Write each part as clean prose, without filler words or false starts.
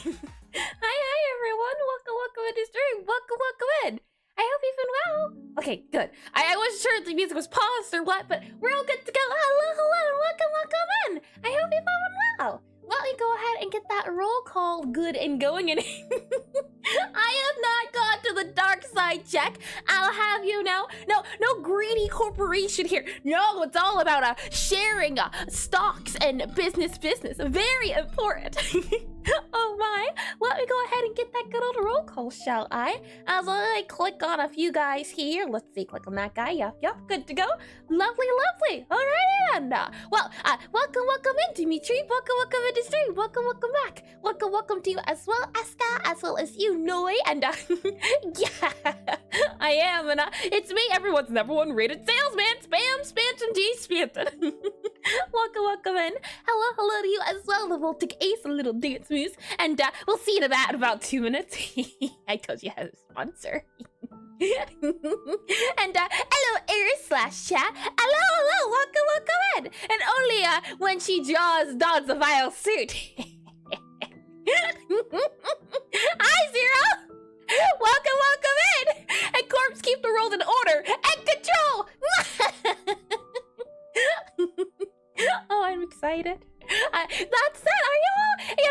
Hi everyone. Welcome into stream. Welcome in. I hope you've been well. Okay, good. I wasn't sure if the music was paused or what, but we're all good to go. Hello, and welcome in. I hope you've been well. Let me go ahead and get that roll call good and going. And I have not gone to the dark side check. I'll have you know. No greedy corporation here. No, it's all about sharing stocks and business. Very important. Oh my. Let me go ahead and get that good old roll call, shall I? As I click on a few guys here. Let's see, click on that guy. Yep, good to go. Lovely. Alrighty then. Welcome in, Dimitri. Welcome into stream. Welcome back. Welcome to you as well, Aska, as well as you, Noi. And yeah, I am, and it's me, everyone's #1 rated salesman, Spanton D. Spanton. Welcome in. Hello to you as well, the Voltic Ace, a little dance moves, and we'll see you in about 2 minutes. I told you how to sponsor. And hello, Eris/chat. Hello, welcome in. And only when she dons a vile suit. Hi, Zero. Welcome in. And Corpse, keep the world in order and control. Oh, I'm excited. That's it. Are you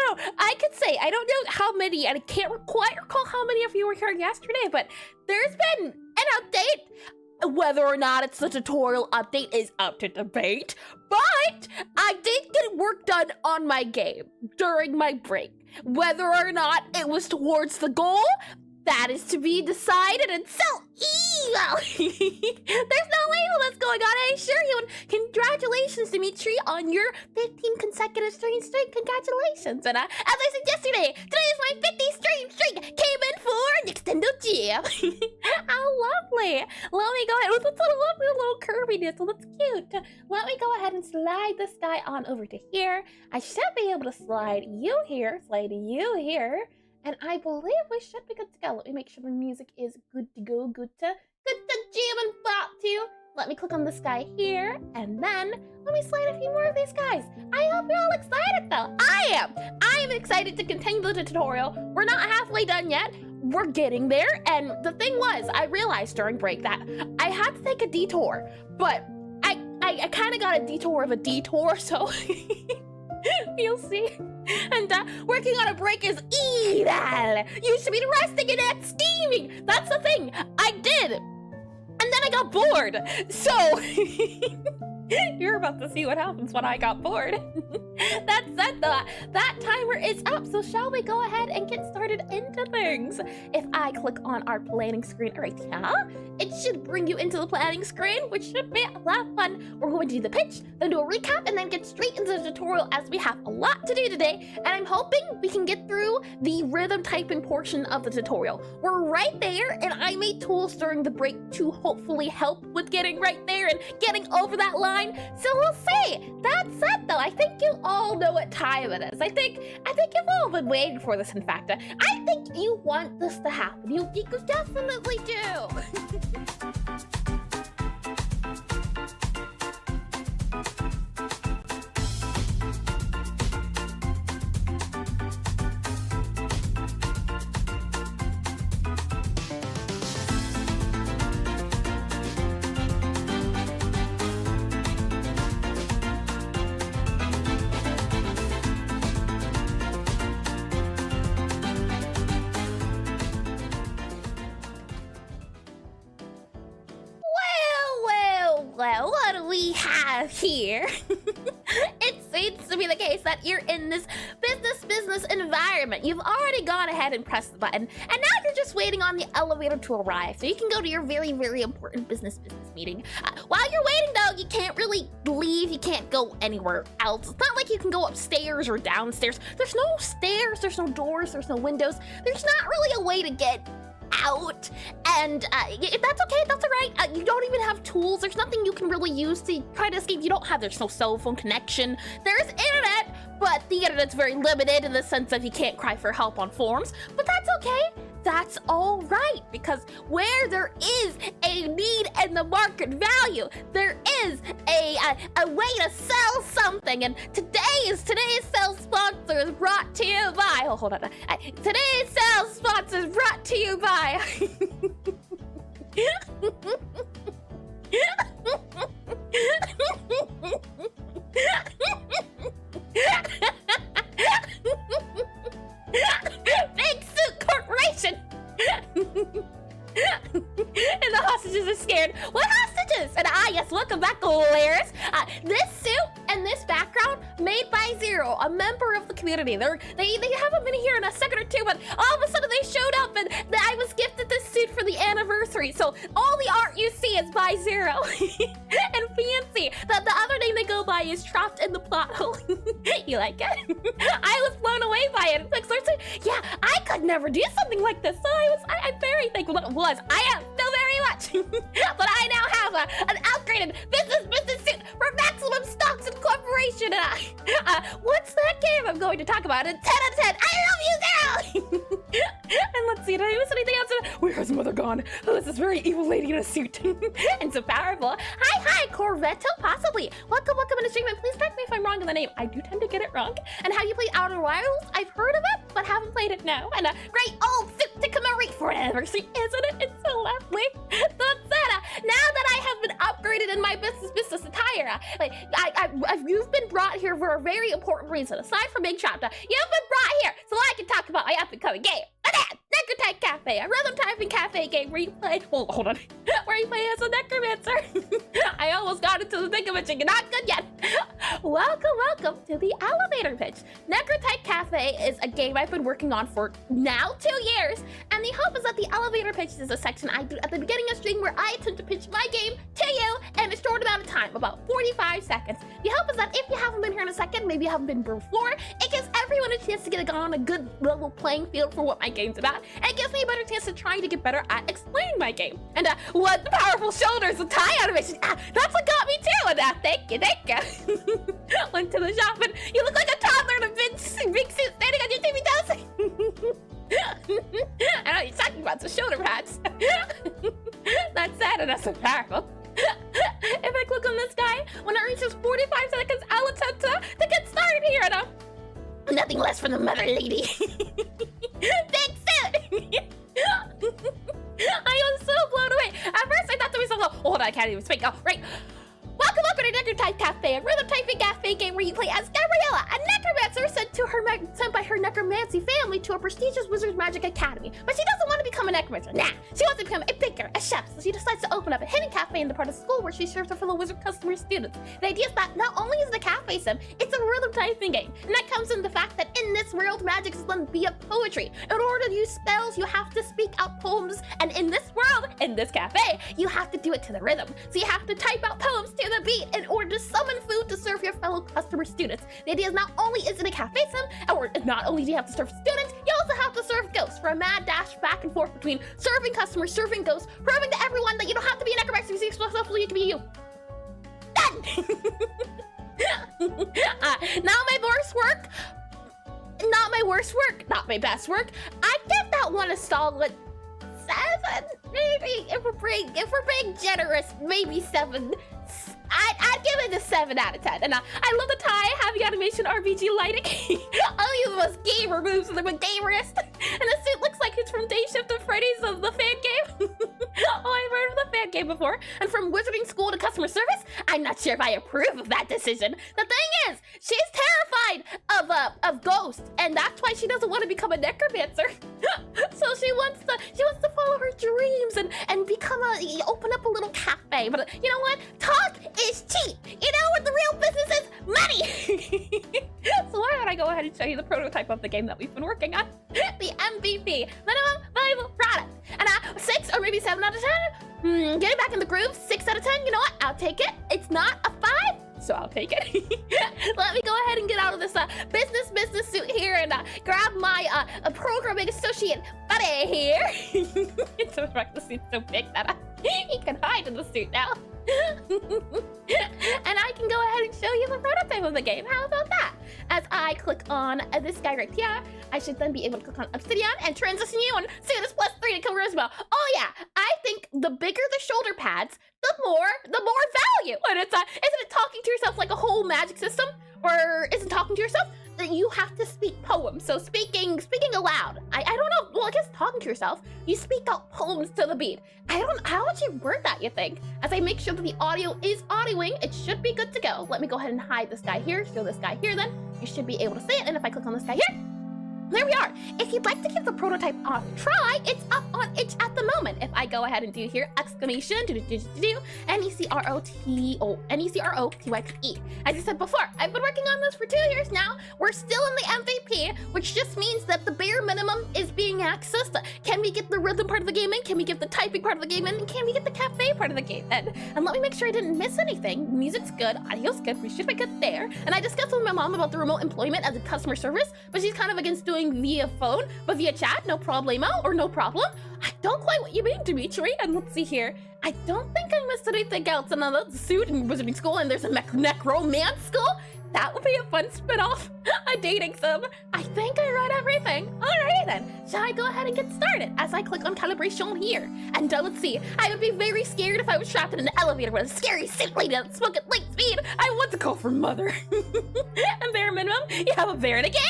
all? I could say, I don't know how many, and I can't quite recall how many of you were here yesterday, but there's been an update. Whether or not it's the tutorial update is up to debate, but I did get work done on my game during my break. Whether or not it was towards the goal, that is to be decided, and so evil. There's no label that's going on, I assure you. And congratulations, Dimitri, on your 15 consecutive stream streak. Congratulations. And as I said yesterday, today is my 50 stream streak. Came in for Nintendo Jam. How lovely. Let me go ahead with this lovely little curviness. So that's cute. Let me go ahead and slide this guy on over to here. I should be able to slide you here, and I believe we should be good to go. Let me make sure the music is good to go, good to jam and bop to. Let me click on this guy here, and then let me slide a few more of these guys. I hope you're all excited though. I am excited to continue the tutorial. We're not halfway done yet. We're getting there, and the thing was, I realized during break that I had to take a detour, but I kind of got a detour of a detour, so you'll see. And working on a break is evil. You should be resting and not steaming. That's the thing. I did. And then I got bored. So you're about to see what happens when I got bored. That's it. That timer is up. So shall we go ahead and get started into things? If I click on our planning screen right here, it should bring you into the planning screen, which should be a lot of fun. We're going to do the pitch, then do a recap, and then get straight into the tutorial as we have a lot to do today. And I'm hoping we can get through the rhythm typing portion of the tutorial. We're right there, and I made tools during the break to hopefully help with getting right there and getting over that line. So we'll see. That's it though. I think you all know what time it is. I think you've all been waiting for this, in fact. I think you want this to happen. You definitely do. Well, what do we have here? It seems to be the case that you're in this business environment. You've already gone ahead and pressed the button, and now you're just waiting on the elevator to arrive so you can go to your very important business meeting. While you're waiting though, you can't really leave. You can't go anywhere else. It's not like you can go upstairs or downstairs. There's no stairs, there's no doors, there's no windows. There's not really a way to get out, and that's okay, that's all right. You don't even have tools. There's nothing you can really use to try to escape. There's no cell phone connection. There's internet, but the internet's very limited in the sense that you can't cry for help on forums, but that's okay. that's all right, because where there is a need and the market value, there is a way to sell something. And today's sales sponsor is brought to you by, oh, hold on. Today's sales sponsor is brought to you by Big Suit Corporation. And the hostages are scared. What hostages? And yes, welcome back, Laris. This suit and this background made by Zero, a member of the community. They haven't been here in a second or two, but all of a sudden they showed up, and I was gifted this suit for the anniversary. So all the art you see is by Zero. And fancy. The other name they go by is Trapped in the Plot Hole. You like it? I was blown away by it. Like, seriously, yeah, I could never do something like this. So I'm very thankful that it was. I am still very much. But I now have an upgraded business suit for Maximum Stocks Incorporation. What's that game I'm going to talk about? And 10 out of 10, I love you, Zero! And let's see, did I miss anything else? Where has Mother gone? Who is this very evil lady in a suit? And so powerful. Hi, Corvetto, possibly. Welcome in the stream, and please correct me if I'm wrong in the name. I do tend to get it wrong. And have you played Outer Wilds? I've heard of it, but haven't played it now. And a great old suit to commemorate for an anniversary, isn't it? It's so lovely. That's it. Now that I have been upgraded in my business attire, you've been brought here for a very important reason. Aside from Big Chapter, you've been brought here so I can talk about my up-and-coming game. Necrotype Cafe, a rhythm typing cafe game where you play, hold on, where you play as a necromancer. I almost got into the thick of it, you're not good yet. Welcome to the elevator pitch. Necrotype Cafe is a game I've been working on for now 2 years, and the hope is that the elevator pitch is a section I do at the beginning of stream where I attempt to pitch my game to you in a short amount of time, about 45 seconds. The hope is that if you haven't been here in a second, maybe you haven't been before, it gives everyone a chance to get on a good level playing field for what my game's about. It gives me a better chance of trying to get better at explaining my game. And what powerful shoulders with tie animation. That's what got me too. And thank you. Went to the shop and you look like a toddler in a big suit standing on your TV toes. I know you're talking about the shoulder pads. That's sad and that's so powerful. If I click on this guy, when it reaches 45 seconds, I'll attempt to get started here. And nothing less from the mother lady. Big suit! I was so blown away. At first I thought to myself, oh, hold on, I can't even speak. Oh, right. Welcome to Necrotype Cafe, a rhythm typing cafe game where you play as Gabriella, a necromancer sent by her necromancy family to a prestigious wizard's magic academy. But she doesn't want to become a necromancer. Nah, she wants to become a baker, a chef. So she decides to open up a hidden cafe in the part of school where she serves her fellow wizard customer students. The idea is that not only is it a cafe sim, it's a rhythm typing game. And that comes in the fact that in this world, magic is done via poetry. In order to use spells, you have to speak out poems. And in this world, in this cafe, you have to do it to the rhythm. So you have to type out poems to the beat in order to summon food to serve your fellow customer students. The idea is not only is it a cafe sim, or not only do you have to serve students, you also have to serve ghosts for a mad dash back and forth between serving customers, serving ghosts, proving to everyone that you don't have to be a necromancer to be successful, you can be you. Done! Not my worst work, not my best work. I give that one a solid 7, maybe, if we're being generous, maybe 7. I'd give it a 7 out of 10. And I love the tie, heavy animation, RPG lighting. All you most gamer moves with the gamerist. And the suit looks like it's from Day Shift of Freddy's of the fan game. Oh, I've heard of the fan game before. And from wizarding school to customer service, I'm not sure if I approve of that decision. The thing is, she's terrified of ghosts, and that's why she doesn't want to become a necromancer. So she wants to follow her dreams and open up a little cafe. But you know what? Talk is cheap. You know what the real business is? Money. So why don't I go ahead and show you the prototype of the game that we've been working on? The MVP, minimum viable product. And 6 or maybe 7 out of 10. Getting back in the groove, 6 out of 10. You know what? I'll take it. It's not a 5, so I'll take it. Let me go ahead and get out of this business suit here and grab my programming associate buddy here. It's so right, the suit's so big that he can hide in the suit now. And I can go ahead and show you the prototype of the game. How about that? as I click on this guy right here, I should then be able to click on Obsidian and transition you and see this +3 to charisma. Oh yeah, I think the bigger the shoulder pads, the more value. And it's isn't it talking to yourself like a whole magic system, or isn't talking to yourself? That you have to speak poems. So speaking aloud. I don't know. Well, I guess talking to yourself, you speak out poems to the beat. How would you word that, you think? As I make sure that the audio is audioing, it should be good to go. Let me go ahead and hide this guy here, show this guy here then. You should be able to see it. And if I click on this guy here, there we are. If you'd like to give the prototype a try, it's up on itch at the moment. If I go ahead and do here, exclamation, Necrotype. As I said before, I've been working on this for 2 years now. We're still in the MVP, which just means that the bare minimum is being accessed. Can we get the rhythm part of the game in? Can we get the typing part of the game in? And can we get the cafe part of the game in? And let me make sure I didn't miss anything. Music's good, audio's good, we should be good there. And I discussed with my mom about the remote employment as a customer service, but she's kind of against doing via phone, but via chat, no problemo, or no problem. I don't quite what you mean, Dimitri. And let's see here. I don't think I missed anything else. Another suit in wizarding school, and there's a necromance school. That would be a fun spin-off. A dating sim. I think I read everything. Alrighty then. Shall I go ahead and get started as I click on calibration here? And let's see. I would be very scared if I was trapped in an elevator with a scary suit lady that spoke at light speed. I want to call for mother. And bare minimum, you have a bear in a game.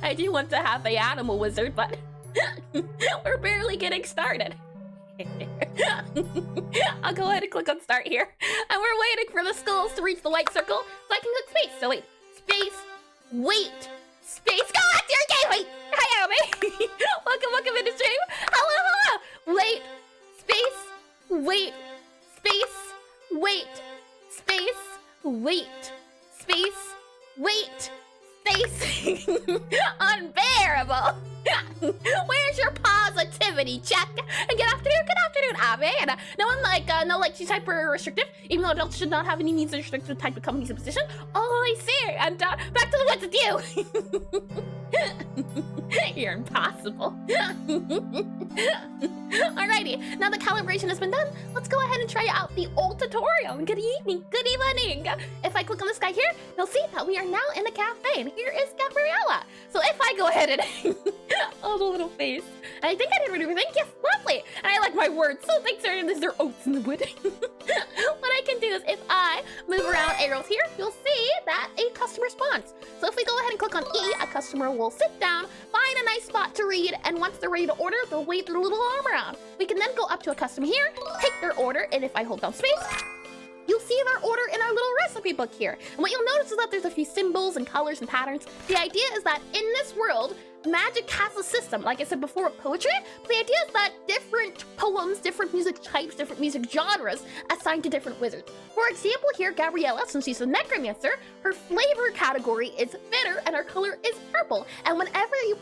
I do want to have the animal wizard, but we're barely getting started. I'll go ahead and click on start here. And we're waiting for the skulls to reach the white circle so I can click space. So wait, space, wait, space, go back to your game, wait. Hi, Abby. welcome into stream. Hello. Wait, space, wait, space, wait, space, wait, space, wait, space. Unbearable. Where's your positivity check? And good afternoon, Ave. And no one she's hyper restrictive, even though adults should not have any means of restrictive type of company's position. Oh, I see. And back to the what's with you. You're impossible. Alrighty, now the calibration has been done. Let's go ahead and try out the old tutorial. Good evening. If I click on this guy here, you'll see that we are now in the cafe, and here is Gabriella. So if I go ahead and oh, the little face. And I think I did everything. Yes, lovely. And I like my words. So thanks, is there oats in the wood? What I can do is if I move around arrows here, you'll see that a customer spawns. So if we go ahead and click on E, a customer will sit down, find a nice spot to read, and once they're ready to order, they'll wave their little arm around. We can then go up to a customer here, take their order, and if I hold down space, you'll see their order in our little recipe book here. And what you'll notice is that there's a few symbols and colors and patterns. The idea is that in this world, magic has a system, like I said before with poetry. The idea is that different poems, different music types, different music genres assigned to different wizards. For example here, Gabriella, since she's a necromancer, her flavor category is bitter and her color is purple. And whenever you're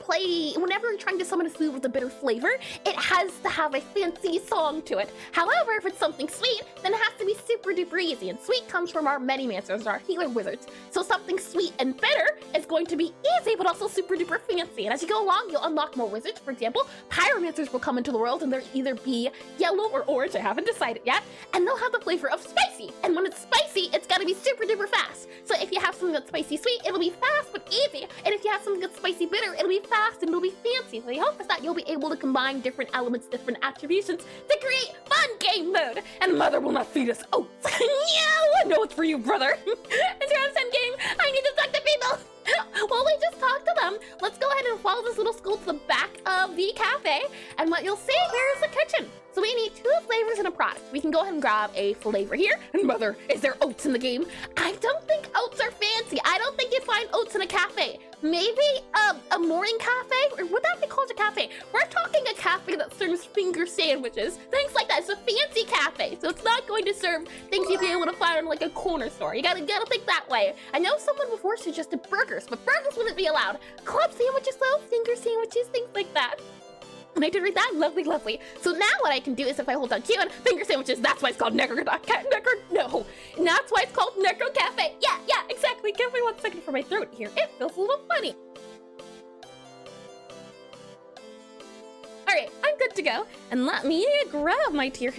trying to summon a food with a bitter flavor, it has to have a fancy song to it. However, if it's something sweet, then it has to be super duper easy. And sweet comes from our Medimancers, our healer wizards. So something sweet and bitter is going to be easy, but also super duper fancy. And as you go along, you'll unlock more wizards. For example, pyromancers will come into the world and they'll either be yellow or orange, I haven't decided yet, and they'll have the flavor of spicy. And when it's spicy, it's gotta be super duper fast. So if you have something that's spicy sweet, it'll be fast but easy. And if you have something that's spicy bitter, it'll be fast and it'll be fancy. So the hope is that you'll be able to combine different elements, different attributions to create fun game mode. And mother will not feed us oats. No, it's for you, brother. It's your end game. I need to talk to people. Well, we just talked to them. Let's go ahead and follow this little school to the back of the cafe. And what you'll see here is the kitchen. So we need 2 flavors in a product. We can go ahead and grab a flavor here. And mother, is there oats in the game? I don't think oats are fancy. I don't think you find oats in a cafe. Maybe a morning cafe? Or would that be called a cafe? We're talking a cafe that serves finger sandwiches, things like that. It's a fancy cafe, so it's not going to serve things you'd be able to find in like a corner store. You gotta think that way. I know someone before suggested burgers, but burgers wouldn't be allowed. Club sandwiches though, finger sandwiches, things like that. And I did read that. Lovely. So now what I can do is if I hold down Q and finger sandwiches, that's why it's called Necro Cafe. That's why it's called Necro Cafe. Yeah, exactly. Give me 1 second for my throat here. It feels a little funny. All right, I'm good to go. And let me grab my tea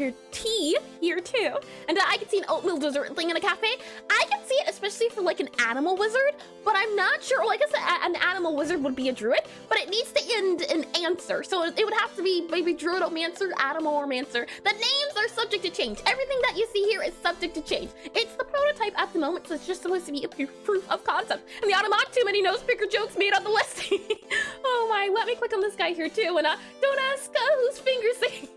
here too. And I can see an oatmeal dessert thing in a cafe. I can see it, especially for like an animal wizard, but I'm not sure. Well, I guess an animal wizard would be a druid, but it needs to end in answer. So it would have to be maybe druidomancer, animalomancer. The names are subject to change. Everything that you see here is subject to change. It's the prototype at the moment, so it's just supposed to be a proof of concept. And the not too many nose picker jokes made on the list. Oh my, let me click on this guy here too, and don't ask whose fingers they...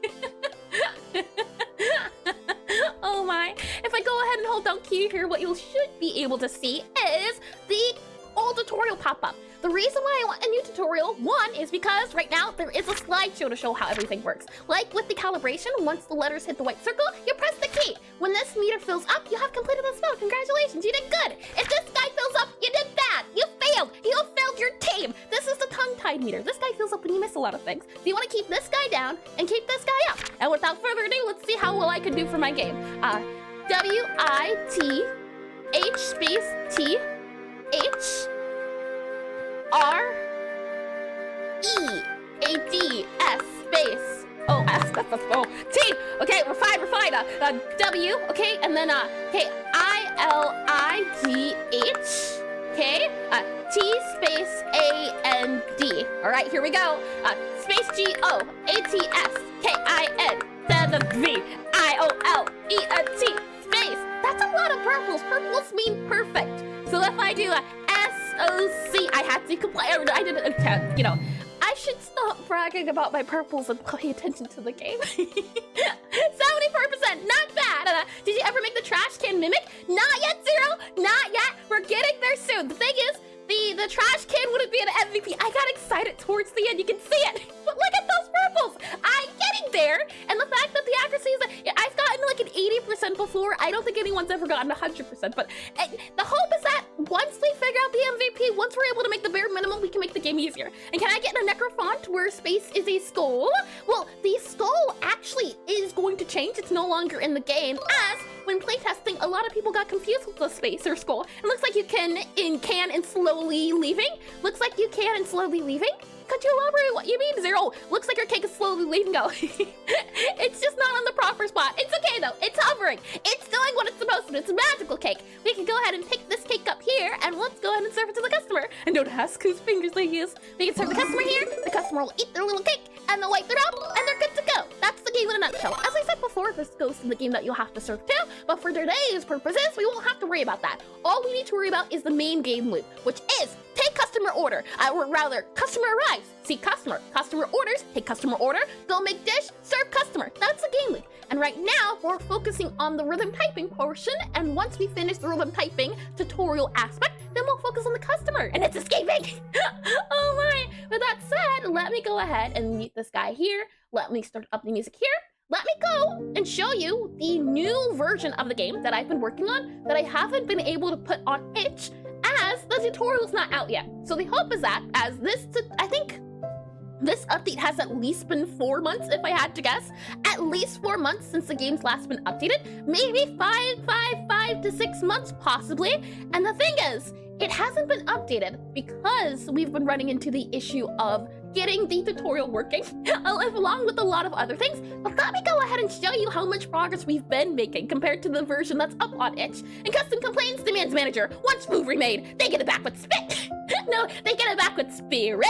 Oh my, if I go ahead and hold down Q here, what you should be able to see is the old tutorial pop up. The reason why I want a new tutorial, one, is because right now there is a slideshow to show how everything works. Like with the calibration, once the letters hit the white circle, you press the key. When this meter fills up, you have completed the spell. Congratulations, you did good. If this guy fills up, you did bad. You failed. You failed your team. This is the tongue-tied meter. This guy fills up when you miss a lot of things. So you want to keep this guy down and keep this guy up. And without further ado, let's see how well I can do for my game. W-I-T-H space T-H R-E-A-D-S space O-S, that's a O, T, okay, we're fine, W, okay, and then, okay, I-L-I-G-H, okay, T space A-N-D, all right, here we go, space G-O-A-T-S, K-I-N, V-I-O-L-E-N-T, space, that's a lot of purples. Purples mean perfect. So if I do a S-O-C, I had to comply. I didn't, you know, I should stop bragging about my purples and pay attention to the game. 74%, not bad. Did you ever make the trash can mimic? Not yet, Zero. Not yet. We're getting there soon. The thing is, the trash can wouldn't be an MVP. I got excited towards the end. You can see it. But look at those purples. I'm getting there. And the fact that the accuracy is, I've gotten like an 80% before. I don't think anyone's ever gotten 100%. But the hope is that once we figure out the MVP, once we're able to make the bare minimum, we can make the game easier. And can I get in a necro font where space is a skull? Well, the skull actually is going to change. It's no longer in the game, as when playtesting, a lot of people got confused with the space or skull. It looks like you can and slowly leaving. Looks like you can and slowly leaving. Could you elaborate what you mean, Zero? Looks like your cake is slowly leaving go. It's just not on the proper spot. It's okay though, it's hovering. It's doing what it's supposed to do. It's a magical cake. We can go ahead and pick this cake up here, and let's go ahead and serve it to the customer. And don't ask whose fingers they use. We can serve the customer here, the customer will eat their little cake, and they'll wipe their mouth, and they're good to go. That's the game in a nutshell. As I said before, this goes to the game that you'll have to serve too, but for today's purposes, we won't have to worry about that. All we need to worry about is the main game loop, which is take customer order, or rather, customer arrives, see customer, customer orders, take customer order, go make dish, serve customer. That's the game loop. And right now, we're focusing on the rhythm typing portion, and once we finish the rhythm typing tutorial aspect, then we'll focus on the customer, and it's escaping. Oh my, with that said, let me go ahead and mute this guy here. Let me start up the music here. Let me go and show you the new version of the game that I've been working on that I haven't been able to put on itch as the tutorial's not out yet. So the hope is that as this, I think this update has at least been 4 months, if I had to guess. At least 4 months since the game's last been updated. Maybe 5 to 6 months, possibly. And the thing is, it hasn't been updated because we've been running into the issue of getting the tutorial working, along with a lot of other things. But let me go ahead and show you how much progress we've been making compared to the version that's up on itch. And custom complaints demands manager. Once move remade, they get it back with spit. No, they get it back with spirit.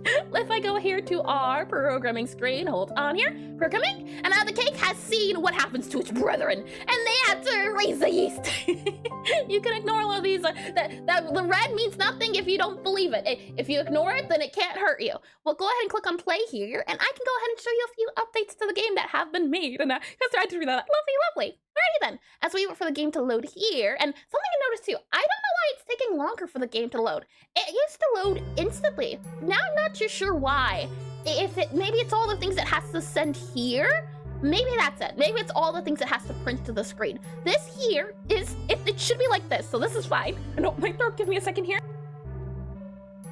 If I go here to our programming screen, hold on here, programming, and now the cake has seen what happens to its brethren, and they have to raise the yeast. You can ignore all of these. The red means nothing if you don't believe it. If you ignore it, then it can't hurt you. Well, go ahead and click on play here, and I can go ahead and show you a few updates to the game that have been made. And because I do that, lovely. Alrighty then, as we wait for the game to load here, and something I noticed too, I don't know why it's taking longer for the game to load. It used to load instantly. Now I'm not too sure why. Maybe it's all the things it has to send here. Maybe that's it. Maybe it's all the things it has to print to the screen. This here is, it should be like this, so this is fine. And oh, my throat, give me a second here.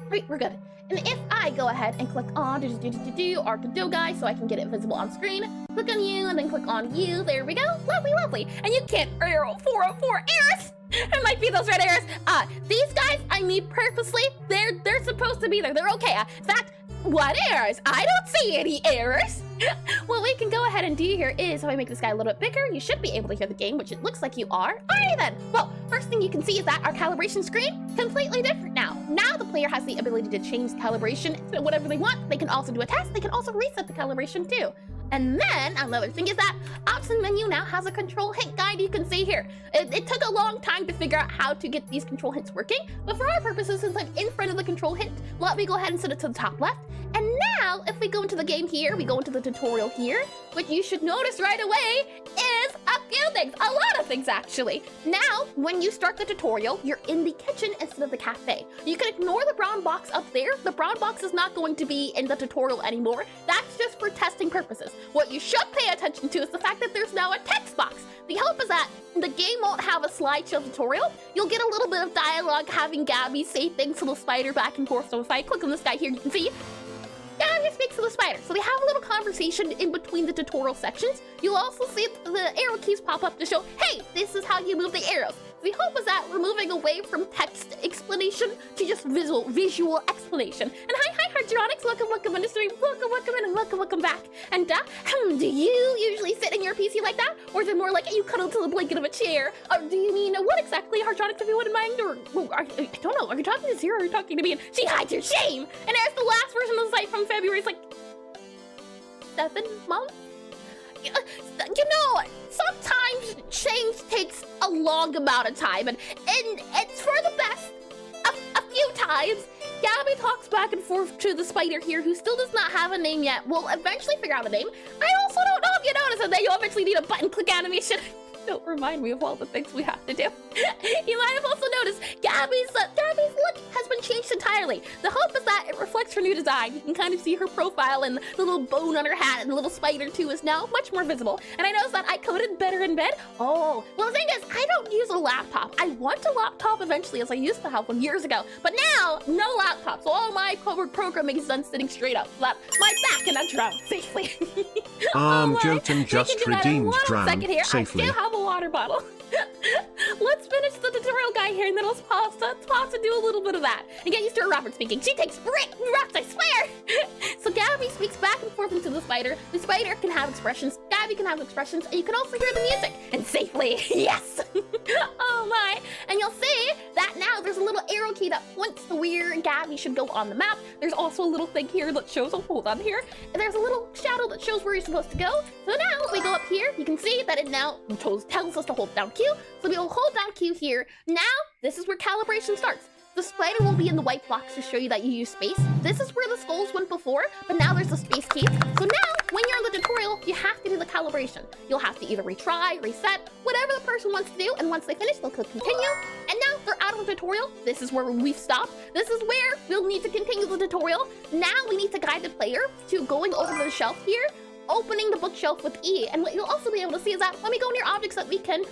Great, we're good. And if I go ahead and click on our Godot guy so I can get it visible on screen, click on you and then click on you, there we go, lovely. And you can't error 404 errors. It might be those red errors. These guys I made purposely. They're supposed to be there. They're okay. In fact, What errors? I don't see any errors. What we can go ahead and do here is, if I make this guy a little bit bigger, you should be able to hear the game, which it looks like you are. Alrighty then. Well, first thing you can see is that our calibration screen, completely different now. Now the player has the ability to change calibration to whatever they want. They can also do a test. They can also reset the calibration too. And then another thing is that option menu now has a control hint guide you can see here. It took a long time to figure out how to get these control hints working, but for our purposes, since I'm in front of the control hint, let me go ahead and set it to the top left. And now, if we go into the game here, we go into the tutorial here, which you should notice right away is a few things, a lot of things actually. Now, when you start the tutorial, you're in the kitchen instead of the cafe. You can ignore the brown box up there. The brown box is not going to be in the tutorial anymore. That's just for testing purposes. What you should pay attention to is the fact that there's now a text box. The hope is that the game won't have a slideshow tutorial. You'll get a little bit of dialogue having Gabby say things to the spider back and forth. So if I click on this guy here, you can see Gabby speaks to the spider. So they have a little conversation in between the tutorial sections. You'll also see the arrow keys pop up to show, hey, this is how you move the arrows. The hope is that we're moving away from text explanation to just visual explanation. And hi, Hydronics, welcome in the stream, welcome in, and welcome back. And do you usually sit in your PC like that? Or is it more like you cuddle to the blanket of a chair? Or do you mean, what exactly, Hydronics, if you wouldn't mind? Or, I don't know, are you talking to Zero or are you talking to me? And she hides her shame! And there's the last version of the site from February, it's like 7 months? You know, sometimes change takes a long amount of time, and it's for the best. A few times, Gabby talks back and forth to the spider here, who still does not have a name yet. We'll eventually figure out the name. I also don't know if you noticed that you'll eventually need a button click animation. Don't remind me of all the things we have to do. You might have also noticed Gabby's look has been changed entirely. The hope is that it reflects her new design. You can kind of see her profile and the little bone on her hat, and the little spider too is now much more visible. And I noticed that I coded better in bed. Oh, well the thing is, I don't use a laptop. I want a laptop eventually, as I used to have one years ago. But now, no laptop. So all my programming is done sitting straight up. So that my back and I drown safely. Jotun just redeemed drown safely. I still have a water bottle. Let's finish the tutorial guy here, and then let's pause to do a little bit of that. And get used to her Robert speaking. She takes rocks, I swear! So Gabby speaks back and forth into the spider. The spider can have expressions, Gabby can have expressions, and you can also hear the music. And safely, yes! Oh my! And you'll see that now there's a little arrow key that points to where Gabby should go on the map. There's also a little thing here that shows, oh, hold on here. And there's a little shadow that shows where you're supposed to go. So now, if we go up here, you can see that it now tells us to hold down Q. So we'll hold down Q here. Now, this is where calibration starts. The spider will be in the white box to show you that you use space. This is where the skulls went before, but now there's a space key. So now, when you're in the tutorial, you have to do the calibration. You'll have to either retry, reset, whatever the person wants to do, and once they finish, they'll click continue. And now they're out of the tutorial. This is where we've stopped. This is where we'll need to continue the tutorial. Now we need to guide the player to going over to the shelf here, opening the bookshelf with E. And what you'll also be able to see is that when we go near objects that we can...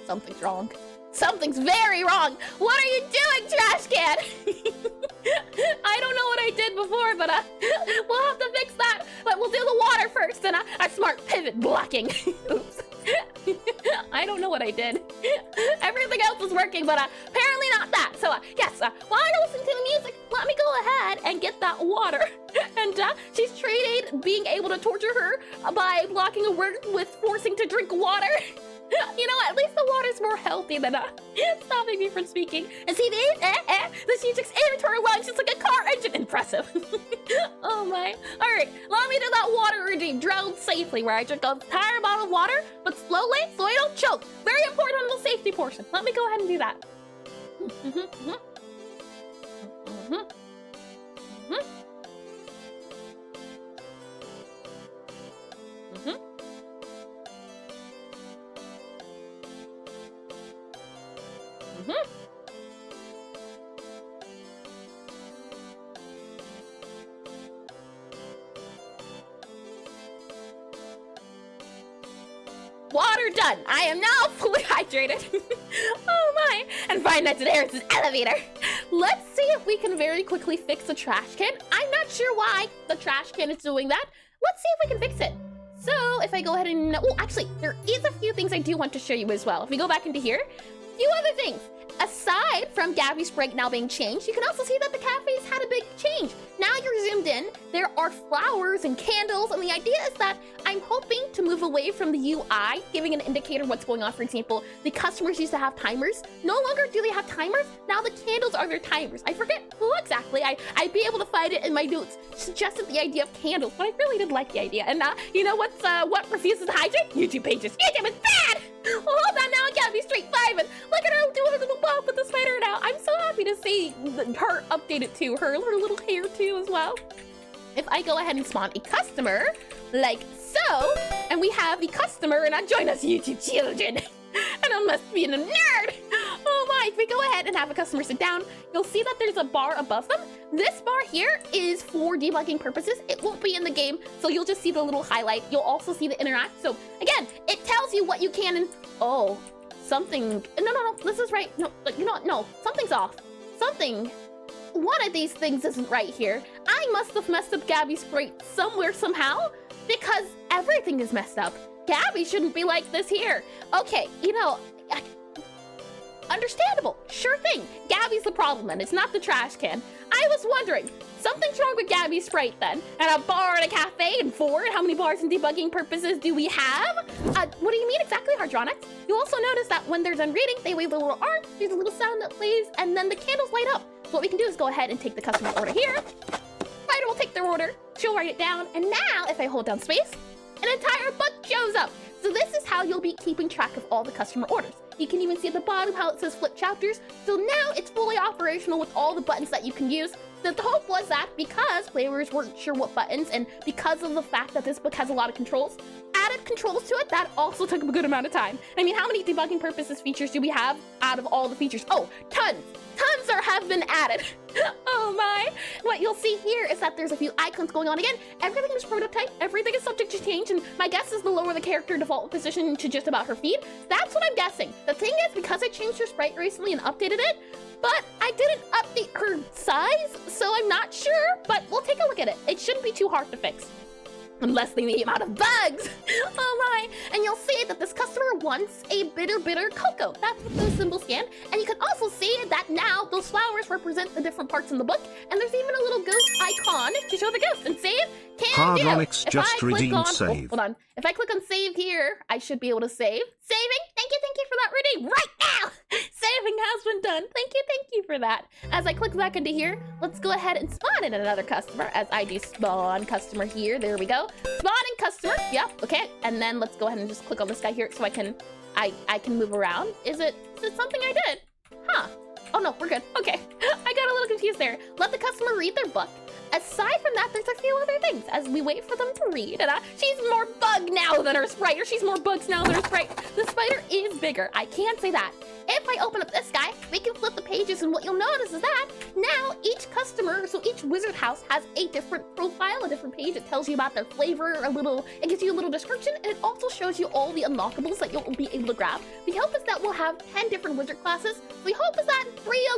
Something's wrong. Something's very wrong. What are you doing, trash can? I don't know what I did before, but we'll have to fix that. But we'll do the water first, and a smart pivot blocking. Oops. I don't know what I did. Everything else is working, but apparently not that. So yes, while I listen to the music, let me go ahead and get that water. And she's traded being able to torture her by blocking a word with forcing to drink water. You know, at least the water's more healthy than stopping me from speaking. And see, this music's inventory runs just like a car engine. Impressive. Oh my. All right, let me do that water routine. Drown safely, where I drink an entire bottle of water, but slowly, so I don't choke. Very important on the safety portion. Let me go ahead and do that. Water done. I am now fully hydrated. Oh my. And Five Nights at Harris's elevator. Let's see if we can very quickly fix the trash can. I'm not sure why the trash can is doing that. Let's see if we can fix it. So if I go ahead and, oh, actually, there is a few things I do want to show you as well. If we go back into here, few other things. Aside from Gabby's sprite now being changed, you can also see that the cafe's had a big change. Now you're zoomed in, there are flowers and candles, and the idea is that I'm hoping to move away from the UI, giving an indicator of what's going on. For example, the customers used to have timers. No longer do they have timers, now the candles are their timers. I forget who exactly, I'd be able to find it in my notes, suggested the idea of candles, but I really did like the idea. And you know what refuses to hydrate? YouTube pages. YouTube is bad! Well, hold on, now Gabby's straight 5, and look at her doing her little bob with the spider now. I'm so happy to see her updated too, her little hair too as well. If I go ahead and spawn a customer, like so, and we have the customer, and now join us, YouTube children. And I must be a nerd. Oh my, if we go ahead and have a customer sit down, you'll see that there's a bar above them. This bar here is for debugging purposes. It won't be in the game, so you'll just see the little highlight. You'll also see the interact. So again, it tells you what you can and, oh, something, no, this is right. No, you know what, no, something's off. One of these things isn't right here. I must have messed up Gabby's sprite somewhere, somehow, because everything is messed up. Gabby shouldn't be like this here. Okay, you know, understandable, sure thing. Gabby's the problem then, it's not the trash can. I was wondering, something's wrong with Gabby's sprite then. And a bar and a cafe and 4, how many bars and debugging purposes do we have? What do you mean exactly, Hardronics? You also notice that when they're done reading, they wave the little arm, there's a little sound that plays, and then the candles light up. So what we can do is go ahead and take the customer order here. Writer will take their order, she'll write it down, and now if I hold down space, an entire book shows up. So this is how you'll be keeping track of all the customer orders. You can even see at the bottom how it says flip chapters. So now it's fully operational with all the buttons that you can use. The hope was that because players weren't sure what buttons, and because of the fact that this book has a lot of controls, added controls to it, that also took a good amount of time. I mean, how many debugging purposes features do we have out of all the features? Oh, tons have been added. Oh my. What you'll see here is that there's a few icons going on again. Everything is prototype, everything is subject to change, and my guess is the lower the character default position to just about her feet. That's what I'm guessing. The thing is, because I changed her sprite recently and updated it, but I didn't update her size, so I'm not sure, but we'll take a look at it. It shouldn't be too hard to fix. Unless they name out of bugs. Oh my. And you'll see that this customer wants a bitter cocoa. That's what those symbols scan. And you can also see that now those flowers represent the different parts in the book. And there's even a little ghost icon to show the ghost. And save can do. Hardronics just redeemed save. Hold on. If I click on save here, I should be able to save. Saving. Thank you for that redeem right now. Saving has been done. Thank you for that. As I click back into here, let's go ahead and spawn in another customer as I do spawn customer here. There we go. Spawning customer. Yep. Okay. And then let's go ahead and just click on this guy here so I can move around. Is it something I did? Huh. Oh no, we're good. Okay. I got a little confused there. Let the customer read their book. Aside from that, there's a few other things as we wait for them to read. And she's more bug now than her sprite, or she's more bugs now than her sprite. The spider is bigger. I can say that. If I open up this guy, we can flip the pages, and what you'll notice is that now each customer, so each wizard house has a different profile, a different page. It tells you about their flavor, it gives you a little description, and it also shows you all the unlockables that you'll be able to grab. The hope is that we'll have 10 different wizard classes. The hope is that 3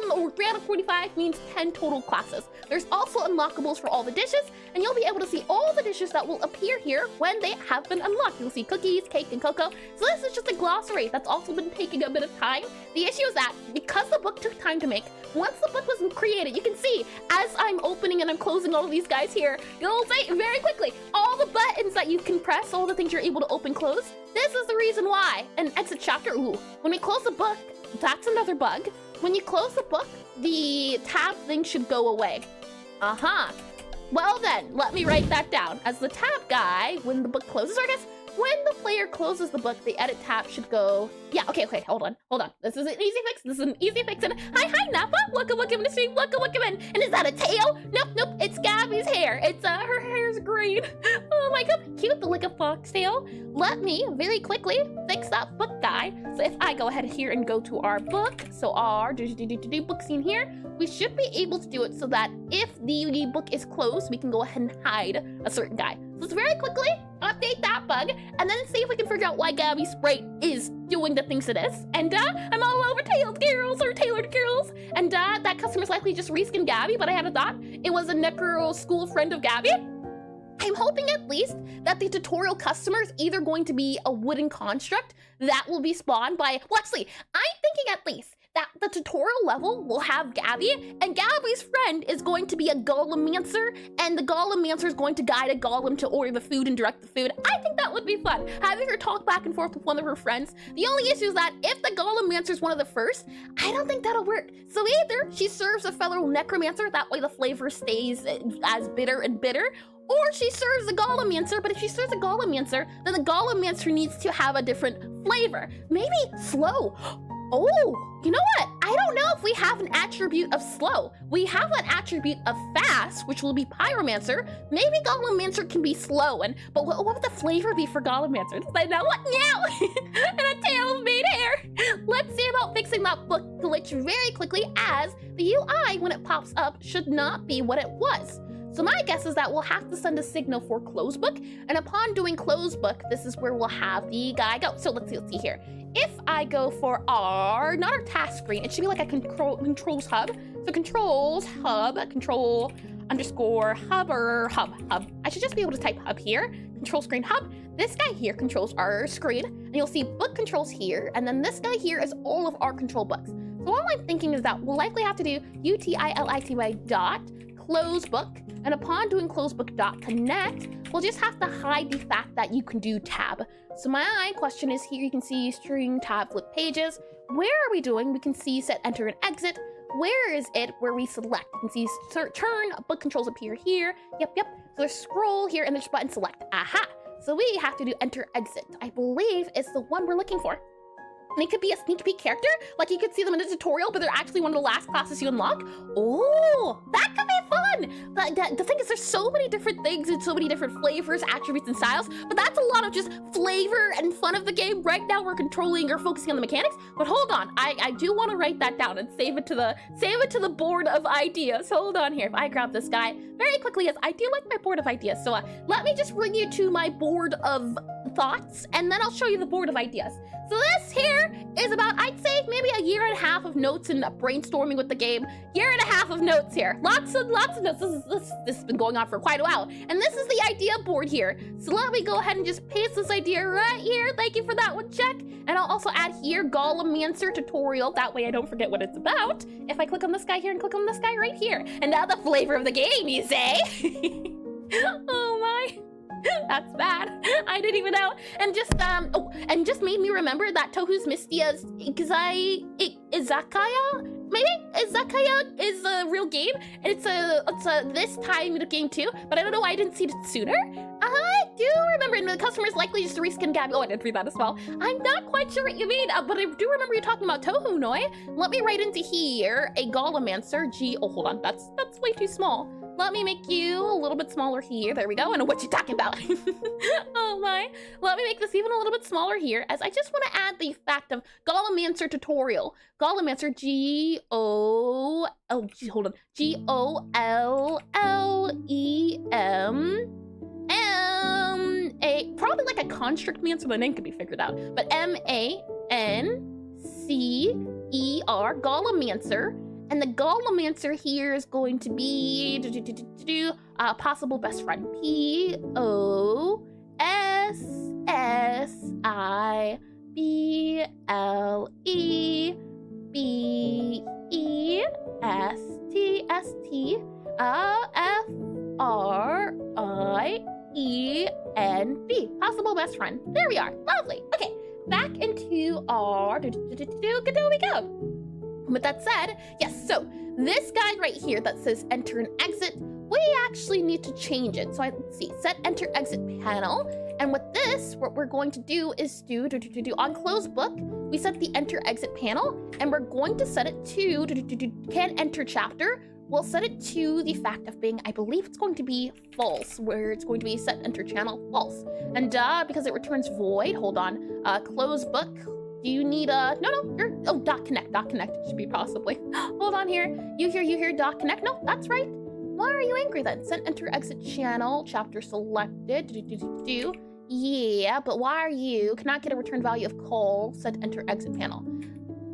out of 45 means 10 total classes. There's also unlockables for all the dishes, and you'll be able to see all the dishes that will appear here when they have been unlocked. You'll see cookies, cake, and cocoa. So this is just a glossary that's also been taking a bit of time. The issue is that because the book took time to make, once the book was created, you can see as I'm opening and I'm closing all of these guys here, you'll see very quickly all the buttons that you can press, all the things you're able to open, close. This is the reason why. And exit chapter, ooh, when we close the book, that's another bug. When you close the book, the tab thing should go away. Well then, let me write that down. As the tab guy, when the book closes, or I guess when the player closes the book, the edit tab should go. Yeah, okay, hold on. This is an easy fix. And hi, Napa. Welcome in the stream. Welcome in. And is that a tail? Nope. It's Gabby's hair. It's her hair's green. Oh my god, cute. The like a foxtail. Let me very quickly fix that book guy. So if I go ahead here and go to our book, so our book scene here, we should be able to do it so that if the book is closed, we can go ahead and hide a certain guy. So let's very quickly update that bug, and then see if we can figure out why Gabby's sprite is doing the things it is. And I'm all over tailored girls. And that customer's likely just reskin Gabby, but I had a thought. It was a Necro school friend of Gabby. I'm hoping at least that the tutorial customer is either going to be a wooden construct that will be spawned by, well, actually, I'm thinking at least that the tutorial level will have Gabby, and Gabby's friend is going to be a Golemancer, and the Golemancer is going to guide a golem to order the food and direct the food. I think that would be fun, having her talk back and forth with one of her friends. The only issue is that if the Golemancer is one of the first, I don't think that'll work. So either she serves a fellow Necromancer, that way the flavor stays as bitter and bitter, or she serves a Golemancer, but if she serves a Golemancer, then the Golemancer needs to have a different flavor. Maybe slow. Oh, you know what? I don't know if we have an attribute of slow. We have an attribute of fast, which will be Pyromancer. Maybe Golemancer can be slow, but what would the flavor be for Golemancer? I know what now? And a tail of made hair. Let's see about fixing that book glitch very quickly, as the UI, when it pops up, should not be what it was. So my guess is that we'll have to send a signal for close book, and upon doing close book, this is where we'll have the guy go. So let's see here. If I go for not our task screen, it should be like a controls hub. So controls hub, control underscore hub or hub. I should just be able to type hub here. Control screen hub. This guy here controls our screen, and you'll see book controls here, and then this guy here is all of our control books. So all I'm thinking is that we'll likely have to do utility dot close book, and upon doing closebook.connect, we'll just have to hide the fact that you can do tab. So my question is here, you can see string tab flip pages. Where are we doing? We can see set enter and exit. Where is it where we select? You can see turn, book controls appear here. Yep. So there's scroll here and there's button select. Aha. So we have to do enter exit. I believe it's the one we're looking for. And it could be a sneak peek character, like you could see them in a tutorial, but they're actually one of the last classes you unlock. Oh, that could be fun. But the thing is, there's so many different things and so many different flavors, attributes, and styles, but that's a lot of just flavor and fun of the game. Right now we're controlling or focusing on the mechanics, but hold on, I do want to write that down and save it to the board of ideas. Hold on here, if I grab this guy very quickly, as I do like my board of ideas. So let me just bring you to my board of thoughts, and then I'll show you the board of ideas. So this here is about, I'd say, maybe a year and a half of notes and brainstorming with the game. Year and a half of notes here. Lots of notes. This has been going on for quite a while. And this is the idea board here. So let me go ahead and just paste this idea right here. Thank you for that one, check. And I'll also add here Golemancer tutorial. That way I don't forget what it's about. If I click on this guy here and click on this guy right here. And now the flavor of the game, you say? Oh my. That's bad. I didn't even know. And just made me remember that Tohu's Mystia's Izakaya? Maybe Izakaya is a real game, and it's a this time game too, but I don't know why I didn't see it sooner. I do remember, and the customer's likely just to reskin Gabby. Oh, I did read that as well. I'm not quite sure what you mean, but I do remember you talking about Tohu Noi. Let me write into here a Golemancer. Oh, hold on, that's way too small. Let me make you a little bit smaller here. There we go. I know what you're talking about. Oh my. Let me make this even a little bit smaller here, as I just want to add the fact of Golemancer tutorial. Golemancer, G-O-L-L-E-M-A, probably like a construct man, so the name could be figured out, but M-A-N-C-E-R, Golemancer. And the Golemancer here is going to be possible best friend. P-O-S-S-I-B-L-E-B-E-S-T-S-T-R-F-R-I-E-N-B. Possible best friend. There we are. Lovely. Okay, back into our Godot we go. With that said, yes, so this guy right here that says enter and exit, we actually need to change it. So let's see, set enter exit panel. And with this, what we're going to do is on close book, we set the enter exit panel, and we're going to set it to can enter chapter. We'll set it to the fact of being, I believe it's going to be false, where it's going to be set enter channel false. And because it returns void, hold on, close book. Do you need dot connect it should be possibly. Hold on here. You hear dot connect? No, that's right. Why are you angry then? Set enter exit channel, chapter selected. Yeah, but why are you cannot get a return value of call, set enter exit panel?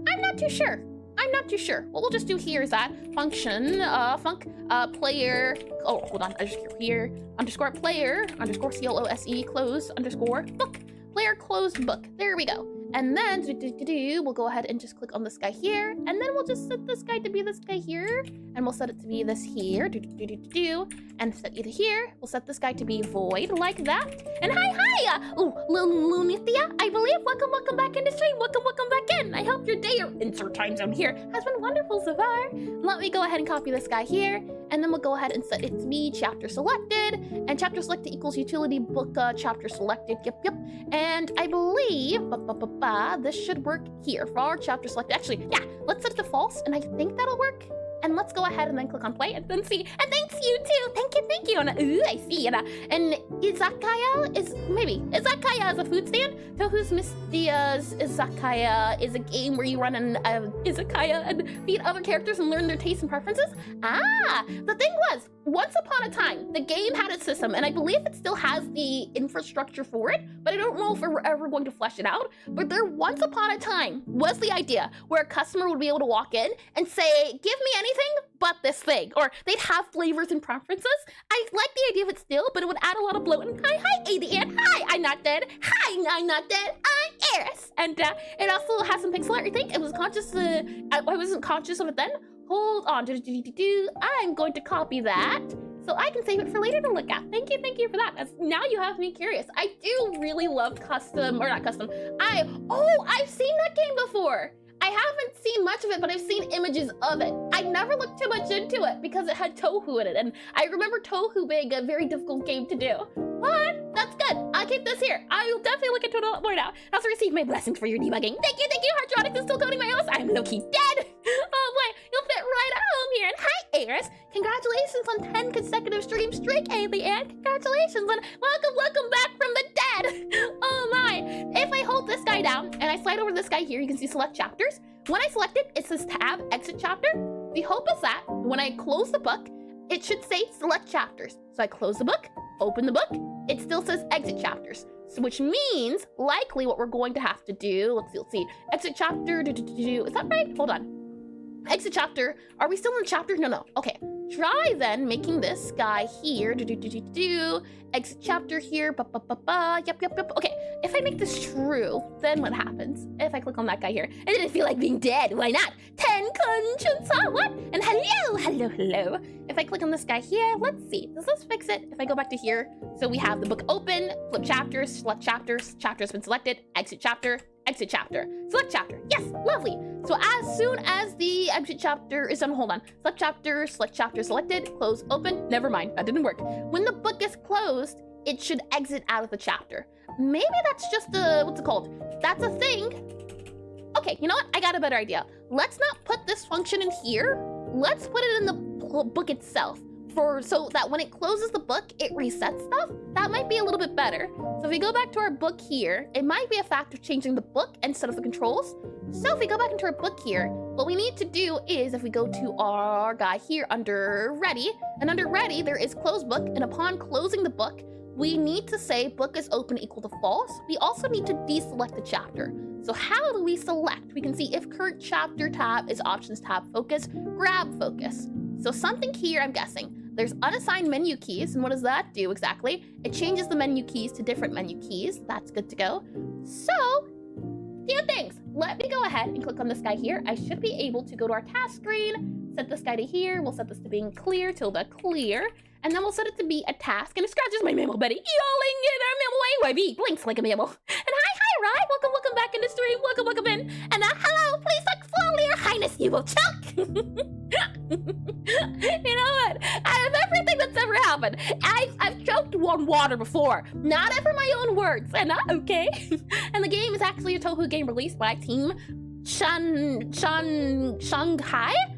I'm not too sure. I'm not too sure. What we'll just do here is that function, player, oh, hold on, I just here, underscore player, underscore CLOSE, close, underscore book, player closed book. There we go. And then we'll go ahead and just click on this guy here, and then we'll just set this guy to be this guy here, and we'll set it to be this here, and set either here. We'll set this guy to be void like that. And hi, Lunithia, I believe. Welcome back in the stream. Welcome back in. I hope your day or insert time zone here has been wonderful so far. Let me go ahead and copy this guy here, and then we'll go ahead and set it to be chapter selected, and chapter selected equals utility book chapter selected. Yep. And I believe this should work here for our chapter selected. Actually, yeah, let's set it to false, and I think that'll work. And let's go ahead and then click on play and then see. And thanks you too. Thank you. And ooh, I see. And Izakaya is a food stand. Tohu's Mystia's Izakaya is a game where you run an izakaya and feed other characters and learn their tastes and preferences. The thing was, once upon a time, the game had a system, and I believe it still has the infrastructure for it, but I don't know if we're ever going to flesh it out. But there once upon a time was the idea where a customer would be able to walk in and say, give me anything but this thing, or they'd have flavors and preferences. I like the idea of it still, but it would add a lot of bloating. Hi, ADN. Hi, I'm not dead. Hi, I'm not dead. I'm Eris. And it also has some pixel art. I think it was conscious. I wasn't conscious of it then. Hold on. I'm going to copy that so I can save it for later to look at. Thank you for that. Now you have me curious. I do really love custom, or not custom. I've seen that game before. I haven't seen much of it, but I've seen images of it. I never looked too much into it because it had Tohu in it, and I remember Tohu being a very difficult game to do. But that's good. I'll keep this here. I will definitely look into it a lot more now. I also received my blessings for your debugging. Thank you. Hardronics is still coding my OS. I'm low-key dead. Oh boy, you'll fit right at home here. And hi, Eris. Congratulations on 10 consecutive stream streak, Alien. Congratulations, and welcome back from the dead. Oh my. If I hold this guy down and I slide over this guy here, you can see select chapters. When I select it says tab, exit chapter. The hope is that when I close the book, it should say select chapters. So I close the book, open the book, it still says exit chapters. So which means likely what we're going to have to do, let's see, exit chapter, is that right? Hold on. Exit chapter, are we still in chapter? No, okay. Try then making this guy here, exit chapter here, yep. Okay, if I make this true, then what happens? If I click on that guy here, I didn't feel like being dead, why not? 10 conscience, what? And hello. If I click on this guy here, let's see, does this fix it? If I go back to here, so we have the book open, flip chapters, select chapters, chapter's been selected, exit chapter, select chapter, yes, lovely. So as soon as the exit chapter is done, hold on, select chapter selected, close, open, never mind, that didn't work. When the book is closed, it should exit out of the chapter. Maybe that's just what's it called? That's a thing. Okay, you know what? I got a better idea. Let's not put this function in here. Let's put it in the book itself. So that when it closes the book, it resets stuff. That might be a little bit better. So if we go back to our book here, it might be a fact of changing the book instead of the controls. So if we go back into our book here, what we need to do is if we go to our guy here under ready, and under ready, there is close book. And upon closing the book, we need to say book is open equal to false. We also need to deselect the chapter. So how do we select? We can see if current chapter tab is options tab focus, grab focus. So something here, I'm guessing. There's unassigned menu keys, and what does that do exactly? It changes the menu keys to different menu keys. That's good to go. So, few things. Let me go ahead and click on this guy here. I should be able to go to our task screen, set this guy to here. We'll set this to being clear, tilde clear, and then we'll set it to be a task. And it scratches my mammal buddy. Yawling in our mammal AYB, blinks like a mammal. And hi, Rye. Welcome back in the stream. Welcome in. And hello, please talk slowly, Your Highness, you will choke. You know what? Out of everything that's ever happened, I've choked on water before. Not ever my own words, and okay. And the game is actually a Tohu game released by Team Shanghai?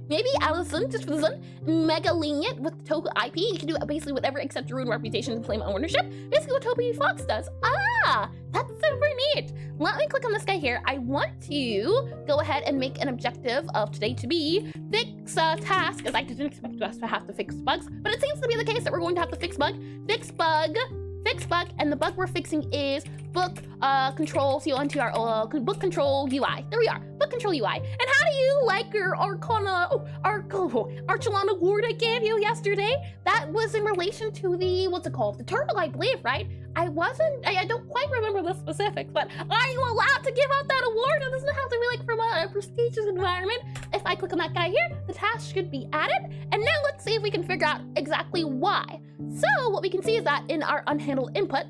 Maybe Allison, just for the sun. Mega lenient with Tohu IP. You can do basically whatever except ruin reputation and claim ownership. Basically what Toby Fox does. That's super neat. Let me click on this guy here. I want to go ahead and make an objective of today to be fix a task, as I didn't expect us to have to fix bugs, but it seems to be the case that we're going to have to fix bug fix bug, and the bug we're fixing is book control. So you onto our book control UI. There we are, book control UI. And how do you like your Archulon award I gave you yesterday? That was in relation to the, what's it called? The turtle, I believe, right? I don't quite remember the specifics, but are you allowed to give out that award? It doesn't have to be like from a prestigious environment. If I click on that guy here, the task should be added. And now let's see if we can figure out exactly why. So what we can see is that in our unhandled input,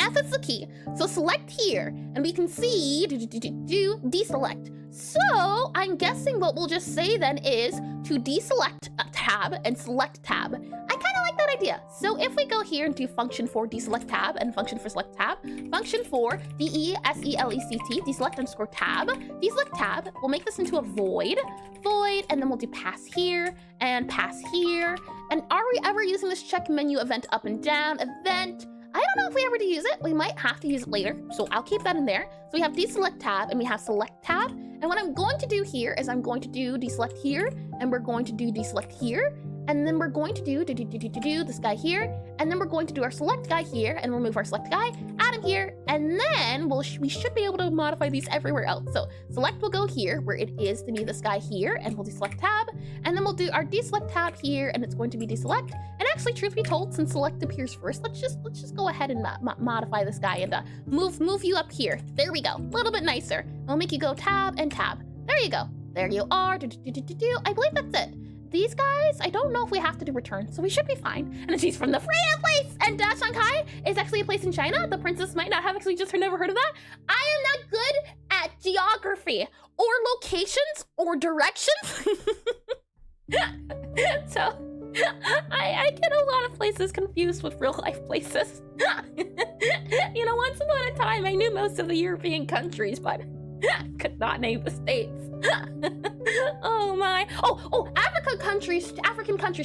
F is the key. So select here, and we can see deselect. So I'm guessing what we'll just say then is to deselect a tab and select tab. I kind of like that idea. So if we go here and do function for deselect tab and function for select tab, function for deselect, deselect underscore tab, deselect tab, we'll make this into a void, and then we'll do pass here and pass here. And are we ever using this check menu event up and down event? I don't know if we ever do use it. We might have to use it later, so I'll keep that in there. So we have deselect tab and we have select tab. And what I'm going to do here is I'm going to do deselect here, and we're going to do deselect here, and then we're going to do this guy here, and then we're going to do our select guy here and remove our select guy, add him here, and then we should be able to modify these everywhere else. So select will go here where it is to be this guy here, and we'll deselect tab, and then we'll do our deselect tab here, and it's going to be deselect. And actually, truth be told, since select appears first, let's just go ahead and modify this guy and move you up here. There we go, a little bit nicer. I'll make you go tab and tab. There you go. There you are. I believe that's it. These guys, I don't know if we have to do return, so we should be fine. And she's from the freedom place! And Shanghai is actually a place in China. The princess might not have actually just never heard of that. I am not good at geography or locations or directions. So I get a lot of places confused with real life places. You know, once upon a time, I knew most of the European countries, but could not name the states. Oh my. Oh, African countries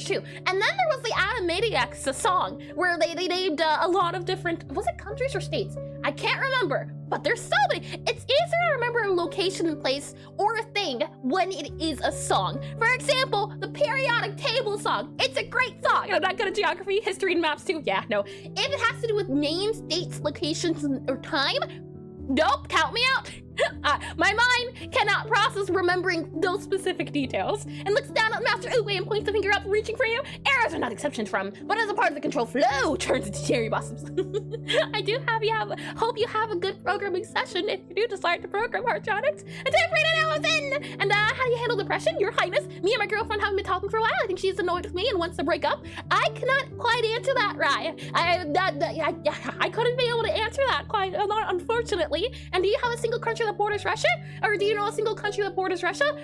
too. And then there was the Animaniacs, a song where they named a lot of different, was it countries or states? I can't remember, but there's so many. It's easier to remember a location and place or a thing when it is a song. For example, the periodic table song. It's a great song. And I'm not good at geography, history, and maps too. Yeah, no. If it has to do with names, dates, locations, or time, nope, count me out. My mind cannot process remembering those specific details. And looks down at master Uwe and points the finger up, reaching for you. Errors are not exceptions from, but as a part of the control flow, turns into cherry blossoms. I do hope you have a good programming session if you do decide to program Hartronics. And time for it now is in! And how do you handle depression? Your Highness, me and my girlfriend haven't been talking for a while. I think she's annoyed with me and wants to break up. I cannot quite answer that, Rye. I couldn't be able to answer that quite, unfortunately. And do you have a single country that borders Russia? Or do you know a single country that borders Russia?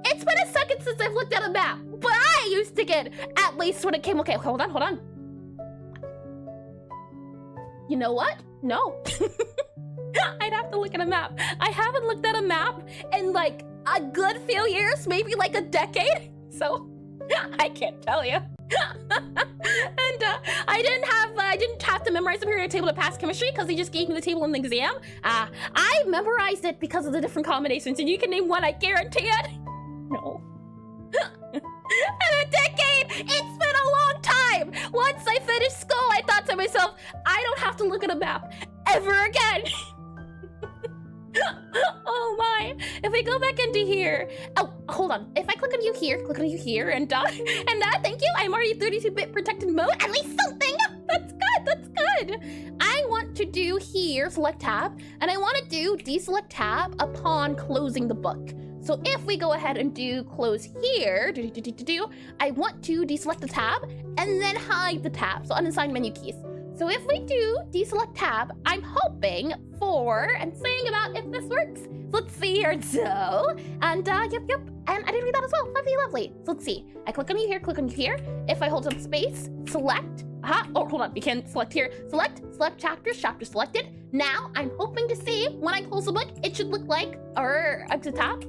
It's been a second since I've looked at a map, but I used to get at least when it came. Okay, hold on. You know what? No. I'd have to look at a map. I haven't looked at a map in like a good few years, maybe like a decade. So I can't tell you. And I didn't have to memorize the periodic table to pass chemistry because they just gave me the table in the exam. I memorized it because of the different combinations, and you can name one, I guarantee it. No. In a decade! It's been a long time! Once I finished school, I thought to myself, I don't have to look at a map ever again. Oh my. If we go back into here, oh, hold on. If I click on you here, and thank you, I'm already 32-bit protected mode. At least something. That's good. I want to do here, select tab, and I want to do deselect tab upon closing the book. So if we go ahead and do close here, I want to deselect the tab and then hide the tab. So unassigned menu keys. So if we do deselect tab, I'm hoping for, and saying about if this works. So let's see here, so, and yep, and I did read that as well, lovely. So let's see, I click on you here, if I hold down space, select, oh, hold on, we can select here, select chapter selected. Now, I'm hoping to see, when I close the book, it should look like our exit tab.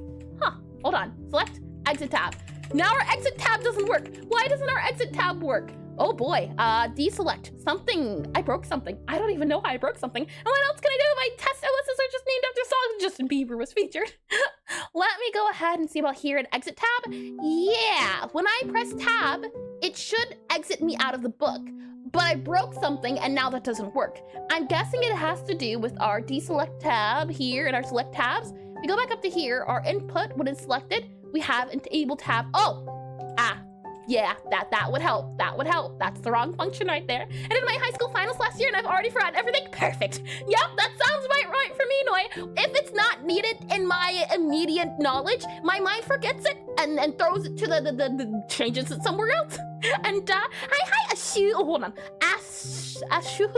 Hold on, select, exit tab. Now our exit tab doesn't work. Why doesn't our exit tab work? Oh boy, deselect. Something, I broke something. I don't even know how I broke something. And what else can I do? My test OSs are just named after songs Justin Bieber was featured. Let me go ahead and see about here and exit tab. Yeah, when I press tab, it should exit me out of the book. but I broke something and now that doesn't work. I'm guessing it has to do with our deselect tab here in our select tabs. We go back up to here, our input, when it's selected, we have enable tab. Yeah, that would help. That would help. That's the wrong function right there. And in my high school finals last year, and I've already forgotten everything. Perfect. Yep, that sounds about right for me, Noi. If it's not needed in my immediate knowledge, my mind forgets it and throws it to the changes it somewhere else. And hi, Ashu. Oh, hold on, Ashu.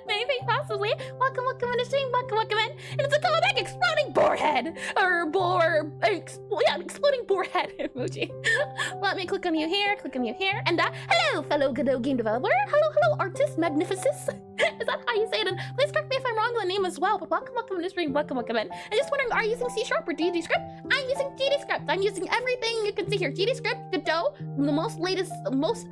Maybe, possibly. Welcome in the stream. Welcome in. And it's a comeback exploding boar head. Exploding boar head emoji. Let me click on you here. And hello, fellow Godot game developer. Hello, artist magnificus. Is that how you say it? And please correct me if I'm wrong on the name as well. But welcome in the stream. Welcome in. And just wondering, are you using C# or GDScript? I'm using GDScript. I'm using everything you can see here. GDScript, Godot, the most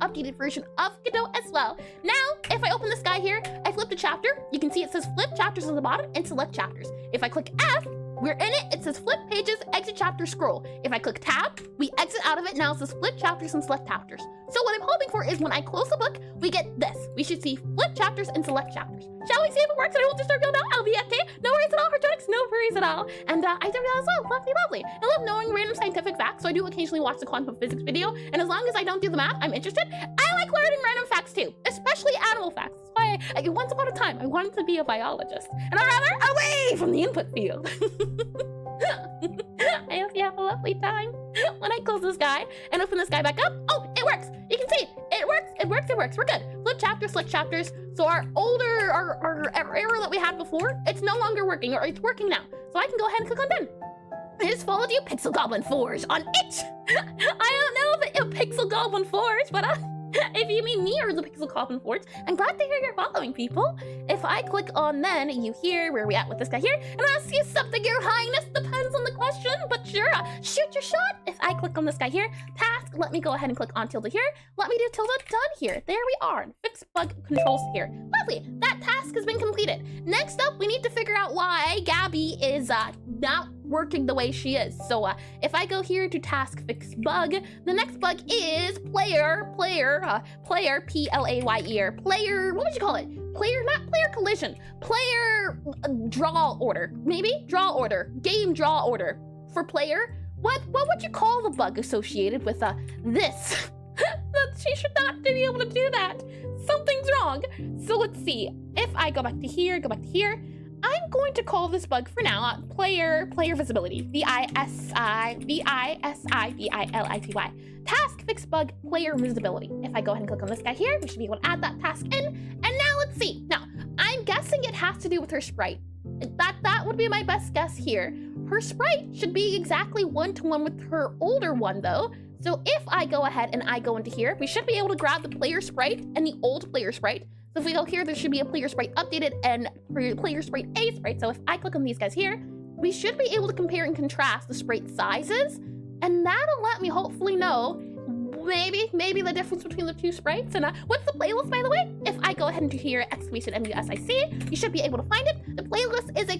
updated version of Godot as well. Now, if I open this guy here, I flip the chapter. You can see it says flip chapters on the bottom and select chapters. If I click F, we're in it. It says flip pages, exit chapter, scroll. If I click tab, we exit out of it. Now it says flip chapters and select chapters. So what I'm hoping for is when I close the book, we get this. We should see flip chapters and select chapters. Shall we see if it works? I won't disturb you now. I'll be okay. No worries at all, Hartonics. No worries at all. And I do realize, lovely. I love knowing random scientific facts, so I do occasionally watch the quantum physics video. And as long as I don't do the math, I'm interested. I like learning random facts too, especially animal facts. That's why once upon a time, I wanted to be a biologist. And I'd rather away from the input field. I hope you have a lovely time. When I close this guy and open this guy back up, oh, it works. You can see it works. We're good. Flip chapters, select chapters. So our error that we had before, it's no longer working, or it's working now. So I can go ahead and click on done. I just followed you, Pixel Goblin Forge, on it. I don't know if it Pixel Goblin Forge, but if you mean me or the Pixel Goblin Forge, I'm glad to hear you're following, people. If I click on then, you hear where we at with this guy here, and ask you something, Your Highness, depends on the question, but sure, shoot your shot. If I click on this guy here, task, let me go ahead and click on tilde here. Let me do tilde done here. There we are. Fix bug controls here. Lovely. That task has been completed. Next up, we need to figure out why Gabby is not working the way she is. So if I go here to task fix bug, the next bug is player, P-L-A-Y-E-R, player, what would you call it? Not player collision, player draw order, maybe? Draw order, game draw order for player. What would you call the bug associated with this? She should not be able to do that. Something's wrong. So let's see. If I go back to here, I'm going to call this bug for now player visibility. V-I-S-I-V-I-S-I-B-I-L-I-T-Y. Task fix bug player visibility. If I go ahead and click on this guy here, we should be able to add that task in. And now let's see. Now, I'm guessing it has to do with her sprite. That would be my best guess here. Her sprite should be exactly one-to-one with her older one though. So if I go ahead and I go into here, we should be able to grab the player sprite and the old player sprite. So if we go here, there should be a player sprite updated and player sprite A sprite. So if I click on these guys here, we should be able to compare and contrast the sprite sizes, and that'll let me hopefully know maybe the difference between the two sprites. And what's the playlist, by the way? If I go ahead and do here, !MUSIC, you should be able to find it. The playlist is a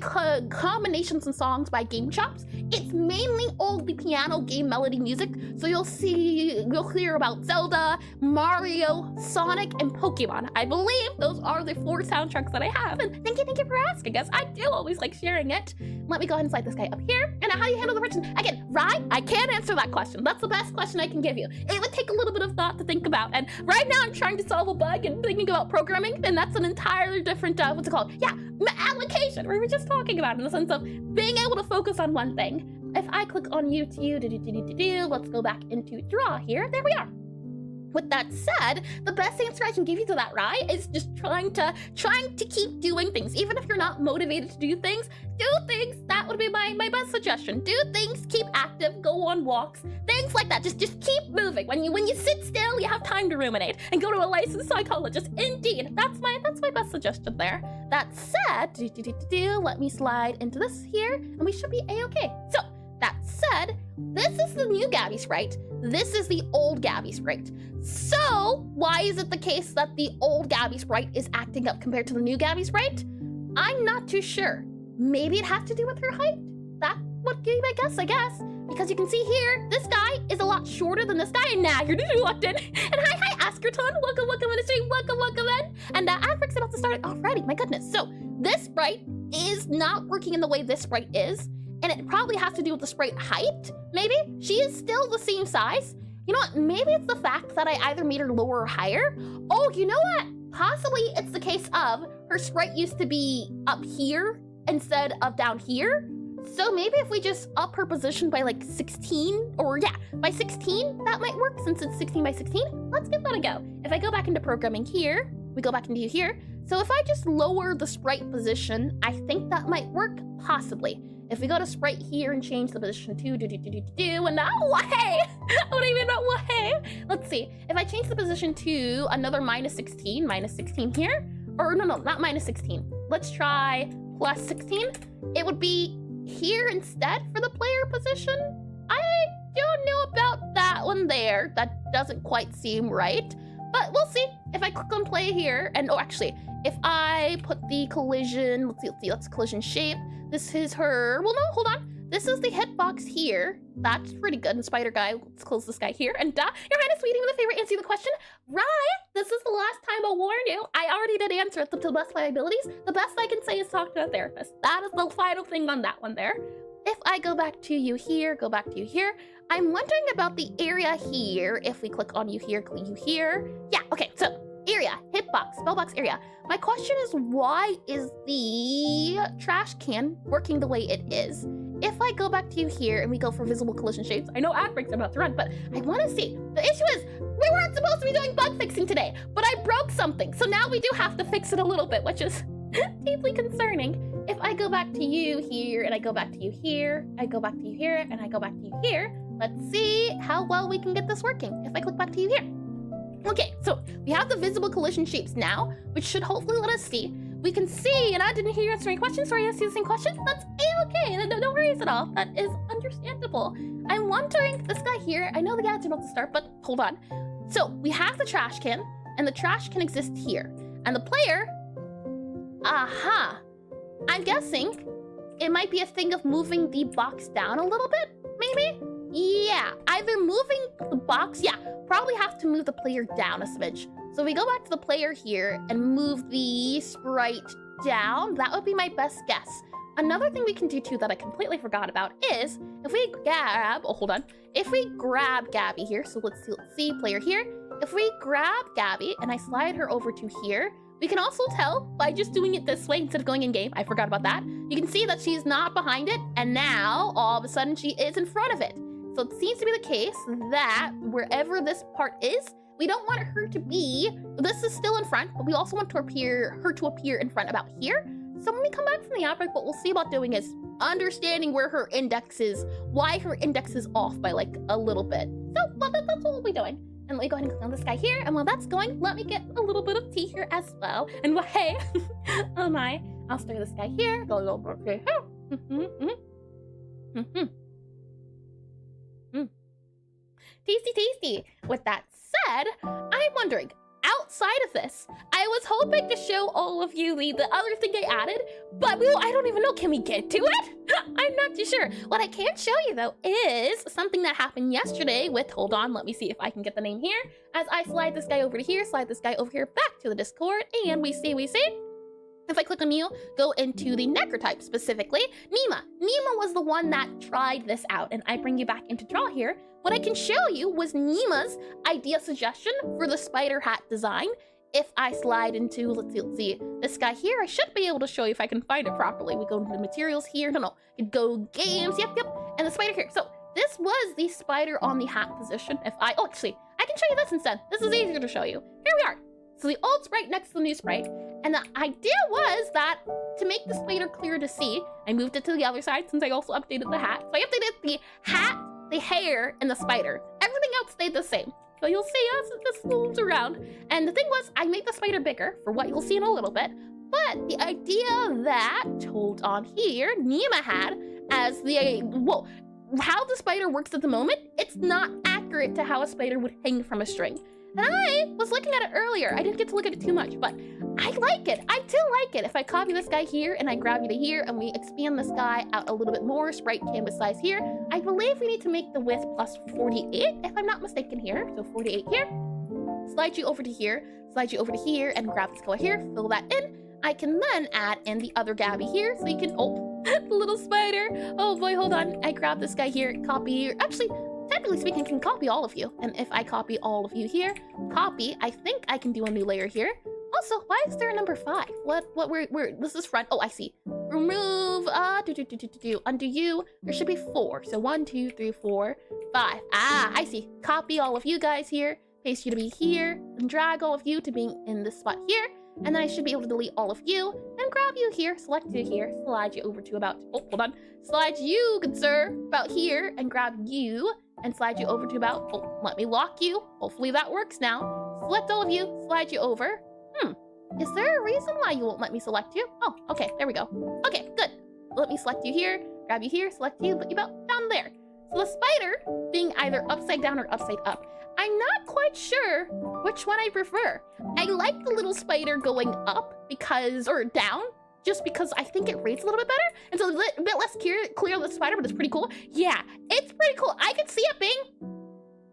combinations and songs by Game Chops. It's mainly all the piano game melody music. So you'll hear about Zelda, Mario, Sonic, and Pokemon. I believe those are the 4 soundtracks that I have. And thank you for asking us. I do always like sharing it. Let me go ahead and slide this guy up here. And how do you handle the person? Again, Rye, I can't answer that question. That's the best question I can give you. It would take a little bit of thought to think about. And right now I'm trying to solve a bug and thinking about programming, and that's an entirely different, what's it called? Yeah, application, we were just talking about in the sense of being able to focus on one thing. If I click on let's go back into draw here. There we are. With that said, the best answer I can give you to that, Rye, is just trying to keep doing things. Even if you're not motivated to do things. That would be my best suggestion. Do things, keep active, go on walks, things like that. Just keep moving. When you sit still, you have time to ruminate and go to a licensed psychologist. Indeed, that's my best suggestion there. That said, let me slide into this here, and we should be a-okay. So that said, this is the new Gabby sprite. This is the old Gabby sprite. So why is it the case that the old Gabby sprite is acting up compared to the new Gabby sprite? I'm not too sure. Maybe it has to do with her height. That would be my guess, I guess. because you can see here, this guy is a lot shorter than this guy, and now you're just locked in. And hi, Askerton, welcome in the stream, welcome in. And Adric's about to start already, my goodness. So this sprite is not working in the way this sprite is, and it probably has to do with the sprite height, maybe? She is still the same size. You know what, maybe it's the fact that I either made her lower or higher. Oh, you know what? Possibly it's the case of her sprite used to be up here instead of down here. So maybe if we just up her position by like 16, or yeah, by 16, that might work since it's 16 by 16. Let's give that a go. If I go back into programming here, we go back into here. So if I just lower the sprite position, I think that might work, possibly. If we go to sprite here and change the position to and now way! What do you mean about way? Let's see. If I change the position to another minus 16 here, or no, not minus 16. Let's try plus 16. It would be here instead for the player position. I don't know about that one there. That doesn't quite seem right, but we'll see. If I click on play here, and oh, actually, if I put the collision, let's collision shape. This is her, well, no, hold on. This is the hitbox here. That's pretty good. And spider guy, let's close this guy here. And Your Highness, waiting with a favor, answer the question. Right, this is the last time I'll warn you. I already did answer it to the best of my abilities. The best I can say is talk to a therapist. That is the final thing on that one there. If I go back to you here, I'm wondering about the area here. If we click on you here, click you here. Yeah, okay, so area, hitbox, spellbox area. My question is, why is the trash can working the way it is? If I go back to you here and we go for visible collision shapes, I know ad breaks are about to run, but I want to see. The issue is, we weren't supposed to be doing bug fixing today, but I broke something. So now we do have to fix it a little bit, which is deeply concerning. If I go back to you here and I go back to you here, I go back to you here and I go back to you here, let's see how well we can get this working. If I click back to you here. Okay, so we have the visible collision shapes now, which should hopefully let us see. We can see, and I didn't hear you answering questions. Sorry, I see the same question. That's okay. No worries at all. That is understandable. I'm wondering, this guy here, I know the ads are about to start, but hold on. So we have the trash can, and the trash can exist here. And the player, aha. I'm guessing it might be a thing of moving the box down a little bit, maybe? Yeah, either moving the box, yeah, probably have to move the player down a smidge. So we go back to the player here and move the sprite down. That would be my best guess. Another thing we can do too that I completely forgot about is if we grab, oh, hold on. If we grab Gabby here, so let's see player here. If we grab Gabby and I slide her over to here, we can also tell by just doing it this way instead of going in game. I forgot about that. You can see that she's not behind it, and now all of a sudden she is in front of it. So it seems to be the case that wherever this part is, we don't want her to be, this is still in front, but we also want her to appear in front about here. So when we come back from the outbreak, what we'll see about doing is understanding where her index is, why her index is off by like a little bit. So well, that's what we'll be doing. And let me go ahead and click on this guy here. And while that's going, let me get a little bit of tea here as well. And well, hey, oh my, I'll start this guy here, go a little bit here. Tasty. With that said, I'm wondering, outside of this, I was hoping to show all of you the other thing I added, but I don't even know, can we get to it? I'm not too sure. What I can show you though is something that happened yesterday with, hold on, let me see if I can get the name here. As I slide this guy over to here, slide this guy over here back to the Discord, and we see. If I click on you, go into the Necrotype specifically, Nima was the one that tried this out, and I bring you back into draw here. What I can show you was Nima's idea suggestion for the spider hat design. If I slide into, let's see, this guy here, I should be able to show you if I can find it properly. We go into the materials here, no, go games, yep, and the spider here. So this was the spider on the hat position. Actually, I can show you this instead. This is easier to show you. Here we are. So the old sprite next to the new sprite. And the idea was that to make the spider clear to see, I moved it to the other side since I also updated the hat. So I updated the hat, the hair, and the spider. Everything else stayed the same. So you'll see as this moves around. And the thing was, I made the spider bigger for what you'll see in a little bit. But the idea that, hold on here, Nima had as how the spider works at the moment, it's not accurate to how a spider would hang from a string. And I was looking at it earlier. I didn't get to look at it too much, but I like it. I do like it. If I copy this guy here and I grab you to here and we expand this guy out a little bit more, sprite canvas size here, I believe we need to make the width plus 48, if I'm not mistaken here. So 48 here. Slide you over to here, slide you over to here, and grab this color here, fill that in. I can then add in the other Gabby here, so you can, oh, the little spider. Oh boy, hold on. I grab this guy here, copy, actually, technically speaking, can copy all of you. And if I copy all of you here, copy, I think I can do a new layer here. Also, why is there a number 5? This is front. Oh, I see. Remove, undo you. There should be 4. So 1, 2, 3, 4, 5. Ah, I see. Copy all of you guys here, paste you to be here, and drag all of you to being in this spot here. And then I should be able to delete all of you and grab you here, select you here, slide you over to about, oh, hold on. Slide you, good sir, about here, and grab you, and slide you over to about, oh, let me lock you. Hopefully that works now. Select all of you, slide you over. Is there a reason why you won't let me select you? Oh, okay, there we go. Okay, good. Let me select you here, grab you here, select you, put you about down there. So the spider being either upside down or upside up. I'm not quite sure which one I prefer. I like the little spider going up because, or down, just because I think it reads a little bit better. And so a bit less clear of the spider, but it's pretty cool. Yeah, it's pretty cool. I can see it being,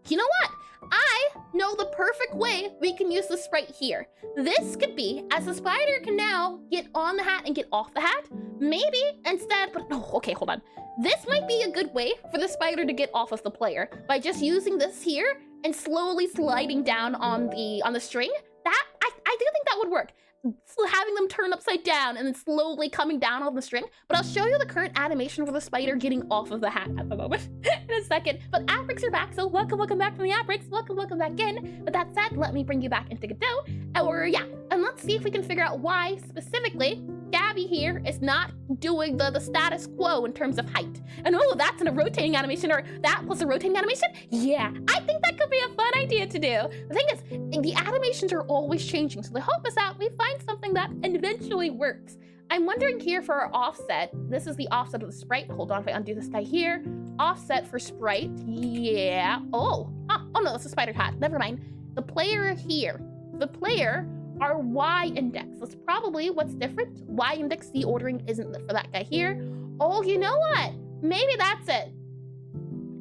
you know what? I know the perfect way we can use the sprite here. This could be, as the spider can now get on the hat and get off the hat, maybe instead, but no, okay, hold on. This might be a good way for the spider to get off of the player by just using this here and slowly sliding down on the string. That, I do think that would work. So having them turn upside down and then slowly coming down on the string. But I'll show you the current animation for the spider getting off of the hat at the moment in a second. But app breaks are back, so welcome back from the app breaks. Welcome back in. But that said, let me bring you back into Godot. And let's see if we can figure out why specifically Gabby here is not doing the status quo in terms of height. And oh, that's in a rotating animation, or that plus a rotating animation? Yeah, I think that could be a fun idea to do. The thing is, the animations are always changing, so the hope is that we find something that eventually works. I'm wondering here for our offset, this is the offset of the sprite. Hold on, if I undo this guy here. Offset for sprite, yeah. Oh no, that's a spider hat, never mind. The player here, the player, our Y index. That's probably what's different. Y index, the ordering isn't for that guy here. Oh, you know what? Maybe that's it.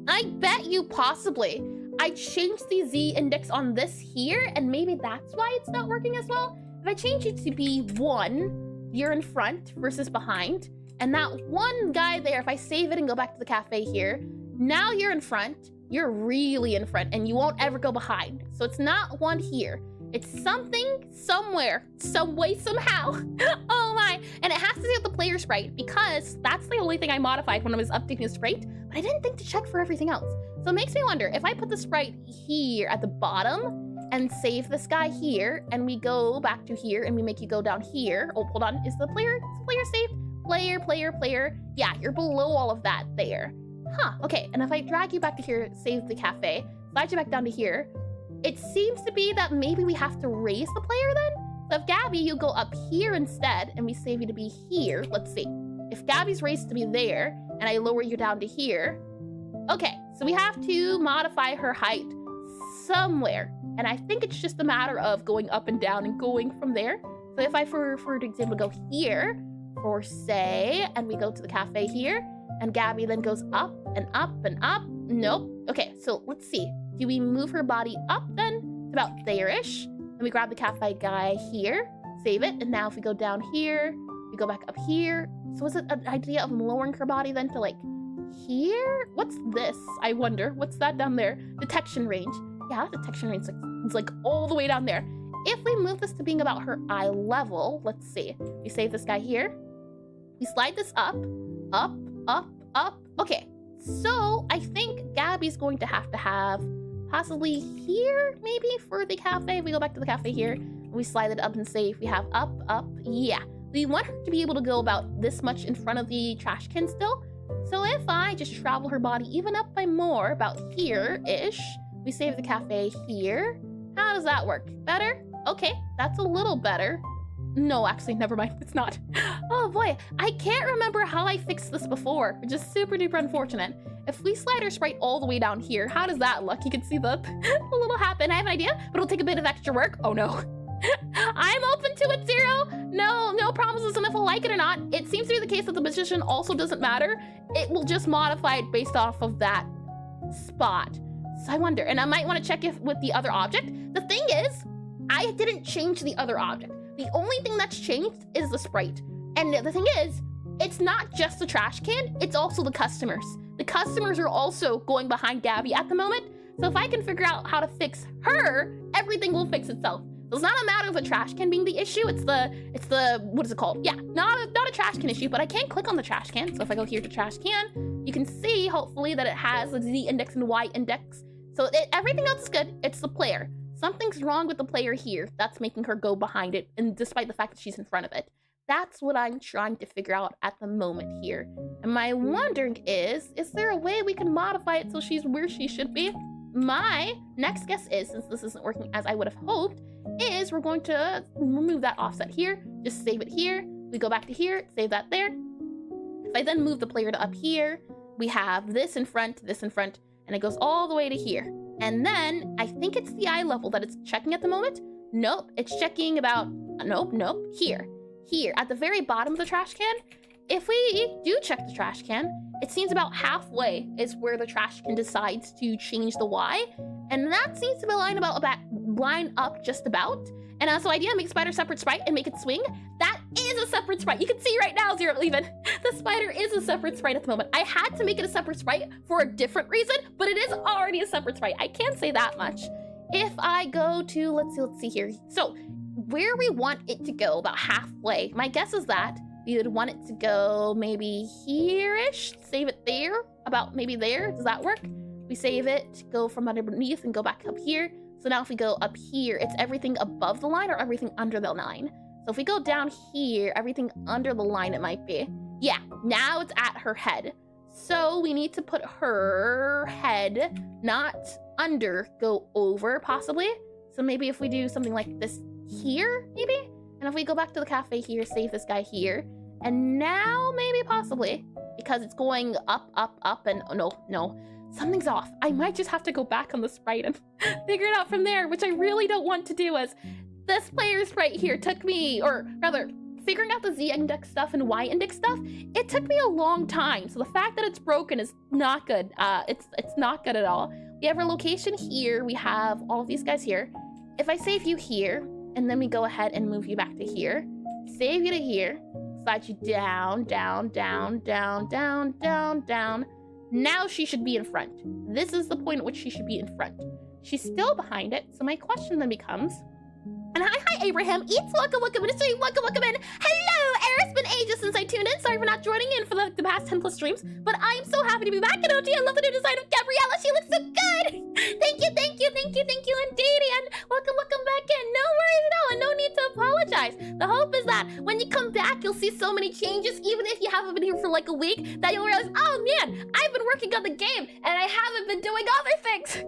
I bet you possibly I changed the Z index on this here, and maybe that's why it's not working as well. If I change it to be 1, you're in front versus behind, and that one guy there, if I save it and go back to the cafe here, now you're in front, you're really in front, and you won't ever go behind. So it's not 1 here. It's something, somewhere, some way, somehow. Oh my. And it has to do with the player sprite, because that's the only thing I modified when I was updating the sprite, but I didn't think to check for everything else. So it makes me wonder, if I put the sprite here at the bottom and save this guy here, and we go back to here and we make you go down here. Oh, hold on. Is the player saved? Player. Yeah, you're below all of that there. Huh, okay. And if I drag you back to here, save the cafe, slide you back down to here, it seems to be that maybe we have to raise the player then? So if Gabby, you go up here instead, and we save you to be here, let's see. If Gabby's raised to be there, and I lower you down to here, okay, so we have to modify her height somewhere. And I think it's just a matter of going up and down and going from there. So if I, for example, go here, for say, and we go to the cafe here, and Gabby then goes up and up and up. Nope. Okay, so let's see. Do we move her body up then to about there-ish? And we grab the cafe guy here, save it. And now if we go down here, we go back up here. So is it an idea of lowering her body then to like here? What's this? I wonder. What's that down there? Detection range. Yeah, detection range it's like all the way down there. If we move this to being about her eye level, let's see. We save this guy here. We slide this up. Okay, so I think Gabby's going to have possibly here, maybe, for the cafe. We go back to the cafe here, and we slide it up and save. We have up, yeah. We want her to be able to go about this much in front of the trash can still. So if I just travel her body even up by more, about here-ish, we save the cafe here. How does that work? Better? Okay, that's a little better. No, actually, never mind. It's not. Oh boy, I can't remember how I fixed this before, which is super duper unfortunate. If we slide our sprite all the way down here, how does that look? You can see the little happen. I have an idea, but it'll take a bit of extra work. Oh no. I'm open to it, Zero. No promises on if I'll like it or not. It seems to be the case that the position also doesn't matter. It will just modify it based off of that spot. So I wonder, and I might want to check if with the other object. The thing is, I didn't change the other object. The only thing that's changed is the sprite. And the thing is, it's not just the trash can, it's also the customers. The customers are also going behind Gabby at the moment. So if I can figure out how to fix her, everything will fix itself. So it's not a matter of the trash can being the issue, it's the, what is it called? Yeah, not a trash can issue, but I can click on the trash can. So if I go here to trash can, you can see, hopefully, that it has the Z index and Y index. So everything else is good, it's the player. Something's wrong with the player here that's making her go behind it, and despite the fact that she's in front of it. That's what I'm trying to figure out at the moment here. And my wondering is there a way we can modify it so she's where she should be? My next guess is, since this isn't working as I would have hoped, is we're going to remove that offset here, just save it here, we go back to here, save that there. If I then move the player to up here, we have this in front, and it goes all the way to here. And then I think it's the eye level that it's checking at the moment. Nope, it's checking about, nope, here at the very bottom of the trash can. If we do check the trash can, it seems about halfway is where the trash can decides to change the Y, and that seems to be line up just about. And also idea, make spider separate sprite and make it swing. That is a separate sprite. You can see right now, Zero even, the spider is a separate sprite at the moment. I had to make it a separate sprite for a different reason, but it is already a separate sprite. I can't say that much. If I go to, let's see here. So where we want it to go, about halfway, my guess is that we would want it to go maybe here-ish, save it there, about maybe there. Does that work? We save it, go from underneath and go back up here. So now if we go up here, it's everything above the line or everything under the line. So if we go down here, everything under the line it might be. Yeah, now it's at her head. So we need to put her head, not under, go over possibly. So maybe if we do something like this here, maybe? And if we go back to the cafe here, save this guy here. And now maybe possibly, because it's going up, and oh, no. Something's off. I might just have to go back on the sprite and figure it out from there, which I really don't want to do, as this player's sprite here took me, or rather, figuring out the Z index stuff and Y index stuff, it took me a long time. So the fact that it's broken is not good. It's not good at all. We have our location here. We have all of these guys here. If I save you here, and then we go ahead and move you back to here, save you to here, slide you down. Now she should be in front. This is the point at which she should be in front. She's still behind it, so my question then becomes, and hi Abraham, Eats, welcome in, stream, welcome in. Hello, it's been ages since I tuned in. Sorry for not joining in for the past 10 plus streams, but I'm so happy to be back in OG. I love the new design of Gabriella. She looks so good. Thank you indeed, and welcome back in. No worries at all, and no need to apologize. The hope is that when you come back, you'll see so many changes, even if you haven't been here for like a week, that you'll realize, oh man, I've been working on the game, and I haven't been doing other things.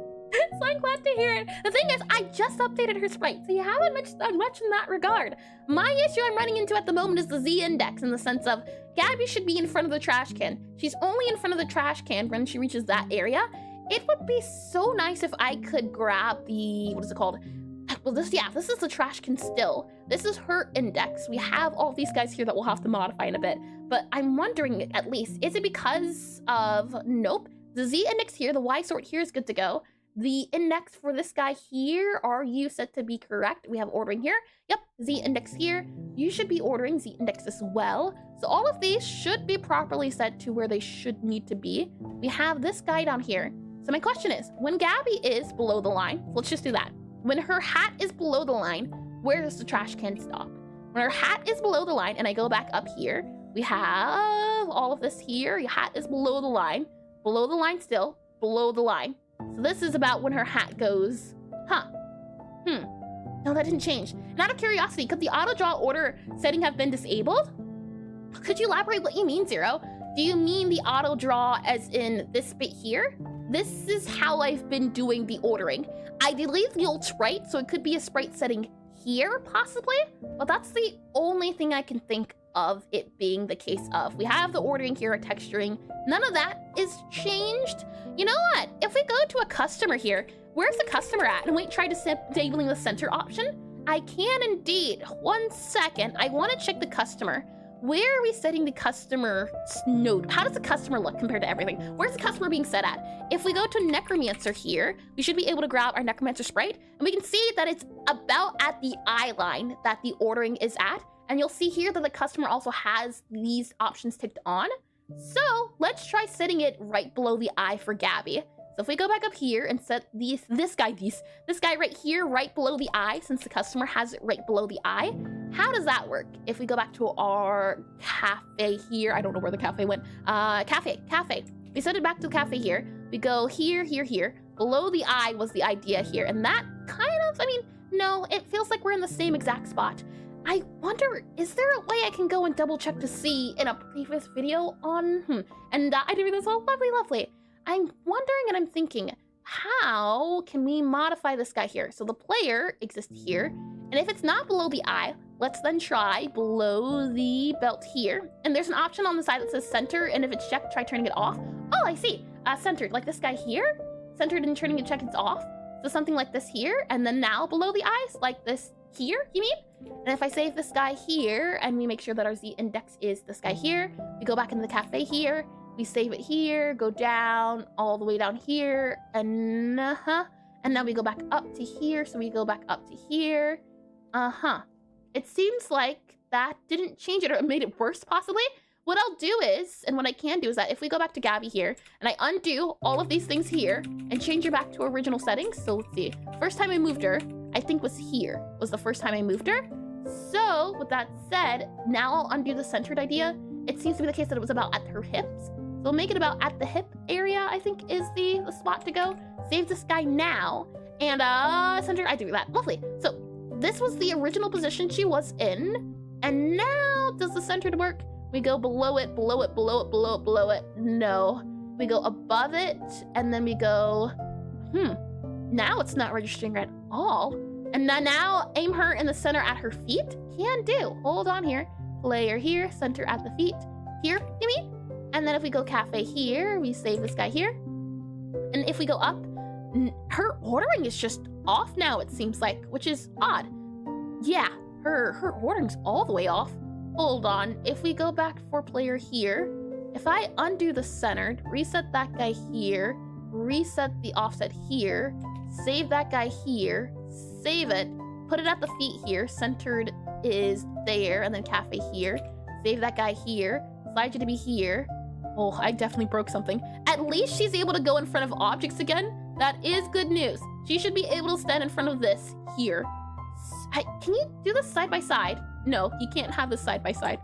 So I'm glad to hear it. The thing is, I just updated her sprite, so you haven't done much in that regard. My issue I'm running into at the moment is the Z index, in the sense of Gabby should be in front of the trash can. She's only in front of the trash can when she reaches that area. It would be so nice if I could grab the, what is it called? Well, this is the trash can still. This is her index. We have all these guys here that we'll have to modify in a bit. But I'm wondering, at least, is it because of, nope. The Z index here, the Y sort here is good to go. The index for this guy here, are you set to be correct? We have ordering here. Yep, Z index here. You should be ordering Z index as well. So all of these should be properly set to where they should need to be. We have this guy down here. So my question is, when Gabby is below the line, let's just do that. When her hat is below the line, where does the trash can stop? When her hat is below the line, and I go back up here, we have all of this here. Your hat is below the line still, below the line. So this is about when her hat goes, no, that didn't change. And out of curiosity, could the auto draw order setting have been disabled? Could you elaborate what you mean, Zero? Do you mean the auto draw as in this bit here? This is how I've been doing the ordering. I deleted the old sprite, so it could be a sprite setting here, possibly, but that's the only thing I can think of it being the case of. We have the ordering here, a texturing. None of that is changed. You know what? If we go to a customer here, where's the customer at? And we try disabling the center option. I can indeed. 1 second. I want to check the customer. Where are we setting the customer node? How does the customer look compared to everything? Where's the customer being set at? If we go to Necromancer here, we should be able to grab our Necromancer sprite, and we can see that it's about at the eye line that the ordering is at. And you'll see here that the customer also has these options ticked on. So let's try setting it right below the eye for Gabby. So if we go back up here and set this guy right here, right below the eye, since the customer has it right below the eye, how does that work? If we go back to our cafe here, I don't know where the cafe went. Cafe. We set it back to the cafe here. We go here. Below the eye was the idea here. And that kind of, no, it feels like we're in the same exact spot. I wonder, is there a way I can go and double check to see in a previous video on, and I did this all lovely. I'm wondering and I'm thinking, how can we modify this guy here? So the player exists here, and if it's not below the eye, let's then try below the belt here. And there's an option on the side that says center, and if it's checked, try turning it off. Oh, I see, centered, like this guy here, centered and turning it check, it's off. So something like this here, and then now below the eyes, like this here, you mean? And if I save this guy here, and we make sure that our Z index is this guy here, we go back into the cafe here, we save it here, go down, all the way down here, and now we go back up to here, so we go back up to here. It seems like that didn't change it, or it made it worse, possibly. What I'll do is, and what I can do is that if we go back to Gabby here, and I undo all of these things here, and change her back to original settings, so let's see. First time I moved her, I think was here, was the first time I moved her. So, with that said, now I'll undo the centered idea. It seems to be the case that it was about at her hips. So we'll make it about at the hip area, I think is the spot to go. Save this guy now, and centered, I do that, lovely. So, this was the original position she was in, and now, does the centered work? We go below it, below it. No. We go above it, and then we go, now it's not registering at all. And now aim her in the center at her feet? Can do. Hold on here. Player here, center at the feet. Here, you mean? And then if we go cafe here, we save this guy here. And if we go up, her ordering is just off now, it seems like, which is odd. Yeah, her ordering's all the way off. Hold on, if we go back for player here, if I undo the centered, reset that guy here, reset the offset here, save that guy here, save it, put it at the feet here, centered is there, and then cafe here, save that guy here, slide you to be here. Oh, I definitely broke something. At least she's able to go in front of objects again. That is good news. She should be able to stand in front of this here. Can you do this side by side? No, you can't have this side by side.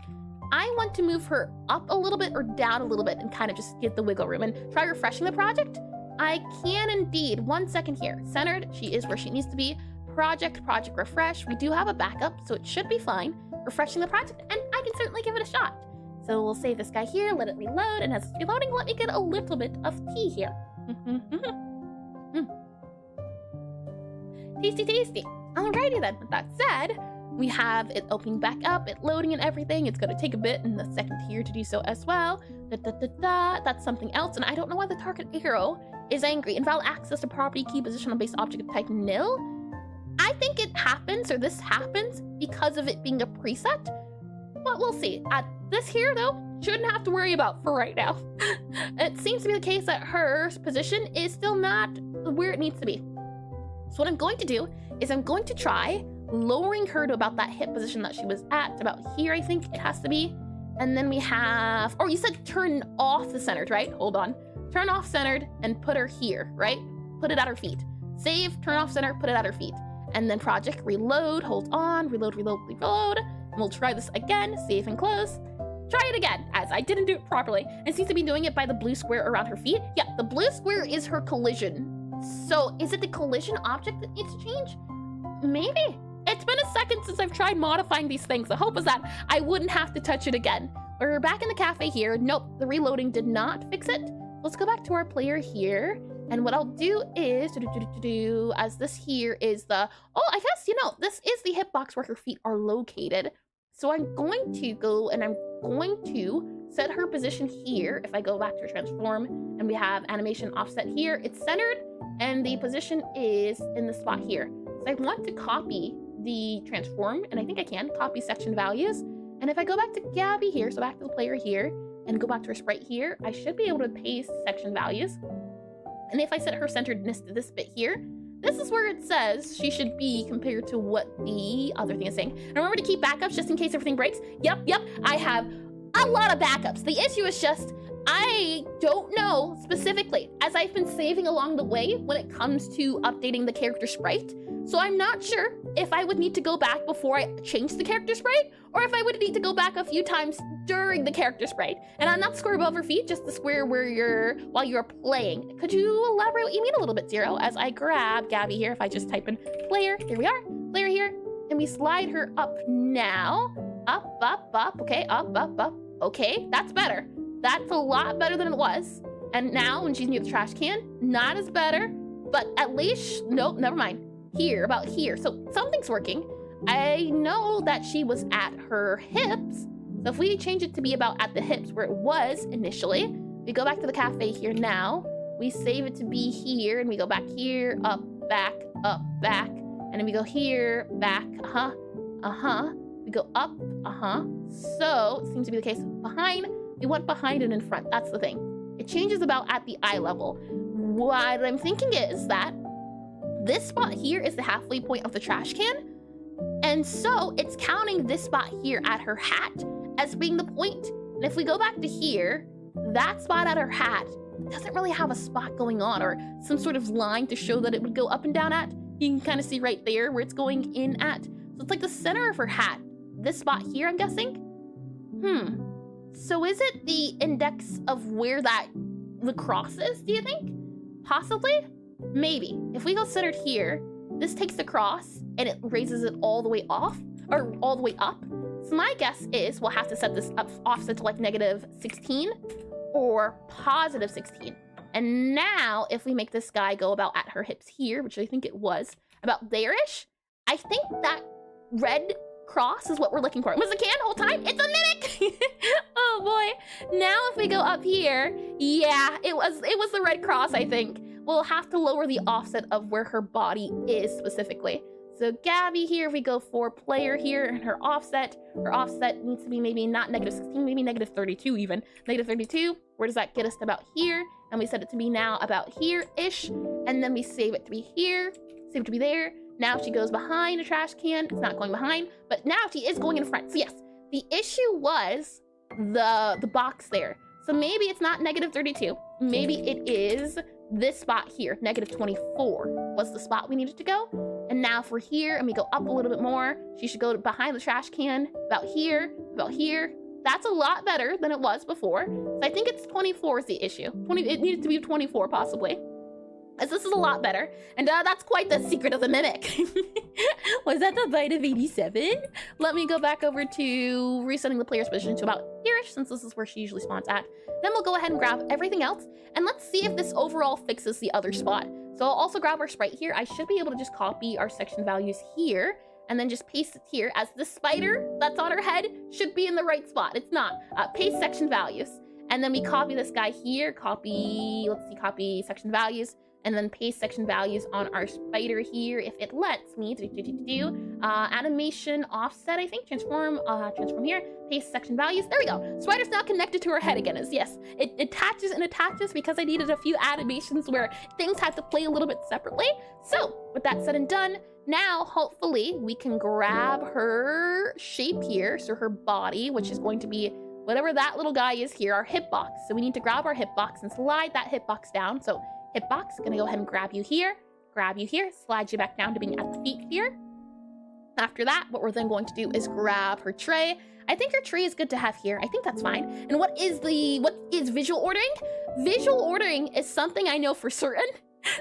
I want to move her up a little bit or down a little bit and kind of just get the wiggle room and try refreshing the project. I can indeed. 1 second here. Centered, she is where she needs to be. Project refresh. We do have a backup, so it should be fine. Refreshing the project, and I can certainly give it a shot. So we'll save this guy here, let it reload, and as it's reloading, let me get a little bit of tea here. Tasty. Alrighty then, with that said, we have it opening back up, it loading and everything. It's gonna take a bit in the second here to do so as well. That's something else, and I don't know why the target arrow is angry. Invalid access to property key position on base object of type nil. I think it happens, or this happens, because of it being a preset, but we'll see. This here, though, shouldn't have to worry about for right now. It seems to be the case that her position is still not where it needs to be. So what I'm going to do is I'm going to try lowering her to about that hip position that she was at, about here, I think it has to be. And then we have, oh, you said turn off the centered, right? Hold on. Turn off centered and put her here, right? Put it at her feet. Save, turn off center, put it at her feet. And then project, reload, hold on, reload. And we'll try this again, save and close. Try it again, as I didn't do it properly. It seems to be doing it by the blue square around her feet. Yeah, the blue square is her collision. So is it the collision object that needs to change? Maybe. It's been a second since I've tried modifying these things. The hope is that I wouldn't have to touch it again. We're back in the cafe here. Nope, the reloading did not fix it. Let's go back to our player here. And what I'll do is, as this here is the, oh, I guess, this is the hitbox where her feet are located. So I'm going to go and I'm going to set her position here. If I go back to transform and we have animation offset here, it's centered and the position is in the spot here. So I want to copy the transform, and I think I can copy section values. And if I go back to Gabby here, so back to the player here, and go back to her sprite here, I should be able to paste section values. And if I set her centeredness to this bit here, this is where it says she should be compared to what the other thing is saying. And remember to keep backups just in case everything breaks. Yep, I have a lot of backups. The issue is just, I don't know specifically, as I've been saving along the way when it comes to updating the character sprite. So I'm not sure if I would need to go back before I change the character sprite, or if I would need to go back a few times during the character sprite. And I'm not the square above her feet, just the square where while you're playing. Could you elaborate what you mean a little bit, Zero? As I grab Gabby here, if I just type in player, here we are, player here, and we slide her up now. Up, okay, up. Okay, that's better. That's a lot better than it was. And now when she's near the trash can, not as better, but at least, nope, never mind. Here, about here. So something's working. I know that she was at her hips. So if we change it to be about at the hips where it was initially, we go back to the cafe here now. We save it to be here and we go back here, up, back, and then we go here, back, we go up, So it seems to be the case behind. We went behind and in front. That's the thing. It changes about at the eye level. What I'm thinking is that this spot here is the halfway point of the trash can. And so it's counting this spot here at her hat as being the point. And if we go back to here, that spot at her hat doesn't really have a spot going on or some sort of line to show that it would go up and down at. You can kind of see right there where it's going in at. So it's like the center of her hat. This spot here, I'm guessing. So is it the index of where the cross is, do you think? Possibly? Maybe. If we go centered here, this takes the cross and it raises it all the way off, or all the way up. So my guess is we'll have to set this up offset to like -16 or +16. And now if we make this guy go about at her hips here, which I think it was, about there-ish, I think that red cross is what we're looking for. It was a can the whole time? It's a mimic! Oh boy. Now if we go up here, yeah, it was the red cross, I think. We'll have to lower the offset of where her body is specifically. So Gabby here, we go for player here, and her offset needs to be maybe not -16, maybe -32 even. -32, where does that get us to about here? And we set it to be now about here-ish, and then we save it to be here, save it to be there. Now she goes behind a trash can. It's not going behind, but now she is going in front. So yes, the issue was the box there. So maybe it's not -32. Maybe it is this spot here, -24 was the spot we needed to go. And now if we're here and we go up a little bit more, she should go behind the trash can, about here, about here. That's a lot better than it was before. So I think it's 24 is the issue. It needed to be 24 possibly. As this is a lot better. And that's quite the secret of the mimic. Was that the bite of 87? Let me go back over to resetting the player's position to about here-ish, since this is where she usually spawns at. Then we'll go ahead and grab everything else. And let's see if this overall fixes the other spot. So I'll also grab our sprite here. I should be able to just copy our section values here and then just paste it here, as the spider that's on her head should be in the right spot. It's not. Paste section values. And then we copy this guy here, copy section values, and then paste section values on our spider here if it lets me. Animation offset, I think. Transform here. Paste section values. There we go. Spider's now connected to her head again. Yes, it attaches and attaches because I needed a few animations where things had to play a little bit separately. So with that said and done, now hopefully we can grab her shape here. So her body, which is going to be whatever that little guy is here, our hitbox. So we need to grab our hitbox and slide that hitbox down. So hitbox, gonna go ahead and grab you here, slide you back down to being at the feet here. After that, what we're then going to do is grab her tray. I think her tray is good to have here. I think that's fine. And what is visual ordering? Visual ordering is something I know for certain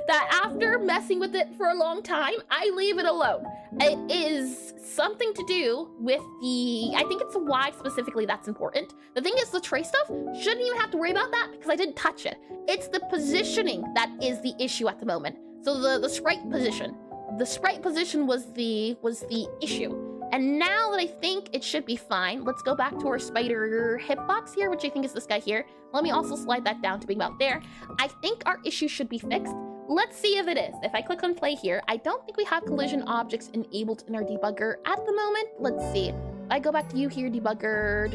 that after messing with it for a long time, I leave it alone. It is something to do with I think it's why specifically that's important. The thing is, the tray stuff, shouldn't even have to worry about that because I didn't touch it. It's the positioning that is the issue at the moment. So the sprite position. The sprite position was the issue. And now that I think it should be fine, let's go back to our spider hitbox here, which I think is this guy here. Let me also slide that down to being about there. I think our issue should be fixed. let's see if it is. If I click on play here, I don't think we have collision objects enabled in our debugger at the moment. Let's see. I go back to you here, debugger.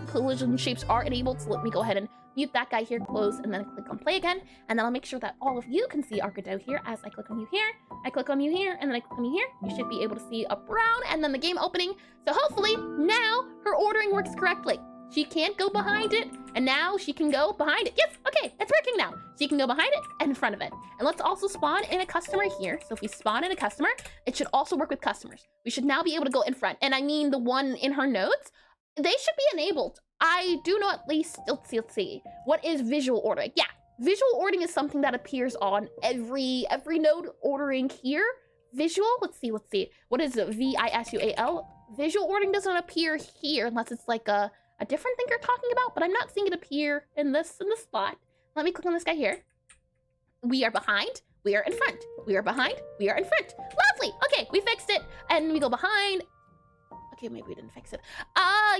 Collision shapes are enabled, so let me go ahead and mute that guy here, close, and then click on play again. And then I'll make sure that all of you can see our Godot here as I click on you here. I click on you here, and then I click on you here. You should be able to see a brown and then the game opening. So hopefully now her ordering works correctly. She can't go behind it, and now she can go behind it. Yes, okay, it's working now. She can go behind it and in front of it. And let's also spawn in a customer here. So if we spawn in a customer, it should also work with customers. We should now be able to go in front. And I mean the one in her nodes, they should be enabled. I do know at least, let's see. What is visual ordering? Yeah, visual ordering is something that appears on every node ordering here. Visual, let's see. What is it? VISUAL? Visual ordering doesn't appear here unless it's like a different thing you're talking about, but I'm not seeing it appear in this spot. Let me click on this guy here. We are behind, we are in front. We are behind, we are in front. Lovely, okay, we fixed it. And we go behind. Okay, maybe we didn't fix it.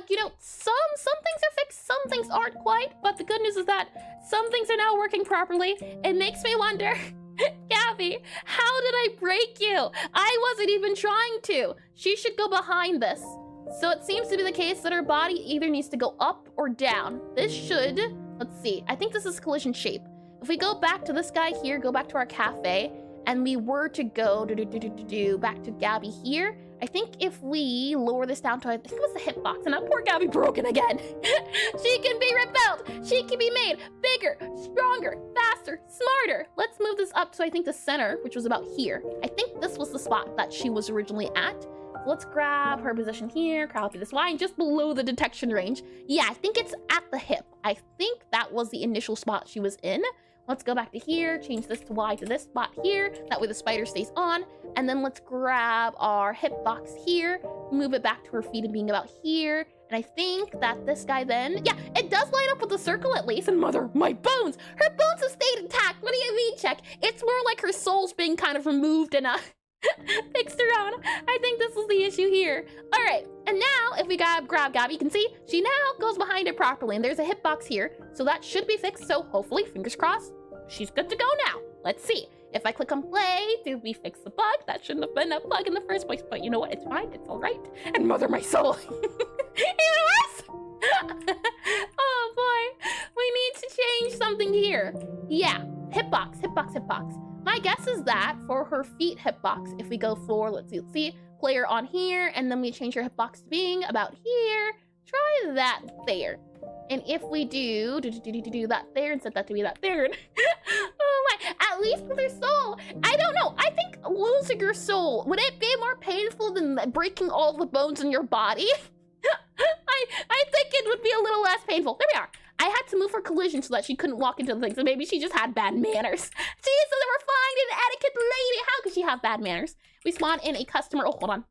You know, some things are fixed, some things aren't quite, but the good news is that some things are now working properly. It makes me wonder, Gabby, how did I break you? I wasn't even trying to. She should go behind this. So it seems to be the case that her body either needs to go up or down. This should, let's see, I think this is collision shape. If we go back to this guy here, go back to our cafe, and we were to go back to Gabby here, I think if we lower this down to, I think it was the hitbox, and now poor Gabby broken again. She can be rebuilt. She can be made bigger, stronger, faster, smarter. Let's move this up to, I think, the center, which was about here. I think this was the spot that she was originally at. Let's grab her position here, copy this line just below the detection range. Yeah, I think it's at the hip. I think that was the initial spot she was in. Let's go back to here, change this to Y to this spot here. That way the spider stays on. And then let's grab our hip box here, move it back to her feet and being about here. And I think that this guy then, yeah, it does line up with the circle at least. And mother, my bones, her bones have stayed intact. What do you mean, check? It's more like her soul's being kind of removed and fixed around. I think this is the issue here. All right, and now if we grab Gabby, you can see she now goes behind it properly, and there's a hitbox here, so that should be fixed. So hopefully, fingers crossed, she's good to go now. Let's see. If I click on play, did we fix the bug? That shouldn't have been a bug in the first place, but you know what? It's fine. It's all right. And mother, my soul. Even worse. Oh boy, we need to change something here. Yeah, hitbox. My guess is that for her feet hitbox, if we go for, let's see, player on here, and then we change her hitbox to being about here, try that there. And if we do that there and set that to be that there, oh my, at least with her soul. I don't know, I think losing your soul, would it be more painful than breaking all the bones in your body? I think it would be a little less painful. There we are. I had to move her collision so that she couldn't walk into the thing, so maybe she just had bad manners. She's a refined and etiquette lady. How could she have bad manners? We spawn in a customer. Oh, hold on.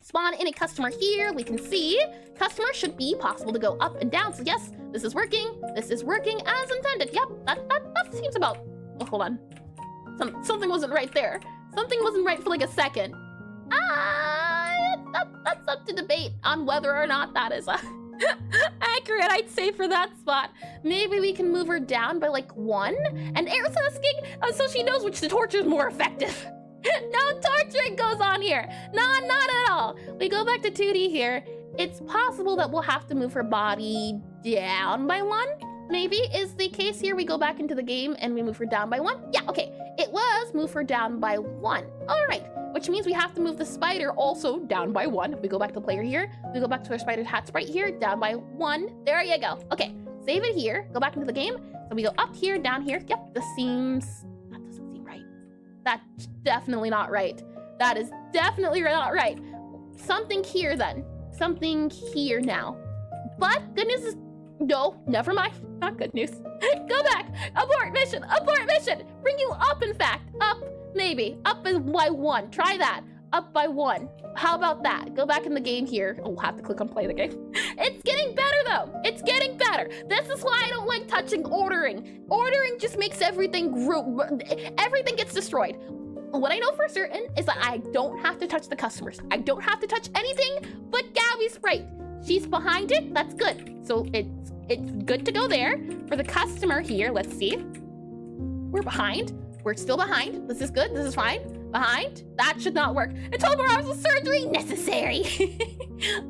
Spawn in a customer here. We can see customer should be possible to go up and down. So yes, this is working. This is working as intended. Yep, that seems about. Oh, hold on. Something wasn't right there. Something wasn't right for like a second. That's up to debate on whether or not that is accurate, I'd say, for that spot. Maybe we can move her down by like 1. And Eric's asking so she knows which torture is more effective. No torturing goes on here. Not at all. We go back to 2D here. It's possible that we'll have to move her body down by 1. Maybe is the case here. We go back into the game and we move her down by 1. Yeah, okay. It was move her down by 1. All right. Which means we have to move the spider also down by 1. If we go back to the player here, we go back to our spider hat sprite here, down by 1. There you go. Okay, save it here, go back into the game. So we go up here, down here. Yep, that doesn't seem right. That's definitely not right. That is definitely not right. Something here then. Something here now. But good news is, no, never mind. Not good news. Go back, abort mission, bring you up, in fact, up. Maybe. Up by 1. Try that. Up by 1. How about that? Go back in the game here. Oh, we'll have to click on play the game. It's getting better, though. It's getting better. This is why I don't like touching ordering. Ordering just makes everything gets destroyed. What I know for certain is that I don't have to touch the customers. I don't have to touch anything but Gabby's sprite. She's behind it. That's good. So it's good to go there. For the customer here, let's see. We're behind. we're still behind. This is good, this is fine. Behind, that should not work. And 12 hours of surgery necessary.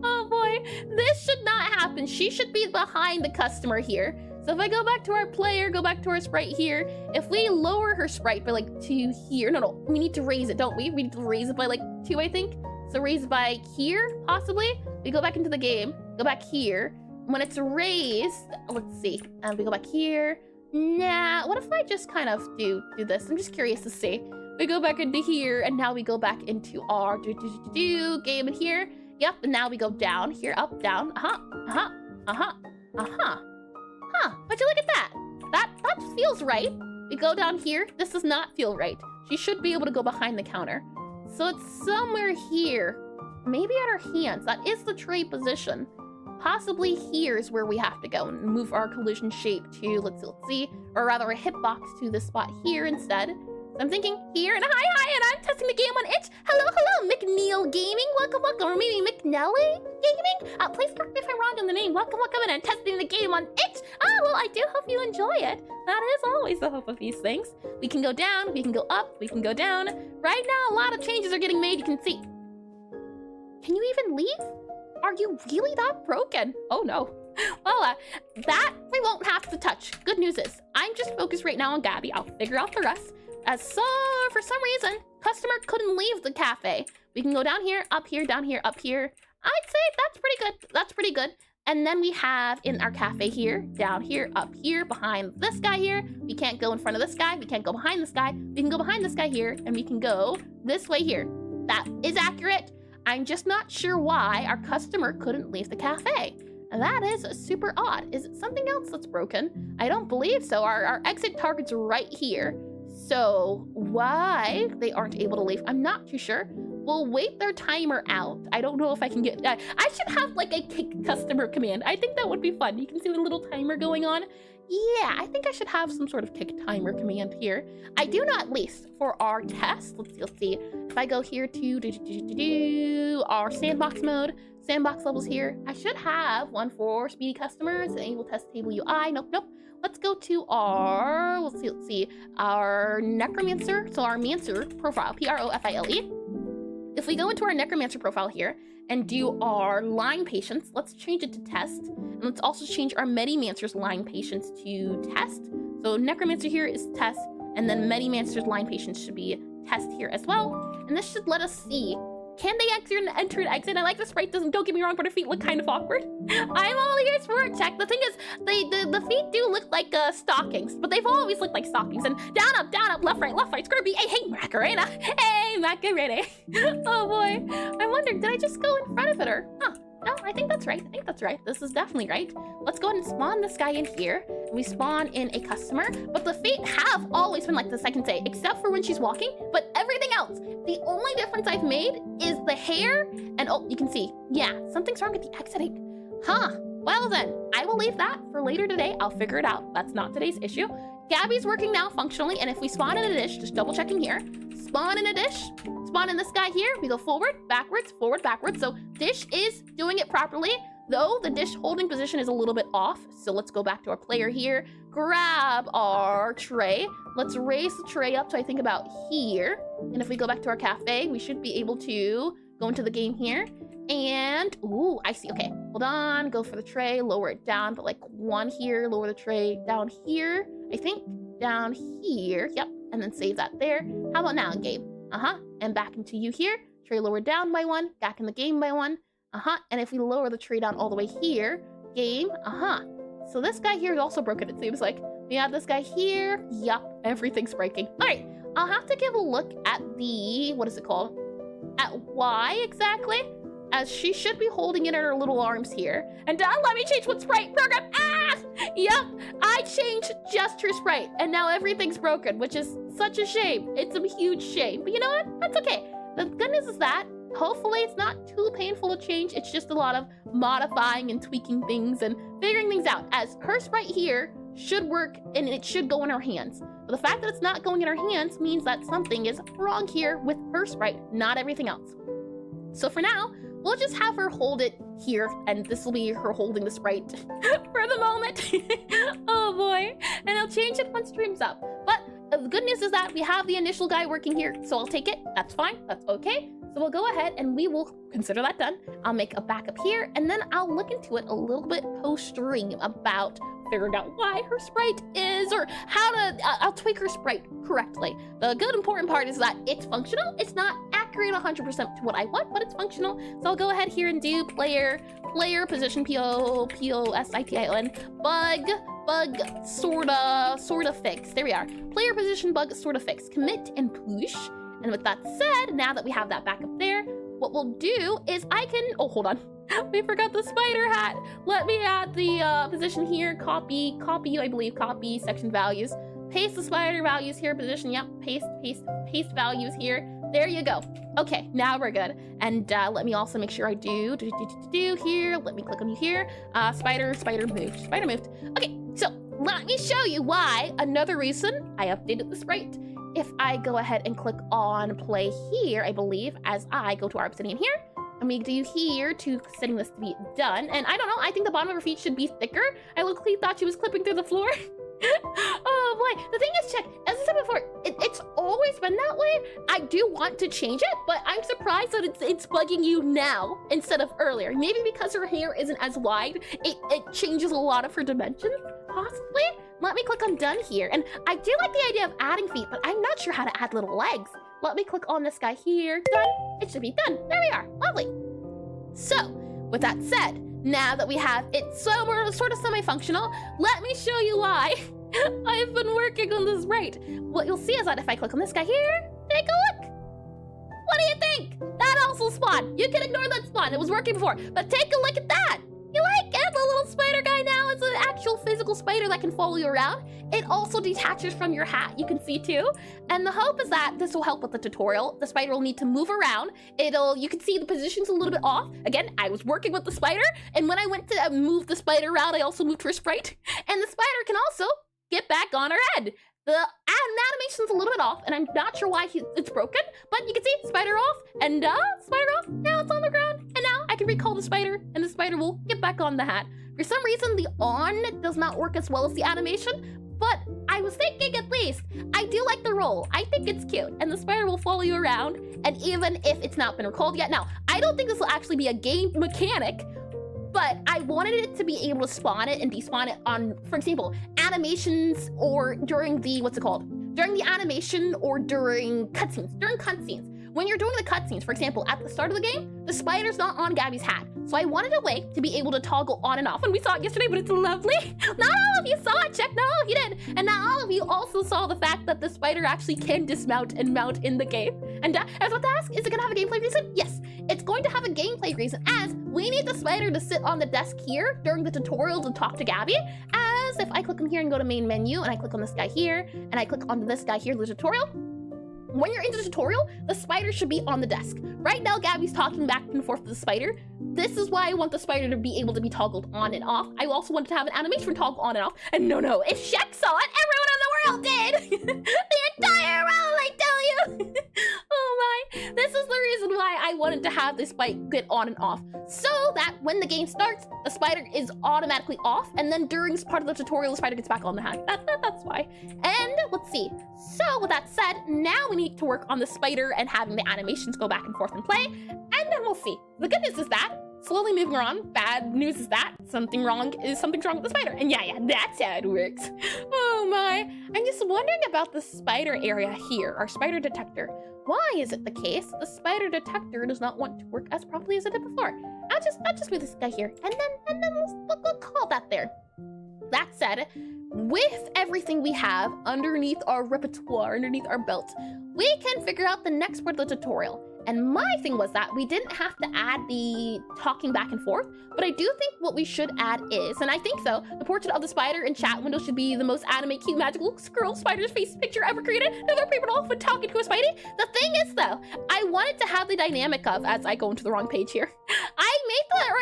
Oh boy, this should not happen. She should be behind the customer here. So if I go back to our player, go back to our sprite here, if we lower her sprite by like 2 here, no, we need to raise it, don't we? We need to raise it by like 2, I think. So raise it by here, possibly. We go back into the game, go back here. When it's raised, let's see, we go back here. Nah, what if I just kind of do this? I'm just curious to see. We go back into here, and now we go back into our game in here. Yep, and now we go down here, up, down. Would you look at that? That feels right. We go down here. This does not feel right. She should be able to go behind the counter. So it's somewhere here. Maybe at her hands. That is the tray position. Possibly here is where we have to go and move our collision shape to, let's see, or rather a hitbox to this spot here instead. So I'm thinking here, and hi, and I'm testing the game on itch. Hello, McNeil Gaming. Welcome, or maybe McNelly Gaming. Please correct me if I'm wrong in the name. Welcome, and I'm testing the game on itch. Well, I do hope you enjoy it. That is always the hope of these things. We can go down, we can go up, we can go down. Right now, a lot of changes are getting made, you can see. Can you even leave? Are you really that broken? Oh no. Well, that we won't have to touch. Good news is, I'm just focused right now on Gabby. I'll figure out the rest. For some reason, customer couldn't leave the cafe. We can go down here, up here, down here, up here. I'd say that's pretty good. That's pretty good. And then we have in our cafe here, down here, up here, behind this guy here. We can't go in front of this guy. We can't go behind this guy. We can go behind this guy here, and we can go this way here. That is accurate. I'm just not sure why our customer couldn't leave the cafe. And that is super odd. Is it something else that's broken? I don't believe so. Our exit target's right here. So why they aren't able to leave, I'm not too sure. We'll wait their timer out. I don't know if I can get that. I should have like a kick customer command. I think that would be fun. You can see the little timer going on. Yeah, I think I should have some sort of kick timer command here. I do know at least for our test. Let's see. If I go here to our sandbox mode, sandbox levels here, I should have one for speedy customers, enable test table UI. Nope. Let's go to our, let's see, our Necromancer. So our Mancer profile, Profile. If we go into our Necromancer profile here and do our line patience, let's change it to test. And let's also change our Medimancer's line patience to test. So Necromancer here is test, and then Medimancer's line patience should be test here as well. And this should let us see, can they enter and exit? I like the sprite don't get me wrong, but her feet look kind of awkward. I'm all ears for a check. The thing is, the feet do look like stockings, but they've always looked like stockings. And down, up, left, right, scrubby. Hey, Macarena. Hey, Macarena. Oh boy. I wondered, did I just go in front of it or? Huh. No, I think that's right. This is definitely right. Let's go ahead and spawn this guy in here. We spawn in a customer, but the feet have always been like this, I can say, except for when she's walking, but everything else. The only difference I've made is the hair, and oh, you can see, yeah, something's wrong with the exiting. Huh, well then, I will leave that for later today. I'll figure it out. That's not today's issue. Gabby's working now functionally, and if we spawn in a dish, just double checking here, spawn in a dish, spawn in this guy here, we go forward, backwards, so dish is doing it properly, though the dish holding position is a little bit off, so let's go back to our player here, grab our tray, let's raise the tray up to I think about here, and if we go back to our cafe, we should be able to go into the game here, and, ooh, I see, okay, hold on, go for the tray, lower it down, but like 1 here, lower the tray down here, I think, down here, yep, and then save that there. How about now, game? And back into you here, tray lowered down by 1, back in the game by 1, and if we lower the tray down all the way here, game, so this guy here is also broken, it seems like. We have this guy here, yup, everything's breaking. All right, I'll have to give a look at the, what is it called? At Y exactly, as she should be holding it in her little arms here. And let me change what sprite program, Yep, I changed just her sprite, and now everything's broken, which is such a shame. It's a huge shame, but you know what? That's okay. The good news is that hopefully it's not too painful to change. It's just a lot of modifying and tweaking things and figuring things out, as her sprite here should work and it should go in her hands. But the fact that it's not going in her hands means that something is wrong here with her sprite, not everything else. So for now, we'll just have her hold it here, and this will be her holding the sprite for the moment. Oh boy. And I'll change it when stream's up. But the good news is that we have the initial guy working here, so I'll take it. That's fine, that's okay. So we'll go ahead and we will consider that done. I'll make a backup here, and then I'll look into it a little bit post-stream about figuring out why her sprite is, or how to, I'll tweak her sprite correctly. The good important part is that it's functional. It's not accurate 100% to what I want, but it's functional. So I'll go ahead here and do player position POSITION bug sorta fix. There we are. Player position bug sorta fix. Commit and push. And with that said, now that we have that back up there, what we'll do is I can, oh, hold on. We forgot the spider hat. Let me add the position here, copy, I believe, copy section values. Paste the spider values here, position, yep, paste values here. There you go. Okay, now we're good. And let me also make sure I do here. Let me click on you here. Spider moved. Okay, so let me show you why, another reason I updated the sprite. If I go ahead and click on play here, I believe, as I go to our obsidian here, and we do here to setting this to be done. And I don't know, I think the bottom of her feet should be thicker. I literally thought she was clipping through the floor. Oh boy, the thing is, check, as I said before, it's always been that way. I do want to change it, but I'm surprised that it's bugging you now instead of earlier. Maybe because her hair isn't as wide, it changes a lot of her dimensions, possibly. Let me click on done here, and I do like the idea of adding feet, but I'm not sure how to add little legs. Let me click on this guy here, done. It should be done, there we are, lovely. So, with that said, now that we have it somewhere sort of semi-functional, let me show you why I've been working on this right. What you'll see is that if I click on this guy here, take a look. What do you think? That also spawned. You can ignore that spawn, it was working before, but take a look at that. You like it? The little spider guy now is an actual physical spider that can follow you around. It also detaches from your hat, you can see too. And the hope is that this will help with the tutorial. The spider will need to move around. You can see the position's a little bit off. Again, I was working with the spider, and when I went to move the spider around, I also moved her sprite. And the spider can also get back on her head. The animation's a little bit off, and I'm not sure why it's broken, but you can see spider off, and spider off, now it's on the ground, and now I can recall the spider, and the spider will get back on the hat. For some reason, the on does not work as well as the animation, but I was thinking at least, I do like the roll. I think it's cute, and the spider will follow you around, and even if it's not been recalled yet. Now, I don't think this will actually be a game mechanic, but I wanted it to be able to spawn it and despawn it on, for example, animations or during the, during the animation or during cutscenes. When you're doing the cutscenes, for example, at the start of the game, the spider's not on Gabby's hat. So I wanted a way to be able to toggle on and off. And we saw it yesterday, but it's lovely. Not all of you saw it, check, not all of you did. And not all of you also saw the fact that the spider actually can dismount and mount in the game. And I was about to ask, is it gonna have a gameplay reason? Yes, it's going to have a gameplay reason, as we need the spider to sit on the desk here during the tutorial to talk to Gabby. As if I click on here and go to main menu, and I click on this guy here, and I click on this guy here, the tutorial, when you're in the tutorial, the spider should be on the desk. Right now, Gabby's talking back and forth with the spider. This is why I want the spider to be able to be toggled on and off. I also wanted to have an animation toggle on and off. And no, if Shek saw it, everyone in the world did! The entire world, I tell you! Oh my, this is the reason why I wanted to have this bite get on and off. So that when the game starts, the spider is automatically off, and then during part of the tutorial, the spider gets back on the hat. That's why. And let's see. So with that said, now we need to work on the spider and having the animations go back and forth and play, and then we'll see. The good news is that slowly moving around. Bad news is that something's wrong with the spider. And yeah, that's how it works. Oh my. I'm just wondering about the spider area here, our spider detector. Why is it the case the spider detector does not want to work as properly as it did before? I'll just move this guy here, and then we'll call that there. That said, with everything we have underneath our repertoire, underneath our belt, we can figure out the next part of the tutorial. And my thing was that we didn't have to add the talking back and forth, but I do think what we should add is, and I think so, the portrait of the spider in chat window should be the most anime, cute, magical squirrel spider's face picture ever created. Another people off when talking to a spidey. The thing is though, I wanted to have the dynamic of, as I go into the wrong page here,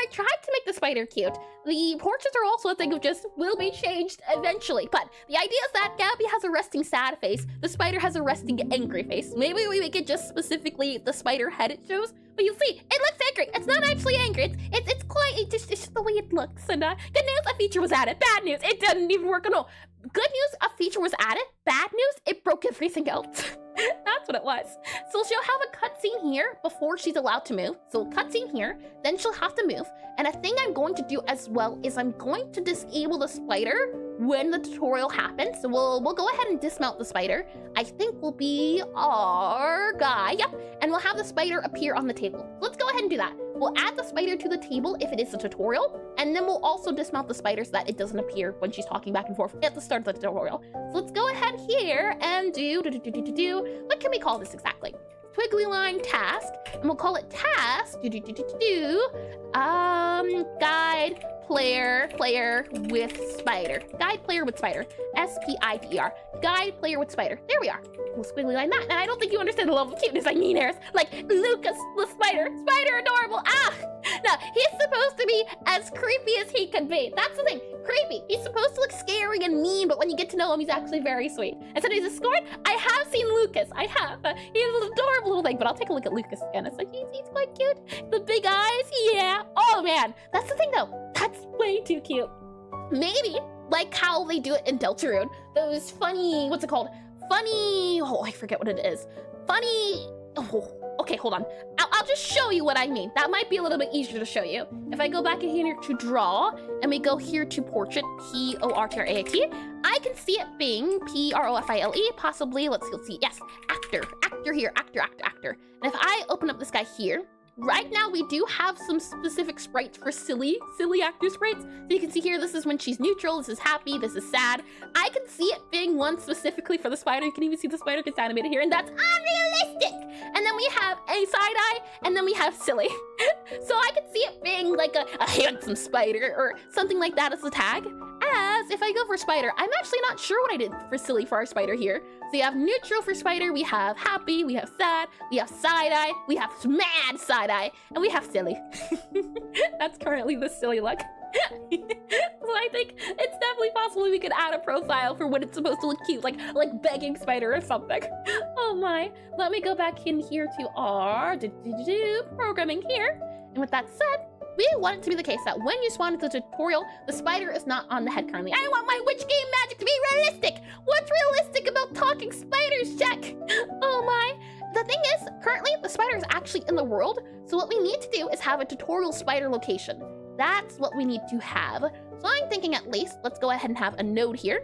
I tried to make the spider cute. The portraits are also a thing of just will be changed eventually, but the idea is that Gabby has a resting sad face, the spider has a resting angry face. Maybe we make it just specifically the spider spider head it shows. But you'll see, it looks angry. It's not actually angry. It's quite, it's just the way it looks. And good news, a feature was added. Bad news, it didn't even work at all. Good news, a feature was added. Bad news, it broke everything else. That's what it was. So she'll have a cutscene here before she's allowed to move. So cutscene here, then she'll have to move. And a thing I'm going to do as well is I'm going to disable the spider when the tutorial happens. So we'll go ahead and dismount the spider. I think will be our guy. Yep. And we'll have the spider appear on the table. Let's go ahead and do that. We'll add the spider to the table if it is a tutorial, and then we'll also dismount the spider so that it doesn't appear when she's talking back and forth at the start of the tutorial. So let's go ahead here and do, what can we call this exactly? Twiggly line task, and we'll call it task, guide player with spider. Guide player with spider. S-P-I-D-E-R. Guide player with spider. There we are. We'll squiggly line that. And I don't think you understand the level of cuteness I mean, Harris. Like Lucas the spider. Spider adorable. Ah! No, he's supposed to be as creepy as he could be. That's the thing. Creepy. He's supposed to look scary and mean, but when you get to know him, he's actually very sweet. And so he's a scorn. I have seen Lucas. I have. He's an adorable little thing, but I'll take a look at Lucas again. It's like, he's quite cute. The big eyes. Yeah. Oh, man. That's the thing, though. That's way too cute. Maybe, like how they do it in Deltarune, those funny, what's it called? Funny, oh, I forget what it is. Funny, oh, okay, hold on. I'll just show you what I mean. That might be a little bit easier to show you. If I go back in here to draw, and we go here to portrait, P-O-R-T-R-A-I-T, I can see it being P-R-O-F-I-L-E, possibly, let's see, yes, actor here, actor. And if I open up this guy here, right now, we do have some specific sprites for silly actor sprites. So you can see here, this is when she's neutral, this is happy, this is sad. I can see it being one specifically for the spider. You can even see the spider gets animated here, and that's unrealistic. And then we have a side-eye, and then we have silly. So I can see it being like a handsome spider or something like that as a tag. As if I go for spider, I'm actually not sure what I did for silly for our spider here. So you have neutral for spider, we have happy, we have sad, we have side-eye, we have mad side-eye, and we have silly. That's currently the silly look. So I think it's definitely possible we could add a profile for when it's supposed to look cute, like begging spider or something. Oh my. Let me go back in here to our programming here. And with that said, we want it to be the case that when you spawn into the tutorial, the spider is not on the head currently. I want my witch game magic to be realistic. What's realistic about talking spiders, Jack? Oh my. The thing is, currently the spider is actually in the world. So what we need to do is have a tutorial spider location. That's what we need to have. So I'm thinking at least, let's go ahead and have a node here.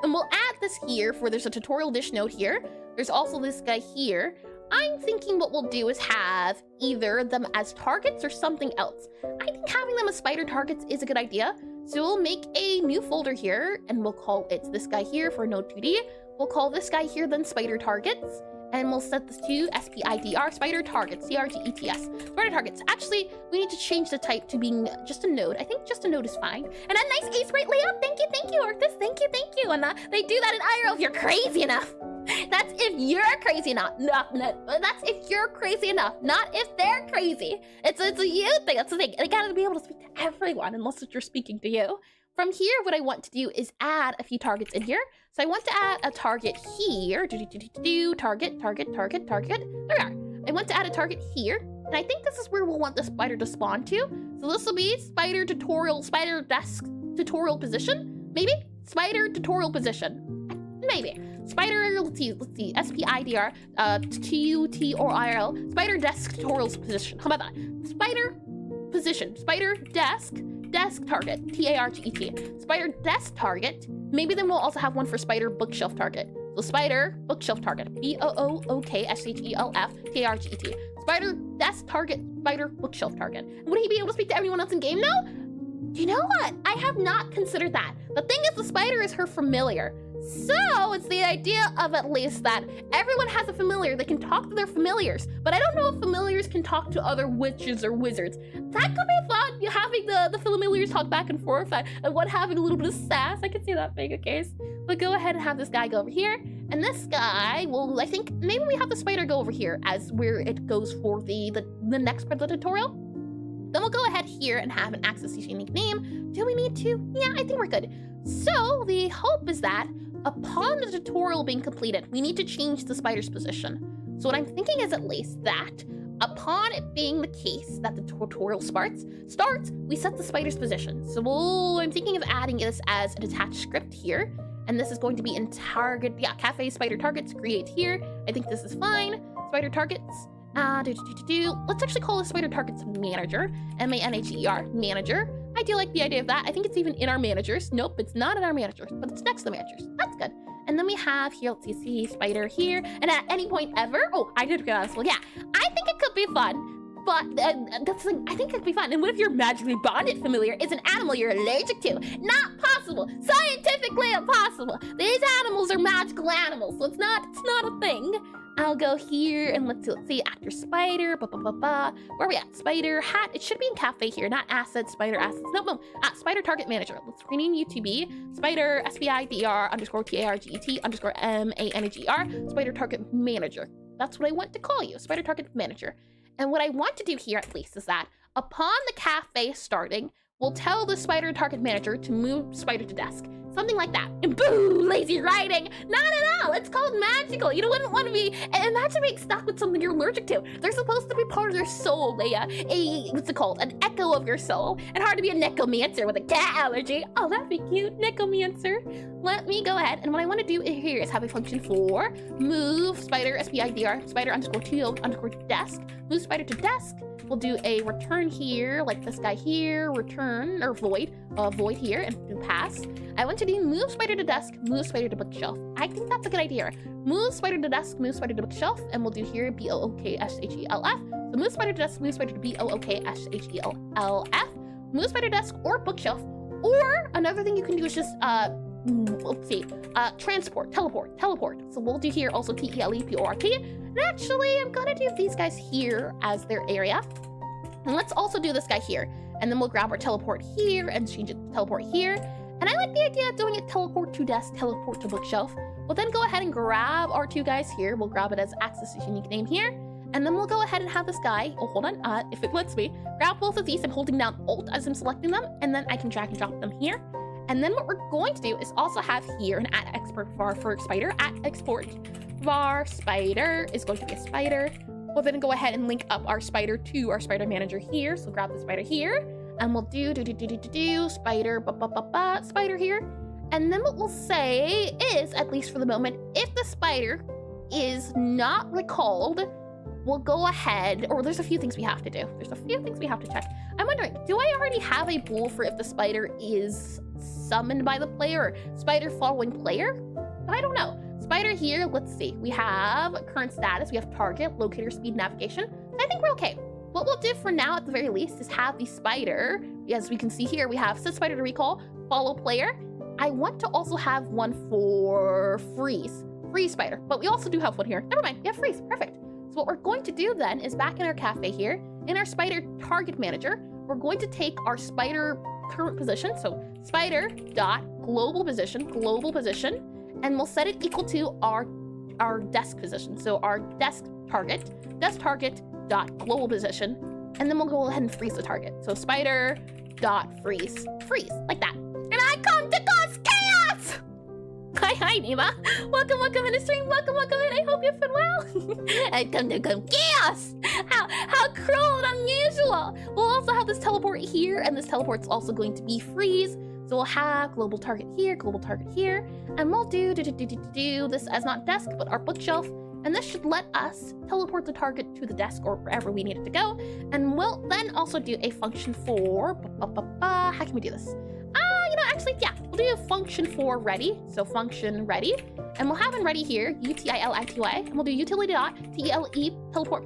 And we'll add this here for there's a tutorial dish node here. There's also this guy here. I'm thinking what we'll do is have either them as targets or something else. I think having them as spider targets is a good idea. So we'll make a new folder here and we'll call it this guy here for node 2D. We'll call this guy here then spider targets. And we'll set this to SPIDR, spider targets, CRGETS. Spider targets. Actually, we need to change the type to being just a node. I think just a node is fine. And a nice A-sprite layout. Thank you, artist. Thank you. And they do that in IRL if you're crazy enough. That's if you're crazy enough. That's if you're crazy enough, not if they're crazy. It's a you thing. That's the thing. They gotta be able to speak to everyone unless you're speaking to you. From here, what I want to do is add a few targets in here. So I want to add a target here. Target. There we are. I want to add a target here. And I think this is where we'll want the spider to spawn to. So this will be spider desk tutorial position. Maybe? Spider tutorial position. Maybe. Spider, let's see, SPIDR, TUTORL, spider desk tutorials position. How about that? Spider position, spider desk target, TARGET. Spider desk target. Maybe then we'll also have one for spider bookshelf target. So spider bookshelf target, BOOKSHELF TARGET. Spider desk target, spider bookshelf target. Would he be able to speak to everyone else in game? No? You know what? I have not considered that. The thing is, the spider is her familiar. So it's the idea of at least that everyone has a familiar. They can talk to their familiars, but I don't know if familiars can talk to other witches or wizards. That could be fun. You having the familiars talk back and forth and one having a little bit of sass. I could see that being a case. But go ahead and have this guy go over here. And this guy will, I think, maybe we have the spider go over here as where it goes for the next part of the tutorial. Then we'll go ahead here and have an access unique name. Do we need to? Yeah, I think we're good. So the hope is that upon the tutorial being completed, we need to change the spider's position. So what I'm thinking is at least that upon it being the case that the tutorial starts, we set the spider's position. So I'm thinking of adding this as an attached script here. And this is going to be in target, cafe spider targets, create here. I think this is fine. Spider targets. Let's actually call this spider targets manager, M-A-N-A-G-E-R, manager. I do like the idea of that. I think it's even in our managers. Nope, it's not in our managers, but it's next to the managers. That's good. And then we have here, let's see, spider here. And at any point ever, I did realize, well, yeah, I think it could be fun. But that's the thing, I think it could be fun. And what if your magically bonded familiar is an animal you're allergic to? Not possible. Scientifically impossible. These animals are magical animals, so it's not a thing. I'll go here and let's see, actor spider, Where are we at? Spider hat. It should be in cafe here, not assets, spider assets. No. Spider target manager. Let's rename you to be spider SPIDR_TARGET_MANAGER, spider target manager. That's what I want to call you, spider target manager. And what I want to do here at least is that upon the cafe starting, we'll tell the spider target manager to move spider to desk. Something like that. And boo, lazy writing. Not at all. It's called magical. You wouldn't want to be, imagine being stuck with something you're allergic to. They're supposed to be part of your soul. What's it called? An echo of your soul. And hard to be a necromancer with a cat allergy. Oh, that'd be cute. Necromancer. Let me go ahead. And what I want to do here is have a function for move spider, SPIDR, spider _to desk. Move spider to desk. We'll do a return here, like this guy here, return, or void here, and do pass. I want to do move spider to desk, move spider to bookshelf. I think that's a good idea. Move spider to desk, move spider to bookshelf, and we'll do here BOOKSHELF. So move spider to desk, move spider to BOOKSHELF, move spider to desk or bookshelf. Or another thing you can do is just transport, teleport. So we'll do here also TELEPORT. And actually, I'm gonna do these guys here as their area. And let's also do this guy here. And then we'll grab our teleport here and change it to teleport here. And I like the idea of doing it teleport to desk, teleport to bookshelf. We'll then go ahead and grab our two guys here. We'll grab it as access unique name here. And then we'll go ahead and have this guy, hold on, if it lets me, grab both of these. I'm holding down Alt as I'm selecting them. And then I can drag and drop them here. And then what we're going to do is also have here an @export var for spider, @export var spider is going to be a spider. We'll then go ahead and link up our spider to our spider manager here. So grab the spider here, and we'll do spider, spider here. And then what we'll say is, at least for the moment, if the spider is not recalled, we'll go ahead, or there's a few things we have to do. There's a few things we have to check. I'm wondering, do I already have a bool for if the spider is summoned by the player or spider following player? I don't know. Spider here, let's see. We have current status, we have target, locator, speed, navigation. So I think we're okay. What we'll do for now at the very least is have the spider, as we can see here, we have set spider to recall, follow player. I want to also have one for freeze spider, but we also do have one here. Never mind, we have freeze, perfect. So what we're going to do then is back in our cafe here, in our spider target manager, we're going to take our spider current position, so spider dot global position, and we'll set it equal to our desk position. So our desk target dot global position, and then we'll go ahead and freeze the target. So spider dot freeze, like that. And I come to cause chaos! Hi, Nima. Welcome in the stream. Welcome in. I hope you've been well. I come to chaos. How cruel and unusual. We'll also have this teleport here, and this teleport's also going to be freeze. So we'll have global target here, and we'll do this as not desk, but our bookshelf. And this should let us teleport the target to the desk or wherever we need it to go. And we'll then also do a function for, how can we do this? Actually, yeah, we'll do a function for ready. So function ready, and we'll have in ready here, utility, and we'll do utility dot teleport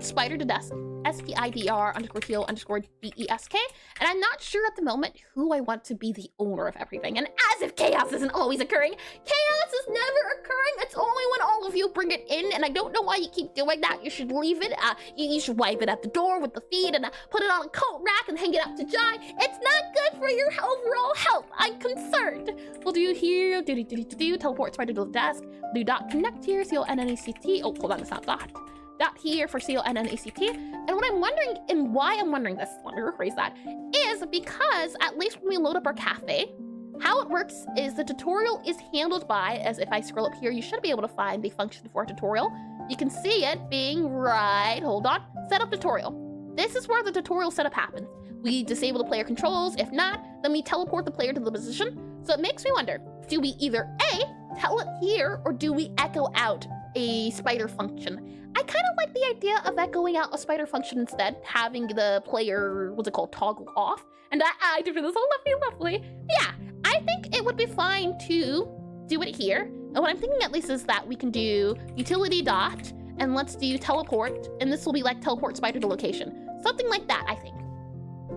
spider to desk, SPIDR_TO_DESK. And I'm not sure at the moment who I want to be the owner of everything. And as if chaos isn't always occurring, chaos is never occurring. It's only when all of you bring it in, and I don't know why you keep doing that. You should leave it. You should wipe it at the door with the feet and put it on a coat rack and hang it up to dry. It's not good for your overall health. I'm concerned. We'll do here, teleport spider to the desk. Do dot connect here, CONNECT. Oh, hold on, it's not dot here for CONNECT. And what I'm wondering, and why I'm wondering this, let me rephrase that, is because at least when we load up our cafe, how it works is the tutorial is handled by, as if I scroll up here, you should be able to find the function for a tutorial. You can see it being right, hold on, setup tutorial. This is where the tutorial setup happens. We disable the player controls. If not, then we teleport the player to the position. So it makes me wonder, do we either A, tell it here, or do we echo out a spider function? I kind of like the idea of echoing out a spider function instead, having the player, what's it called, toggle off. And I do this all lovely. Yeah, I think it would be fine to do it here. And what I'm thinking at least is that we can do utility dot, and let's do teleport, and this will be like teleport spider to location. Something like that, I think.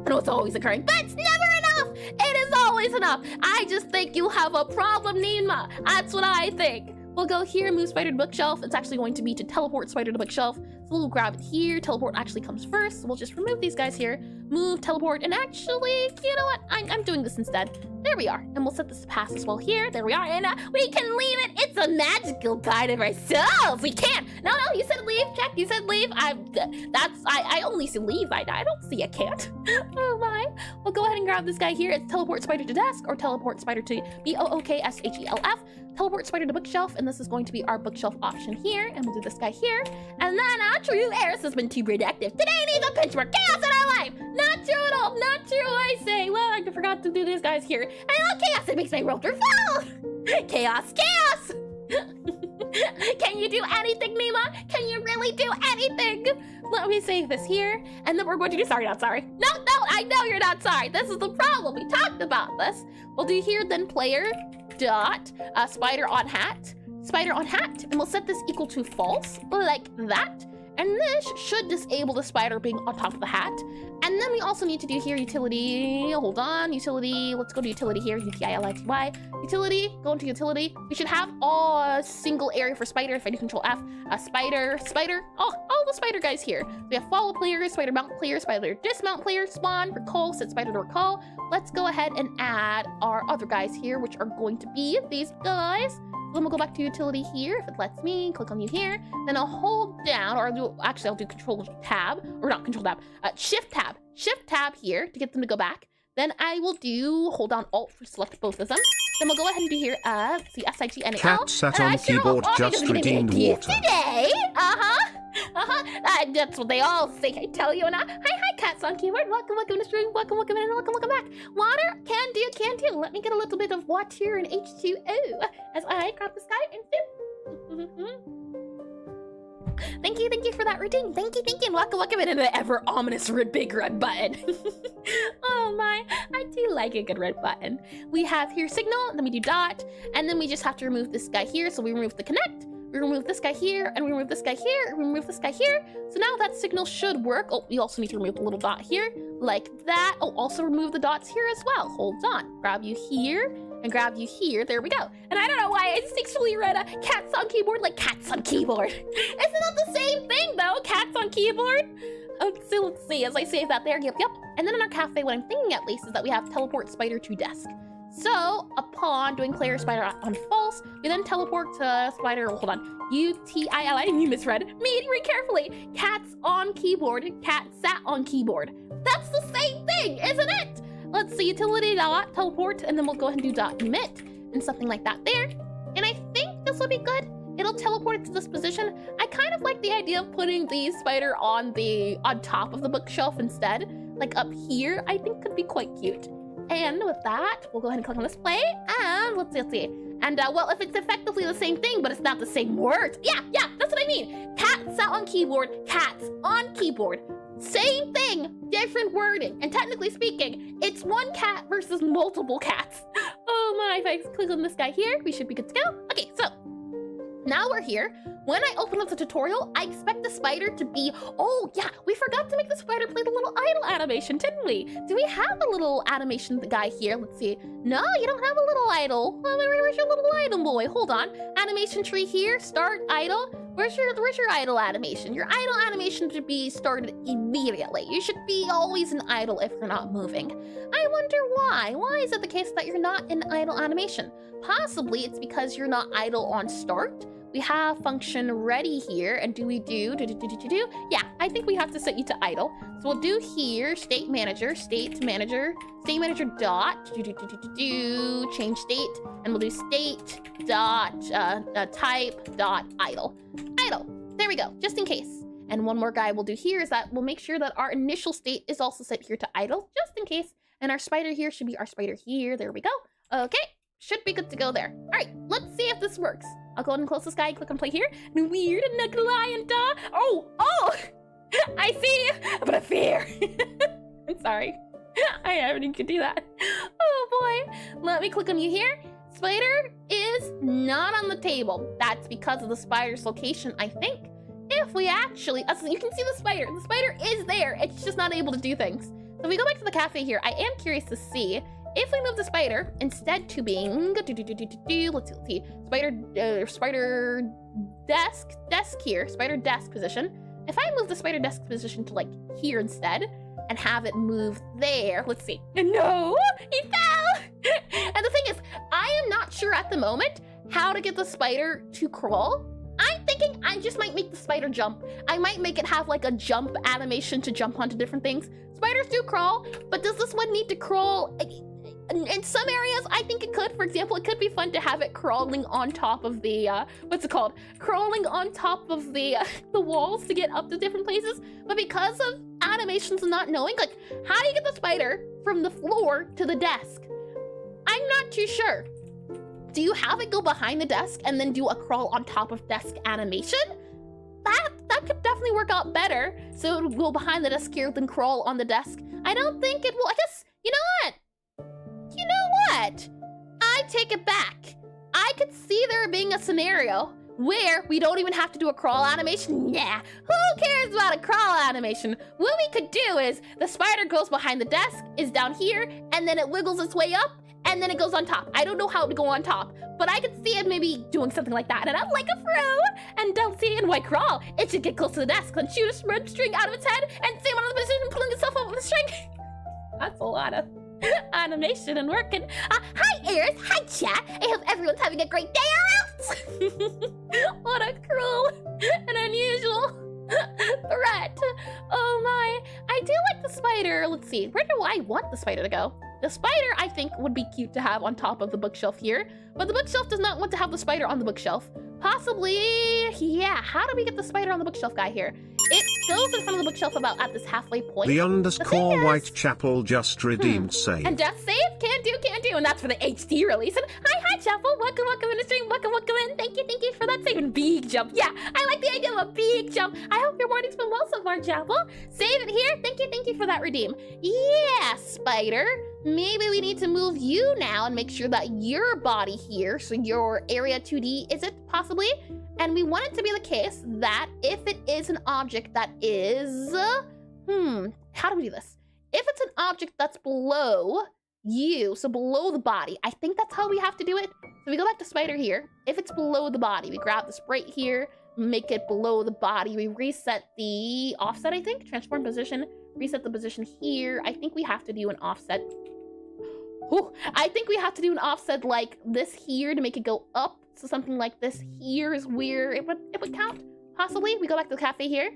I know it's always occurring, but it's never enough! It is always enough! I just think you have a problem, Nima. That's what I think. We'll go here, move spider to bookshelf. It's actually going to be to teleport spider to bookshelf. So we'll grab it here. Teleport actually comes first. So we'll just remove these guys here. Move, teleport, and actually, you know what? I'm doing this instead. There we are. And we'll set this to pass as well here. There we are. And we can leave it. It's a magical guide of ourselves. We can. No, you said leave. Check. You said leave. I only see leave. I don't see a can't. Oh my. We'll go ahead and grab this guy here. It's teleport spider to desk or teleport spider to BOOKSHELF. Teleport spider to bookshelf, and this is going to be our bookshelf option here, and we'll do this guy here. And then true, Eris has been too productive. Today needs a pinch more chaos in our life. Not true at all. Not true, I say. Well, I forgot to do these guys here. And I love chaos. It makes my rotor fall. Chaos. Can you do anything, Nima? Can you really do anything? Let me save this here, and then we're going to do sorry, not sorry. No, I know you're not sorry. This is the problem. We talked about this. We'll do here then player dot spider on hat, and we'll set this equal to false like that. And this should disable the spider being on top of the hat. And then we also need to do here utility, hold on, utility, let's go to utility here, UTILITY, utility, go into utility. We should have a single area for spider. If I do control F, spider, all the spider guys here. We have follow player, spider mount player, spider dismount player, spawn, recall, set spider to recall. Let's go ahead and add our other guys here, which are going to be these guys. Then we'll go back to utility here, if it lets me, click on you here. Then I'll hold down, or I'll do control tab, or not control tab, shift tab here to get them to go back. Then I will do, hold down alt for select both of them. Then we'll go ahead and do here, see SIGNAL. Cat sat on keyboard, just redeemed water. Today, that's what they all say, I tell you. And hi, Cats on keyboard. Welcome to the stream. Welcome in, welcome back. Water, can do. Let me get a little bit of water and H2O as I grab this guy and sip. Thank you for that routine. Thank you. Welcome in the ever ominous big red button. Oh my, I do like a good red button. We have here signal, then we do dot, and then we just have to remove this guy here. So we remove the connect, we remove this guy here, and we remove this guy here, and we remove this guy here. So now that signal should work. Oh, we also need to remove the little dot here, like that. Oh, also remove the dots here as well. Hold on, grab you here, and grab you here. There we go. And I don't know why I instinctually read cats on keyboard like cats on keyboard. Isn't that the same thing though? Cats on keyboard? So let's see, as I save that there, yep. And then in our cafe, what I'm thinking at least is that we have teleport spider to desk. So upon doing player spider on false, we then teleport to spider, hold on, UTIL, you misread, read carefully. Cats on keyboard, cat sat on keyboard. That's the same thing, isn't it? Let's see, utility dot teleport, and then we'll go ahead and do dot emit and something like that there. And I think this will be good. It'll teleport it to this position. I kind of like the idea of putting the spider on top of the bookshelf instead, like up here. I think could be quite cute. And with that, we'll go ahead and click on display, and let's see. And well, if it's effectively the same thing, but it's not the same words. Yeah, that's what I mean. Cat sat on keyboard, cats on keyboard. Same thing, different wording. And technically speaking, it's one cat versus multiple cats. Oh my, if I click on this guy here, we should be good to go. Okay, so now we're here. When I open up the tutorial, I expect the spider to be, oh yeah, we forgot to make the spider play the little idle animation, didn't we? Do we have a little animation guy here? Let's see. No, you don't have a little idle. Well, where's your little idle boy? Hold on. Animation tree here, start idle. Where's your idle animation? Your idle animation should be started immediately. You should be always in idle if you're not moving. I wonder why. Why is it the case that you're not in idle animation? Possibly it's because you're not idle on start, we have function ready here, and do we do? Yeah, I think we have to set you to idle. So we'll do here state manager dot change state, and we'll do state dot type dot idle. There we go, just in case. And one more guy we'll do here is that we'll make sure that our initial state is also set here to idle, just in case. And our spider here should be our spider here. There we go. Okay, should be good to go there. All right, let's see if this works. I'll go ahead and close this guy, click on play here. Weird, and not gonna lie, and oh, I see, but I fear. I'm sorry. I haven't even could do that. Oh boy. Let me click on you here. Spider is not on the table. That's because of the spider's location, I think. If we actually, so you can see the spider is there. It's just not able to do things. So if we go back to the cafe here, I am curious to see if we move the spider instead to being, let's see, spider desk here, spider desk position. If I move the spider desk position to like here instead and have it move there, let's see. No, he fell. And the thing is, I am not sure at the moment how to get the spider to crawl. I'm thinking I just might make the spider jump. I might make it have like a jump animation to jump onto different things. Spiders do crawl, but does this one need to crawl? In some areas, I think it could. For example, it could be fun to have it crawling on top of the, what's it called? Crawling on top of the walls to get up to different places. But because of animations and not knowing, like, how do you get the spider from the floor to the desk? I'm not too sure. Do you have it go behind the desk and then do a crawl on top of desk animation? That could definitely work out better. So it will go behind the desk here, then crawl on the desk. I don't think it will. I guess, you know what? I take it back. I could see there being a scenario where we don't even have to do a crawl animation. Nah, who cares about a crawl animation? What we could do is the spider goes behind the desk, is down here, and then it wiggles its way up, and then it goes on top. I don't know how to go on top, but I could see it maybe doing something like that. And I'm like a pro, and don't see it in white crawl. It should get close to the desk, then shoot a red string out of its head, and stay on the position, pulling itself up with the string. That's a lot of animation and working. Hi, Eris. Hi, chat. I hope everyone's having a great day or else. What a cruel and unusual threat. Oh my. I do like the spider. Let's see. Where do I want the spider to go? The spider, I think, would be cute to have on top of the bookshelf here, but the bookshelf does not want to have the spider on the bookshelf. Possibly, yeah, how do we get the spider on the bookshelf guy here? It goes in front of the bookshelf about at this halfway point. The underscore Whitechapel just redeemed save. And death save? Can do. And that's for the HD release. And hi, Chapel. Welcome in the stream. Welcome in. Thank you for that save. And big jump. Yeah, I like the idea of a big jump. I hope your morning's been well so far, Chapel. Save it here. Thank you for that redeem. Yeah, spider. Maybe we need to move you now and make sure that your body here, so your area 2D, is it possibly? And we want it to be the case that if it is an object that is, how do we do this? If it's an object that's below you, so below the body, I think that's how we have to do it. So we go back to spider here. If it's below the body, we grab the sprite here, make it below the body. We reset the offset, I think, transform position, reset the position here. I think we have to do an offset. Ooh, I think we have to do an offset like this here to make it go up. So something like this here is where it would count, possibly. We go back to the cafe here.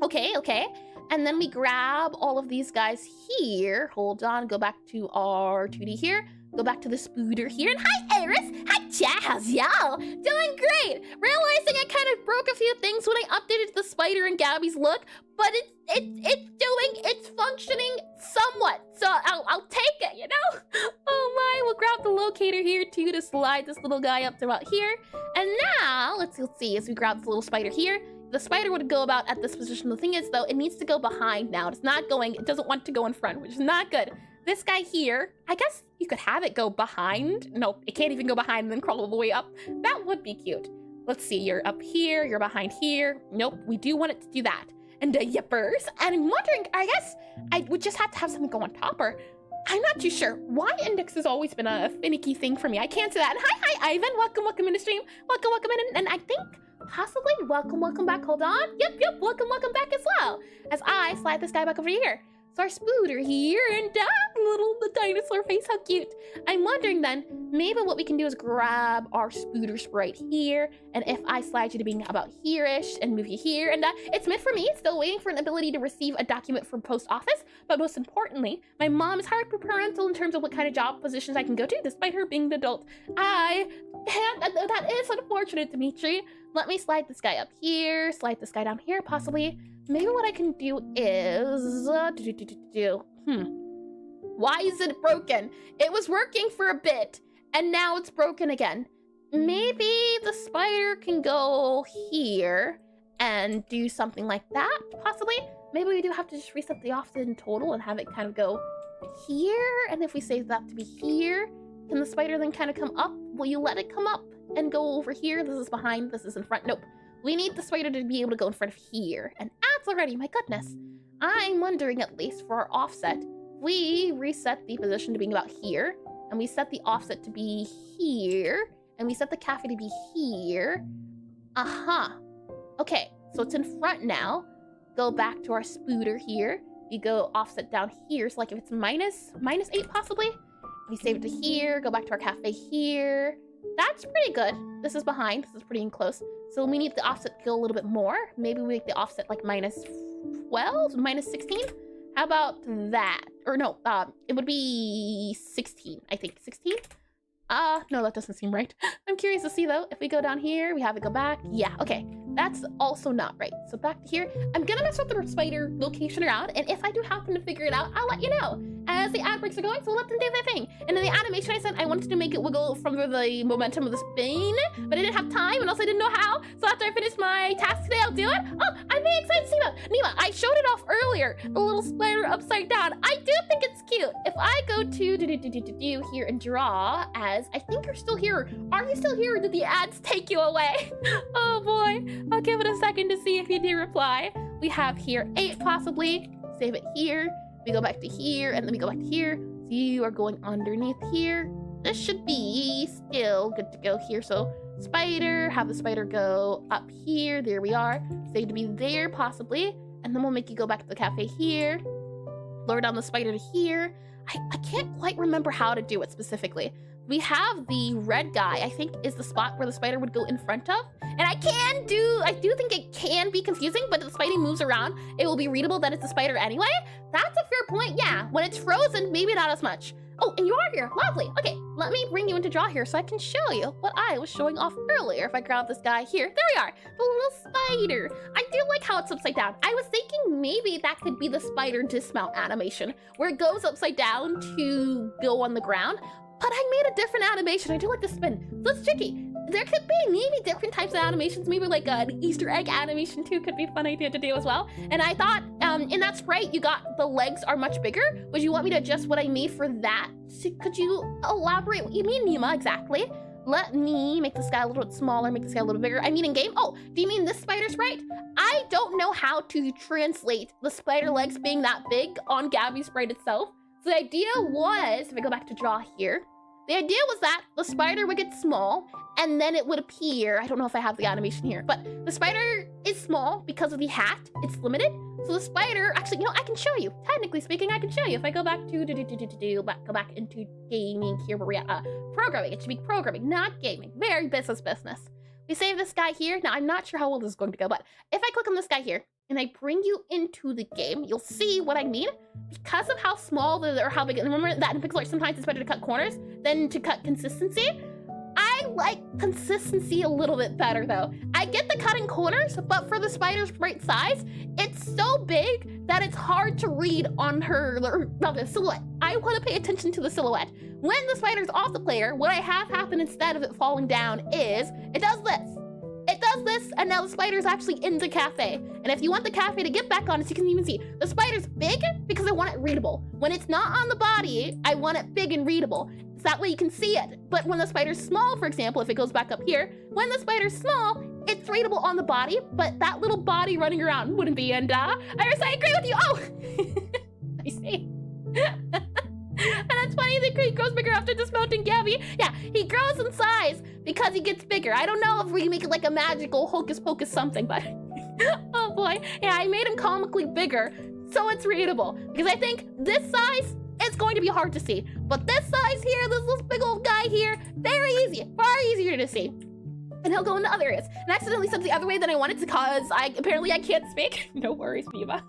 Okay. And then we grab all of these guys here. Hold on, go back to our 2D here. Go back to the spooder here. And hi, Eris. Hi, chat. How's y'all? Doing great. Realizing I kind of broke a few things when I updated the spider and Gabby's look, but it's functioning somewhat. So I'll take it, you know? Oh my, we'll grab the locator here too to slide this little guy up to about here. And now, let's see, as we grab this little spider here, the spider would go about at this position. The thing is though, it needs to go behind now. It's not going, it doesn't want to go in front, which is not good. This guy here, I guess you could have it go behind. No, it can't even go behind and then crawl all the way up. That would be cute. Let's see, you're up here, you're behind here. Nope, we do want it to do that. And yippers. And I'm wondering, I guess I would just have to have something go on top, or I'm not too sure. Y-index has always been a finicky thing for me. I can't say that. And hi, Ivan. Welcome in the stream. Welcome in. And I think possibly welcome back. Hold on. Yep, welcome back as well. As I slide this guy back over here. So our spooder here, and the dinosaur face, how cute. I'm wondering then, maybe what we can do is grab our spooder sprite here, and if I slide you to being about here-ish and move you here, and it's meant for me, still waiting for an ability to receive a document from post office, but most importantly, my mom is hyper-parental in terms of what kind of job positions I can go to, despite her being an adult. That is unfortunate, Dimitri. Let me slide this guy up here, slide this guy down here, possibly. Maybe what I can do is... Why is it broken? It was working for a bit, and now it's broken again. Maybe the spider can go here and do something like that, possibly. Maybe we do have to just reset the offset in total and have it kind of go here. And if we save that to be here, can the spider then kind of come up? Will you let it come up and go over here? This is behind, this is in front. Nope. We need the spider to be able to go in front of here. And ads already, my goodness. I'm wondering, at least for our offset, we reset the position to being about here, and we set the offset to be here, and we set the cafe to be here. Okay, so it's in front now. Go back to our spooder here. We go offset down here, so like if it's minus 8 possibly. We save it to here, go back to our cafe here. That's pretty good. This is behind, this is pretty close. So we need the offset to go a little bit more. Maybe we make the offset like minus 12, minus 16. How about that? Or no, it would be 16, I think. 16? No, that doesn't seem right. I'm curious to see though. If we go down here, we have it go back. Yeah, okay. That's also not right. So back to here. I'm gonna mess with the spider location around, and if I do happen to figure it out, I'll let you know as the ad breaks are going, so let them do their thing. And then the animation I said I wanted to make it wiggle from the momentum of the spin, but I didn't have time, and also I didn't know how. So after I finish my task today, I'll do it. Oh, I'm very excited to see that. Nima, I showed it off earlier. The little spider upside down. I do think it's cute. If I go to here and draw as, I think you're still here. Are you still here, or did the ads take you away? Oh boy. I'll give it a second to see if you do reply. We have here 8 possibly. Save it here. We go back to here, and then we go back to here. So you are going underneath here. This should be still good to go here. So spider, have the spider go up here. There we are. Save to be there possibly. And then we'll make you go back to the cafe here. Lower down the spider to here. I can't quite remember how to do it specifically. We have the red guy, I think is the spot where the spider would go in front of. And I do think it can be confusing, but if the spider moves around, it will be readable that it's a spider anyway. That's a fair point, yeah. When it's frozen, maybe not as much. Oh, and you are here, lovely. Okay, let me bring you into draw here so I can show you what I was showing off earlier. If I grab this guy here, there we are, the little spider. I do like how it's upside down. I was thinking maybe that could be the spider dismount animation, where it goes upside down to go on the ground. But I made a different animation. I do like the spin. So it's tricky. There could be maybe different types of animations. Maybe like an Easter egg animation too could be a fun idea to do as well. And I thought in that sprite, you got the legs are much bigger. Would you want me to adjust what I made for that? So could you elaborate what you mean, Nima, exactly? Let me make this guy a little bit smaller, make this guy a little bit bigger. I mean in game. Oh, do you mean this spider sprite? I don't know how to translate the spider legs being that big on Gabby's sprite itself. So the idea was, if I go back to draw here, the idea was that the spider would get small and then it would appear. I don't know if I have the animation here, but the spider is small because of the hat. It's limited. So the spider, actually, you know, I can show you. Technically speaking, I can show you. If I go back to, go back into gaming here where we're at, programming. It should be programming, not gaming. Very business. We save this guy here. Now, I'm not sure how well this is going to go, but if I click on this guy here, and I bring you into the game, you'll see what I mean. Because of how small or how big, remember that in pixel art, sometimes it's better to cut corners than to cut consistency. I like consistency a little bit better though. I get the cutting corners, but for the spider's right size, it's so big that it's hard to read on her, the silhouette. I want to pay attention to the silhouette. When the spider's off the player, what I have happen instead of it falling down is, it does this. It does this, and now the spider's actually in the cafe. And if you want the cafe to get back on it, so you can even see, the spider's big because I want it readable. When it's not on the body, I want it big and readable. So that way you can see it. But when the spider's small, for example, if it goes back up here, when the spider's small, it's readable on the body, but that little body running around wouldn't be. And Iris, I agree with you. Oh, I see. And that's funny, he grows bigger after dismounting Gabby. Yeah, he grows in size because he gets bigger. I don't know if we can make it like a magical hocus pocus something, but oh boy. Yeah, I made him comically bigger so it's readable. Because I think this size is going to be hard to see. But this size here, this big old guy here, very easy, far easier to see. And he'll go into other areas. And I accidentally said the other way than I wanted to cause apparently I can't speak. No worries, Biba.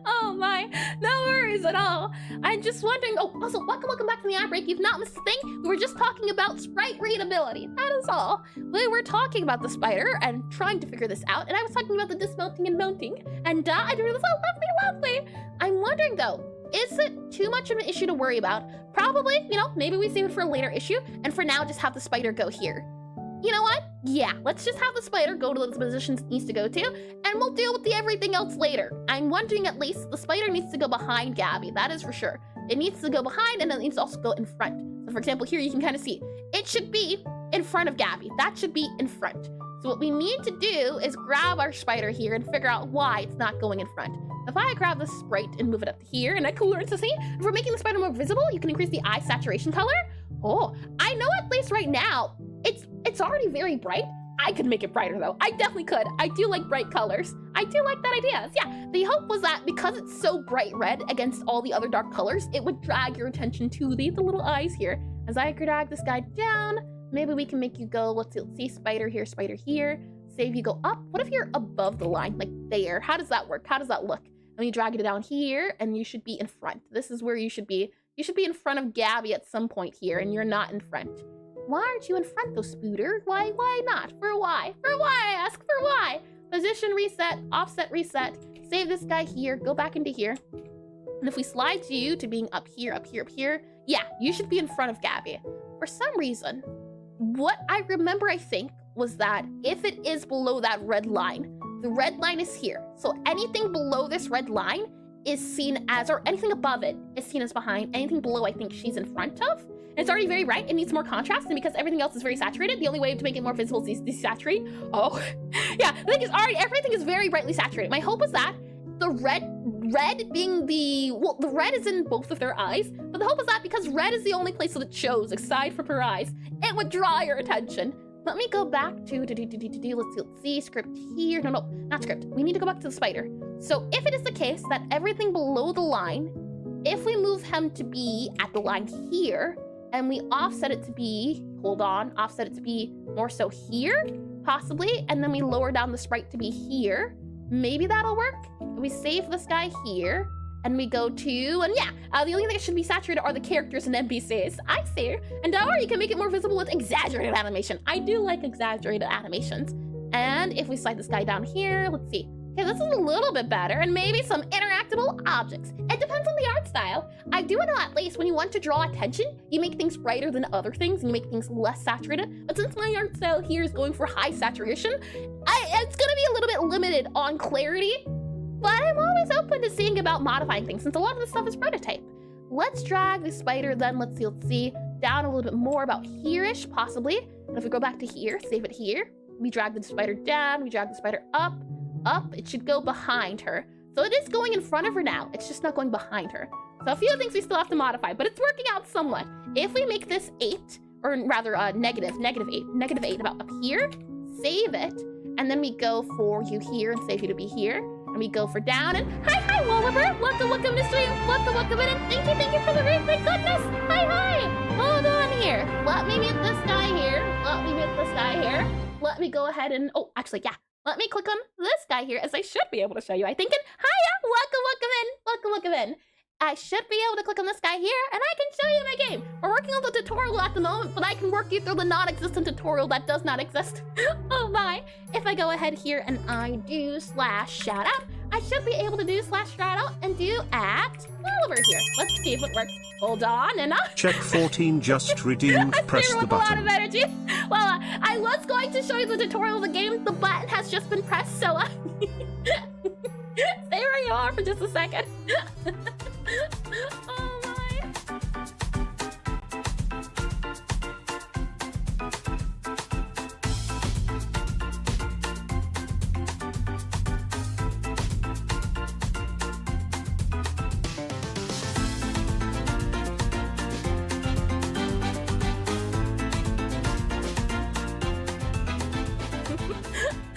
Oh my, no worries at all. I'm just wondering, oh, also, welcome back to the ad break. You've not missed a thing. We were just talking about sprite readability. That is all. We were talking about the spider and trying to figure this out. And I was talking about the dismounting and mounting. And I did this, oh, lovely. I'm wondering though, is it too much of an issue to worry about? Probably, maybe we save it for a later issue. And for now, just have the spider go here. You know what? Yeah, let's just have the spider go to the positions it needs to go to, and we'll deal with the everything else later. I'm wondering at least the spider needs to go behind Gabby, that is for sure. It needs to go behind, and it needs to also go in front. So for example, here you can kind of see, it should be in front of Gabby. That should be in front. So what we need to do is grab our spider here and figure out why it's not going in front. If I grab the sprite and move it up here, and I cooler to see, if we're making the spider more visible, you can increase the eye saturation color. Oh, I know at least right now, it's already very bright. I could make it brighter though. I definitely could. I do like bright colors. I do like that idea. Yeah, the hope was that because it's so bright red against all the other dark colors, it would drag your attention to the little eyes here. As I drag this guy down, maybe we can make you go, let's see, spider here, save you go up. What if you're above the line, like there? How does that work? How does that look? And you drag it down here and you should be in front. This is where you should be. You should be in front of Gabby at some point here and you're not in front. Why aren't you in front though, Spooter? Why not? For why? For why, I ask, for why? Position reset, offset reset, save this guy here, go back into here. And if we slide you to being up here, yeah, you should be in front of Gabby. For some reason, what I remember, I think, was that if it is below that red line, the red line is here. So anything below this red line is seen as, or anything above it is seen as behind. Anything below, I think she's in front of. And it's already very bright, it needs more contrast, and because everything else is very saturated, the only way to make it more visible is desaturate. Oh, yeah, the thing is already, everything is very brightly saturated. My hope was that the red being the red is in both of their eyes, but the hope was that because red is the only place that it shows, aside from her eyes, it would draw your attention. Let me go back to, let's see, script here. No, not script. We need to go back to the spider. So if it is the case that everything below the line, if we move him to be at the line here, and we offset it to be, offset it to be more so here, possibly, and then we lower down the sprite to be here. Maybe that'll work. We save this guy here, and we go to, and yeah, the only thing that should be saturated are the characters and NPCs. I see. And or you can make it more visible with exaggerated animation. I do like exaggerated animations. And if we slide this guy down here, let's see. Okay, this is a little bit better, and maybe some interactable objects. It depends on the art style. I do know at least when you want to draw attention, you make things brighter than other things, and you make things less saturated. But since my art style here is going for high saturation, it's gonna be a little bit limited on clarity, but I'm always open to seeing about modifying things, since a lot of this stuff is prototype. Let's drag the spider then, let's see, down a little bit more about here-ish, possibly. And if we go back to here, save it here, we drag the spider down, we drag the spider up, it should go behind her. So it is going in front of her now, it's just not going behind her. So a few things we still have to modify, but it's working out somewhat. If we make this 8, or rather negative 8 about up here, save it, and then we go for you here and save you to be here, and we go for down, and hi, Walliver! Welcome, mystery, welcome in, and thank you for the raid, my goodness! Hi! Hold on here. Let me mute this guy here, let me go ahead and, oh, actually, yeah. Let me click on this guy here, as I should be able to show you. I think, welcome in. I should be able to click on this guy here, and I can show you my game. We're working on the tutorial at the moment, but I can work you through the non-existent tutorial that does not exist. Oh my. If I go ahead here and I do /shoutout, I should be able to do /shoutout and do @Oliver here. Let's see if it works. Hold on, and check 14 just redeemed, press the button. A lot of energy. Well, I was going to show you the tutorial of the game. The button has just been pressed, so stay where you are for just a second.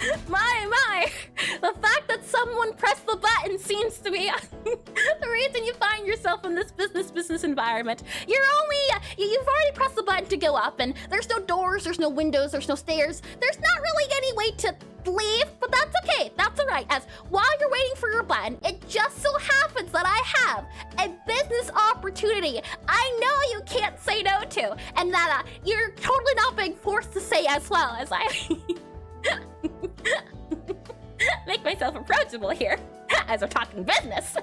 Oh my. My. The fact that someone pressed the button seems to be environment. You've already pressed the button to go up, and there's no doors, there's no windows, there's no stairs. There's not really any way to leave, but that's okay. That's all right. As while you're waiting for your button, it just so happens that I have a business opportunity I know you can't say no to, and that you're totally not being forced to say as well as I make myself approachable here as we're talking business.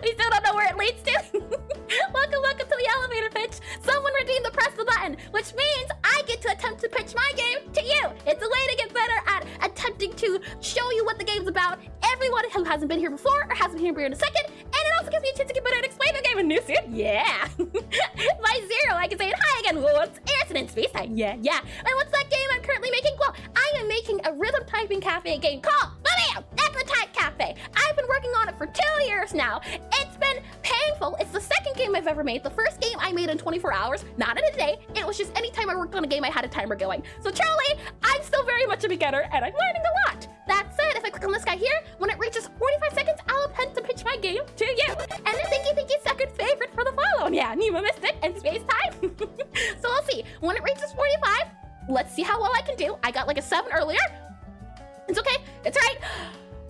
We still don't know where it leads to. Welcome to the elevator pitch. Someone redeemed the press the button, which means I get to attempt to pitch my game to you. It's a way to get better at attempting to show you what the game's about. Everyone who hasn't been here before or hasn't been here in a second, and it also gives me a chance to get better at explaining the game in new suit. Yeah. By zero, I can say it. Hi again. Well, it's Ayrton in space. Yeah. And what's that game I'm currently making? Well, I am making a rhythm typing cafe game called Necrotype Cafe. I've been working on it for 2 years now. It's been painful. It's the second game I've ever made. The first game I made in 24 hours, not in a day. It was just any time I worked on a game, I had a timer going. So Charlie, I'm still very much a beginner, and I'm learning a lot. That said, if I click on this guy here, when it reaches 45 seconds, I'll attempt to pitch my game to you. And then thank you, second favorite for the follow. Yeah, Nemo missed it, and space time. So we'll see. When it reaches 45, let's see how well I can do. I got like a 7 earlier. It's okay. It's right.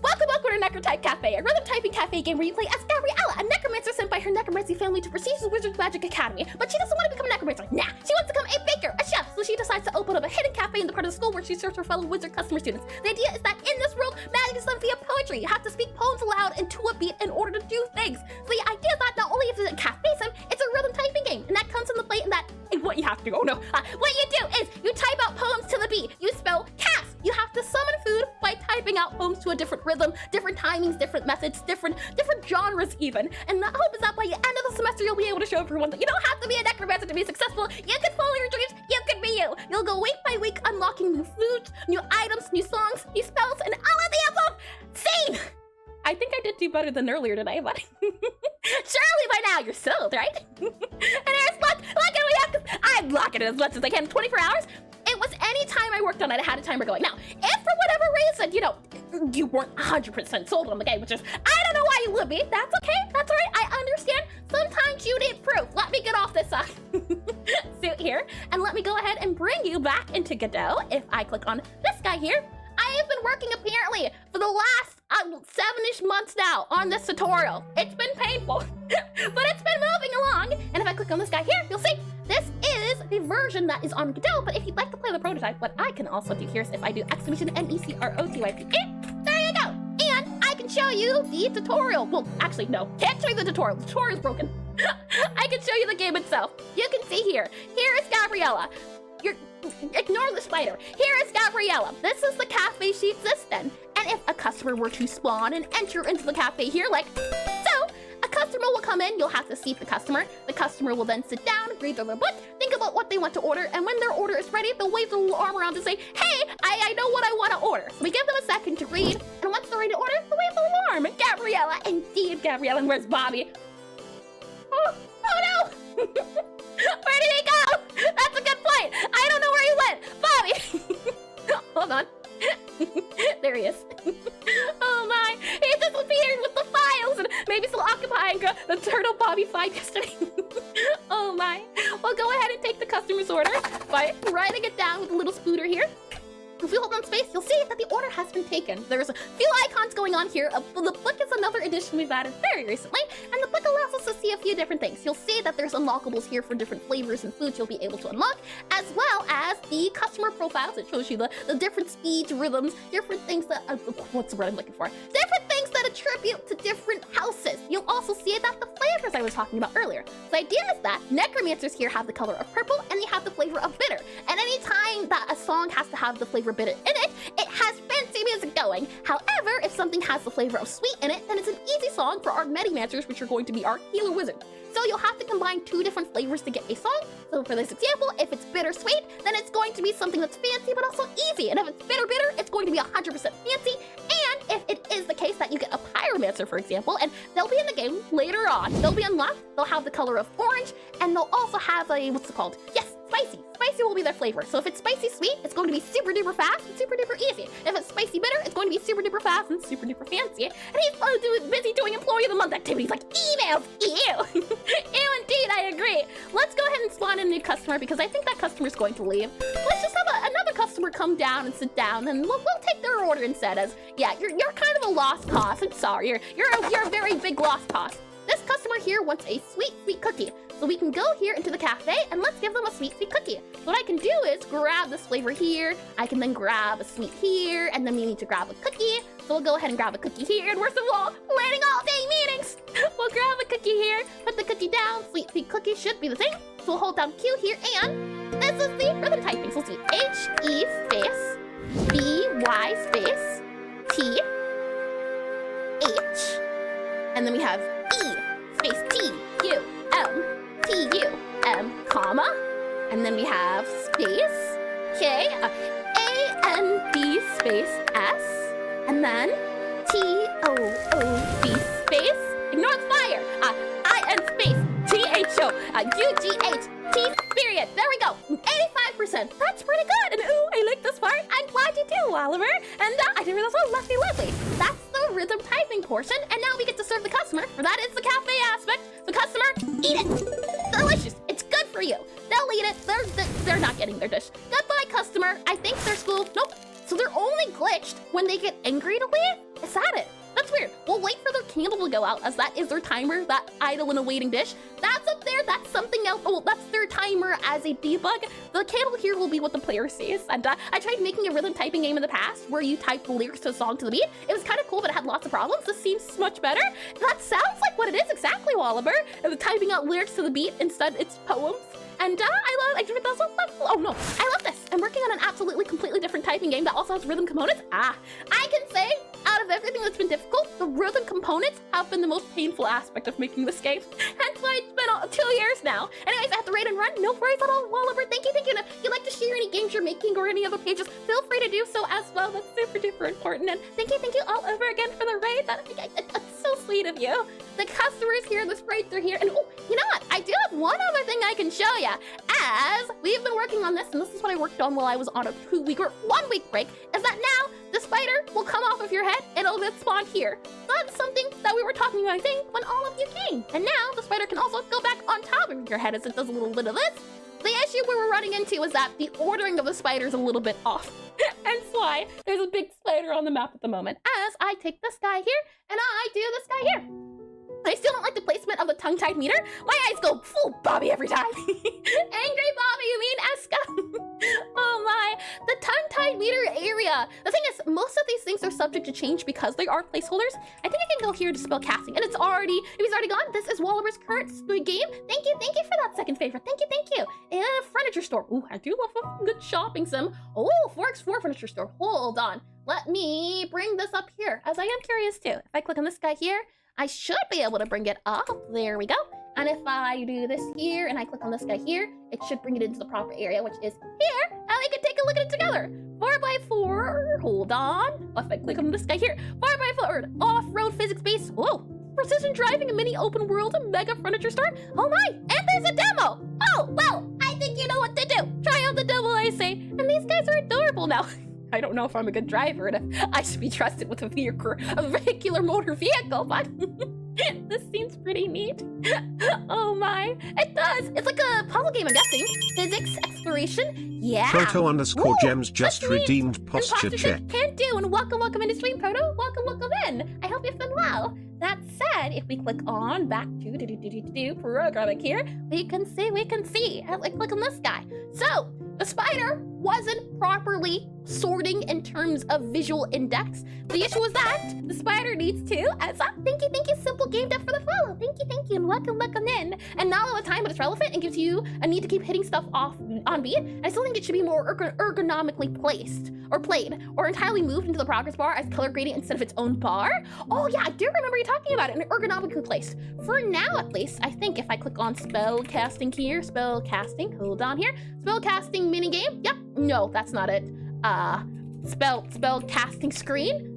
Welcome to Necrotype Cafe, a rhythm typing cafe game where you play as Gabriella, a necromancer sent by her necromancy family to Prestigious Wizards Magic Academy. But she doesn't want to become a necromancer. Nah, she wants to become a baker, a chef. So she decides to open up a hidden cafe in the part of the school where she serves her fellow wizard customer students. The idea is that in this world, magic is done via poetry. You have to speak poems aloud and to a beat in order to do things. So the idea is that not only is it a cafe sim, it's a rhythm typing game, and that comes into play in that what you have to. What you do is you type out poems to the beat. You spell cast. You have to summon food by typing out poems to a different rhythm, different timings, different methods, different genres even. And the hope is that by the end of the semester, you'll be able to show everyone that you don't have to be a necromancer to be successful. You can follow your dreams. You can be you. You'll go week by week unlocking new foods, new items, new songs, new spells, and all of the above. Scene! I think I did do better than earlier today, but surely by now you're sold, right? And there's look, I'm locking it as much as I can. 24 hours. It was any time I worked on it, I had a timer going. Now, if for whatever reason, you weren't 100% sold on the game, which is, I don't know why you would be. That's okay. That's all right. I understand. Sometimes you need proof. Let me get off this suit here, and let me go ahead and bring you back into Godot. If I click on this guy here, I have been working apparently for the last 7-ish months now on this tutorial. It's been painful, but it's been moving along. And if I click on this guy here, you'll see this is the version that is on Godot. But if you'd like to play the prototype, what I can also do here is if I do exclamation NECROTYPE, there you go. And I can show you the tutorial. Well, actually, no, can't show you the tutorial. The tutorial's broken. I can show you the game itself. You can see here. Here is Gabriella. Ignore the spider. Here is Gabriella. This is the cafe she exists in. And if a customer were to spawn and enter into the cafe here, like so, a customer will come in, you'll have to seat the customer. The customer will then sit down, read their book, think about what they want to order, and when their order is ready, they'll wave the little arm around to say, hey, I know what I want to order. So we give them a second to read, and once they're ready to order, they'll wave the little arm. Gabriella, indeed, Gabriella. And where's Bobby? Oh no! Where did he go? That's a good point. I don't know where he went. Bobby! Hold on. There he is. Oh my, he disappeared with the files and maybe still occupying the turtle Bobby fight yesterday. Oh my. Well, go ahead and take the customer's order by writing it down with a little spooter here. If you hold on space, you'll see that the order has been taken. There's a few icons going on here. The book is another addition we've added very recently, and the book allows us to see a few different things. You'll see that there's unlockables here for different flavors and foods you'll be able to unlock, as well as the customer profiles. It shows you the different speeds, rhythms, different things that, what's the word I'm looking for? Different things that attribute to different houses. You'll also see that the flavors I was talking about earlier. The idea is that necromancers here have the color of purple, and they have the flavor of bitter. And any time that a song has to have the flavor bitter in it, it has fancy music going. However, if something has the flavor of sweet in it, then it's an easy song for our Medimancers, which are going to be our healer wizard. So you'll have to combine 2 different flavors to get a song. So for this example, if it's bittersweet, then it's going to be something that's fancy but also easy. And if it's bitter, it's going to be 100% fancy. And if it is the case that you get a pyromancer, for example, and they'll be in the game later on, they'll be unlocked, they'll have the color of orange, and they'll also have a, what's it called? Yes, spicy. Spicy will be their flavor. So if it's spicy sweet, it's going to be super duper fast and super duper easy. If it's spicy bitter, it's going to be super duper fast and super duper fancy. And he's busy doing employee of the month activities like emails. Ew. Ew, indeed, I agree. Let's go ahead and spawn in a new customer because I think that customer's going to leave. Let's just have another customer come down and sit down, and we'll take their order instead. As yeah, you're kind of a lost cause. I'm sorry, you're a very big lost cause. This customer here wants a sweet cookie. So we can go here into the cafe and let's give them a sweet cookie. What I can do is grab this flavor here. I can then grab a sweet here, and then we need to grab a cookie. So we'll go ahead and grab a cookie here, and we're planning all day meetings. We'll grab a cookie here, put the cookie down. Sweet cookie should be the thing. So we'll hold down Q here, and this is the rhythm typing. So we'll see H-E space, B-Y space, T-H, and then we have E space T-U-M, T-U-M, comma, and then we have space, K, A-N-D space S, and then T-O-O-B space, ignore the fire, I-N space, T-H-O, U-G-H, T period, there we go, 85%, that's pretty good, and ooh, I like this part, I'm glad you do, Oliver, and I did this one, lovely, that's the rhythm typing portion, and now we get to serve the customer, for that is the cafe aspect. The customer, eat it. Delicious. It's good for you. They'll eat it. They're not getting their dish. Goodbye, customer. I think they're school. Nope. So they're only glitched when they get angry to leave? Is that it? That's weird. We'll wait for their candle to go out, as that is their timer, that idle and awaiting dish. That's up there. That's something else. Oh, that's their timer as a debug. The candle here will be what the player sees. And I tried making a rhythm typing game in the past where you type the lyrics to a song to the beat. It was kind of cool, but it had lots of problems. This seems much better. That sounds like what it is exactly, Oliver. The typing out lyrics to the beat, instead it's poems. And I give it those. Oh no, I love this. I'm working on an absolutely completely different typing game that also has rhythm components. I can say out of everything that's been difficult, the rhythm components have been the most painful aspect of making this game. Hence why it's been 2 years now. Anyways, I have to rate and run. No worries at all, Oliver. Thank you. And if you'd like to share any games you're making or any other pages, feel free to do so as well. That's super duper important. And thank you all over again for the raid. That's so sweet of you. The customers here, the sprites are here, and oh, you know what? I do have one other thing I can show you. As we've been working on this, and this is what I worked on while I was on a 1 week break, is that now the spider will come off of your head and it'll get spawned here. That's something that we were talking about, I think, when all of you came. And now the spider can also go back on top of your head as it does a little bit of this. The issue we were running into is that the ordering of the spider is a little bit off. Hence why there's a big spider on the map at the moment. As I take this guy here and I do this guy here. I still don't like the placement of the tongue-tied meter. My eyes go full Bobby every time. Angry Bobby, you mean Eska? Oh my, the tongue-tied meter area. The thing is, most of these things are subject to change because they are placeholders. I think I can go here to spell casting, and it's already gone. This is Wallower's current game. Thank you for that second favorite. Thank you. And a furniture store. Ooh, I do love a good shopping sim. Oh, 4x4 furniture store. Hold on. Let me bring this up here, as I am curious too. If I click on this guy here, I should be able to bring it up. There we go. And if I do this here and I click on this guy here, it should bring it into the proper area, which is here. And we can take a look at it together. 4x4, hold on. If I click on this guy here, 4x4, off-road physics base. Whoa, precision driving, a mini open world, a mega furniture store. Oh my, and there's a demo. Oh, well, I think you know what to do. Try out the demo, I say. And these guys are adorable now. I don't know if I'm a good driver and if I should be trusted with a vehicular motor vehicle, but this seems pretty neat. Oh my, it does. It's like a puzzle game, I'm guessing. Physics, exploration, yeah. Proto_gems just redeemed posture check. Can do, and welcome in to stream, Proto. Welcome in. I hope you've been well. That said, if we click on back to programming here, we can see. As I click on this guy. So, the spider wasn't properly sorting in terms of visual index. The issue was that the spider needs to, as thank you, simple game dev for the follow. Thank you, and welcome in. And not all the time, but it's relevant and gives you a need to keep hitting stuff off on beat. I still think it should be more ergonomically placed or played or entirely moved into the progress bar as color gradient instead of its own bar. Oh yeah, I do remember you talking about it, and ergonomically placed. For now, at least, I think if I click on spell casting here, hold on here, spell casting minigame. Yep, no, that's not it. Spell casting screen.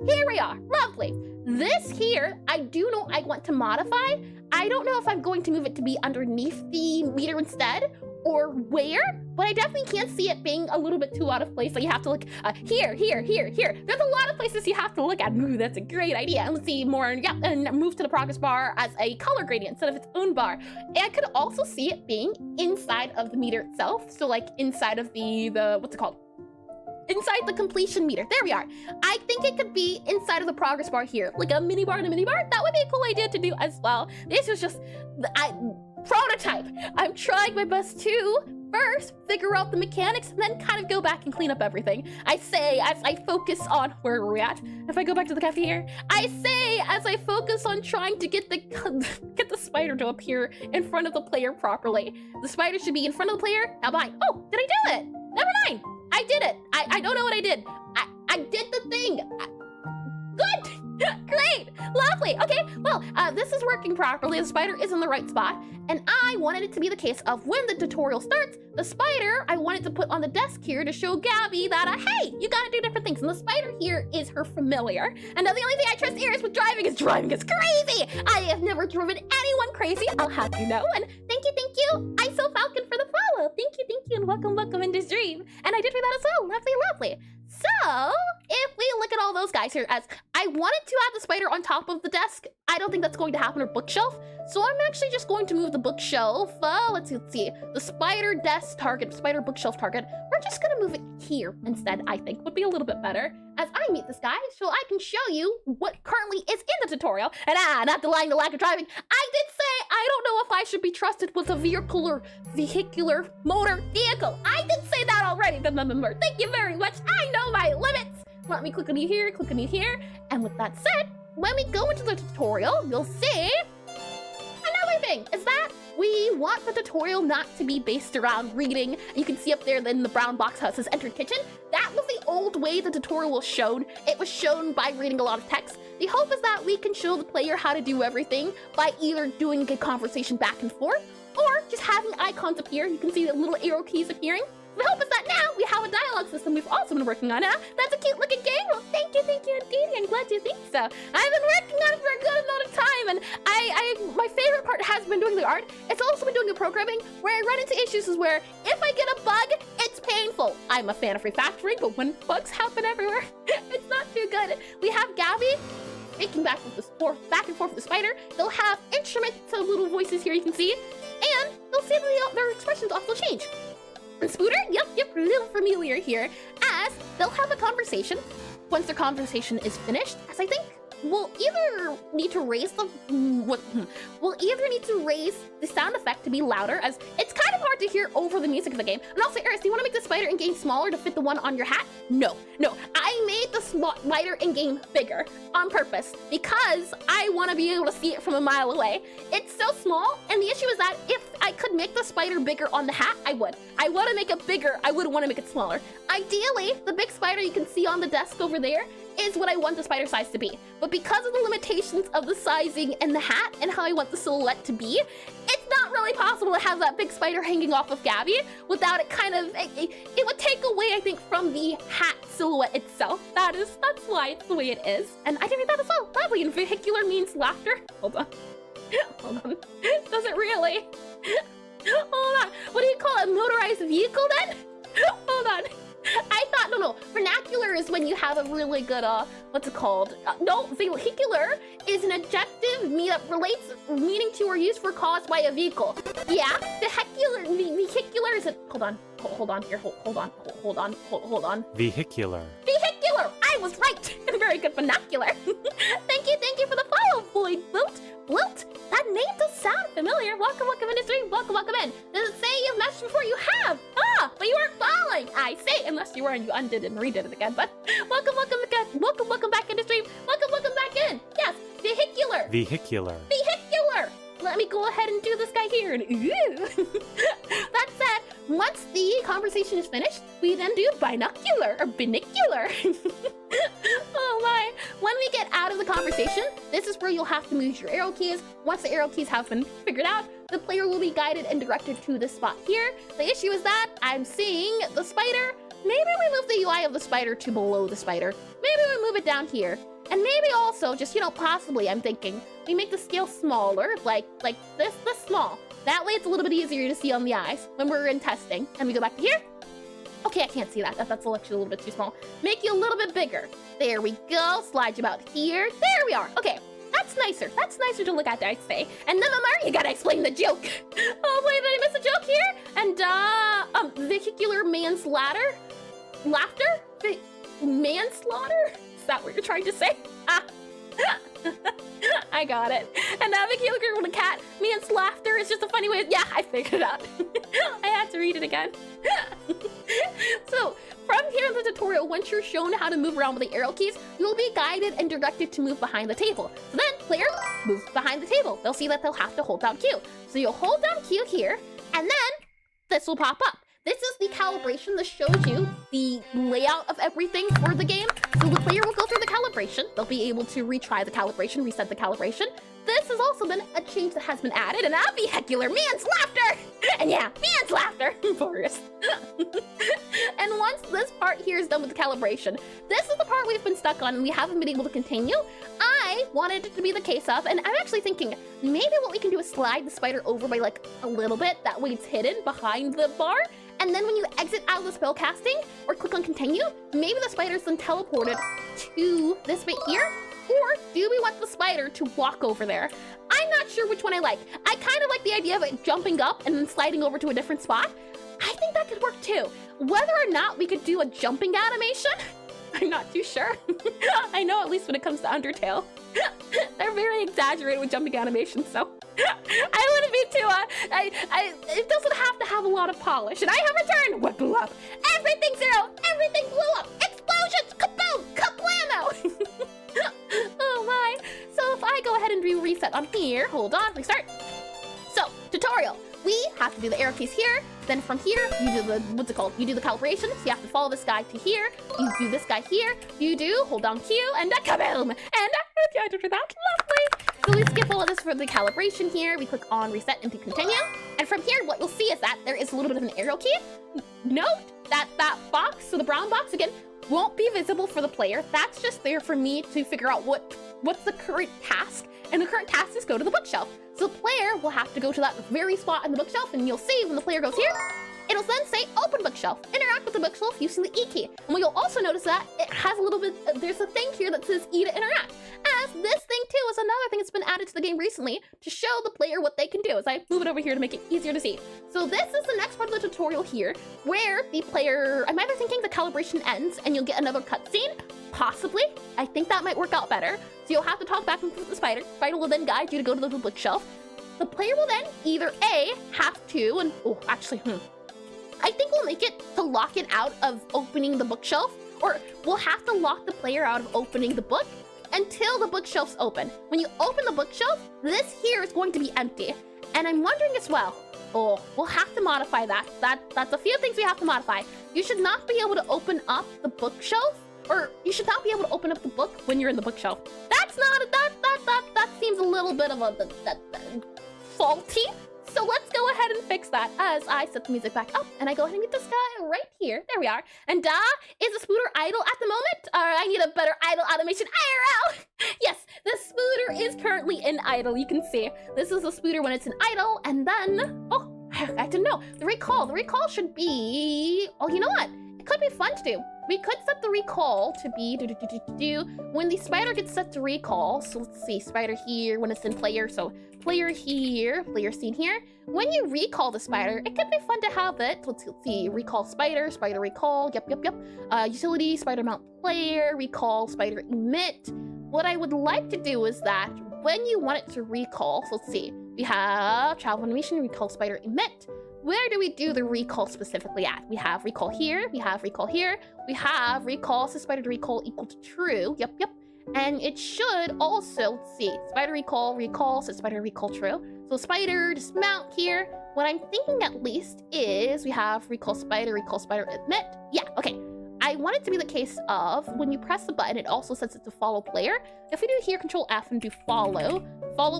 Here we are. Lovely. This here, I do know I want to modify. I don't know if I'm going to move it to be underneath the meter instead or where, but I definitely can't see it being a little bit too out of place. Like you have to look here. There's a lot of places you have to look at. Ooh, that's a great idea. And let's see more, yeah, and move to the progress bar as a color gradient instead of its own bar. And I could also see it being inside of the meter itself. So like inside of the what's it called? Inside the completion meter. There we are. I think it could be inside of the progress bar here, like a mini bar and a mini bar. That would be a cool idea to do as well. This is just, prototype. I'm trying my best to first figure out the mechanics and then kind of go back and clean up everything. I say as I focus on, where are we at? If I go back to the cafe here, I say as I focus on trying to get the spider to appear in front of the player properly. The spider should be in front of the player, now behind. Oh, did I do it? Never mind. I did it. I don't know what I did. I did the thing. Good. Great. Lovely. Okay, well, this is working properly. The spider is in the right spot. And I wanted it to be the case of when the tutorial starts, the spider I wanted to put on the desk here to show Gabby that, hey, you gotta do different things. And the spider here is her familiar. And now the only thing I trust Iris with driving is crazy. I have never driven anyone crazy, I'll have you know. And thank you, ISO Falcon for the follow. Thank you, and welcome into stream. And I did read that as well. Lovely. So, if we look at all those guys here, as I wanted to have the spider on top of the desk, I don't think that's going to happen, or bookshelf. So I'm actually just going to move the bookshelf. Let's see. The spider desk target, spider bookshelf target. We're just gonna move it here instead, I think would be a little bit better. As I meet this guy, so I can show you what currently is in the tutorial. And not denying the lack of driving, I did say I don't know if I should be trusted with a vehicular motor vehicle. I did say that already. Thank you very much. I know my limits. Let me click on you here, and with that said, when we go into the tutorial, you'll see another thing is that we want the tutorial not to be based around reading. You can see up there then the brown box how it says enter kitchen. That was the old way the tutorial was shown. It was shown by reading a lot of text. The hope is that we can show the player how to do everything by either doing a conversation back and forth or just having icons appear. You can see the little arrow keys appearing. The hope is that now we have a dialogue system we've also been working on. That's a cute looking game. Well, thank you indeed. I'm glad you think so. I've been working on it for a good amount of time, and my favorite part has been doing the art. It's also been doing the programming, where I run into issues is where if I get a bug, it's painful. I'm a fan of refactoring, but when bugs happen everywhere, it's not too good. We have Gabby making back and forth with the spider. They'll have instruments, so little voices here you can see, and you'll see that their expressions also change. And Scooter, yep, a little familiar here, as they'll have a conversation. Once their conversation is finished, as I think we'll either need to raise the sound effect to be louder, as it's kind of hard to hear over the music of the game. And also, Eris, do you want to make the spider in game smaller to fit the one on your hat? No, I made the spider in game bigger on purpose because I want to be able to see it from a mile away. It's so small, and the issue is that if I could make the spider bigger on the hat, I would. I want to make it bigger, I wouldn't want to make it smaller. Ideally, the big spider you can see on the desk over there is what I want the spider size to be. But because of the limitations of the sizing and the hat and how I want the silhouette to be, it's not really possible to have that big spider hanging off of Gabby without it it would take away, I think, from the hat silhouette itself. That's why it's the way it is. And I did read that as well. Lovely. And vehicular means laughter. Hold on. Does it really? Hold on. What do you call it? Motorized vehicle then? Hold on. I thought, no, vernacular is when you have a really good, what's it called? No, vehicular is an adjective that relates meaning to or used for caused by a vehicle. Yeah, vehicular is a, hold on, here, hold on. Vehicular. Vehicular, I was right. Very good vernacular. Thank you for the follow, Boyd Bloat. That name does sound familiar. Welcome into stream. Welcome in. Does it say you've messaged before? You have. But you weren't following. I say, unless you were and you undid and redid it again. But welcome again. Welcome back into stream. Welcome back in. Yes, vehicular. Let me go ahead and do this guy here. And that said, once the conversation is finished, we then do binocular or binicular. Oh my. When we get out of the conversation, this is where you'll have to move your arrow keys. Once the arrow keys have been figured out, the player will be guided and directed to this spot here. The issue is that I'm seeing the spider. Maybe we move the UI of the spider to below the spider. Maybe we move it down here. And And maybe also just, you know, possibly I'm thinking we make the scale smaller, like this small. That way it's a little bit easier to see on the eyes when we're in testing. And we go back to here. Okay, I can't see that. That's actually a little bit too small. Make you a little bit bigger. There we go. Slide you about here. There we are. Okay, that's nicer. That's nicer to look at, I'd say. And then, Mama, you gotta explain the joke. Oh, wait, did I miss a joke here? And, vehicular manslaughter? Laughter? Manslaughter? Is that what you're trying to say? I got it. And vehicular with a cat. Manslaughter is just a funny way of, yeah, I figured it out. I had to read it again. So, from here in the tutorial, once you're shown how to move around with the arrow keys, you'll be guided and directed to move behind the table. So then, player moves behind the table. They'll see that they'll have to hold down Q. So you'll hold down Q here, and then this will pop up. This is the calibration that shows you the layout of everything for the game. So the player will go through the calibration. They'll be able to retry the calibration, reset the calibration. This has also been a change that has been added, and vehicular manslaughter! And yeah, manslaughter, Forrest. And once this part here is done with the calibration, this is the part we've been stuck on and we haven't been able to continue. I wanted it to be the case of, and I'm actually thinking, maybe what we can do is slide the spider over by like a little bit, that way it's hidden behind the bar. And then when you exit out of the spell casting or click on continue, maybe the spider's then teleported to this bit here. Or do we want the spider to walk over there? I'm not sure which one I like. I kind of like the idea of it jumping up and then sliding over to a different spot. I think that could work too. Whether or not we could do a jumping animation, I'm not too sure. I know at least when it comes to Undertale, they're very exaggerated with jumping animations, so I wouldn't be too, it doesn't have to have a lot of polish. And I have returned! What blew up? Everything zero! Everything blew up! Explosions! Kaboom! Kablamo! Oh my. So if I go ahead and do reset on here, hold on, restart. So, tutorial. We have to do the arrow keys here. Then from here, you do the, what's it called? You do the calibration. So you have to follow this guy to here. You do this guy here. You do, hold down Q, and kaboom! And I did that. Lovely. So we skip all of this for the calibration here. We click on reset and to continue. And from here, what you'll see is that there is a little bit of an arrow key. Note that that box, so the brown box again, won't be visible for the player. That's just there for me to figure out what's the current task. And the current task is go to the bookshelf. So the player will have to go to that very spot in the bookshelf, and you'll see when the player goes here, it'll then say open bookshelf. Interact with the bookshelf using the E key. And what you'll also notice that it has a little bit, there's a thing here that says E to interact. As this thing too is another thing that's been added to the game recently to show the player what they can do, as I move it over here to make it easier to see. So this is the next part of the tutorial here, where the player, I'm either thinking the calibration ends and you'll get another cutscene, possibly. I think that might work out better. So you'll have to talk back and forth with the spider. Spider will then guide you to go to the bookshelf. The player will then either A, have to, and I think we'll make it to lock it out of opening the bookshelf, or we'll have to lock the player out of opening the book until the bookshelf's open. When you open the bookshelf, this here is going to be empty. And I'm wondering as well, we'll have to modify that. That's a few things we have to modify. You should not be able to open up the bookshelf, or you should not be able to open up the book when you're in the bookshelf. That's not, that seems a little bit of a, faulty. So let's go ahead and fix that as I set the music back up and I go ahead and get this guy right here. There we are. And is the spooter idle at the moment? I need a better idle automation. IRL! Yes, the spooter is currently in idle. You can see this is the spooter when it's in idle, and then, I didn't know. The recall should be, you know what? It could be fun to do. We could set the recall to be when the spider gets set to recall. So let's see, spider here when it's in player. So player here, player scene here. When you recall the spider, it could be fun to have it. Let's see, recall spider, spider recall. Yep. Utility, spider mount player, recall, spider emit. What I would like to do is that when you want it to recall, so let's see, we have travel animation, recall, spider emit. Where do we do the recall specifically at? We have recall here, we have recall here, we have recall, so spider to recall equal to true. Yep. And it should also, let's see, spider recall, so spider recall true. So spider dismount here. What I'm thinking at least is we have recall spider admit. Yeah, okay. I want it to be the case of when you press the button, it also sets it to follow player. If we do here, Control F and do follow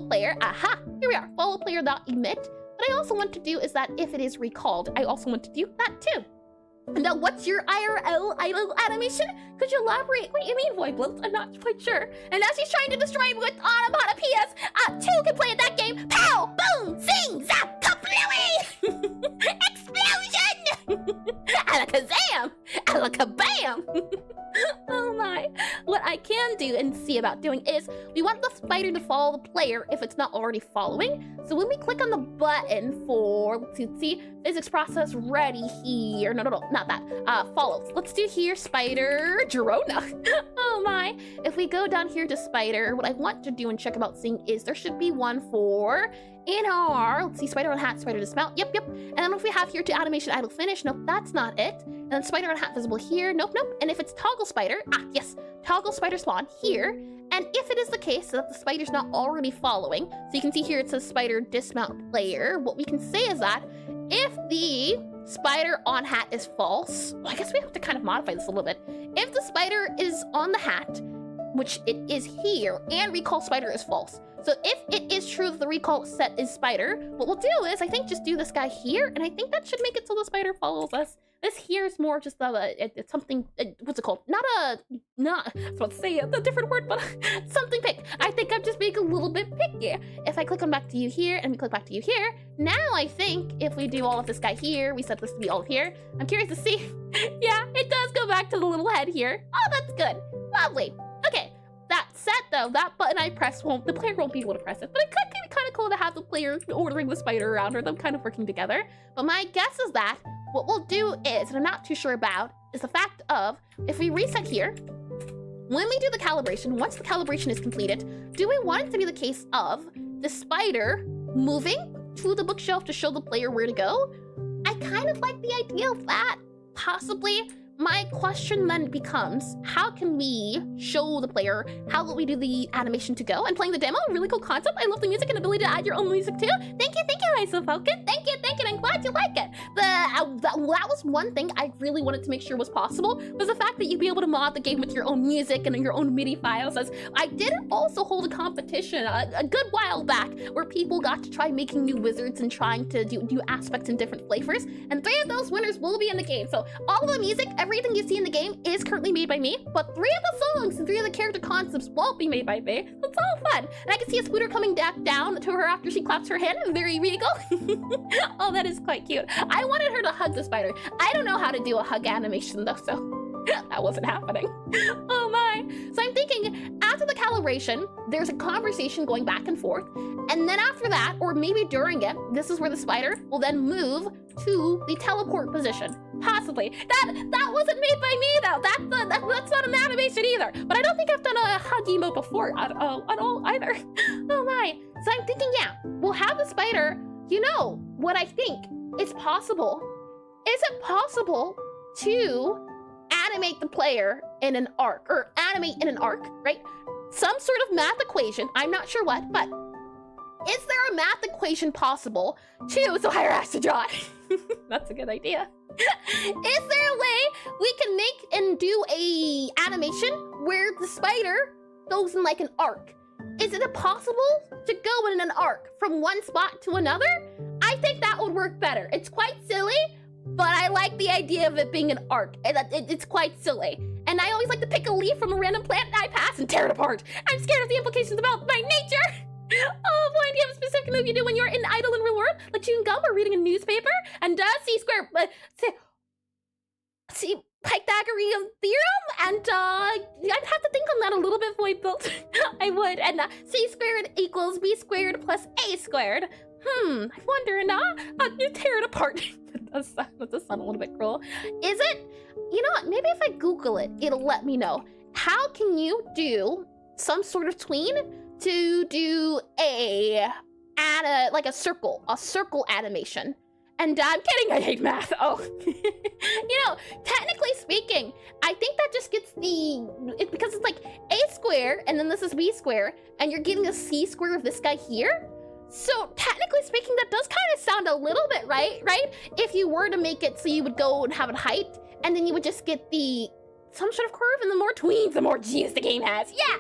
player, aha, here we are, follow player dot emit. What I also want to do is that if it is recalled, I also want to do that too. Now, what's your IRL idle animation? Could you elaborate? What do you mean, Voidblitz? I'm not quite sure. And as he's trying to destroy me with onomatopoeias, two can play at that game. Pow! Boom! Zing! Zap! Kablooey! Explosion! Alakazam! Alakabam! Oh my. What I can do and see about doing is we want the spider to follow the player if it's not already following. So when we click on the button for, let's see, physics process ready here. No, not that. Follows. Let's do here, spider Girona. Oh my. If we go down here to spider, what I want to do and check about seeing is there should be one for in our, let's see, spider on hat, spider dismount. Yep. And then if we have here to animation idle finish, nope, that's not it. And then spider on hat visible here, nope. And if it's toggle spider, yes, toggle spider spawn here. And if it is the case that the spider's not already following, so you can see here it says spider dismount player, what we can say is that if the spider on hat is false, well, I guess we have to kind of modify this a little bit. If the spider is on the hat, which it is here, and recall spider is false. So if it is true that the recall set is spider, what we'll do is I think just do this guy here, and I think that should make it so the spider follows us. This here is more just it's something, what's it called? I was about to say a different word, but something pick. I think I'm just being a little bit picky. If I click on back to you here and we click back to you here, now I think if we do all of this guy here, we set this to be all here. I'm curious to see. Yeah, it does go back to the little head here. Oh, that's good. Lovely. Okay. That set though, that button I press the player won't be able to press it, but it could be kind of cool to have the player ordering the spider around or them kind of working together. But my guess is that what we'll do is, and I'm not too sure about, is the fact of, if we reset here, when we do the calibration, once the calibration is completed, do we want it to be the case of the spider moving to the bookshelf to show the player where to go? I kind of like the idea of that, possibly. My question then becomes, how can we show the player, how will we do the animation to go? And playing the demo, really cool concept. I love the music and ability to add your own music too. Thank you, Isofocus. Thank you, I'm glad you like it. That was one thing I really wanted to make sure was possible, was the fact that you'd be able to mod the game with your own music and your own MIDI files. As I did also hold a competition a good while back where people got to try making new wizards and trying to do aspects in different flavors. And 3 of those winners will be in the game. So all the music, everything you see in the game is currently made by me, but 3 of the songs and 3 of the character concepts won't be made by me. So it's all fun. And I can see a scooter coming back down to her after she claps her hand. Very regal. Oh, that is quite cute. I wanted her to hug the spider. I don't know how to do a hug animation though, so that wasn't happening. Oh my. So I'm thinking after the calibration, there's a conversation going back and forth. And then after that, or maybe during it, this is where the spider will then move to the teleport position. Possibly. That wasn't made by me though. That's not an animation either. But I don't think I've done a hug emote before at all either. Oh my. So I'm thinking, yeah, we'll have the spider. You know what I think is possible? Is it possible to animate the player in an arc, or animate in an arc, right? Some sort of math equation, I'm not sure what, but is there a math equation possible to, so I have to draw it. That's a good idea. Is there a way we can make and do a animation where the spider goes in like an arc? Is it possible to go in an arc from one spot to another? I think that would work better. It's quite silly, but I like the idea of it being an arc. It's quite silly. And I always like to pick a leaf from a random plant I pass and tear it apart. I'm scared of the implications about my nature. Oh boy, do you have a specific move you do when you're in idle in real world? Like chewing gum or reading a newspaper? And see Pythagorean theorem? And I'd have to think on that a little bit, Voidbuilt. I would. And c squared equals b squared plus a squared. I wonder, you tear it apart. That does sound a little bit cruel. Is it? You know what? Maybe if I Google it, it'll let me know. How can you do some sort of tween to do like a circle animation? And I'm kidding, I hate math. Oh, technically speaking, I think that just gets because it's like a square and then this is b square and you're getting a c square of this guy here. So technically speaking, that does kind of sound a little bit right? If you were to make it so you would go and have a height and then you would just get the some sort of curve, and the more tweens, the more G's the game has. Yeah,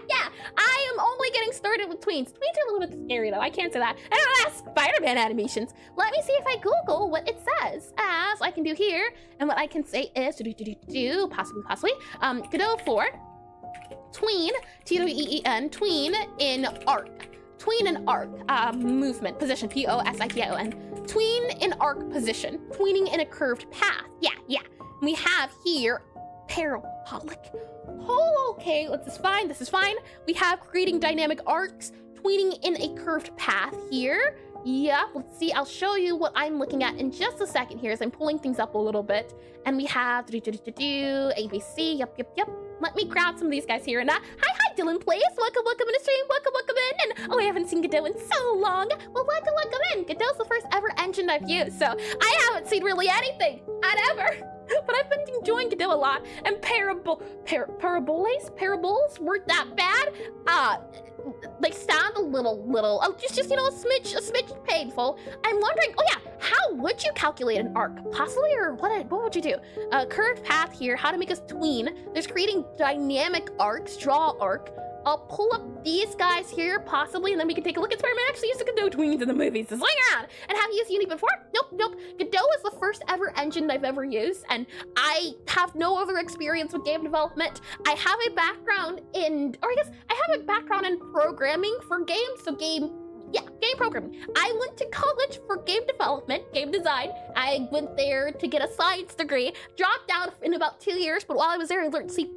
I am only getting started with tweens. Tweens are a little bit scary though, I can't say that. I don't have Spider-Man animations. Let me see if I Google what it says, as I can do here, and what I can say is possibly, Godot 4, tween, T-W-E-E-N, tween in arc. Tween in arc, movement, position, P-O-S-I-T-I-O-N. Tween in arc position, tweening in a curved path. Yeah. We have here parabolic. Oh, okay, this is fine. We have creating dynamic arcs, tweening in a curved path here. Yeah, let's see, I'll show you what I'm looking at in just a second here as I'm pulling things up a little bit. And we have ABC, yep. Let me grab some of these guys here. And hi, Dylan Plays. Welcome in the stream. Welcome in. And I haven't seen Godot in so long. Well, welcome in. Godot's the first ever engine I've used, so I haven't seen really anything ever. But I've been enjoying Godot a lot. And parables weren't that bad. They sound a little, just a smidge painful. I'm wondering, how would you calculate an arc? Possibly, or what would you do? Curved path here, how to make us tween. There's creating dynamic arcs, draw arc. I'll pull up these guys here, possibly, and then we can take a look at Spider-Man actually used the Godot tweens in the movies to sling around. And have you used Uni before? Nope. Godot is the first ever engine I've ever used, and I have no other experience with game development. I have a background in programming for games, so game programming. I went to college for game development, game design. I went there to get a science degree, dropped out in about 2 years, but while I was there, I learned C++.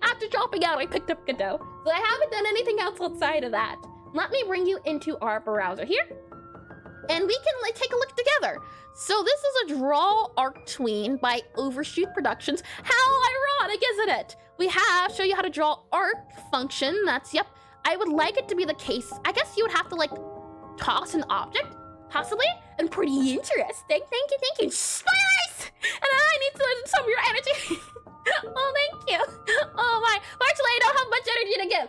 After dropping out, I picked up Godot. So I haven't done anything else outside of that. Let me bring you into our browser here, and we can take a look together. So this is a draw arc tween by Overshoot Productions. How ironic, isn't it? We have show you how to draw arc function. Yep. I would like it to be the case. I guess you would have to toss an object, possibly, and pretty interesting. Thank you. Spoilers! And I need some of your energy. Oh, thank you. Oh my. Fortunately, I don't have much energy to give.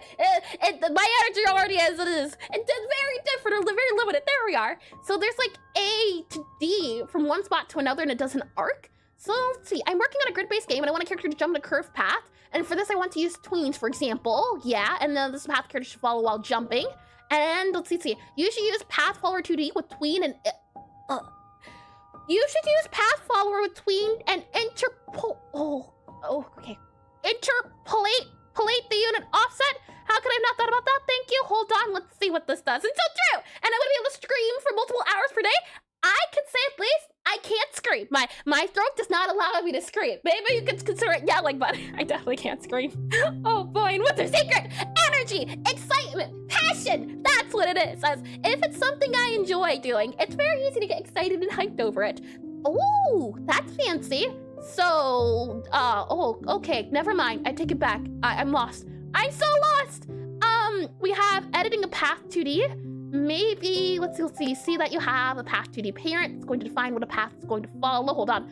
My energy already as it is. It's very different, or very limited. There we are. So there's A to D from one spot to another, and it does an arc. So let's see. I'm working on a grid-based game, and I want a character to jump in a curved path. And for this, I want to use tweens, for example. Yeah, and then this path character should follow while jumping. And let's see. You should use path follower 2D with tween and you should use path follower with tween and interpolate the unit offset. How could I have not thought about that? Thank you. Hold on. Let's see what this does. It's so true. And I'm gonna be able to stream for multiple hours per day. I can say at least I can't scream. My throat does not allow me to scream. Maybe you could consider it yelling, but I definitely can't scream. Oh boy, and what's the secret? Energy, excitement, passion. That's what it is. As if it's something I enjoy doing, it's very easy to get excited and hyped over it. Oh, that's fancy. So, okay, never mind. I take it back. I'm lost. I'm so lost. We have editing a path 2D. Maybe, let's see, see that you have a path 2D parent. It's going to define what a path is going to follow. Hold on.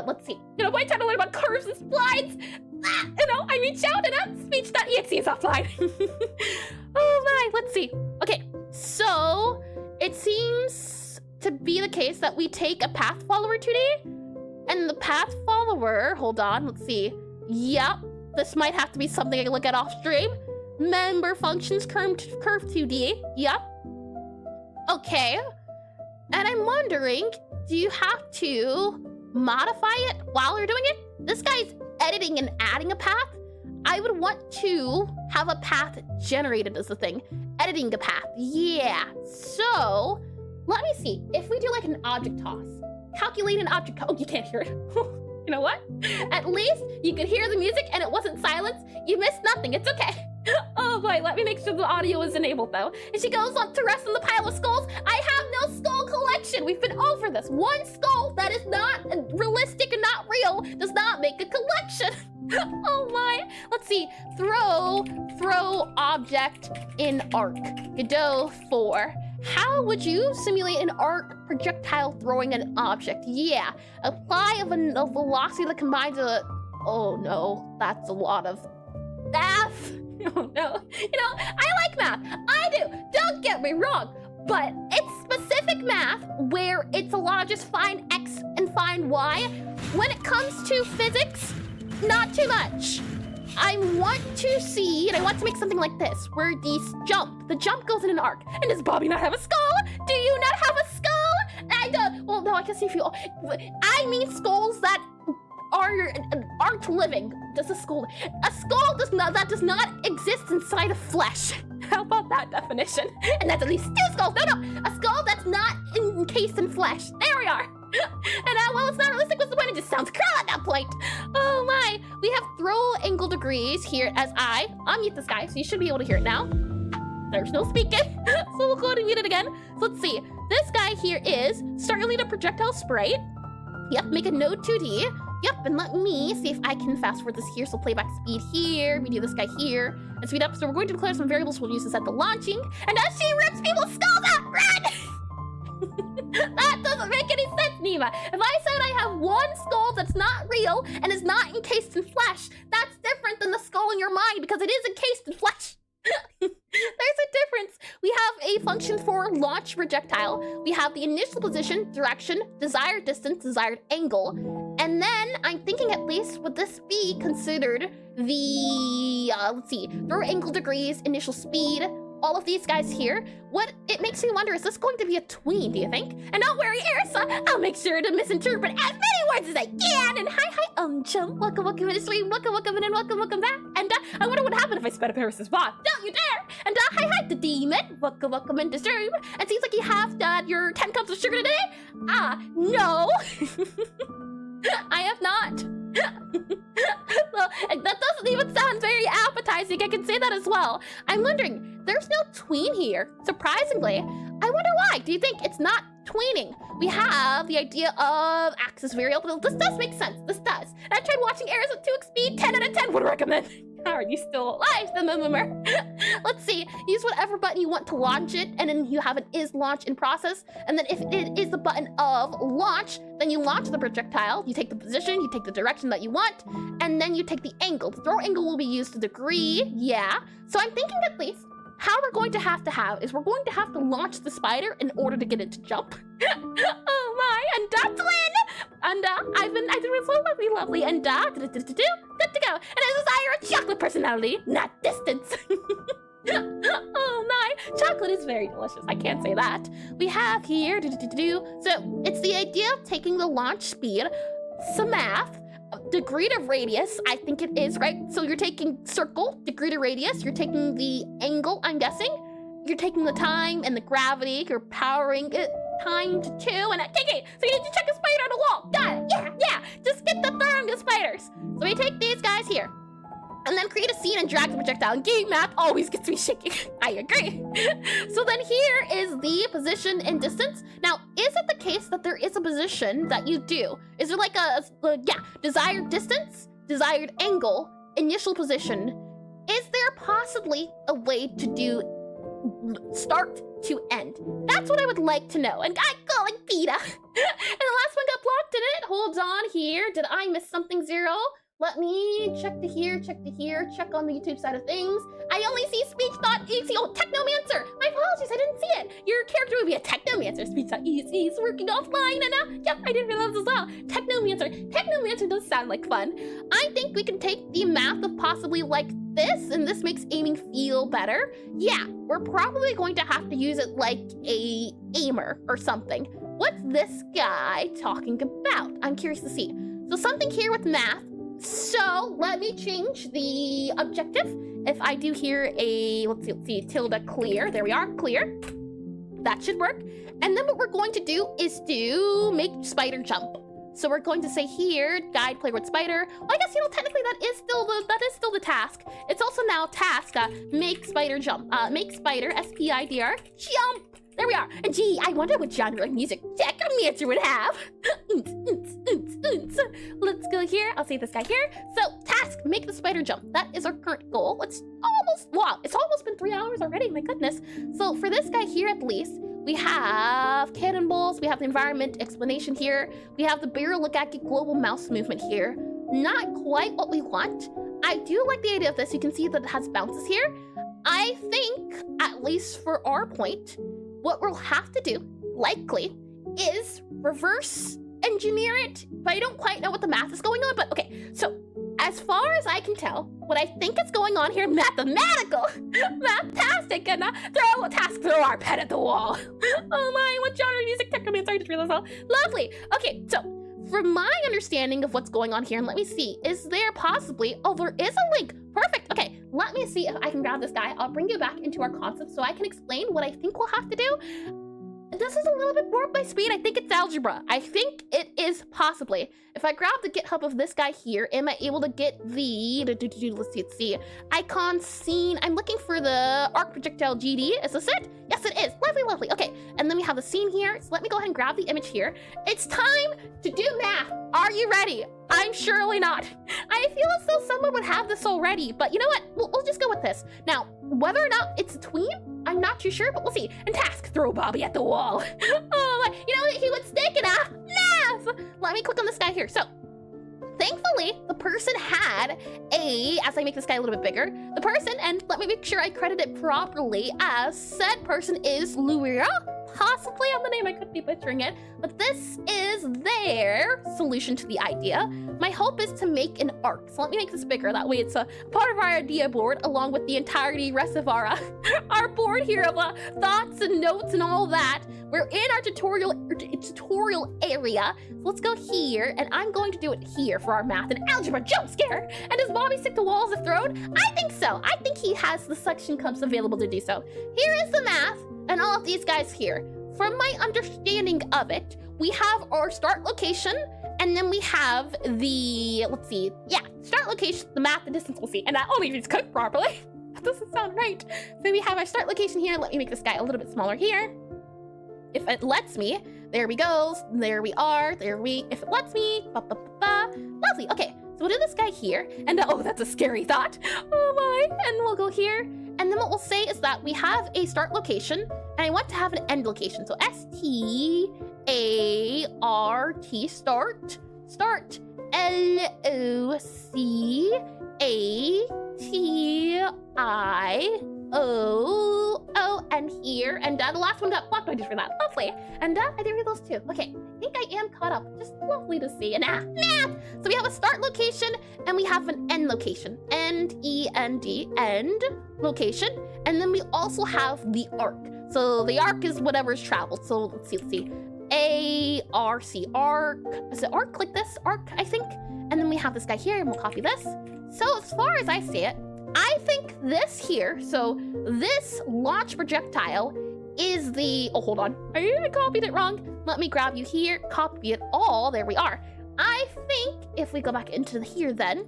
Let's see. My time to learn about curves and splines. I mean, shout it out. Speech.exe is offline. Oh my, let's see. Okay, so it seems to be the case that we take a path follower 2D, and the path follower, hold on, let's see. Yep, this might have to be something I can look at off stream. Member functions curve 2D. Yep. Okay. And I'm wondering, do you have to modify it while you're doing it? This guy's editing and adding a path. I would want to have a path generated as the thing. Editing a path. Yeah. So, let me see. If we do an object toss, calculate an object. Oh, you can't hear it. You know what? At least you could hear the music and it wasn't silence. You missed nothing. It's okay. Oh boy, let me make sure the audio is enabled though. And she goes on to rest in the pile of skulls. I have no skull collection. We've been over this. One skull that is not realistic and not real does not make a collection. Oh my. Let's see. Throw object in arc. Godot 4. How would you simulate an arc projectile throwing an object? Yeah. Apply a velocity that combines a... Oh no, that's a lot of math. Oh no. I like math. I do. Don't get me wrong. But it's specific math where it's a lot of just find X and find Y. When it comes to physics, not too much. I want to see, and I want to make something like this, where the jump goes in an arc. And does Bobby not have a skull? Do you not have a skull? I don't, well, no, I can see if you, I mean skulls that aren't living. Does a skull does not exist inside of flesh. How about that definition? And that's at least 2 skulls. No, a skull that's not encased in flesh. There we are. And well, it's not realistic. What's the point? It just sounds cruel at that point. Oh my. We have throw angle degrees here as I unmute this guy, so you should be able to hear it now. There's no speaking. So we'll go ahead and mute it again. So let's see. This guy here is start your lead a projectile sprite. Yep, make a node 2D. Yep, and let me see if I can fast forward this here. So playback speed here, we do this guy here, and speed up. So we're going to declare some variables we'll use to set the launching. And as she rips people's skulls out, run! That doesn't make any sense, Neva. If I said I have one skull that's not real and is not encased in flesh, that's different than the skull in your mind because it is encased in flesh. There's a difference. We have a function for launch projectile. We have the initial position, direction, desired distance, desired angle. And then I'm thinking at least, would this be considered the, let's see, throw angle degrees, initial speed, all of these guys here? What it makes me wonder, is this going to be a tween, do you think? And don't worry, Erisa, I'll make sure to misinterpret as many words as I can. And hi, chum. Welcome in stream, welcome in, and welcome back. And I wonder what happened if I sped up Eris's bot. Don't you dare! And hi, the demon. Welcome into stream. And seems like you have your 10 cups of sugar today. No. I have not. Well, that doesn't even sound very appetizing. I can say that as well. I'm wondering, there's no tween here. Surprisingly, I wonder why. Do you think it's not tweening? We have the idea of axis variable. This does make sense. This does. And I tried watching errors at 2x speed. 10 out of 10 would recommend. How are you still alive? Let's see. Use whatever button you want to launch it, and then you have an is launch in process. And then if it is the button of launch, then you launch the projectile. You take the position, you take the direction that you want, and then you take the angle. The throw angle will be used to degree. Yeah. So I'm thinking at least how we're going to have is we're going to have to launch the spider in order to get it to jump. Oh my, and that's when, and I've been so lovely, and good to go. And I desire a chocolate personality, not distance. Oh my, chocolate is very delicious. I can't say that. We have here, so it's the idea of taking the launch speed, some math, degree to radius, I think it is, right? So you're taking circle, degree to radius, you're taking the angle, I'm guessing. You're taking the time and the gravity, you're powering it times 2, and okay, so you need to check a spider on the wall. Got it, yeah, just get the throwing the spiders. So we take these guys here, and then create a scene and drag the projectile. And game math always gets me shaking. I agree. So then here is the position and distance. Now, is it the case that there is a position that you do? Is there like desired distance, desired angle, initial position? Is there possibly a way to do start to end? That's what I would like to know. And I'm calling PETA. And the last one got blocked in it. Hold on here. Did I miss something, Zero? Let me check to here, check on the YouTube side of things. I only see speech.exe. Oh, Technomancer! My apologies, I didn't see it. Your character would be a Technomancer. Speech.exe is working offline, and yep, I didn't realize as well. Technomancer does sound like fun. I think we can take the math of possibly like this, and this makes aiming feel better. Yeah, we're probably going to have to use it like a aimer or something. What's this guy talking about? I'm curious to see. So something here with math. So let me change the objective. If I do here let's see, tilde clear. There we are, clear. That should work. And then what we're going to do is to make spider jump. So we're going to say here, guide player with spider. Well, I guess, technically that is still the task. It's also now task, make spider jump. Make spider, S-P-I-D-R, jump. There we are. And gee, I wonder what genre of music Necromancer would have. Let's go here. I'll save this guy here. So, task, make the spider jump. That is our current goal. It's almost been 3 hours already. My goodness. So, for this guy here, at least, we have cannonballs. We have the environment explanation here. We have the barrel Lagaki global mouse movement here. Not quite what we want. I do like the idea of this. You can see that it has bounces here. I think, at least for our point, what we'll have to do, likely, is reverse engineer it, but I don't quite know what the math is going on, but okay. So, as far as I can tell, what I think is going on here, mathematical, mathtastic, and throw our pen at the wall. Oh my, what genre of music? Necromancer, I just realized all. Lovely. Okay, so from my understanding of what's going on here, and let me see, is there possibly, oh, there is a link. Perfect. Okay, let me see if I can grab this guy. I'll bring you back into our concept so I can explain what I think we'll have to do. This is a little bit more by speed. I think it's algebra. I think it is possibly. If I grab the GitHub of this guy here, am I able to get the, let's see, icon scene. I'm looking for the arc projectile GD. Is this it? Yes, it is. Lovely, lovely. Okay, and then we have the scene here. So let me go ahead and grab the image here. It's time to do math. Are you ready? I'm surely not. I feel as though someone would have this already, but you know what? We'll just go with this. Now, whether or not it's a tween, I'm not too sure, but we'll see. And task, throw Bobby at the wall. Oh, you know, he would stick in math. Let me click on this guy here. So, thankfully, the person had as I make this guy a little bit bigger, the person, and let me make sure I credit it properly, as said person is Luira. Possibly on the name, I could be butchering it, but this is their solution to the idea. My hope is to make an arc. So let me make this bigger. That way it's a part of our idea board along with the entirety rest of our board here of thoughts and notes and all that. We're in our tutorial area. So let's go here, and I'm going to do it here for our math and algebra jump scare. And does Bobby stick to walls if thrown? I think so. I think he has the suction cups available to do so. Here is the math and all of these guys here. From my understanding of it, we have our start location, and then we have the, let's see, yeah, start location, the math, the distance, we'll see. And that only if it's cooked properly. That doesn't sound right. So we have our start location here. Let me make this guy a little bit smaller here. If it lets me, there we go, there we are, if it lets me, lovely, okay. So we'll do this guy here, and oh, that's a scary thought. Oh my, and we'll go here. And then what we'll say is that we have a start location, and I want to have an end location. So START, start, LOCATIO, and here, and the last one got blocked. I just read that. Lovely. And I did read those too. Okay, I think I am caught up. Just lovely to see. And math. So we have a start location, and we have an end location. End location. And then we also have the arc. So the arc is whatever's traveled. So let's see. ARC. Is it arc? Like this? Arc, I think. And then we have this guy here, and we'll copy this. So as far as I see it, I think this here, so this launch projectile is the, oh, hold on. I copied it wrong. Let me grab you here, copy it all. There we are. I think if we go back into here then,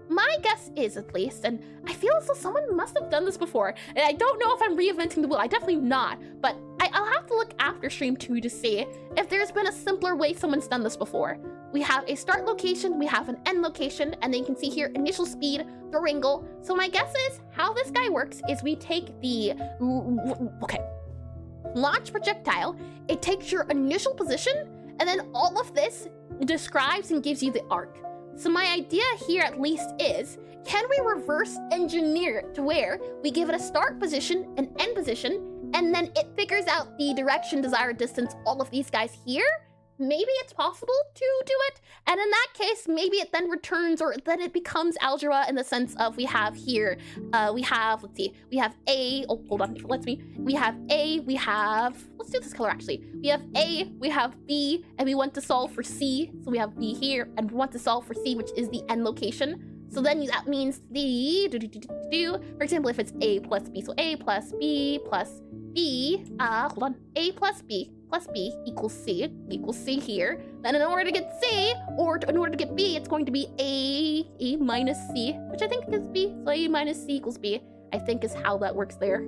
my guess is at least, and I feel as though someone must have done this before, and I don't know if I'm reinventing the wheel. I definitely not, but I'll have to look after stream 2 to see if there's been a simpler way someone's done this before. We have a start location, we have an end location, and then you can see here initial speed, throw angle. So my guess is how this guy works is we take the, launch projectile, it takes your initial position, and then all of this describes and gives you the arc. So my idea here at least is, can we reverse engineer it to where we give it a start position, an end position, and then it figures out the direction, desired distance, all of these guys here? Maybe it's possible to do it, and in that case, maybe it then returns, or then it becomes algebra in the sense of we have here, we have, let's see, we have A, oh, hold on, let's see, we have A, we have, let's do this color actually, we have A, we have B, and we want to solve for C, so we have B here, and we want to solve for C, which is the end location. So then that means the, for example, if it's A plus B, so A plus B plus B, hold on, A plus B equals C here. Then in order to get C, or in order to get B, it's going to be A minus C, which I think is B. So A minus C equals B, I think is how that works there.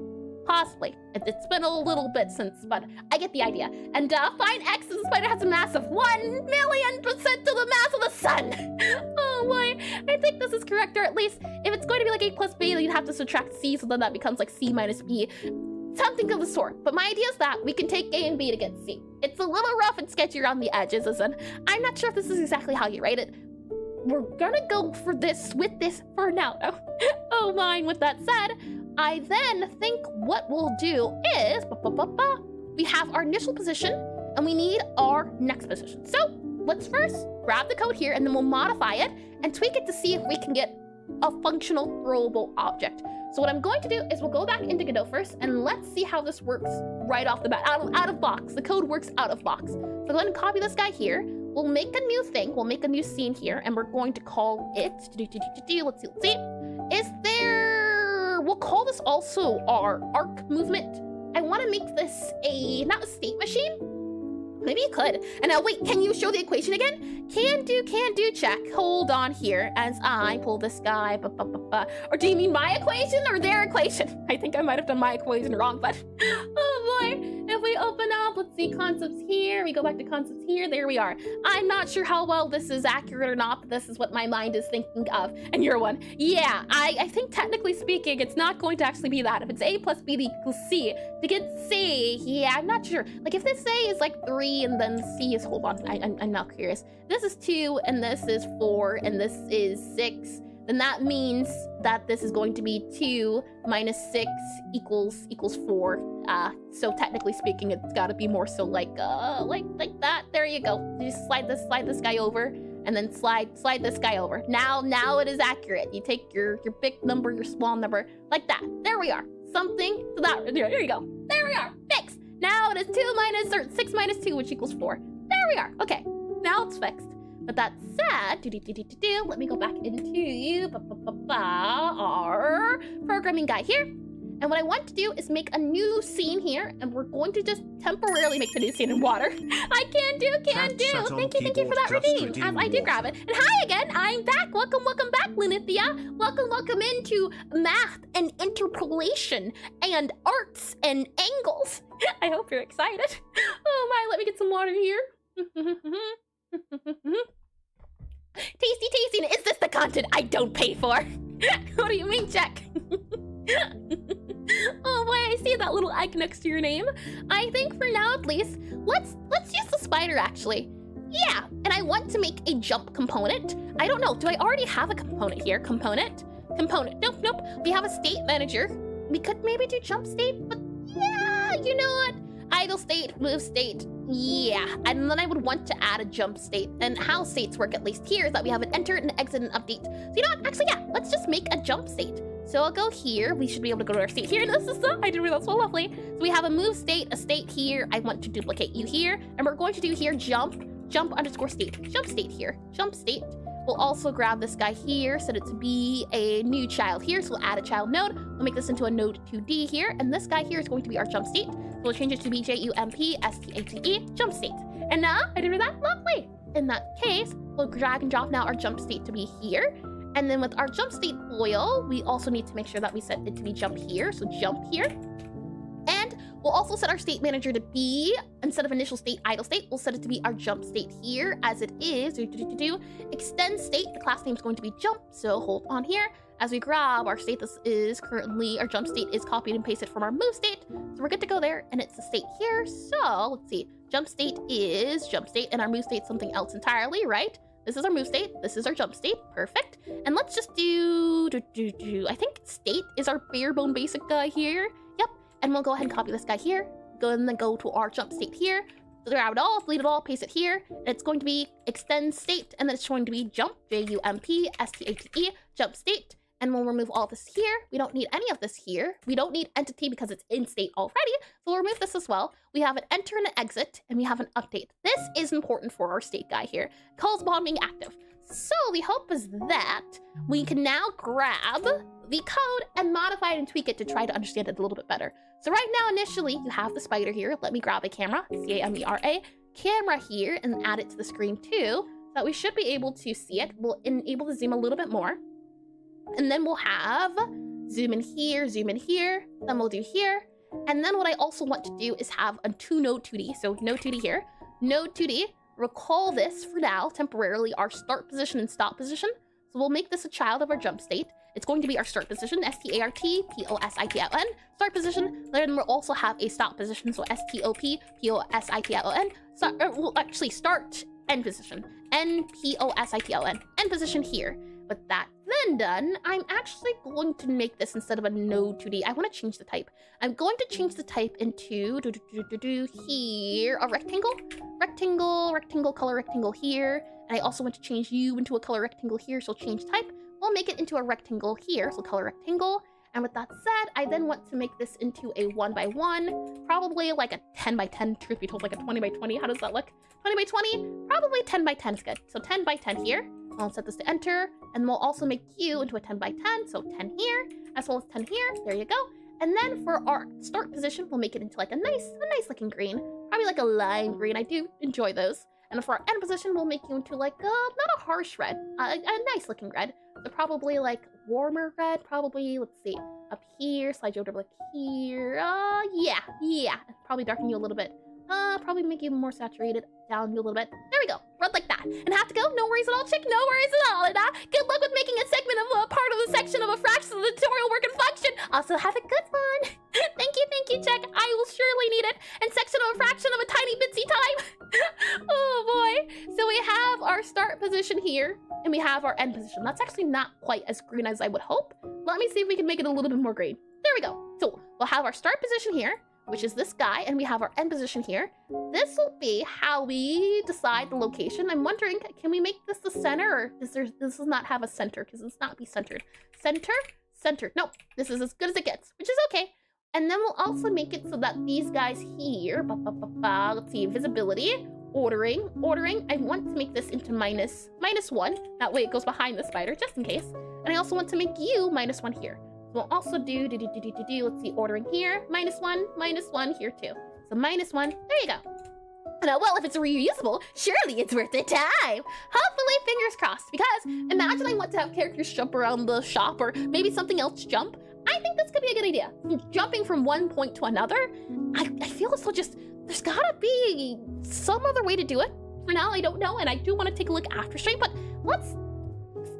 Possibly. It's been a little bit since, but I get the idea. And find X as the spider has a mass of 1,000,000% to the mass of the sun. Oh boy, I think this is correct, or at least if it's going to be like A plus B, then you'd have to subtract C, so then that becomes like C minus B. Something of the sort, but my idea is that we can take A and B to get C. It's a little rough and sketchy around the edges, and I'm not sure if this is exactly how you write it. We're gonna go for this with this for now, though. Oh my, with that said, I then think what we'll do is, we have our initial position, and we need our next position. So let's first grab the code here, and then we'll modify it, and tweak it to see if we can get a functional throwable object. So what I'm going to do is we'll go back into Godot first, and let's see how this works right off the bat, out of box. The code works out of box. So go ahead and copy this guy here. We'll make a new thing. We'll make a new scene here, and we're going to call it, let's see. Is there, we'll call this also our arc movement. I want to make this not a state machine. Maybe you could. And now wait, can you show the equation again? Can do, check. Hold on here as I pull this guy. Or do you mean my equation or their equation? I think I might have done my equation wrong, but oh boy. If we open up, let's see, concepts here. We go back to concepts here. There we are. I'm not sure how well this is accurate or not, but this is what my mind is thinking of. And you're one. Yeah, I think technically speaking, it's not going to actually be that. If it's A plus B equals C, to get C, yeah, I'm not sure. Like if this A is like 3 and then C is, hold on, I'm now curious. This is 2 and this is 4 and this is 6. Then that means that this is going to be 2 minus 6 equals 4. So technically speaking, it's got to be more so like that. There you go. You just slide this guy over, and then slide this guy over. Now it is accurate. You take your big number, your small number, like that. There we are. Something to that. There you go. There we are. Fixed. Now it is 6 minus 2, which equals 4. There we are. Okay. Now it's fixed. But that said, let me go back into our programming guy here. And what I want to do is make a new scene here, and we're going to just temporarily make the new scene in water. I can do. Thank you for that redeem. As I do grab it. And hi again, I'm back. Welcome back, Lunithia. Welcome into math and interpolation and arts and angles. I hope you're excited. Oh my, let me get some water here. Tasty. Is this the content I don't pay for? What do you mean, check? Oh boy, I see that little egg next to your name. I think for now at least, let's use the spider actually. Yeah, and I want to make a jump component. I don't know, do I already have a component here? Component. Nope. We have a state manager. We could maybe do jump state, but yeah, you know what? Idle state, move state. Yeah, and then I would want to add a jump state. And how states work, at least here, is that we have an enter, an exit, and update. So you know what? Actually, yeah, let's just make a jump state. So I'll go here. We should be able to go to our state here. And this is I did that's so lovely. So we have a move state, a state here. I want to duplicate you here. And we're going to do here jump underscore state. Jump state here. Jump state. We'll also grab this guy here, set it to be a new child here. So we'll add a child node. We'll make this into a node 2D here. And this guy here is going to be our jump state. So we'll change it to be JUMPSTATE, jump state. And now, I did that, lovely. In that case, we'll drag and drop now our jump state to be here. And then with our jump state foil, we also need to make sure that we set it to be jump here. So jump here. And we'll also set our state manager to be, instead of initial state, idle state, we'll set it to be our jump state here as it is. Extend state, the class name is going to be jump. So hold on here. As we grab our state, this is currently, our jump state is copied and pasted from our move state. So we're good to go there, and it's the state here. So let's see, jump state is jump state, and our move state something else entirely, right? This is our move state, this is our jump state, perfect. And let's just do, I think state is our bare bone basic guy here. Yep, and we'll go ahead and copy this guy here. And then go to our jump state here. Grab it all, delete it all, paste it here. And it's going to be extend state, and then it's going to be jump, JUMPSTATE, jump state. And we'll remove all this here. We don't need any of this here. We don't need entity because it's in state already. So we'll remove this as well. We have an enter and an exit, and we have an update. This is important for our state guy here. Calls upon being active. So the hope is that we can now grab the code and modify it and tweak it to try to understand it a little bit better. So right now, initially, you have the spider here. Let me grab a camera, CAMERA, camera here, and add it to the screen too, so that we should be able to see it. We'll enable to zoom a little bit more. And then we'll have zoom in here, then we'll do here. And then what I also want to do is have a node 2D. So node 2D here, node 2D, recall this for now, temporarily, our start position and stop position. So we'll make this a child of our jump state. It's going to be our start position, START, start position. Then we'll also have a stop position, so STOP, so, we'll actually start end position, NPOSITON, end position here. With that then done, I'm actually going to make this instead of a node 2D. I want to change the type. I'm going to change the type into here a rectangle, color rectangle here, And I also want to change you into a color rectangle here, so change type. We'll make it into a rectangle here, so color rectangle. And with that said, I then want to make this into a 1x1, probably like a 10x10, truth be told, like a 20x20. How does that look? 20x20, probably 10x10 is good. So 10x10 here. I'll set this to enter, and we'll also make you into a 10x10, so 10 here, as well as 10 here. There you go. And then for our start position, we'll make it into like a nice looking green, probably like a lime green. I do enjoy those. And for our end position, we'll make you into like not a harsh red, a nice looking red. So probably like warmer red, probably, let's see, up here, slide you over like here. Yeah. Probably darken you a little bit. Probably make you more saturated, down you a little bit. There we go, red like that. And have to go, no worries at all, chick, no worries at all. And good luck with making a segment of a part of the section of a fraction of the tutorial work and function. Also, have a good one. Thank you, chick. I will surely need it. And section of a fraction of a tiny bitsy time. Oh boy. So we have our start position here, and we have our end position. That's actually not quite as green as I would hope. Let me see if we can make it a little bit more green. There we go. So we'll have our start position here, which is this guy, and we have our end position here. This will be how we decide the location. I'm wondering, can we make this the center, or does this does not have a center? Because it's not be centered. Center. Nope. This is as good as it gets, which is okay. And then we'll also make it so that these guys here, let's see, visibility, ordering. I want to make this into -1. That way it goes behind the spider, just in case. And I also want to make you -1 here. We'll also do, let's see, ordering here, -1 here too. So -1, there you go. Now, well, if it's reusable, surely it's worth the time. Hopefully, fingers crossed, because imagine I want to have characters jump around the shop, or maybe something else jump. I think this could be a good idea. Jumping from one point to another, I feel as though there's gotta be some other way to do it. For now, I don't know, and I do want to take a look after stream, but let's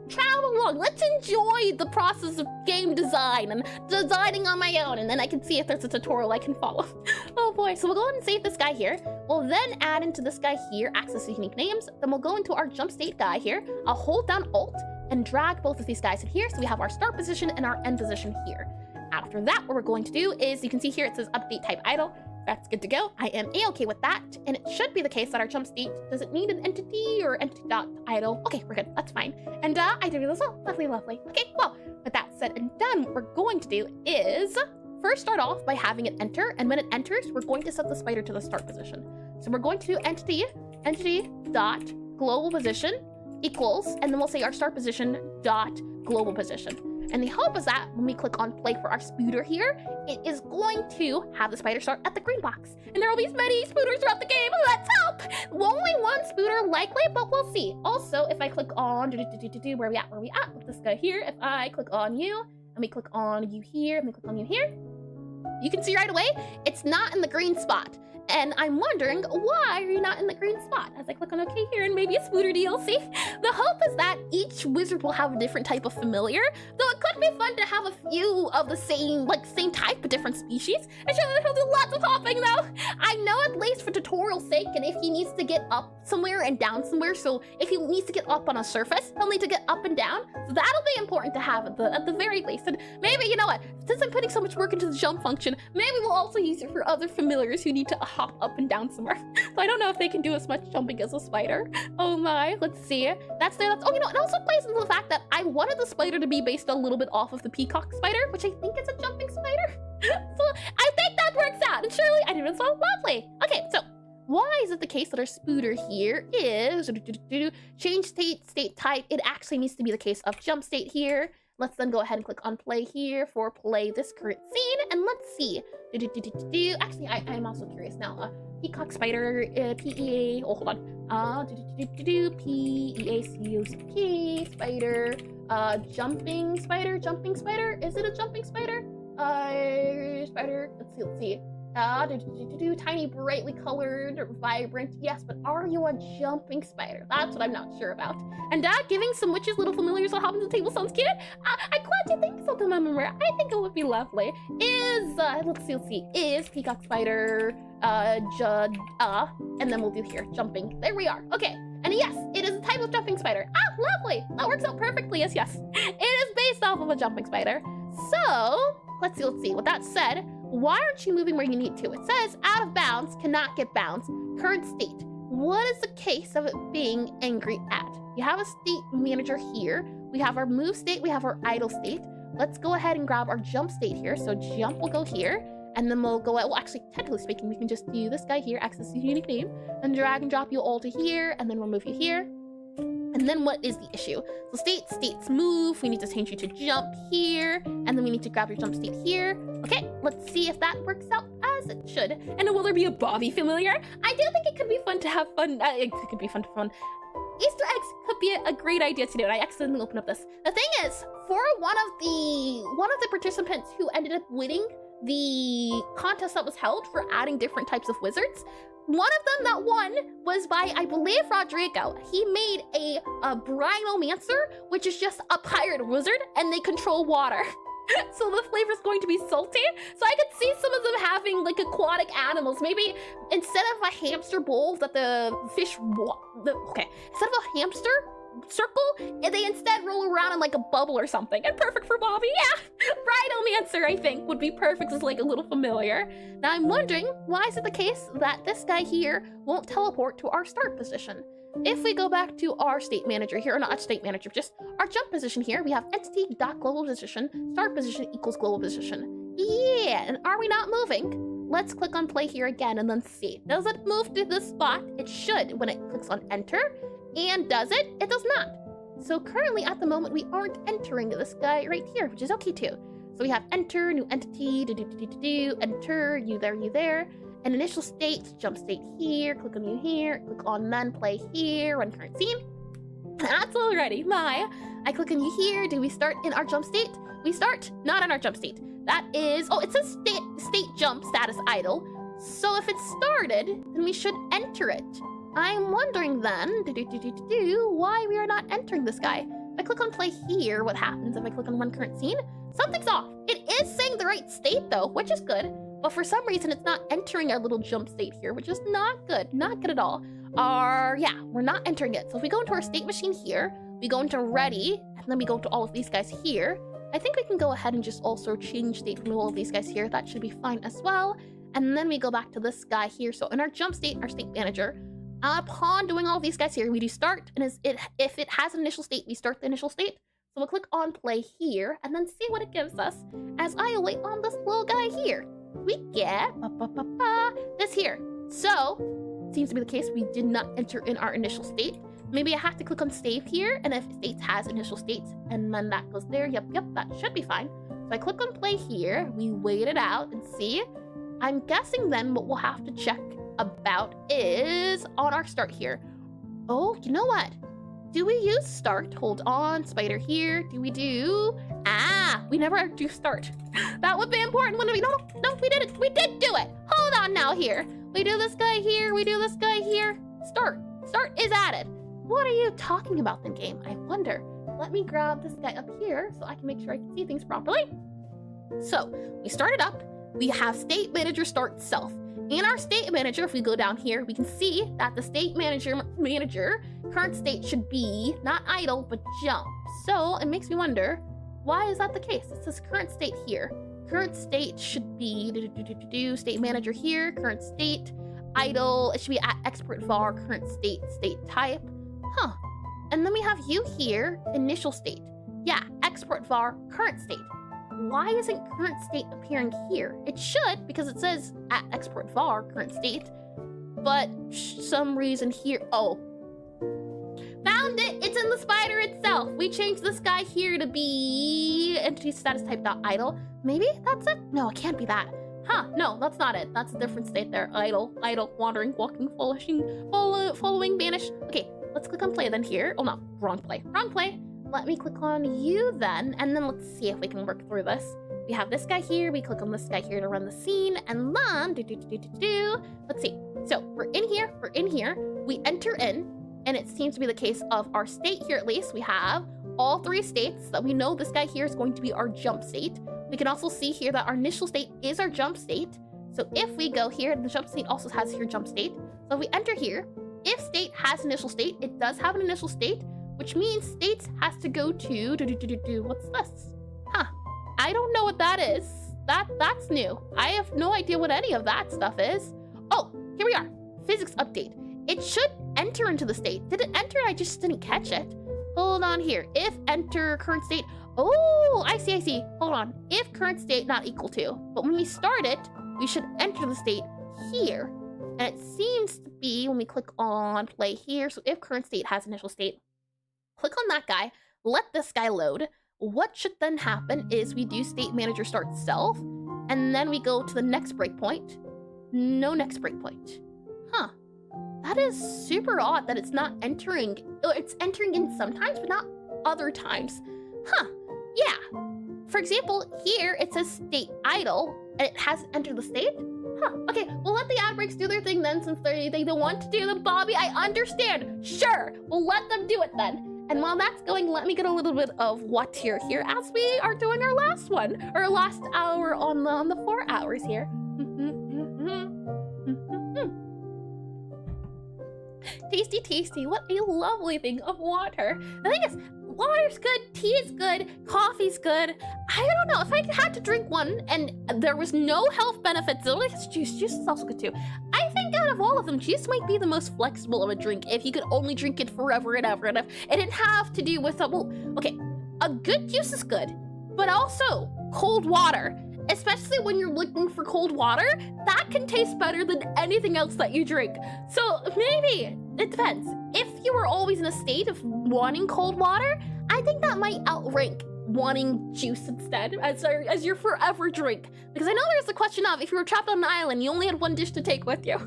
travel along. Let's enjoy the process of game design and designing on my own, and then I can see if there's a tutorial I can follow. Oh boy, so we'll go ahead and save this guy here. We'll then add into this guy here, access to unique names. Then we'll go into our jump state guy here. I'll hold down Alt and drag both of these guys in here, so we have our start position and our end position here. After that, what we're going to do is, you can see here it says update type idle. That's good to go. I am a-okay with that, and it should be the case that our jump state doesn't need an entity or entity.idle. Okay, we're good. That's fine. And I did it as well. Lovely. Okay, well, with that said and done, what we're going to do is first start off by having it enter, and when it enters, we're going to set the spider to the start position. So we're going to do entity.global position equals, and then we'll say our start position dot global position. And the hope is that when we click on play for our spooter here, it is going to have the spider start at the green box. And there will be many spooters throughout the game. Let's hope! Only one spooter likely, but we'll see. Also, if I click on where we at with this guy here, if I click on you, and we click on you here, and we click on you here, you can see right away, it's not in the green spot. And I'm wondering, why are you not in the green spot? As I click on OK here and maybe a spooter DLC. The hope is that each wizard will have a different type of familiar, though it could be fun to have a few of the same type but different species. And sure, he'll do lots of hopping though. I know, at least for tutorial sake, and if he needs to get up somewhere and down somewhere, so if he needs to get up on a surface, he'll need to get up and down. So that'll be important to have at the very least. And maybe, you know what, since I'm putting so much work into the jump function, maybe we'll also use it for other familiars who need to hop up and down somewhere. So I don't know if they can do as much jumping as a spider. Oh my, let's see. That's there. Oh, you know, it also plays into the fact that I wanted the spider to be based a little bit off of the peacock spider, which I think is a jumping spider. So I think that works out. And surely I did it so lovely. Okay, so why is it the case that our spooter here is change state type? It actually needs to be the case of jump state here. Let's then go ahead and click on play here for play this current scene, and let's see. Actually, I am also curious now. Peacock spider, PEA. Oh, hold on. PEACOCK spider. Jumping spider. Is it a jumping spider? Spider. Let's see. Tiny, brightly colored, vibrant. Yes, but are you a jumping spider? That's what I'm not sure about. And giving some witches little familiars on hopping to the table sounds cute. I'm glad you think so, remember. I think it would be lovely. Let's see. Is peacock spider, and then we'll do here, jumping. There we are. Okay. And yes, it is a type of jumping spider. Lovely. That works out perfectly. Yes. It is based off of a jumping spider. So, let's see. With that said, why aren't you moving where you need to? It says out of bounds, cannot get bounds. Current state. what is the case of it being angry at? You have a state manager here. We have our move state, we have our idle state. Let's go ahead and grab our jump state here. So jump will go here, and then we'll go, well, actually, technically speaking, we can just do this guy here, access his unique name, and drag and drop you all to here, and then we'll move you here. And then what is the issue? So states move, we need to change you to jump here, and then we need to grab your jump state here. Okay, let's see if that works out as it should. And will there be a Bobby familiar? I do think it could be fun to have fun. It could be fun to fun. Easter eggs could be a great idea to do, and I accidentally opened up this. The thing is, for one of the participants who ended up winning the contest that was held for adding different types of wizards, one of them that won was by, I believe, Rodrigo. He made a Necromancer, which is just a pirate wizard, and they control water. So the flavor is going to be salty. So I could see some of them having like aquatic animals. Maybe instead of a hamster bowl that the fish, instead of a hamster circle, they instead roll around in like a bubble or something. And perfect for Bobby, yeah. Necromancer, I think, would be perfect as like a little familiar. Now I'm wondering, why is it the case that this guy here won't teleport to our start position? If we go back to our state manager here, or not state manager, just our jump position here, we have entity.global position, start position equals global position. Yeah, and are we not moving? Let's click on play here again and then see. Does it move to this spot? It should when it clicks on enter. And does it? It does not. So currently at the moment, we aren't entering this guy right here, which is okay too. So we have enter, new entity, enter, you there. An initial state, jump state here, click on you here, click on then play here, run current scene. That's already my. I click on you here. Do we start in our jump state? We start not in our jump state. That is, oh, it says state jump status idle. So if it started, then we should enter it. I'm wondering then, why we are not entering this guy. If I click on play here, what happens if I click on run current scene? Something's off. It is saying the right state though, which is good. But for some reason, it's not entering our little jump state here, which is not good at all. Yeah, we're not entering it. So if we go into our state machine here, we go into ready, and then we go to all of these guys here. I think we can go ahead and just also change state from all of these guys here. That should be fine as well. And then we go back to this guy here. So in our jump state, our state manager, upon doing all of these guys here, we do start, and if it has an initial state, we start the initial state. So we'll click on play here, and then see what it gives us as I await on this little guy here. We get this here. So, seems to be the case we did not enter in our initial state. Maybe I have to click on save here, and if states has initial states, and then that goes there, yep, that should be fine. So I click on play here, we wait it out and see. I'm guessing then what we'll have to check about is on our start here. Oh, you know what? Do we use start? Hold on, spider here. Do we do? We never do start. That would be important when we, no, we did it. We did do it. Hold on now here. We do this guy here, we do this guy here. Start is added. What are you talking about then, game? I wonder. Let me grab this guy up here so I can make sure I can see things properly. So we started up, we have state manager start self. In our state manager, if we go down here, we can see that the state manager current state should be not idle, but jump. So it makes me wonder, why is that the case? It says current state here. Current state should be state manager here, current state, idle. It should be at export var, current state, state type. Huh. And then we have you here, initial state. Yeah, export var, current state. Why isn't current state appearing here? It should, because it says at export var, current state, but some reason here, oh. Found it, it's in the spider itself. We changed this guy here to be entity status type dot idle. Maybe that's it? No, it can't be that. Huh, no, that's not it. That's a different state there. Idle, wandering, walking, following, banish. Okay, let's click on play then here. Oh no, wrong play. Let me click on you then, and then let's see if we can work through this. We have this guy here, we click on this guy here to run the scene, and then, let's see. So, we're in here, we enter in, and it seems to be the case of our state here at least. We have all three states that we know this guy here is going to be our jump state. We can also see here that our initial state is our jump state. So if we go here, the jump state also has here jump state. So if we enter here, if state has initial state, it does have an initial state, which means states has to go to, what's this? Huh, I don't know what that is. That's new. I have no idea what any of that stuff is. Oh, here we are, physics update. it should enter into the state. Did it enter? I just didn't catch it. Hold on here. If enter current state. Oh, I see. Hold on. If current state not equal to. But when we start it, we should enter the state here. And it seems to be when we click on play here. So if current state has initial state, click on that guy. Let this guy load. What should then happen is we do state manager start self. And then we go to the next breakpoint. No next breakpoint. Huh. That is super odd that it's not entering. It's entering in sometimes, but not other times. Huh. Yeah. For example, here it says state idle, and it hasn't entered the state. Huh. Okay, we'll let the ad breaks do their thing then, since they don't want to do them, Bobby. I understand. Sure. We'll let them do it then. And while that's going, let me get a little bit of what here as we are doing our last one, our last hour on the 4 hours here. Tasty, what a lovely thing of water. The thing is, water's good, tea is good, coffee's good. I don't know, if I had to drink one and there was no health benefits, it only has juice is also good too. I think out of all of them, juice might be the most flexible of a drink if you could only drink it forever and ever, and if it didn't have to do with, well, okay, a good juice is good, but also cold water. Especially when you're looking for cold water, that can taste better than anything else that you drink. So maybe, it depends. If you were always in a state of wanting cold water, I think that might outrank wanting juice instead as your forever drink. Because I know there's the question of if you were trapped on an island, you only had one dish to take with you.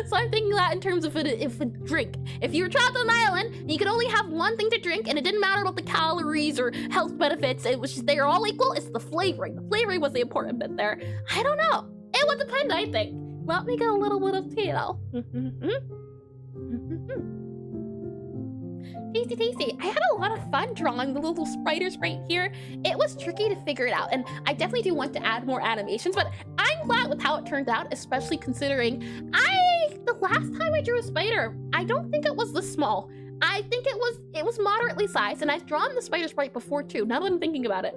So I'm thinking that in terms of if a drink. If you were trapped on an island and you could only have one thing to drink and it didn't matter about the calories or health benefits, it was just they're all equal, it's the flavoring. The flavoring was the important bit there. I don't know. It would depend, I think. Let me get a little bit of tea though. Tasty. I had a lot of fun drawing the little spiders right here. It was tricky to figure it out, and I definitely do want to add more animations, but I'm glad with how it turned out, especially considering the last time I drew a spider, I don't think it was this small. I think it was moderately sized, and I've drawn the spider sprite before too, now that I'm thinking about it.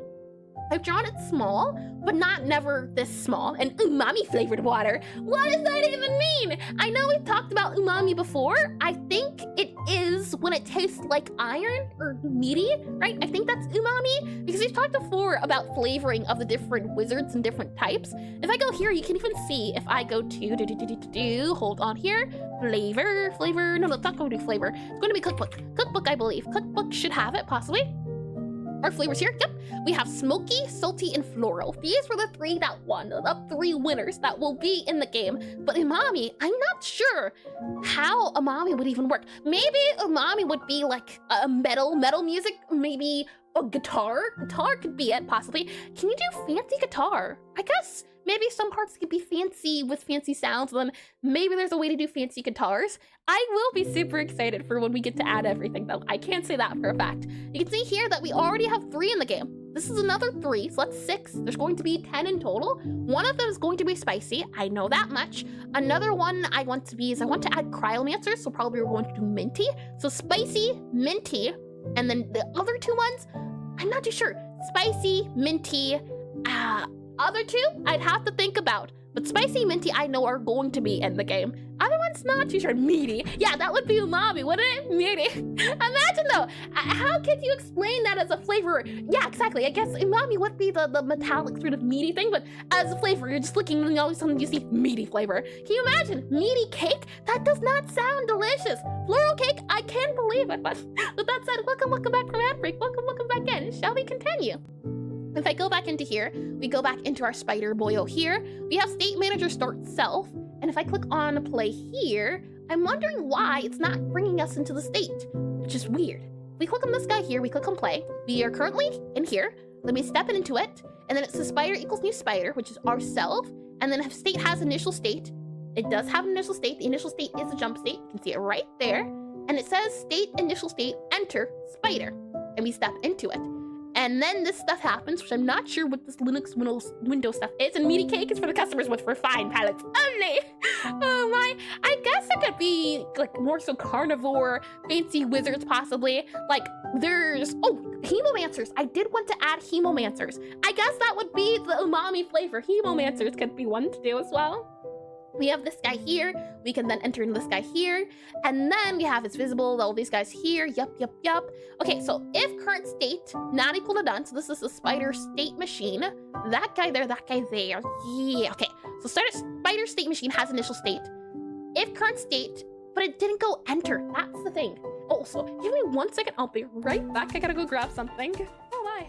I've drawn it small, but never this small. And umami flavored water. What does that even mean? I know we've talked about umami before. I think it is when it tastes like iron or meaty, right? I think that's umami, because we've talked before about flavoring of the different wizards and different types. If I go here, you can even see if I go to hold on here, flavor, no, it's not going to be flavor. It's going to be cookbook, I believe. Cookbook should have it, possibly. Our flavors here, yep. We have smoky, salty, and floral. These were the three that won, the 3 winners that will be in the game. But umami, I'm not sure how umami would even work. Maybe umami would be like a metal music, maybe a guitar. Guitar could be it, possibly. Can you do fancy guitar? I guess maybe some parts could be fancy with fancy sounds, and then maybe there's a way to do fancy guitars. I will be super excited for when we get to add everything, though. I can't say that for a fact. You can see here that we already have 3 in the game. This is another 3, so that's 6. There's going to be 10 in total. One of them is going to be spicy. I know that much. Another one I want to add cryomancer, so probably we're going to do minty. So spicy, minty, and then the other 2 ones, I'm not too sure. Spicy, minty, other 2, I'd have to think about. But spicy, minty, I know are going to be in the game. Other ones, not too sure. Meaty. Yeah, that would be umami, wouldn't it? Meaty. Imagine though, how could you explain that as a flavor? Yeah, exactly. I guess umami would be the metallic sort of meaty thing, but as a flavor, you're just looking and all of a sudden you see meaty flavor. Can you imagine? Meaty cake? That does not sound delicious. Floral cake? I can't believe it. But with that said, welcome back from ad break. Welcome back in. Shall we continue? If I go back into here, we go back into our spider boyo here. We have state manager start self. And if I click on play here, I'm wondering why it's not bringing us into the state, which is weird. We click on this guy here, we click on play. We are currently in here. Let me step into it. And then it says spider equals new spider, which is our self. And then if state has initial state, it does have an initial state. The initial state is a jump state. You can see it right there. And it says state initial state, enter spider. And we step into it. And then this stuff happens, which I'm not sure what this Linux Windows stuff is. And meaty cake is for the customers with refined palates only. Oh my, I guess it could be like more so carnivore, fancy wizards possibly. Like there's, hemomancers. I did want to add hemomancers. I guess that would be the umami flavor. Hemomancers could be one to do as well. We have this guy here. We can then enter in this guy here. And then we have it's visible, all these guys here. Yup. Okay, so if current state not equal to done, so this is the spider state machine. That guy there, that guy there. Yeah, okay. So spider state machine has initial state. If current state, but it didn't go enter. That's the thing. Oh, so give me 1 second. I'll be right back. I gotta go grab something. Oh my.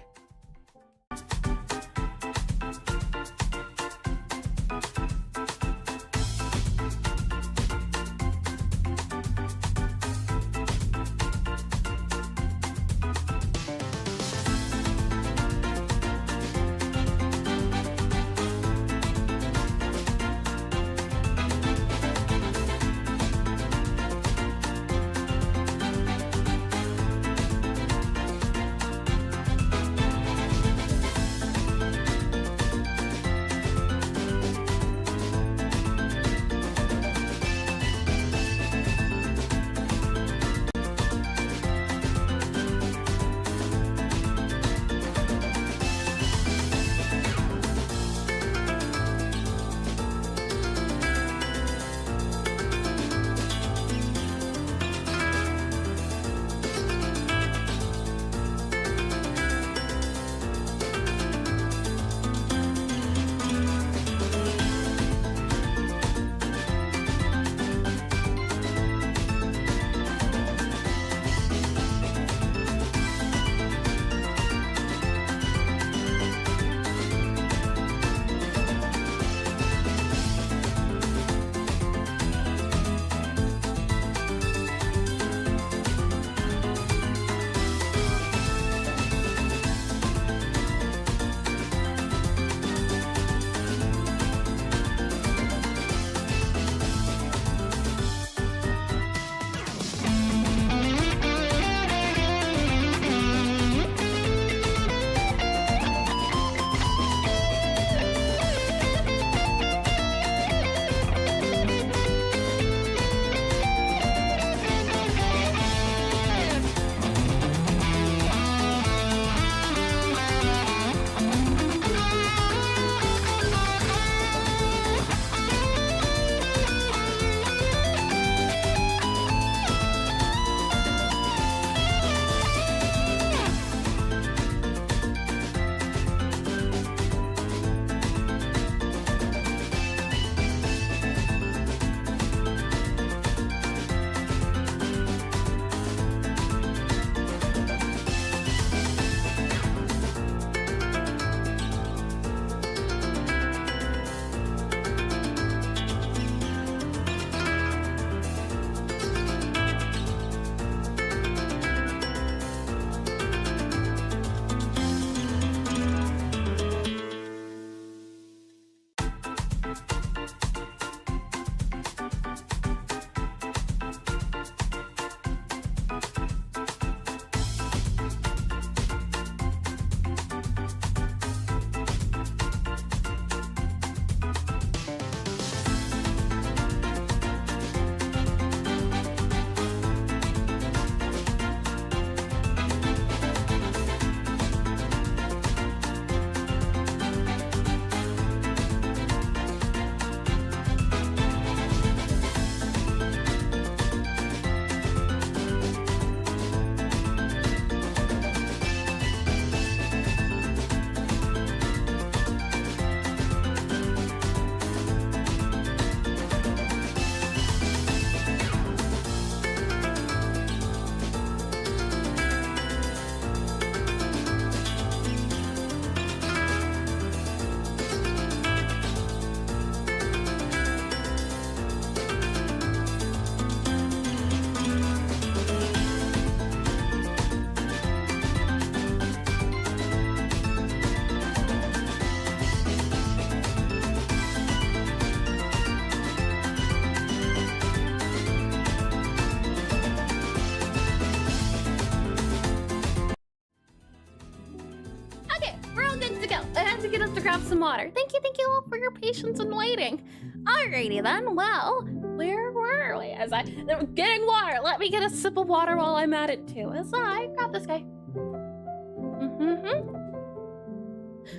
grab some water. Thank you all for your patience and waiting. Alrighty then, well, where were we? As I getting water. Let me get a sip of water while I'm at it too. As I grab this guy.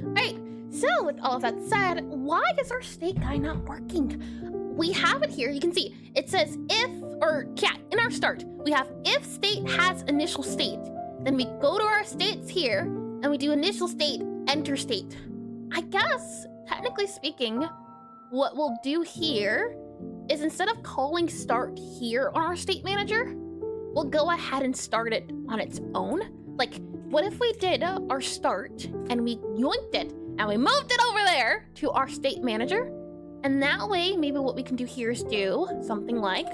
Alright, so with all of that said, why is our snake guy not working? we have it here. You can see it says if, or yeah, in our start, we have if state has initial state. Then we go to our states here and we do initial state, enter state. I guess, technically speaking, what we'll do here is instead of calling start here on our state manager, we'll go ahead and start it on its own. Like, what if we did our start and we yoinked it and we moved it over there to our state manager? And that way, maybe what we can do here is do something like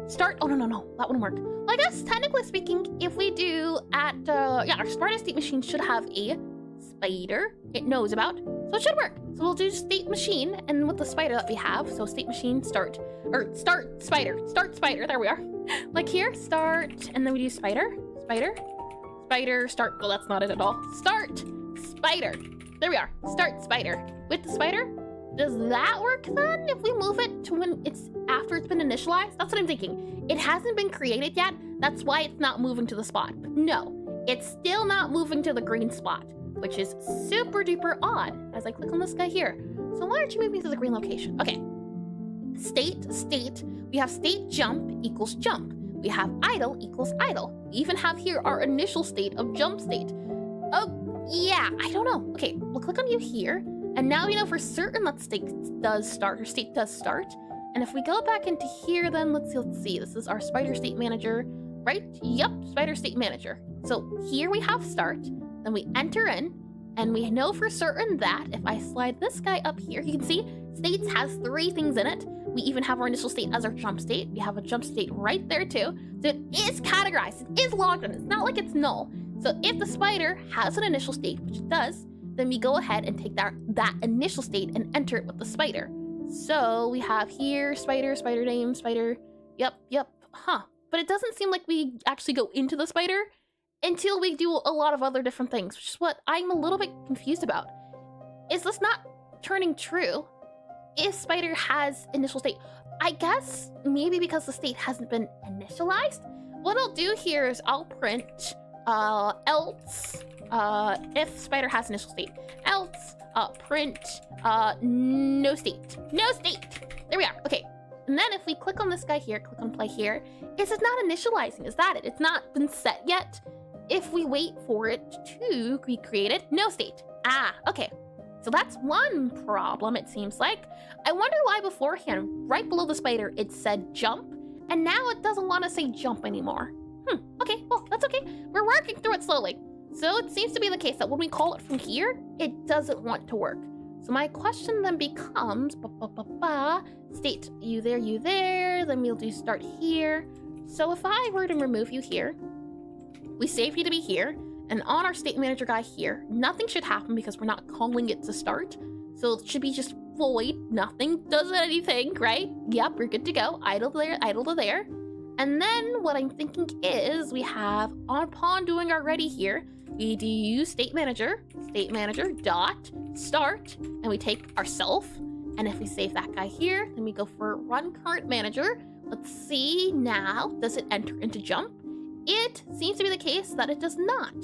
start. Oh, no, that wouldn't work. Well, I guess technically speaking, if we do at, yeah, our Sparta state machine should have a spider it knows about, so it should work. So we'll do state machine, and with the spider that we have, so state machine start, or start spider, there we are. Like here, start, and then we do spider, start. Well, that's not it at all. Start, spider. There we are. Start, spider. With the spider, does that work then if we move it to when it's after it's been initialized? That's what I'm thinking. It hasn't been created yet. That's why it's not moving to the spot. But no, it's still not moving to the green spot, which is super duper odd as I click on this guy here. So why aren't you moving to the green location? Okay. State. We have state jump equals jump. We have idle equals idle. We even have here our initial state of jump state. Oh, yeah, I don't know. Okay, we'll click on you here. And now we know for certain that state does start. And if we go back into here, then let's see. This is our spider state manager, right? Yep, spider state manager. So here we have start, then we enter in, and we know for certain that if I slide this guy up here, you can see states has 3 things in it. We even have our initial state as our jump state. We have a jump state right there too. So it is categorized, it is logged in. It's not like it's null. So if the spider has an initial state, which it does, then we go ahead and take that initial state and enter it with the spider. So we have here spider name, spider. Yep. Huh. But it doesn't seem like we actually go into the spider until we do a lot of other different things, which is what I'm a little bit confused about. Is this not turning true if spider has initial state? I guess maybe because the state hasn't been initialized. What I'll do here is I'll print else if spider has initial state, else print no state. There we are. Okay, and then if we click on this guy here, click on play here, is it not initializing? Is that it? It's not been set yet. If we wait for it to be created, no state. Ah, okay. So that's one problem, it seems like. I wonder why beforehand, right below the spider, it said jump, and now it doesn't want to say jump anymore. Okay, well, that's okay. We're working through it slowly. So it seems to be the case that when we call it from here, it doesn't want to work. So my question then becomes, state, you there, then we'll do start here. So if I were to remove you here, we save you to be here, and on our state manager guy here, nothing should happen because we're not calling it to start. So it should be just void, nothing does anything, right? Yep, we're good to go. Idle to there. And then what I'm thinking is we have upon doing our ready here, we do state manager dot start, and we take ourself. And if we save that guy here, then we go for run current manager. Let's see now, does it enter into jump? It seems to be the case that it does not.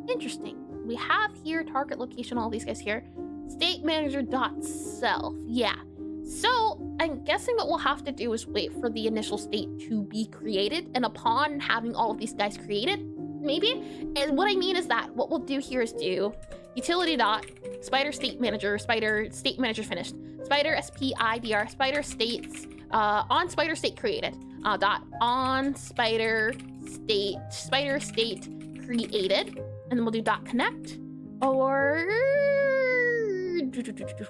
Interesting. We have here target location, all these guys here. State manager dot self. Yeah. So I'm guessing what we'll have to do is wait for the initial state to be created, and upon having all of these guys created, maybe. And what I mean is that what we'll do here is do utility dot spider state manager finished, spider spider spider states on spider state created dot on spider state created, and then we'll do dot connect, or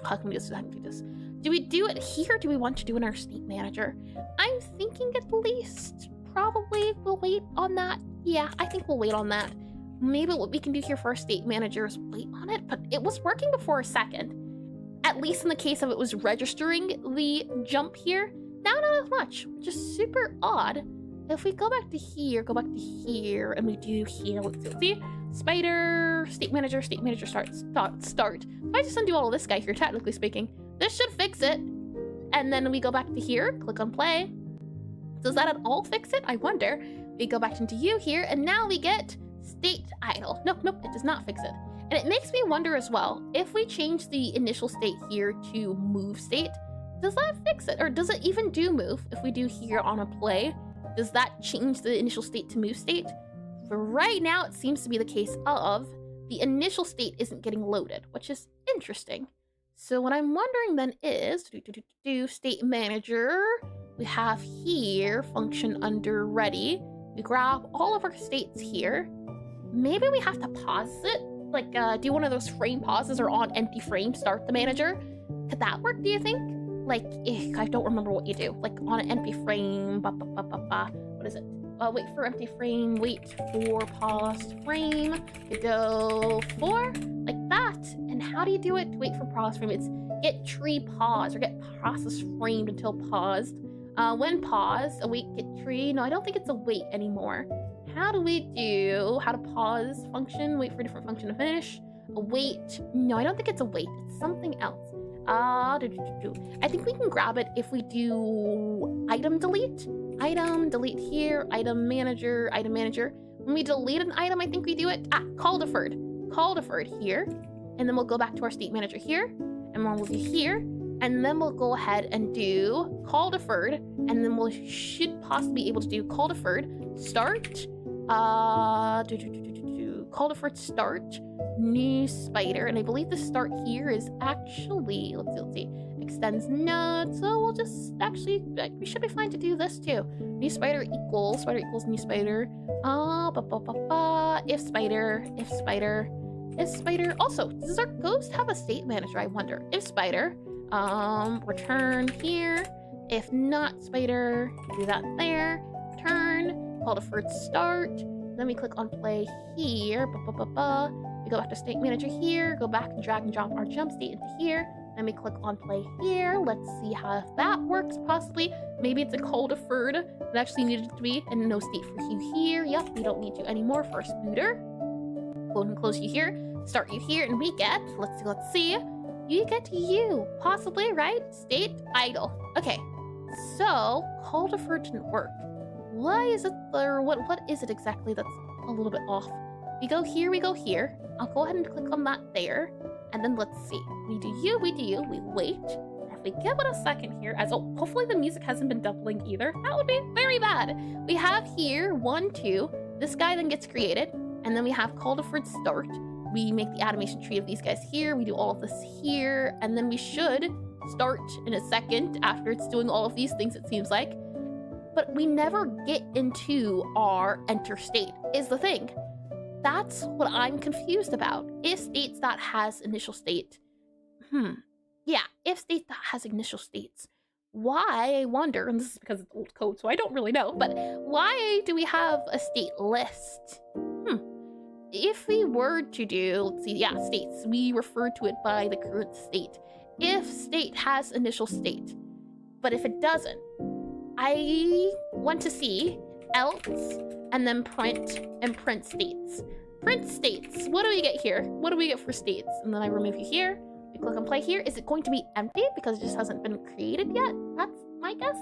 how can we do this? Do we do it here? Do we want to do it in our state manager? I'm thinking at least probably we'll wait on that. Yeah, I think we'll wait on that. Maybe what we can do here for our state manager is wait on it, but it was working before a second. At least in the case of it was registering the jump here. Now not as much, which is super odd. If we go back to here, and we do here, let's see, spider, state manager start. If I just undo all of this guy here, technically speaking, this should fix it. And then we go back to here, click on play. Does that at all fix it? I wonder. We go back into you here, and now we get state idle. Nope, it does not fix it. And it makes me wonder as well, if we change the initial state here to move state, does that fix it? Or does it even do move? If we do here on a play, does that change the initial state to move state? For right now, it seems to be the case of the initial state isn't getting loaded, which is interesting. So what I'm wondering then is, do state manager, we have here function under ready. We grab all of our states here. Maybe we have to pause it, like do one of those frame pauses or on empty frame start the manager. Could that work, do you think? Like, I don't remember what you do. Like on an empty frame, what is it? Wait for empty frame, wait for paused frame, Godot 4, like that. And how do you do it? Wait for paused frame. It's get tree pause or get process framed until paused. When paused, await get tree. No, I don't think it's await anymore. How do we do how to pause function? Wait for a different function to finish. Await. No, I don't think it's await. It's something else. I think we can grab it if we do item delete. Item, delete here, item manager, item manager. When we delete an item, I think we do it. Call deferred. Call deferred here. And then we'll go back to our state manager here. And then we'll do here. And then we'll go ahead and do call deferred. And then we should possibly be able to do call deferred, start, call deferred start, new spider. And I believe the start here is actually, let's see, extends node. So we'll just actually, we should be fine to do this too. New spider equals new spider. If spider, if spider, if spider. Also, does our ghost have a state manager? I wonder. If spider, return here. If not spider, do that there. Return, call deferred start. Then we click on play here. We go back to state manager here. Go back and drag and drop our jump state into here. Then we click on play here. Let's see how if that works possibly. Maybe it's a call deferred. It actually needed to be and no state for you here. Yep, we don't need you anymore for a spooter. Go and close you here. Start you here, and we get, let's see. You get you, possibly, right? State idle. Okay, so call deferred didn't work. Why is it there? What is it exactly that's a little bit off? We go here, we go here. I'll go ahead and click on that there. And then let's see. We do you, we wait. If we give it a second here, as hopefully the music hasn't been doubling either. That would be very bad. We have here 1, 2. This guy then gets created. And then we have call deferred start. We make the animation tree of these guys here. We do all of this here. And then we should start in a second after it's doing all of these things, it seems like. But we never get into our enter state, is the thing. That's what I'm confused about. If states that has initial state. Yeah, if state that has initial states. Why, I wonder, and this is because it's old code, so I don't really know, but why do we have a state list? If we were to do, let's see, yeah, states, we refer to it by the current state. If state has initial state, but if it doesn't, I want to see else and then print and print states. Print states. What do we get here? What do we get for states? And then I remove you here. We click on play here. Is it going to be empty because it just hasn't been created yet? That's my guess.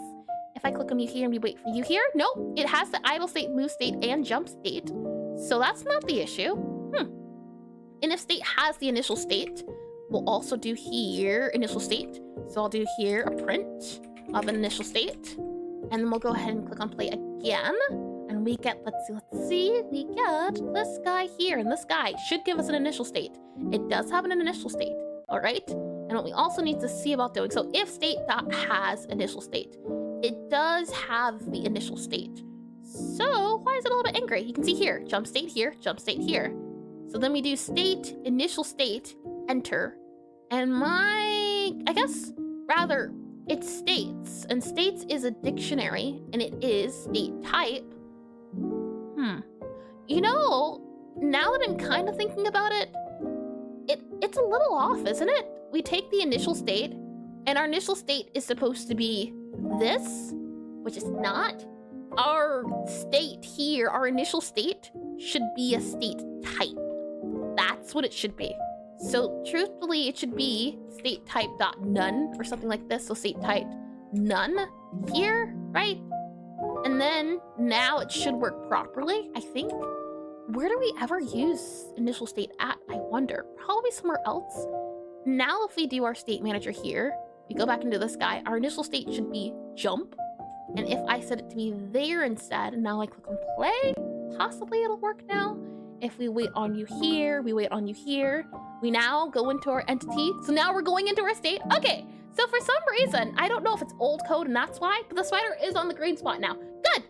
If I click on you here and we wait for you here, no, it has the idle state, move state, and jump state. So that's not the issue. And if state has the initial state, we'll also do here initial state. So I'll do here a print of an initial state. And then we'll go ahead and click on play again. And we get, let's see, we get this guy here. And this guy should give us an initial state. It does have an initial state, all right? And what we also need to see about doing, so if state dot has initial state, it does have the initial state. So why is it a little bit angry? You can see here, jump state here, jump state here. So then we do state, initial state, enter. And I guess, rather, it's states, and states is a dictionary, and it is state type. You know, now that I'm kind of thinking about it, it's a little off, isn't it? We take the initial state, and our initial state is supposed to be this, which is not. Our state here, our initial state, should be a state type. That's what it should be. So truthfully, it should be state type dot none or something like this. So state type none here, right? And then now it should work properly, I think. Where do we ever use initial state at, I wonder? Probably somewhere else. Now if we do our state manager here, we go back into the sky. Our initial state should be jump. And if I set it to be there instead, and now I click on play, possibly it'll work now. If we wait on you here, we wait on you here, we now go into our entity. So now we're going into our state. Okay, so for some reason, I don't know if it's old code and that's why, but the spider is on the green spot now. Good,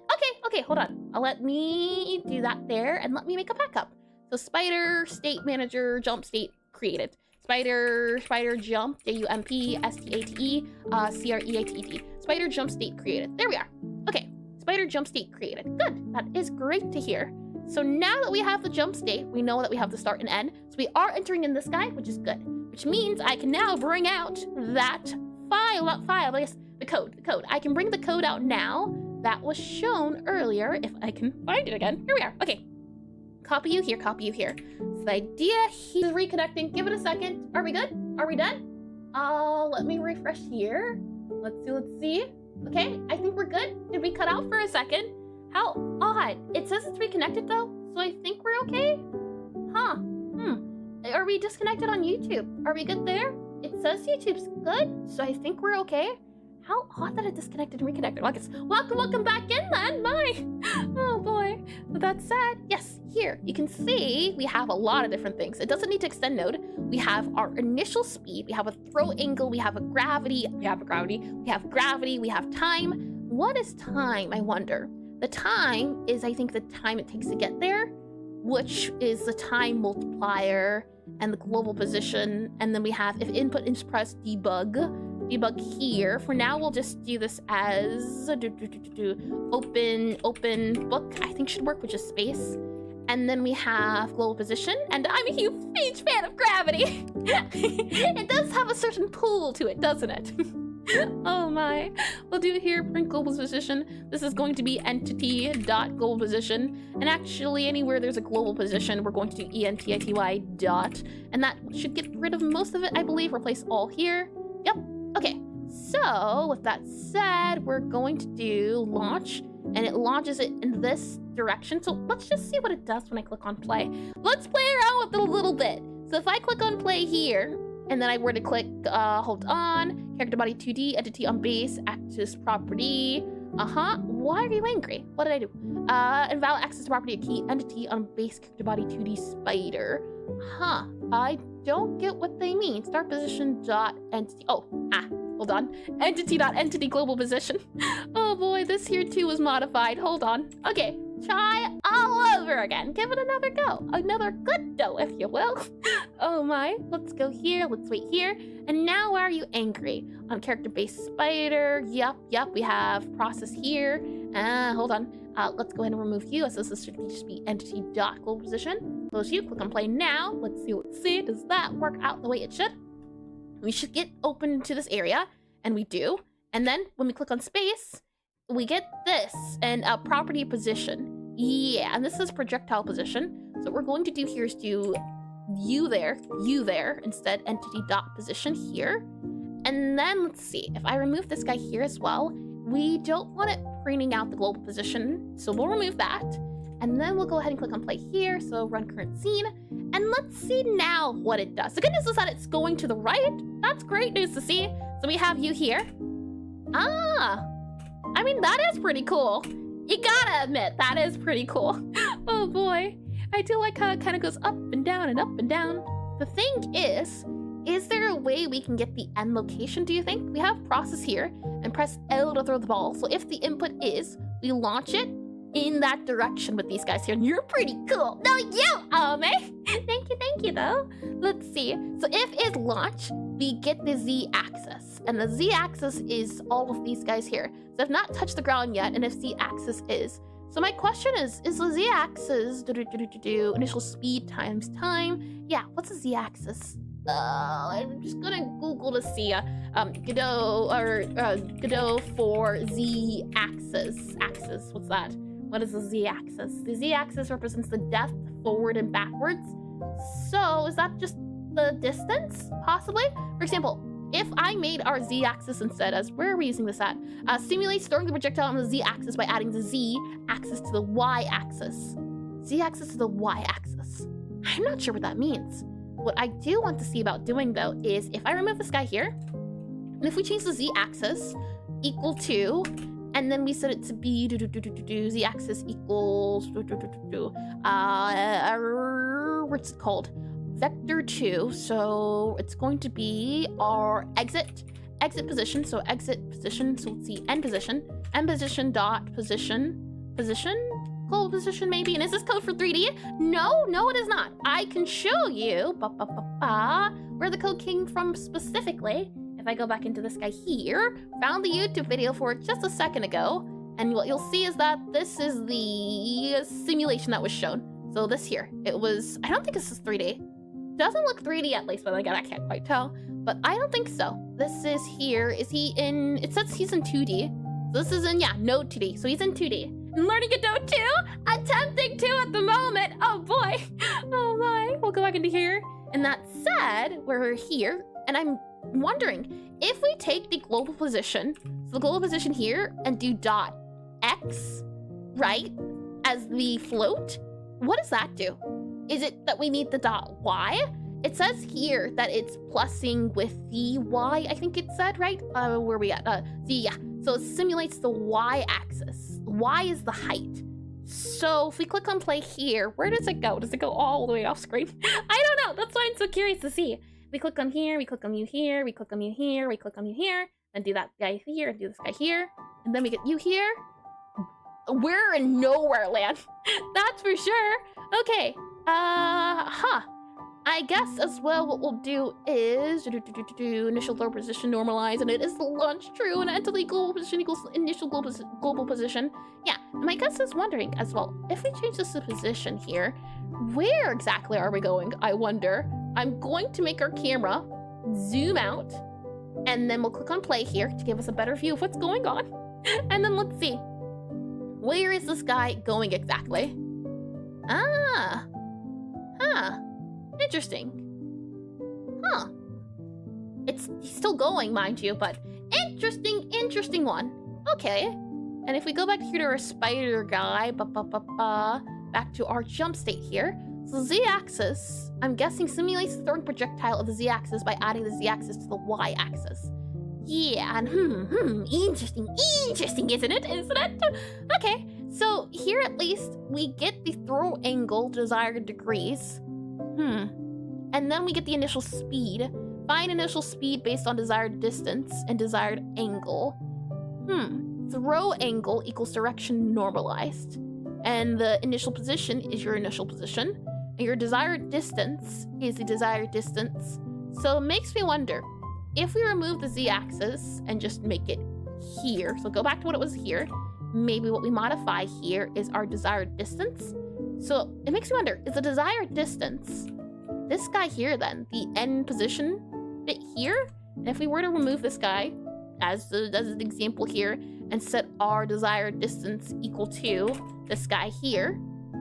okay, hold on. Let me do that there and let me make a backup. So spider state manager jump state created. Spider jump, J-U-M-P-S-T-A-T-E, C-R-E-A-T-E-T. Spider jump state created. There we are. Okay, spider jump state created. Good, that is great to hear. So now that we have the jump state, we know that we have the start and end. So we are entering in this guy, which is good. Which means I can now bring out that file, not file, but I guess the code. I can bring the code out now that was shown earlier, if I can find it again. Here we are. Okay. Copy you here, copy you here. So the idea here is reconnecting. Give it a second. Are we good? Are we done? Let me refresh here. Let's see. Okay, I think we're good. Did we cut out for a second? How odd. It says it's reconnected though, so I think we're okay? Huh, Are we disconnected on YouTube? Are we good there? It says YouTube's good, so I think we're okay. How odd that it disconnected and reconnected. Well, I guess, welcome back in then, my. Oh boy. With that said, yes, here, you can see we have a lot of different things. It doesn't need to extend node. We have our initial speed, we have a throw angle, we have a gravity, we have time. What is time, I wonder? The time is, I think, the time it takes to get there, which is the time multiplier and the global position. And then we have, if input is pressed, debug here. For now, we'll just do this as open book, I think should work, which is space. And then we have global position, and I'm a huge fan of gravity. It does have a certain pull to it, doesn't it? Oh my. We'll do here print global position. This is going to be entity.global position. And actually anywhere there's a global position, we're going to do entity dot. And that should get rid of most of it, I believe. Replace all here. Yep. Okay. So with that said, we're going to do launch, and it launches it in this direction. So let's just see what it does when I click on play. Let's play around with it a little bit. So if I click on play here, and then I were to click, hold on, character body 2D, entity on base, axis property. Why are you angry? What did I do? Invalid access to property, a key entity on base, character body 2D spider. I don't get what they mean. Start position dot entity. Hold on. Entity global position. Oh boy, this here too was modified. Hold on. Okay, try all over again. Give it another go. Another good go, if you will. Oh my. Let's go here. Let's wait here. And now why are you angry? On character base spider. Yep. We have process here. Hold on. Let's go ahead and remove you. So this should just be entity dot global position. Close you. Click on play now. Let's see. Does that work out the way it should? We should get open to this area, and we do. And then when we click on space, we get this and a property position. Yeah, and this is projectile position. So what we're going to do here is do you there instead, entity dot position here. And then let's see, if I remove this guy here as well, we don't want it printing out the global position. So we'll remove that. And then we'll go ahead and click on play here. So run current scene. And let's see now what it does. The good news is that it's going to the right. That's great news to see. So we have you here. I mean, that is pretty cool. You gotta admit, that is pretty cool. Oh boy. I do like how it kind of goes up and down and up and down. The thing is there a way we can get the end location, do you think? We have process here and press L to throw the ball. So if the input is, we launch it in that direction with these guys here. And you're pretty cool. No, you, Thank you though. Let's see. So if it's launch, we get the Z-axis. And the Z-axis is all of these guys here. So I've not touched the ground yet, and if Z-axis is. So my question is the Z-axis initial speed times time? Yeah, what's the Z-axis? I'm just gonna Google to see Godot for Z-axis. What's that? What is the Z-axis? The Z-axis represents the depth forward and backwards. So is that just the distance, possibly? For example, if I made our Z-axis instead as, where are we using this at? Simulate storing the projectile on the Z-axis by adding the Z-axis to the Y-axis. Z-axis to the Y-axis. I'm not sure what that means. What I do want to see about doing though is if I remove this guy here, And if we change the z-axis equal to, and then we set it to be z-axis equals what's it called? Vector 2. So it's going to be our exit position. So exit position. So let's see, end position dot position, global position maybe. And is this code for 3D? No, it is not. I can show you where the code came from specifically. If I go back into this guy here, found the YouTube video for it just a second ago, and what you'll see is that this is the simulation that was shown. So this here, it was, I don't think this is 3D. Doesn't look 3D at least, but again, I can't quite tell. But I don't think so. This is here, is he in, it says he's in 2D. So this is in, yeah, Node 2D. So he's in 2D. And learning Godot 2, attempting to at the moment. Oh boy, oh my. We'll go back into here. And that said, we're here, and I'm wondering if we take the global position, so the global position here, and do dot x, right, as the float, what does that do? Is it that we need the dot y? It says here that it's plussing with the y, I think it said, right? Where are we at? Yeah. So it simulates the y-axis. Y is the height. So if we click on play here, where does it go? Does it go all the way off screen? I don't know. That's why I'm so curious to see. We click on here, we click on you here, we click on you here, we click on you here, and do that guy here, and do this guy here, and then we get you here. We're in nowhere land. That's for sure. Okay. I guess as well what we'll do is initial global position normalize, and it is launch true, and entity global position equals initial global position. Yeah, and my guess is wondering as well, if we change this to position here, where exactly are we going, I wonder? I'm going to make our camera zoom out, and then we'll click on play here to give us a better view of what's going on. And then let's see, where is this guy going exactly? Interesting. He's still going, mind you, but interesting one. Okay. And if we go back here to our spider guy, back to our jump state here. So z-axis, I'm guessing, simulates the throwing projectile of the z-axis by adding the z-axis to the y-axis. Yeah, and interesting, isn't it? Okay, so here at least we get the throw angle desired degrees. And then we get the initial speed. Find initial speed based on desired distance and desired angle. Throw angle equals direction normalized. And the initial position is your initial position. And your desired distance is the desired distance. So it makes me wonder, if we remove the z-axis and just make it here, so go back to what it was here, maybe what we modify here is our desired distance. So it makes me wonder, is the desired distance this guy here then, the end position bit here? And if we were to remove this guy as an example here and set our desired distance equal to this guy here,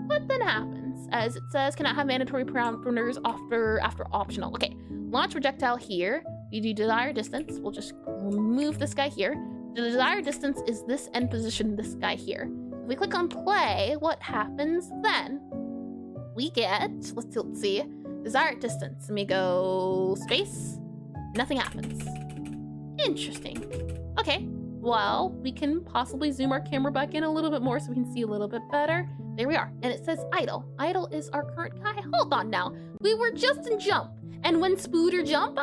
what then happens? As it says, cannot have mandatory parameters after optional. Okay, launch projectile here. We do desired distance. We'll just remove this guy here. The desired distance is this end position, this guy here. If we click on play, what happens then? We get, let's see, desired distance. Let me go space. Nothing happens. Interesting. Okay, well, we can possibly zoom our camera back in a little bit more so we can see a little bit better. There we are. And it says idle. Idle is our current guy. Hold on now. We were just in jump. And when Spooter jump,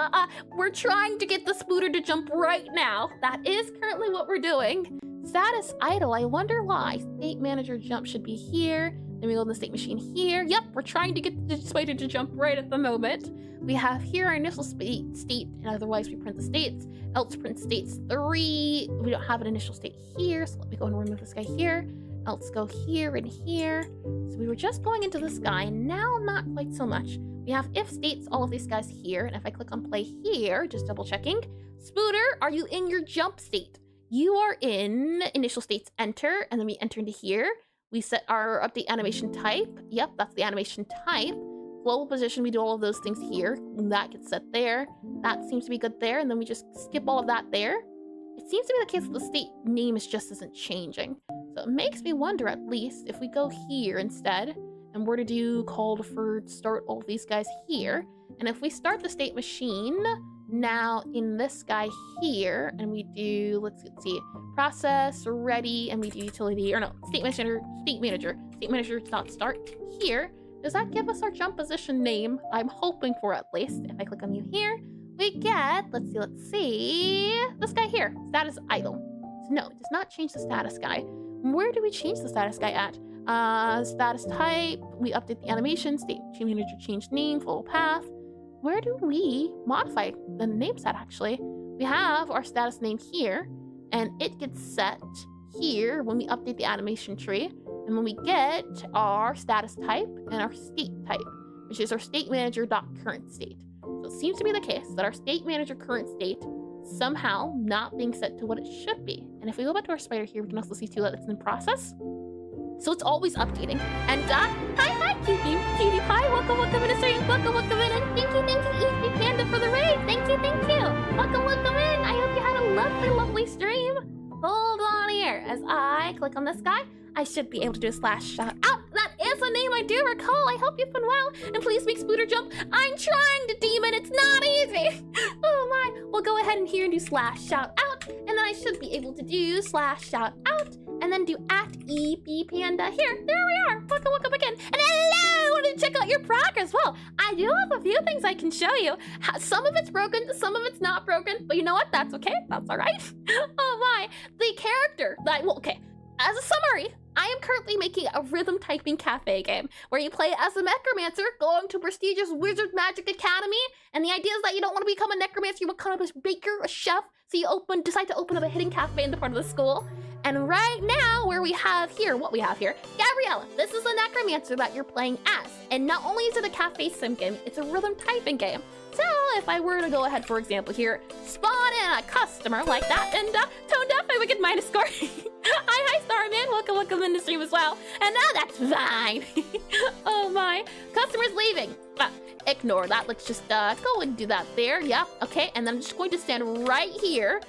we're trying to get the Spooter to jump right now. That is currently what we're doing. Status idle. I wonder why. State manager jump should be here. Then we go in the state machine here. Yep, we're trying to get the spider to jump right at the moment. We have here our initial state, and otherwise we print the states. Else print states 3. We don't have an initial state here, so let me go and remove this guy here. Else go here and here. So we were just going into this guy, now not quite so much. We have if states, all of these guys here, and if I click on play here, just double checking. Spooter, are you in your jump state? You are in initial states enter, and then we enter into here. We set our update animation type. Yep, that's the animation type. Global position, we do all of those things here. And that gets set there. That seems to be good there, and then we just skip all of that there. It seems to be the case that the state name just isn't changing. So it makes me wonder, at least, if we go here instead, and we're to do call for start all of these guys here, and if we start the state machine, Now in this guy here, and we do, let's see, process, ready, and we do utility, or no, state manager dot start here. Does that give us our jump position name? I'm hoping for, at least. If I click on you here, we get, let's see, this guy here, status idle. So no, it does not change the status guy. Where do we change the status guy at? Status type, we update the animation, state manager change name, flow path. Where do we modify the name set actually? We have our status name here, and it gets set here when we update the animation tree, and when we get our status type and our state type, which is our state manager dot current state. So it seems to be the case that our state manager current state somehow not being set to what it should be. And if we go back to our spider here, we can also see too that it's in process. So it's always updating. And hi, cutie pie. Welcome in the stream. Welcome in. And thank you, Easy Panda for the raid. Thank you. Welcome in. I hope you had a lovely stream. Hold on here. As I click on this guy, I should be able to do a slash shout out. That is a name I do recall. I hope you've been well. And please make Spooter jump. I'm trying to, demon. It's not easy. Oh my. We'll go ahead and here and do slash shout out. And then I should be able to do slash shout out. And then do at EP Panda here. There we are. Welcome again. And hello! I wanted to check out your progress. Well, I do have a few things I can show you. Some of it's broken, some of it's not broken. But you know what? That's okay. That's all right. Oh my. The character that, well, okay. As a summary, I am currently making a rhythm typing cafe game where you play as a necromancer going to prestigious wizard magic academy. And the idea is that you don't want to become a necromancer, you become a baker, a chef. So you decide to open up a hidden cafe in the part of the school. And right now, what we have here, Gabriella, this is a necromancer that you're playing as. And not only is it a cafe sim game, it's a rhythm typing game. So if I were to go ahead, for example, here, spawn in a customer like that, and Tone Deaf, I would get minus score. Hi, Starman, welcome in the stream as well. And now that's fine. Oh my, customer's leaving. Ignore that, let's just go and do that there, yep, okay. And then I'm just going to stand right here.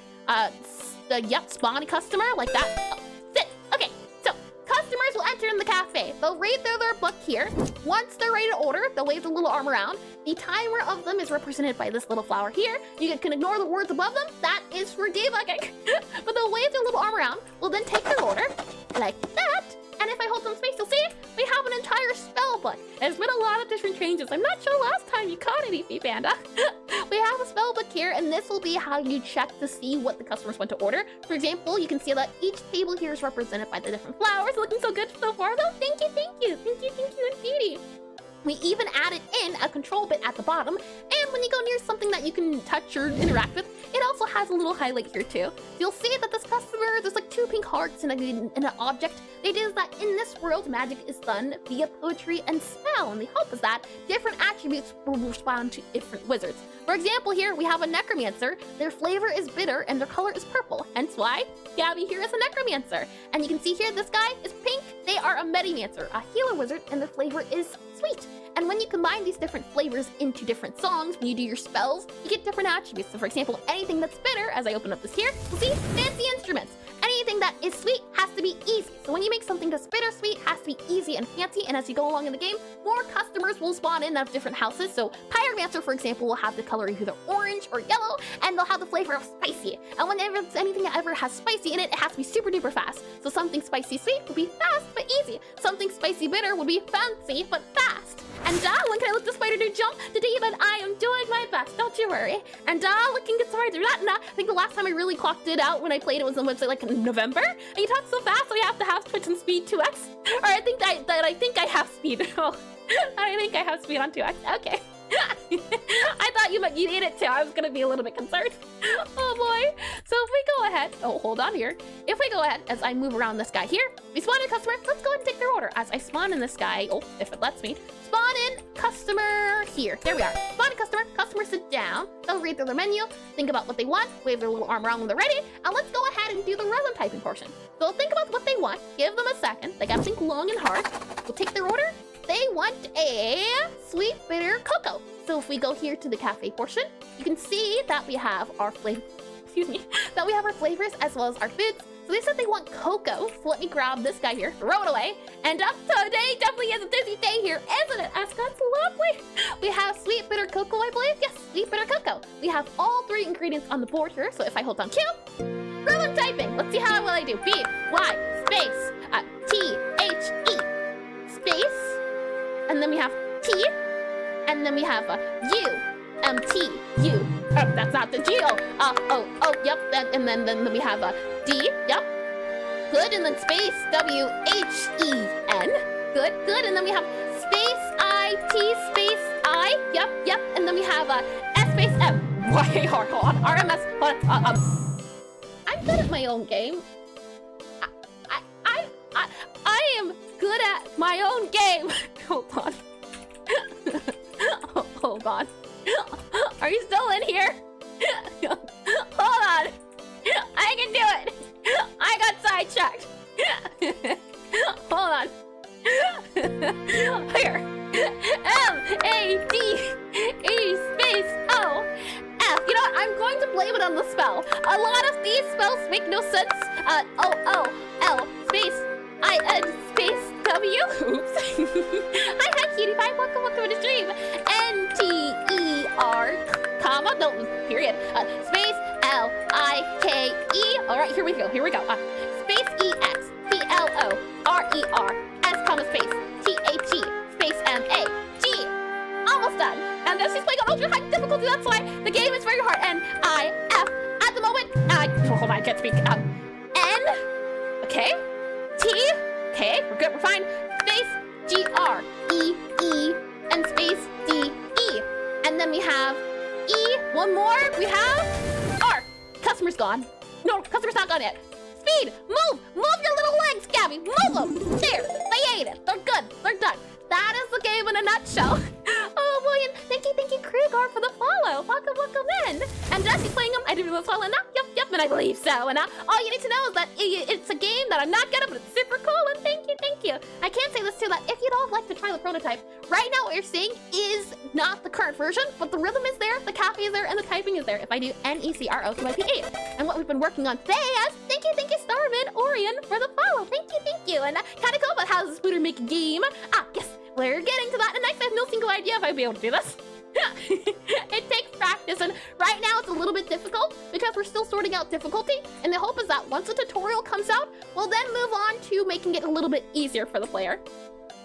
Spawn a customer like that. Oh, sit. Okay, so customers will enter in the cafe. They'll read through their book here. Once they're ready to order, they'll wave the little arm around. The timer of them is represented by this little flower here. You can ignore the words above them. That is for debugging. But they'll wave their little arm around. We'll then take their order like that. And if I hold some space, you'll see we have an entire spell book. There's been a lot of different changes. I'm not sure last time you caught it, EP Panda. We have a spell book here, and this will be how you check to see what the customers want to order. For example, you can see that each table here is represented by the different flowers. Looking so good so far, though. Thank you, indeedy. We even added in a control bit at the bottom, and when you go near something that you can touch or interact with, it also has a little highlight here too. You'll see that this customer, there's like 2 pink hearts and an object. The idea is that in this world, magic is done via poetry and spell, and the hope is that different attributes will respond to different wizards. For example, here we have a necromancer. Their flavor is bitter and their color is purple, hence why Gabby here is a necromancer. And you can see here, this guy is pink. They are a medimancer, a healer wizard, and their flavor is sweet. And when you combine these different flavors into different songs, when you do your spells, you get different attributes. So for example, anything that's bitter, as I open up this here, you'll see fancy instruments. Anything that is sweet has to be easy. So when you make something that's bittersweet, it has to be easy and fancy. And as you go along in the game, more customers will spawn in of different houses. So Pyromancer, for example, will have the color either orange or yellow, and they'll have the flavor of spicy. And whenever anything that ever has spicy in it, it has to be super duper fast. So something spicy sweet would be fast but easy. Something spicy bitter would be fancy but fast. And when can I let the spider do jump? Today, but I am doing my best, don't you worry. And looking good, sorry, I think the last time I really clocked it out when I played it was on website like in November. And you talk so fast, so you have to have Twitch and speed 2x. Or I think I have speed. Oh, I think I have speed on 2x. Okay. I thought you ate it too. I was gonna be a little bit concerned. Oh boy. So if we go ahead, hold on here. If we go ahead, as I move around this guy here, we spawn in a customer. Let's go ahead and take their order. As I spawn in this guy, if it lets me, spawn in customer here. There we are. Spawn in customer. Customer sit down. They'll read through their menu, think about what they want, wave their little arm around when they're ready, and let's go ahead and do the rhythm typing portion. So think about what they want. Give them a second. They gotta think long and hard. We'll take their order. They want a sweet bitter cocoa. So if we go here to the cafe portion, you can see that we have our flavors as well as our foods. So they said they want cocoa. So let me grab this guy here, throw it away. And today definitely is a busy day here, isn't it? That's lovely. We have sweet bitter cocoa, I believe. Yes, sweet bitter spider cocoa. We have all 3 ingredients on the board here, so if I hold down Q, rhythm typing. Let's see how well I do. B, Y, space, T, H, E, space, and then we have T, and then we have U, M, T, U. Oh, that's not the G. Oh, yep. And then we have D, yep. Good, and then space, W, H, E, N. Good, and then we have space, I, T, space, I, yep, and then we have S space M. Why, hold on, RMS, hold on, I'm good at my own game. I am good at my own game. Hold on. Hold on. Are you still in here? Hold on. I can do it. I got sidetracked. Hold on. Here. M-A-D-E space O-F. You know what? I'm going to blame it on the spell. A lot of these spells make no sense. O-O-L space I-N space W. Oops. Hi, cutie pie. Welcome to the stream. N-T-E-R, comma, no, period. Space L-I-K-E. All right, here we go. Space E-X, P-L-O-R-E-R, S, comma, space, T-H-E, space M-A-G. Almost done. And this is playing on ultra high difficulty. That's why the game is very hard. N-I-F. At the moment, hold on, I can't speak. N, okay. T, okay, we're good, we're fine. Space G-R-E-E, and space D-E. And then we have E, one more, we have R. Customer's gone. No, customer's not gone yet. Speed, move your little legs, Gabby, move them. There, they ate it, they're good, they're done. That is the game in a nutshell. Oh, William, thank you, Krugar, for the follow. Welcome in. And Jesse's playing them. I didn't realize well enough. Yep, and I believe so. And all you need to know is that it's a game that I'm not good at, but it's super cool. And thank you. I can say this too, that if you'd all like to try the prototype, right now what you're seeing is not the current version, but the rhythm is there, the cafe is there, and the typing is there. If I do NECROTYP8. And what we've been working on today is, thank you, Starman Orion, for the follow. Thank you. And kind of cool about how the Spooter make a game. Yes. We're getting to that, and I have no single idea if I'd be able to do this. It takes practice, and right now it's a little bit difficult because we're still sorting out difficulty, and the hope is that once the tutorial comes out, we'll then move on to making it a little bit easier for the player.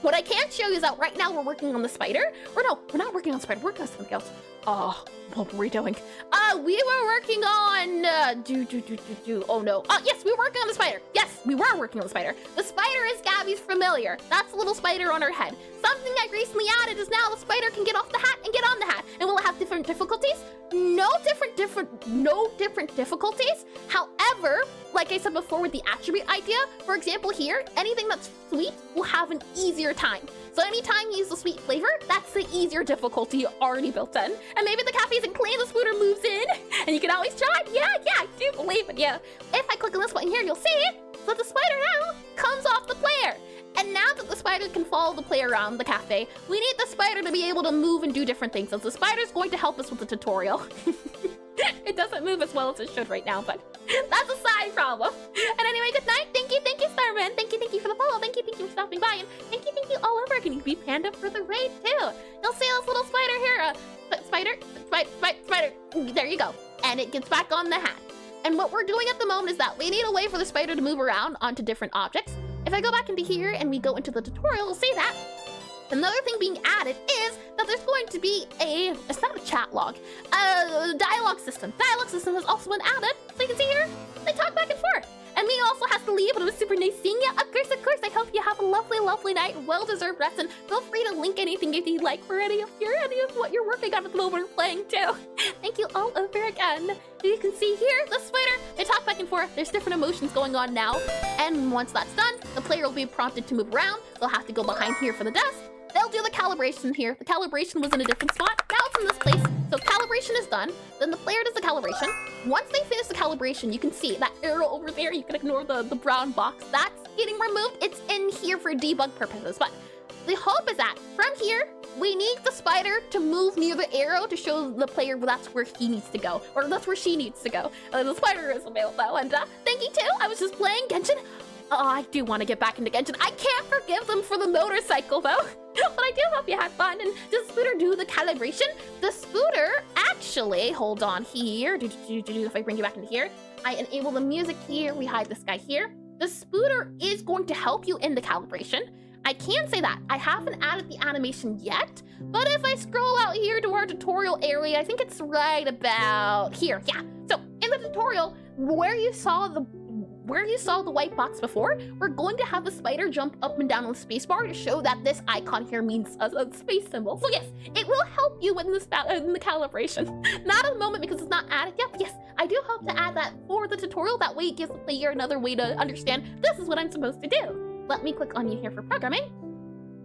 What I can show you is that right now we're working on the spider. Or no, we're not working on the spider, we're working on something else. Oh, what were we doing? We were working on, oh no. Yes, we were working on the spider. Yes, we were working on the spider. The spider is Gabby's familiar. That's the little spider on her head. Something I recently added is now the spider can get off the hat and get on the hat. And will it have different difficulties? No different difficulties. However, like I said before with the attribute idea, for example here, anything that's sweet will have an easier time. So anytime you use the sweet flavor, that's the easier difficulty already built in. And maybe the cafe isn't clean, the Spooter moves in, and you can always try. Yeah, I do believe in you. If I click on this button here, you'll see that the spider now comes off the player. And now that the spider can follow the player around the cafe, we need the spider to be able to move and do different things. So the spider's going to help us with the tutorial. It doesn't move as well as it should right now, but that's a side problem. And anyway, good night. Thank you, Starman. Thank you for the follow. Thank you for stopping by. And thank you all over. Can you be Panda for the raid too? You'll see this little spider here. Spider. There you go. And it gets back on the hat. And what we're doing at the moment is that we need a way for the spider to move around onto different objects. If I go back into here and we go into the tutorial, we'll see that. Another thing being added is that there's going to be it's not a chat log, a dialogue system. Dialogue system has also been added. So you can see here, they talk back and forth. And me also has to leave, but it was super nice seeing you. Of course, I hope you have a lovely night, well-deserved rest, and feel free to link anything if you'd like for any of what you're working on at the moment or playing too. Thank you all over again. You can see here, the spider, they talk back and forth. There's different emotions going on now. And once that's done, the player will be prompted to move around. They'll have to go behind here for the desk. They'll do the calibration here. The calibration was in a different spot. Now it's in this place. So calibration is done. Then the player does the calibration. Once they finish the calibration, you can see that arrow over there. You can ignore the brown box. That's getting removed. It's in here for debug purposes. But the hope is that from here, we need the spider to move near the arrow to show the player that's where he needs to go. Or that's where she needs to go. The spider is available though. And thank you too. I was just playing Genshin. Oh, I do want to get back into Genshin. I can't forgive them for the motorcycle though. But I do hope you had fun. And does Spooter do the calibration? The Spooter actually actually, hold on here. If I bring you back into here, I enable the music here. We hide this guy here. The spooter is going to help you in the calibration. I can say that. I haven't added the animation yet, but if I scroll out here to our tutorial area, I think it's right about here. Yeah. So in the tutorial, where you saw the white box before, we're going to have the spider jump up and down on the spacebar to show that this icon here means a space symbol. So yes, it will help you in the calibration. Not at the moment because it's not added yet. Yes, I do hope to add that for the tutorial. That way it gives the player another way to understand this is what I'm supposed to do. Let me click on you here for programming.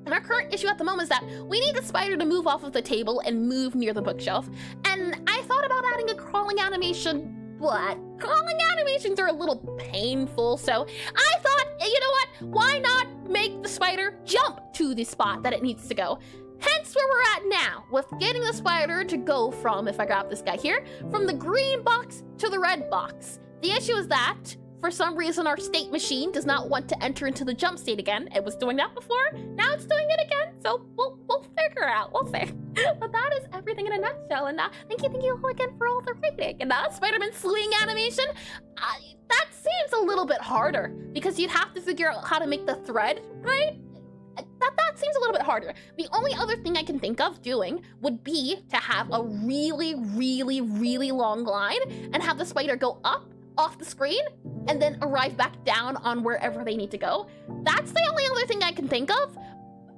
And our current issue at the moment is that we need the spider to move off of the table and move near the bookshelf. And I thought about adding a crawling animation, but crawling animations are a little painful. So I thought, you know what? Why not make the spider jump to the spot that it needs to go? Hence where we're at now, with getting the spider to go from, if I grab this guy here, from the green box to the red box. The issue is that for some reason, our state machine does not want to enter into the jump state again. It was doing that before, now it's doing it again. So we'll figure out, we'll see. But that is everything in a nutshell. And thank you all again for all the rating. And Spider-Man swing animation, that seems a little bit harder because you'd have to figure out how to make the thread, right? That seems a little bit harder. The only other thing I can think of doing would be to have a really, really, really long line and have the spider go up off the screen and then arrive back down on wherever they need to go. That's the only other thing I can think of.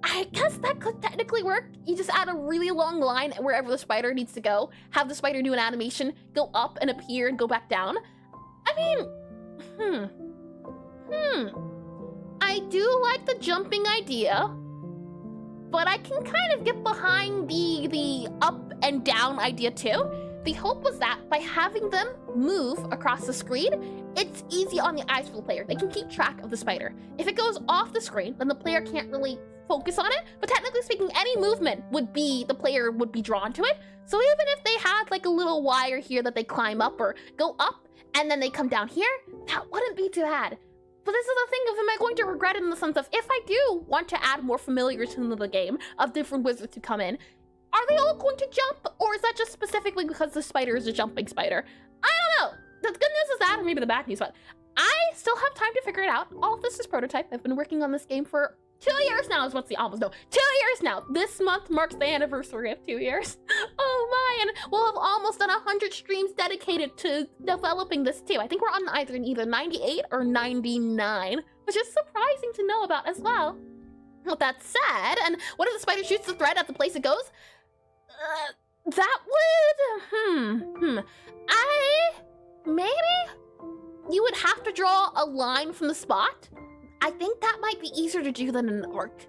I guess that could technically work. You just add a really long line wherever the spider needs to go, have the spider do an animation, go up and appear and go back down. I mean, I do like the jumping idea, but I can kind of get behind the up and down idea too. The hope was that by having them move across the screen, it's easy on the eyes for the player. They can keep track of the spider. If it goes off the screen, then the player can't really focus on it. But technically speaking, any movement the player would be drawn to it. So even if they had like a little wire here that they climb up or go up and then they come down here, that wouldn't be too bad. But this is the thing of, am I going to regret it in the sense of, if I do want to add more familiars into the game of different wizards to come in, are they all going to jump? Or is that just specifically because the spider is a jumping spider? I don't know. The good news is that, or maybe the bad news, but I still have time to figure it out. All of this is prototype. I've been working on this game for 2 years now is what's the almost, no, 2 years now. This month marks the anniversary of 2 years. Oh my, and we'll have almost done 100 streams dedicated to developing this too. I think we're on either 98 or 99, which is surprising to know about as well. With that said, and what if the spider shoots the thread at the place it goes? That would, maybe you would have to draw a line from the spot. I think that might be easier to do than an arc.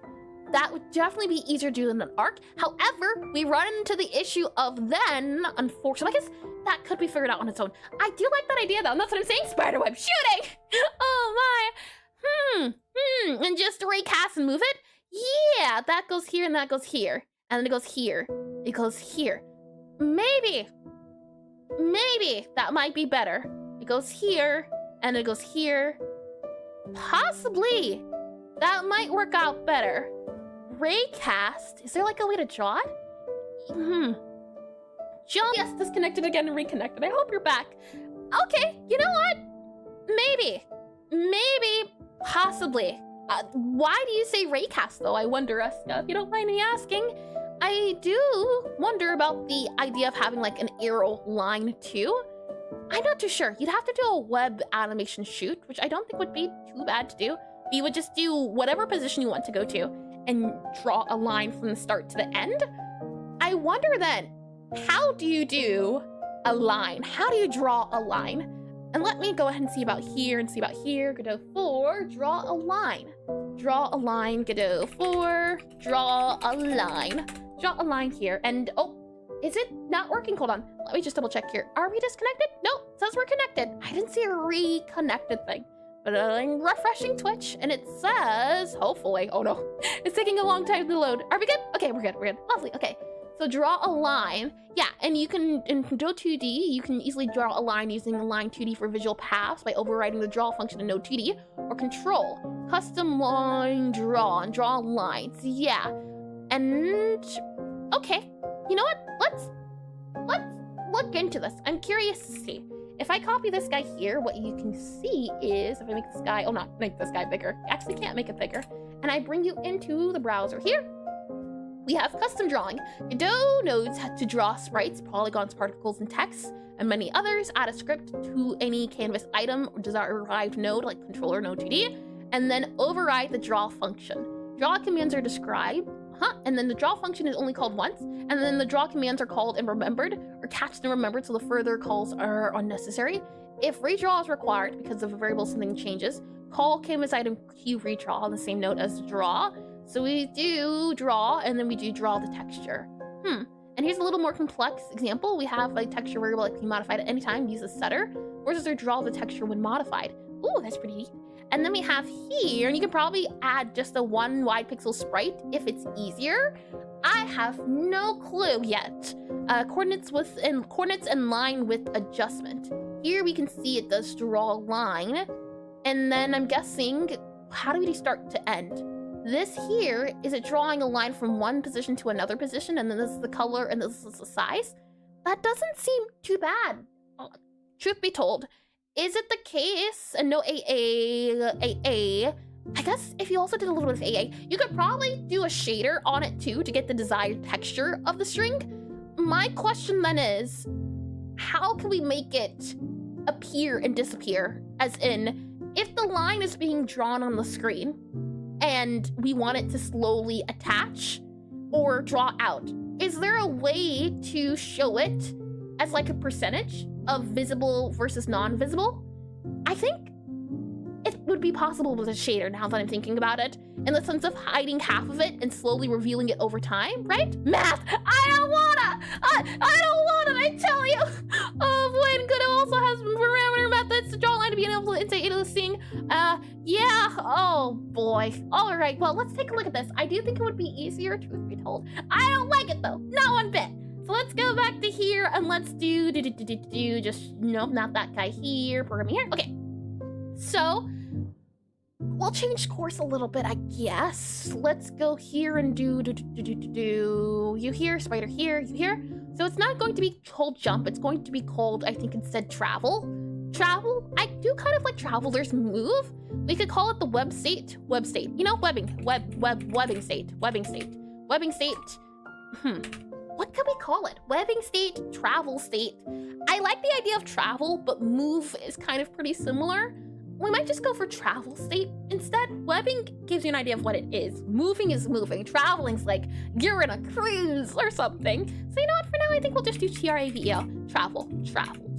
That would definitely be easier to do than an arc. However, we run into the issue of then, unfortunately, I guess that could be figured out on its own. I do like that idea though, and that's what I'm saying, spiderweb shooting! Oh my, and just recast and move it? Yeah, that goes here and that goes here. And then it goes here. It goes here. Maybe that might be better. It goes here and it goes here. Possibly that might work out better. Raycast, is there like a way to draw it? John, yes, disconnected again and reconnected. I hope you're back. Okay, you know what? Maybe, possibly. Why do you say raycast though? I wonder, Eska, if you don't mind me asking. I do wonder about the idea of having like an arrow line too. I'm not too sure. You'd have to do a web animation shoot, which I don't think would be too bad to do. You would just do whatever position you want to go to and draw a line from the start to the end. I wonder then, how do you do a line? How do you draw a line? And let me go ahead and see about here and see about here. Godot 4, draw a line. Draw a line, Godot 4, draw a line. Draw a line here. And, oh, is it not working? Hold on. Let me just double check here. Are we disconnected? Nope, it says we're connected. I didn't see a reconnected thing. But I'm refreshing Twitch and it says, hopefully, oh no, it's taking a long time to load. Are we good? Okay, we're good. Lovely, okay. So draw a line. Yeah, and you can, in Godot 2D, you can easily draw a line using Line 2D for visual paths by overriding the draw function in Node 2D, or Control, custom line draw, and draw lines. Yeah, and okay, you know what? Let's look into this. I'm curious to see. If I copy this guy here, what you can see is, if I make this guy, oh, not make this guy bigger. Actually can't make it bigger. And I bring you into the browser here. We have custom drawing. Godot knows how to draw sprites, polygons, particles, and text, and many others. Add a script to any canvas item or derived node like controller node 2D, and then override the draw function. Draw commands are described, and then the draw function is only called once, and then the draw commands are called and remembered, or catched and remembered, so the further calls are unnecessary. If redraw is required because of a variable something changes, call canvas item Q redraw on the same node as draw. So we do draw, and then we do draw the texture. And here's a little more complex example. We have a texture variable that can be modified at any time, use a setter, versus our draw the texture when modified. Ooh, that's pretty neat. And then we have here, and you can probably add just a 1 wide pixel sprite if it's easier. I have no clue yet. Coordinates and line width adjustment. Here we can see it does draw a line, and then I'm guessing, how do we do start to end? This here, is it drawing a line from one position to another position, and then this is the color and this is the size? That doesn't seem too bad, truth be told. Is it the case, and no AA, I guess if you also did a little bit of AA, you could probably do a shader on it too to get the desired texture of the string. My question then is, how can we make it appear and disappear? As in, if the line is being drawn on the screen, and we want it to slowly attach or draw out, is there a way to show it as like a percentage of visible versus non-visible? I think it would be possible with a shader now that I'm thinking about it, in the sense of hiding half of it and slowly revealing it over time, right? Math! I don't wanna, I tell you! When Godot also has parameter methods to draw a line to be able to insert into the scene. Yeah, oh boy. All right, well, let's take a look at this. I do think it would be easier, truth be told. I don't like it though, not one bit. So let's go back to here and let's do just, nope, not that guy here, programming here. Okay, so we'll change course a little bit, I guess. Let's go here and do you here, spider here, you here. So it's not going to be called jump, it's going to be called, I think, instead travel. Travel, I do kind of like travel. There's move. We could call it the web state. You know, webbing state. What can we call it? Webbing state, travel state. I like the idea of travel, but move is kind of pretty similar. We might just go for travel state instead. Webbing gives you an idea of what it is. Moving is moving. Traveling's like you're in a cruise or something. So you know what? For now, I think we'll just do travel. Travel.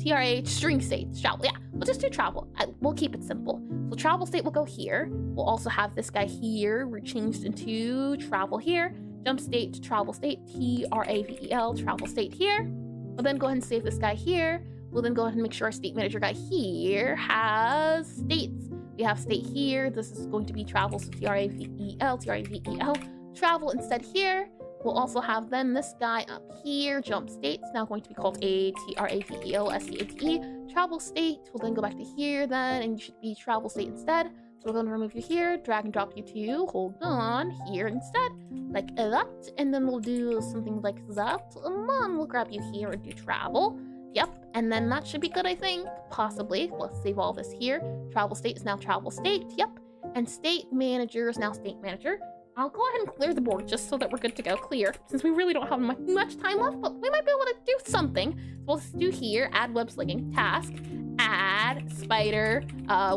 TRA string state. Travel. Yeah, we'll just do travel. We'll keep it simple. So travel state will go here. We'll also have this guy here. We're changed into travel here. Jump state to travel state. TRAVEL. Travel state here. We'll then go ahead and save this guy here. We'll then go ahead and make sure our state manager guy here has states. We have state here. This is going to be travel, so TRAVEL. Travel instead here. We'll also have then this guy up here, jump state. It's now going to be called a TRAVEL travel state. We'll then go back to here then, and you should be travel state instead. So we're going to remove you here, drag and drop you to, hold on, here instead, like that. And then we'll do something like that. And then we'll grab you here and do travel. Yep, and then that should be good, I think. Possibly. Let's save all this here. Travel state is now travel state. Yep. And state manager is now state manager. I'll go ahead and clear the board just so that we're good to go. Clear, since we really don't have much time left, but we might be able to do something. So we'll do here, add web slinging, task, add spider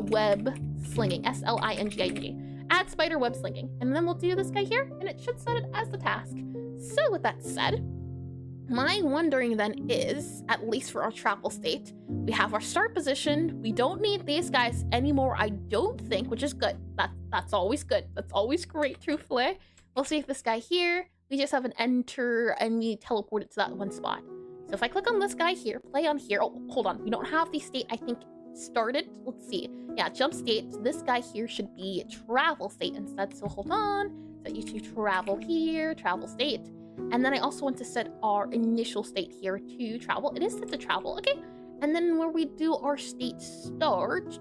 web slinging, SLINGING. Add spider web slinging. And then we'll do this guy here, and it should set it as the task. So with that said, my wondering then is, at least for our travel state, we have our start position. We don't need these guys anymore, I don't think, which is good. That's always good. That's always great, truthfully. We'll see if this guy here, we just have an enter and we teleport it to that one spot. So if I click on this guy here, play on here. Oh, hold on. We don't have the state, I think, started. Let's see. Yeah, jump state. So this guy here should be travel state instead. So hold on. Set you to travel here, travel state. And then I also want to set our initial state here to travel. It is set to travel, okay. And then where we do our state start,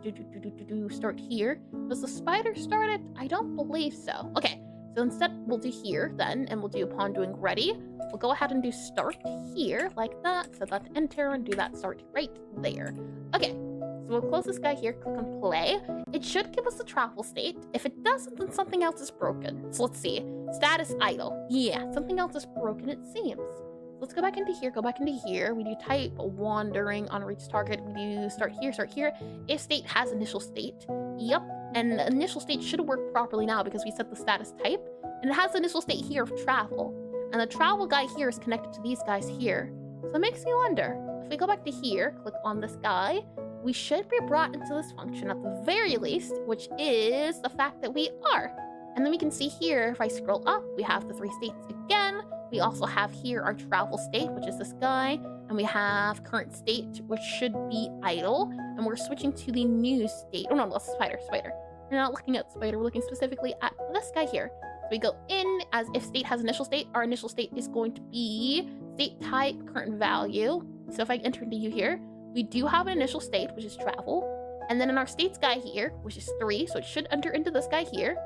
start here. Does the spider start it? I don't believe so. Okay, So instead, we'll do here then, and we'll do upon doing ready. We'll go ahead and do start here, like that. Set that to enter and do that start right there. Okay, so we'll close this guy here, click on play. It should give us the travel state. If it doesn't, then something else is broken. So let's see. Status idle. Yeah, something else is broken, it seems. So let's go back into here, We do type wandering on reach target. We do start here. If state has initial state. Yep, and the initial state should work properly now because we set the status type. And it has the initial state here of travel. And the travel guy here is connected to these guys here. So it makes me wonder, if we go back to here, click on this guy, we should be brought into this function at the very least, which is the fact that we are. And then we can see here, if I scroll up, we have the 3 states again. We also have here our travel state, which is this guy. And we have current state, which should be idle. And we're switching to the new state. Oh no, that's spider. We're not looking at spider, we're looking specifically at this guy here. So we go in as if state has initial state. Our initial state is going to be state type, current value. So if I enter into you here, we do have an initial state, which is travel. And then in our states guy here, which is 3, so it should enter into this guy here.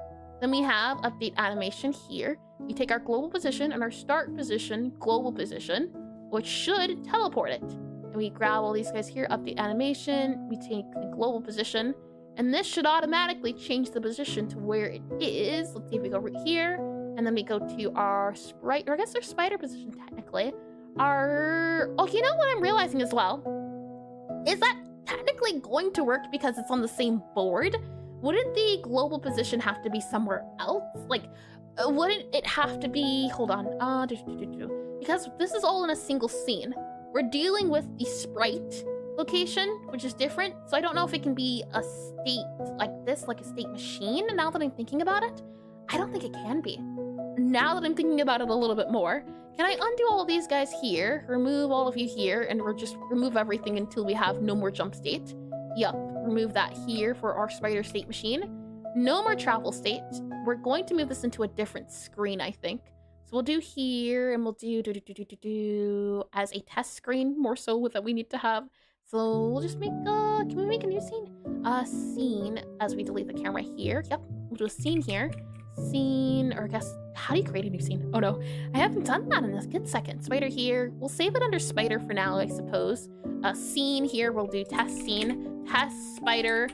Then we have update animation here. We take our global position and our start position, global position, which should teleport it. And we grab all these guys here, update animation. We take the global position. And this should automatically change the position to where it is. Let's see if we go right here. And then we go to our sprite, or I guess our spider position technically. Oh, you know what I'm realizing as well? Is that technically going to work because it's on the same board? Wouldn't the global position have to be somewhere else? Like, wouldn't it have to be, hold on. Because this is all in a single scene. We're dealing with the sprite location, which is different. So I don't know if it can be a state like this, like a state machine. And now that I'm thinking about it, I don't think it can be. Now that I'm thinking about it a little bit more, can I undo all of these guys here, remove all of you here, and we'll just remove everything until we have no more jump state? Yup, remove that here for our spider state machine. No more travel state. We're going to move this into a different screen, I think. So we'll do here, and we'll do as a test screen, more so that we need to have. So we'll just make can we make a new scene? Scene as we delete the camera here. Yep, we'll do a scene here. Scene, or I guess, how do you create a new scene? Oh no, I haven't done that in a good second. Spider here, we'll save it under spider for now, I suppose. Scene here, we'll do test scene, test spider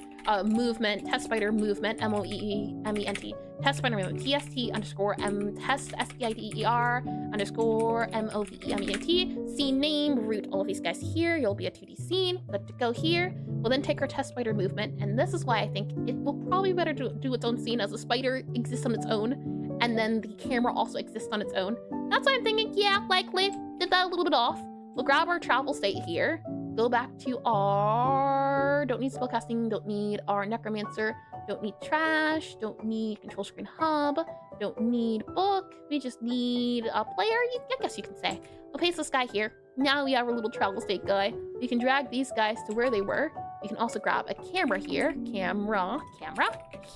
movement, test spider movement, M-O-E-E-M-E-N-T, test spider movement, T-S-T underscore M, test S-P-I-D-E-R underscore M-O-V-E-M-E-N-T, scene name, root all of these guys here, you'll be a 2D scene, good to go here. We'll then take our test spider movement, and this is why I think it will probably be better to do its own scene as a spider exists on its own, and then the camera also exists on its own. That's why I'm thinking, yeah, likely, did that a little bit off. We'll grab our travel state here, go back to our, don't need spellcasting, don't need our Necromancer, don't need trash, don't need control screen hub, don't need book, we just need a player, I guess you can say. We'll paste this guy here. Now we have our little travel state guy. We can drag these guys to where they were. We can also grab a camera here, camera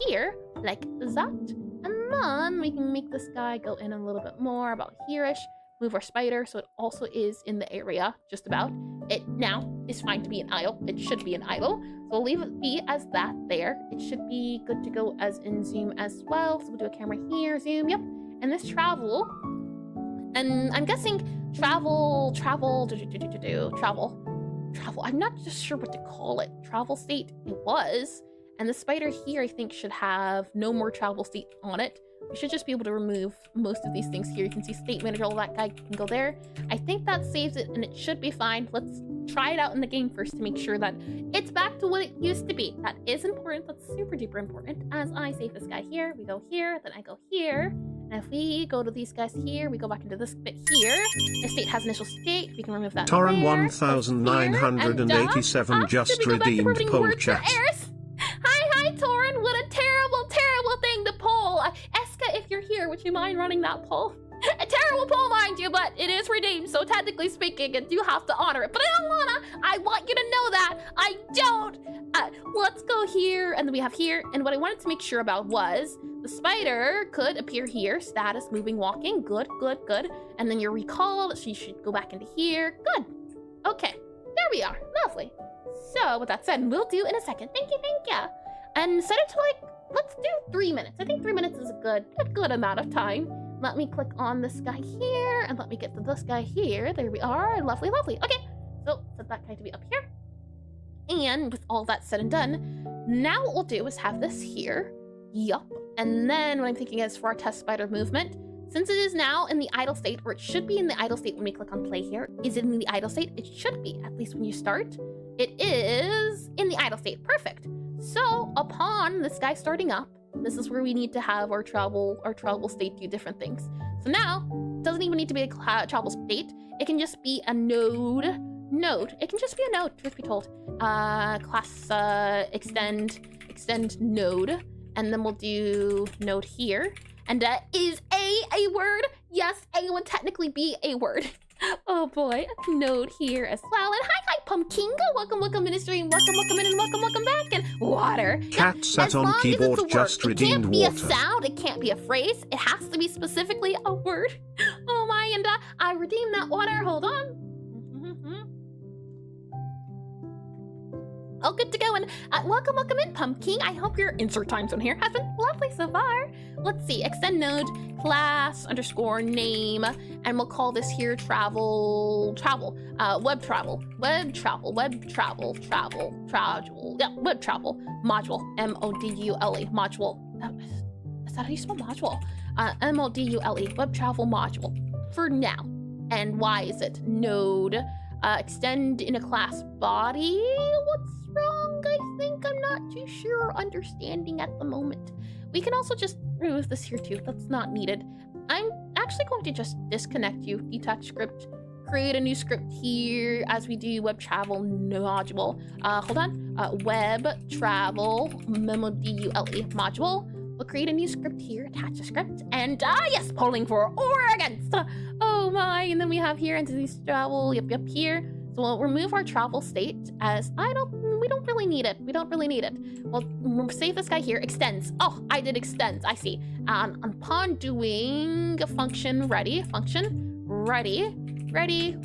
here, like that. And then we can make this guy go in a little bit more, about here-ish. Move our spider so it also is in the area, just about. It now is fine to be an idle. It should be an idle. So we'll leave it be as that there. It should be good to go as in zoom as well. So we'll do a camera here, zoom, yep. And this travel, and I'm guessing travel, I'm not just sure what to call it. Travel state, it was. And the spider here, I think, should have no more travel state on it. We should just be able to remove most of these things here. You can see state manager, all that guy can go there. I think that saves it and it should be fine. Let's try it out in the game first to make sure that it's back to what it used to be. That is important. That's super duper important. As I save this guy here, we go here, then I go here. And if we go to these guys here, we go back into this bit here. The state has initial state. We can remove that. Torren 1987 just redeemed poll chat. Hi, Torren. What a terrible, terrible thing to poll. Eska, if you're here, would you mind running that poll? A terrible poll, mind you, but it is redeemed, so technically speaking, I do have to honor it. But I don't wanna. I want you to know that. I don't. Let's go here, and then we have here. And what I wanted to make sure about was the spider could appear here. Status, moving, walking. Good, good, good. And then you're recalled, so you should go back into here. Good. Okay. There we are. Lovely. So, with that said, we'll do in a second. Thank you, thank you. And set it to, like, let's do 3 minutes. I think 3 minutes is a good amount of time. Let me click on this guy here, and let me get to this guy here. There we are. Lovely, lovely. Okay, so set that guy to be up here. And with all that said and done, now what we'll do is have this here. Yup. And then what I'm thinking is for our test spider movement, since it is now in the idle state, or it should be in the idle state when we click on play here. Is it in the idle state? It should be, at least when you start. It is in the idle state. Perfect. So upon this guy starting up, this is where we need to have our travel state do different things. So now, it doesn't even need to be a travel state. It can just be a node. It can just be a node, truth be told. Class extend node, and then we'll do node here. And is a word? Yes, a would technically be a word. Oh boy, node here as well. And hi, Pumpkingo. Welcome in the stream. Welcome in and welcome back. And water. Cat sat on keyboard, just redeemed water. It can't be a sound. It can't be a phrase. It has to be specifically a word. Oh my, and I redeemed that water. Hold on. Oh, good to go. And welcome in, Pumpkin. I hope your insert time zone here has been lovely so far. Let's see. Extend node class _name, and we'll call this here web travel. Yeah, web travel module. MODULE module. Is that how you spell module? MODULE web travel module for now. And why is it node? Extend in a class body. What's wrong? I think I'm not too sure understanding at the moment. We can also just remove this here too. That's not needed. I'm actually going to just disconnect you, detach script, create a new script here as we do web travel module. Hold on. Web travel MODULE module. We'll create a new script here, attach a script, and yes, polling for or against. Oh my, and then we have here entities travel, yep, here. So we'll remove our travel state as we don't really need it. We'll save this guy here, extends. Oh, I did extends, I see. Upon doing a function ready,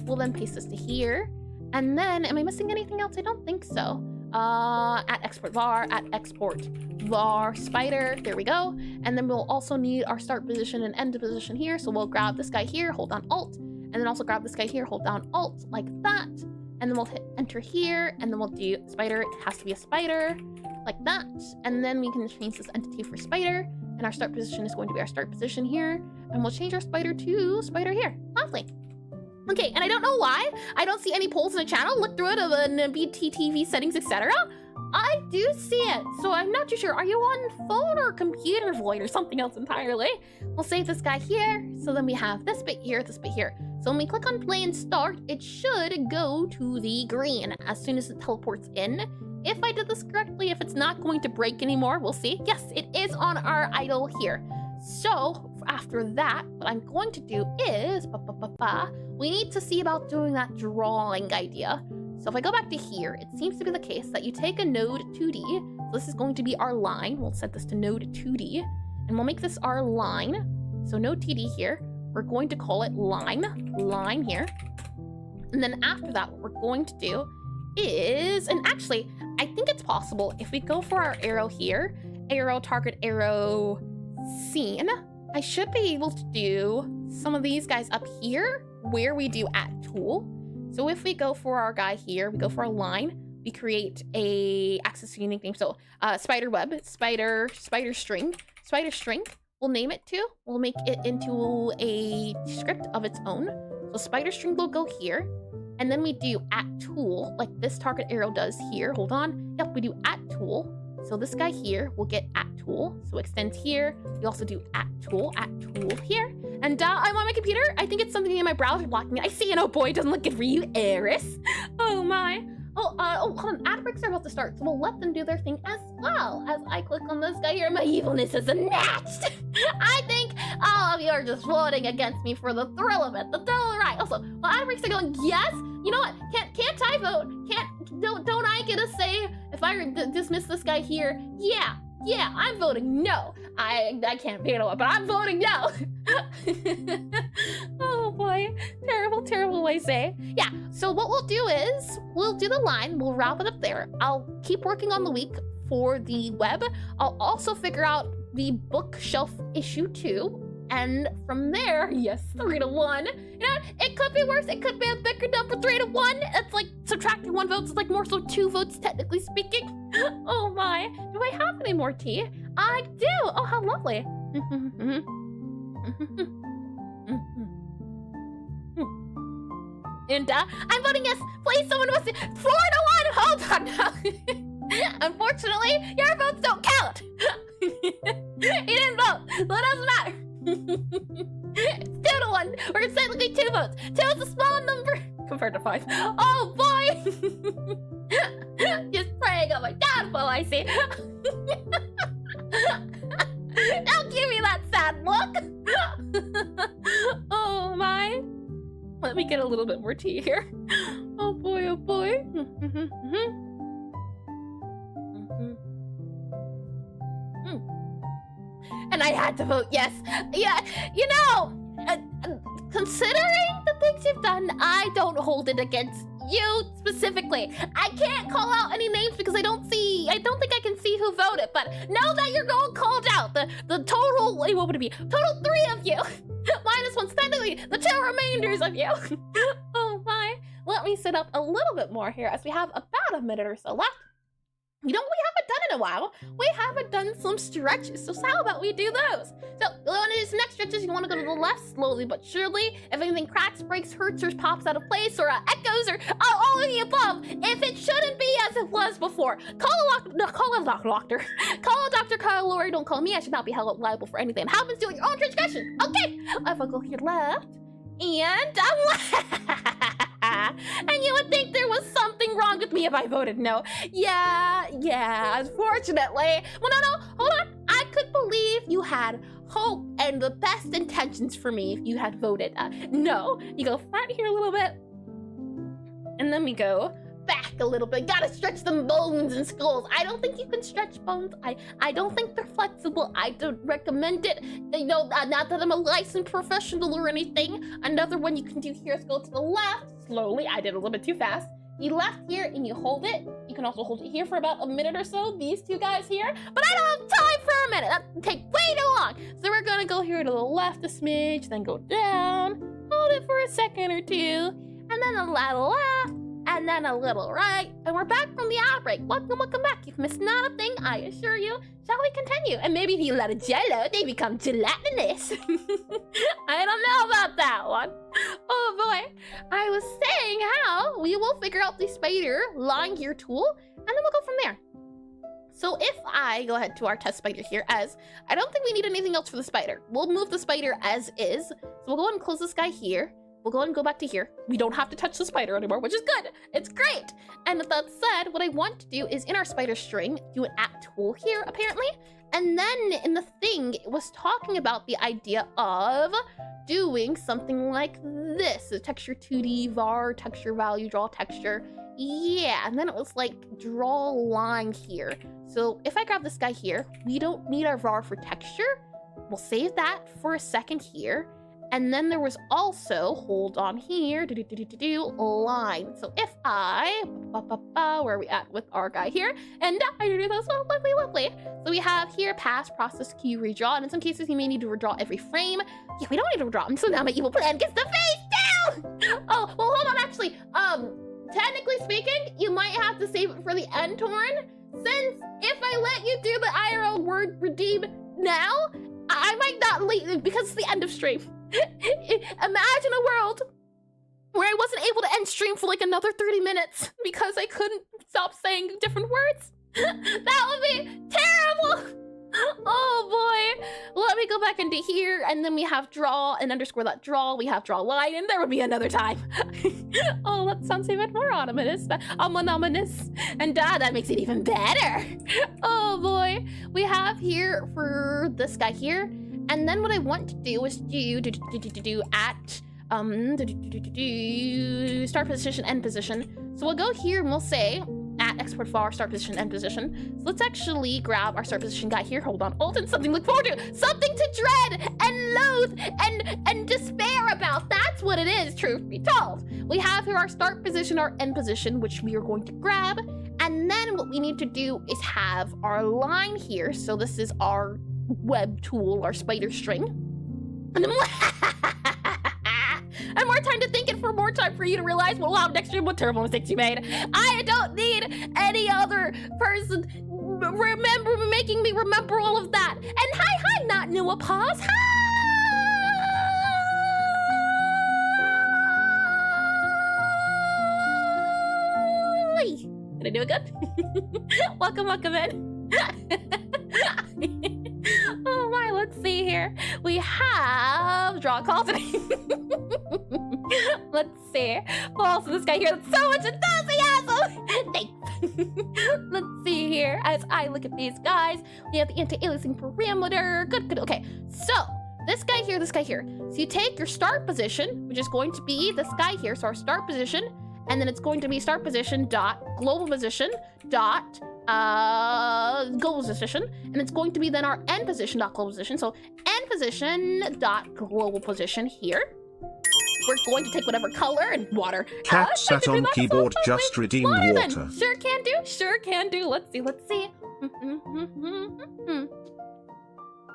we'll then paste this to here. And then, am I missing anything else? I don't think so. At export var spider, there we go. And then we'll also need our start position and end position here. So we'll grab this guy here, hold down alt, and then also grab this guy here, hold down alt like that. And then we'll hit enter here, and then we'll do spider. It has to be a spider like that. And then we can change this entity for spider, and our start position is going to be our start position here. And we'll change our spider to spider here. Lovely. Okay, and I don't know why I don't see any polls in the channel. Look through it of BTTV settings, etc. I do see it, so I'm not too sure. Are you on phone or computer void or something else entirely? We'll save this guy here. So then we have this bit here, this bit here. So when we click on play and start, it should go to the green as soon as it teleports in. If I did this correctly, if it's not going to break anymore, we'll see. Yes, it is on our idle here. So after that, what I'm going to do is, we need to see about doing that drawing idea. So if I go back to here, it seems to be the case that you take a node 2D. So this is going to be our line. We'll set this to node 2D, and we'll make this our line. So node 2D here, we're going to call it line here. And then after that, what we're going to do is, and actually, I think it's possible if we go for our arrow here, arrow, target, arrow, scene, I should be able to do some of these guys up here where we do at tool. So if we go for our guy here, we go for a line, we create a access unique name. So spider web, spider string, we'll name it to, we'll make it into a script of its own. So spider string will go here, and then we do at tool, like this target arrow does here. Hold on. Yep, we do at tool. So this guy here will get at tool. So extends here. We also do at tool here. And I'm on my computer. I think it's something in my browser blocking me. I see it. Oh boy, it doesn't look good for you, Eris. Oh my. Oh, hold on. Ad breaks are about to start, so we'll let them do their thing as well. As I click on this guy here, my evilness is unmatched. I think all of you are just voting against me for the thrill of it. Right. Also, while ad breaks are going, yes. You know what? Can't I vote? Don't I get a say if I dismiss this guy here? Yeah, I'm voting no. I can't veto it, but I'm voting no. Oh boy, terrible I say. Yeah, so what we'll do is, we'll do the line, we'll wrap it up there. I'll keep working on the week for the web. I'll also figure out the bookshelf issue 2. And from there, yes, 3 to 1. You know, it could be worse. It could be a bigger number, 3 to 1. It's like subtracting 1 vote. It's like more so 2 votes, technically speaking. Oh my. Do I have any more tea? I do. Oh, how lovely. And I'm voting yes. Please, someone wants to. 4 to 1. Hold on now. Unfortunately, your votes don't count. You didn't vote, so it doesn't matter. It's 2 to 1. We're technically 2 votes. 2 is a small number compared to 5. Oh boy! Just praying on my downfall, I see. Don't give me that sad look. Oh my. Let me get a little bit more tea here. Oh boy, oh boy. And I had to vote yes. Yeah, you know, considering the things you've done, I don't hold it against you specifically. I can't call out any names because I don't think I can see who voted, but know that you're all called out. The total, what would it be? Total 3 of you. Minus 1, technically, the 2 remainders of you. Oh my. Let me sit up a little bit more here as we have about a minute or so left. You know what we haven't done in a while? We haven't done some stretches, so how about we do those? So, one of these next stretches, you want to go to the left slowly but surely. If anything cracks, breaks, hurts, or pops out of place, or echoes, or all of the above, if it shouldn't be as it was before, call a doctor. Call a doctor, call a lawyer, don't call me. I should not be held liable for anything that happens to your own transgression. Okay, if I go here left, and and you would think there was something wrong with me if I voted no. Yeah, unfortunately. Well, no, hold on. I could believe you had hope and the best intentions for me if you had voted no. You go front here a little bit, and then we go back a little bit. Gotta stretch them bones and skulls. I don't think you can stretch bones. I don't think they're flexible. I don't recommend it. You know, not that I'm a licensed professional or anything. Another one you can do here is go to the left slowly. I did a little bit too fast. You left here and you hold it. You can also hold it here for about a minute or so. These 2 guys here. But I don't have time for a minute. That would take way too long. So we're gonna go here to the left a smidge, then go down. Hold it for a second or 2. And then a little left. And then a little right, and we're back from the outbreak. Welcome back. You've missed not a thing, I assure you. Shall we continue? And maybe if you let a jello, they become gelatinous. I don't know about that one. Oh boy. I was saying how we will figure out the spider line here tool, and then we'll go from there. So if I go ahead to our test spider here as, I don't think we need anything else for the spider. We'll move the spider as is. So we'll go ahead and close this guy here. We'll go ahead and go back to here. We don't have to touch the spider anymore, which is good. It's great. And with that said, what I want to do is in our spider string, do an at tool here, apparently. And then in the thing, it was talking about the idea of doing something like this. So texture 2D, var, texture value, draw texture. Yeah, and then it was like draw line here. So if I grab this guy here, we don't need our var for texture. We'll save that for a second here. And then there was also, hold on here, line. So if I, where are we at with our guy here? And I do those, oh, lovely. So we have here, pass, process, queue, redraw. And in some cases, you may need to redraw every frame. Yeah, we don't need to redraw them. So now my evil plan gets the face down. Oh, well, hold on, actually. Technically speaking, you might have to save it for the end, Torn. Since if I let you do the IRL word redeem now, I might not leave because it's the end of stream. Imagine a world where I wasn't able to end stream for like another 30 minutes because I couldn't stop saying different words. That would be terrible. Oh boy. Let me go back into here, and then we have draw and underscore that draw. We have draw line, and there would be another time. Oh, that sounds even more ominous. Ominous. And that makes it even better. Oh boy. We have here for this guy here. And then what I want to do is do at start position, end position. So we'll go here and we'll say at export var, start position, end position. So let's actually grab our start position guy here. Hold on. Alton, something to look forward to. Something to dread and loathe and despair about. That's what it is, truth be told. We have here our start position, our end position, which we are going to grab. And then then what we need to do is have our line here. So this is our web tool, our spider string. And then and more time to think it for more time for you to realize how what terrible mistakes you made. I don't need any other person making me remember all of that. And hi, not new a pause. Hi! Did I do it good? welcome in. Oh my, let's see here. We have draw a call today. Let's see. Also, this guy here, so much enthusiasm. Thanks. Let's see here. As I look at these guys, we have the anti-aliasing parameter. Good. Okay, so this guy here. So you take your start position, which is going to be this guy here. So our start position, and then it's going to be start position dot global position dot global position, and it's going to be then our end position dot global position. So end position dot global position here. We're going to take whatever color and water. Cat sat on keyboard, just redeemed water. Then. Sure can do. Let's see.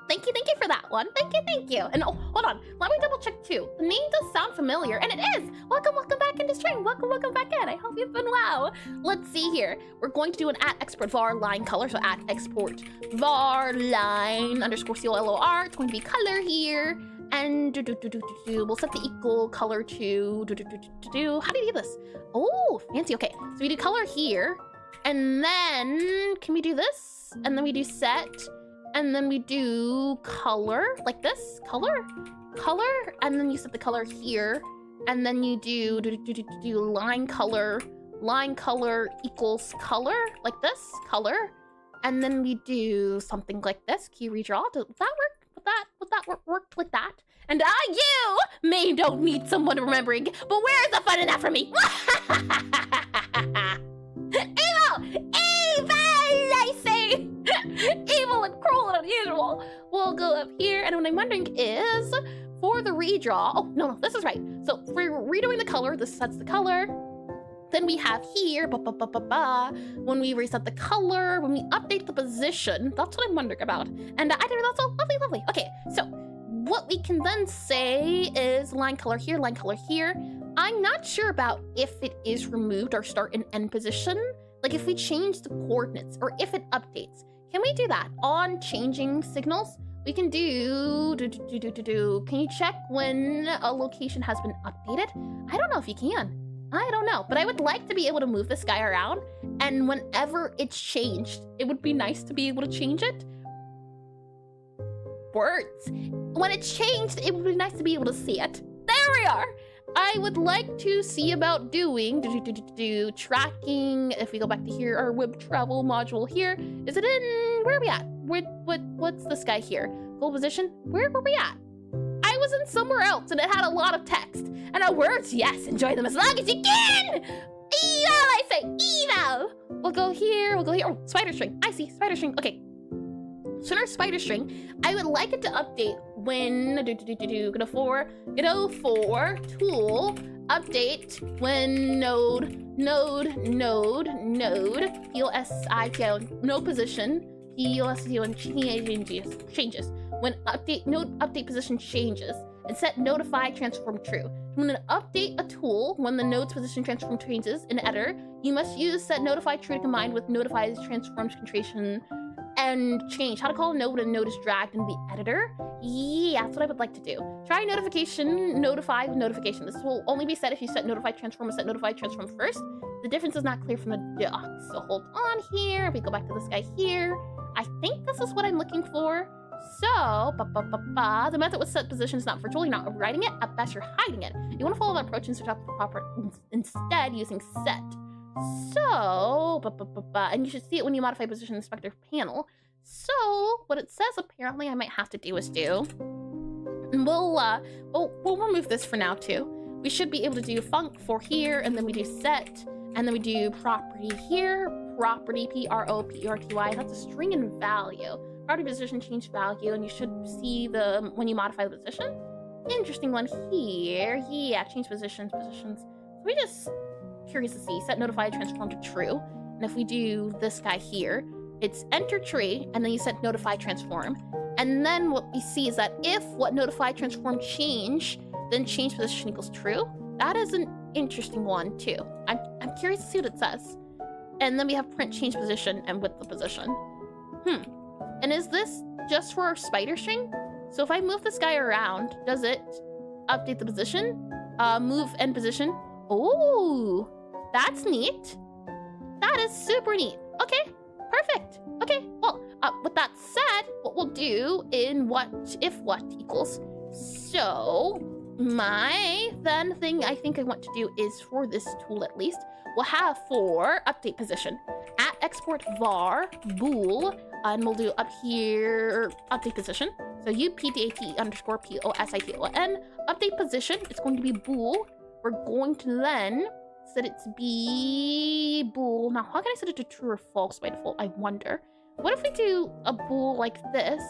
Thank you for that one. Thank you. And oh, hold on. Let me double check too. The name does sound familiar, and it is. Welcome back into stream. Welcome back in. I hope you've been well. Let's see here. We're going to do an @export var line color. So @export var line underscore color. It's going to be color here. And we'll set the equal color to how do you do this? Oh, fancy. Okay, so we do color here, and then can we do this? And then we do set, and then we do color like this. Color, and then you set the color here, and then you do line color equals color like this. Color, and then we do something like this. Key redraw. Does that work? Would that worked like that? And you may don't need someone remembering, but where's the fun in that for me? Evil, I say, evil and cruel and unusual. We'll go up here, and what I'm wondering is for the redraw. Oh no, this is right. So for redoing the color, this sets the color. Then we have here, when we reset the color, when we update the position, that's what I'm wondering about. And I did that, so lovely. Okay, so what we can then say is line color here. I'm not sure about if it is removed our start and end position. Like if we change the coordinates or if it updates. Can we do that on changing signals? We can do. Can you check when a location has been updated? I don't know if you can. I don't know, but I would like to be able to move this guy around, and whenever it's changed, it would be nice to be able to change it. Words. When it's changed, it would be nice to be able to see it. There we are. I would like to see about doing tracking. If we go back to here, our web travel module here. Is it in, where are we at? What's this guy here? Goal position, where were we at? I was in somewhere else and it had a lot of text. And our words, yes, enjoy them as long as you can! Evil, I say, evil! We'll go here. Oh, spider string. I see, spider string. Okay. So in our spider string, I would like it to update when Godot for tool update when node position changes. When node update position changes, and set notify transform true. When update a tool, when the node's position transform changes in editor, you must use set notify true to combine with notify transforms concentration and change. How to call a node when a node is dragged in the editor? Yeah, that's what I would like to do. Try notification, notify with notification. This will only be set if you set notify transform or set notify transform first. The difference is not clear from the doc. So hold on here. If we go back to this guy here, I think this is what I'm looking for. So, the method with set position is not virtually not overriding it. At best, you're hiding it. You want to follow that approach and search out the proper instead using set. So, and you should see it when you modify position inspector panel. So, what it says apparently I might have to do is do. And we'll remove this for now too. We should be able to do func for here, and then we do set, and then we do property here. Property property. That's a string and value. Property position change value, and you should see the when you modify the position. Interesting one here. Yeah, change positions. We just curious to see set notify transform to true, And if we do this guy here, it's enter tree, and then you set notify transform. And then what we see is that if what notify transform change, then change position equals true. That is an interesting one too. I'm curious to see what it says. And then we have print change position and width of position. And is this just for our spider string? So if I move this guy around, does it update the position? Move end position. Oh, that's neat. That is super neat. Okay, perfect. Okay, well, with that said, what we'll do in what if what equals. So my then thing I think I want to do is for this tool at least, we'll have for update position at export var bool, and we'll do up here update position. So update underscore position update position. It's going to be bool. We're going to then set it to be bool. Now, how can I set it to true or false by default? I wonder. What if we do a bool like this,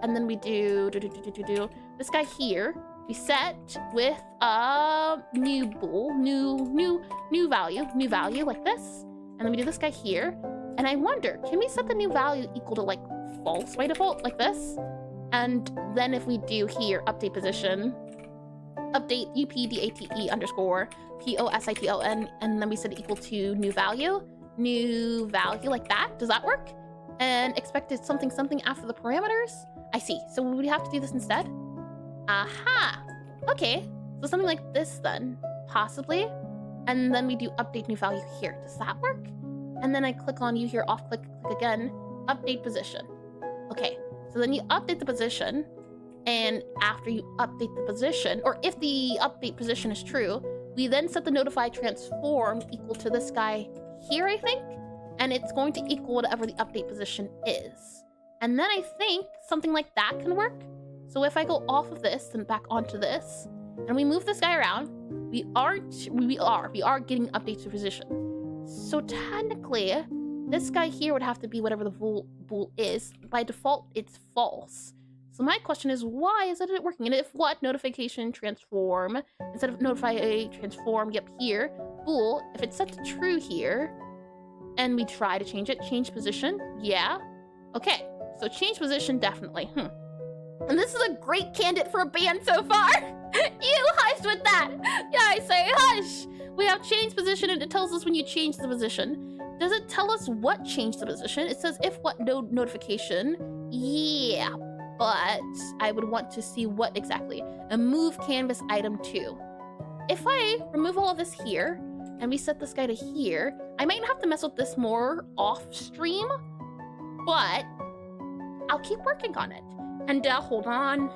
and then we do this guy here. We set with a new bool, new value like this, and then we do this guy here. And I wonder, can we set the new value equal to like false by default like this? And then if we do here update position, update update underscore position, and then we set it equal to new value like that. Does that work? And expected something after the parameters. I see. So we would have to do this instead. Aha. Okay. So something like this then, possibly. And then we do update new value here. Does that work? And then I click on you here, off click again, update position. Okay. So then you update the position, and after you update the position, or if the update position is true, we then set the notify transform equal to this guy here, I think, and it's going to equal whatever the update position is. And then I think something like that can work. So if I go off of this and back onto this, and we move this guy around, we are getting updates to position. So technically, this guy here would have to be whatever the bool is. By default, it's false. So my question is, why isn't it working? And if what notification transform, instead of notify a transform, yep, here, bool, if it's set to true here, and we try to change it, change position, yeah. Okay, so change position, definitely, And this is a great candidate for a ban so far. You hush with that. Yeah, I say hush. We have change position, and it tells us when you change the position. Does it tell us what changed the position? It says if what notification, yeah. But I would want to see what exactly. A move canvas item 2. If I remove all of this here, and we set this guy to here, I might have to mess with this more off stream, but I'll keep working on it. And hold on.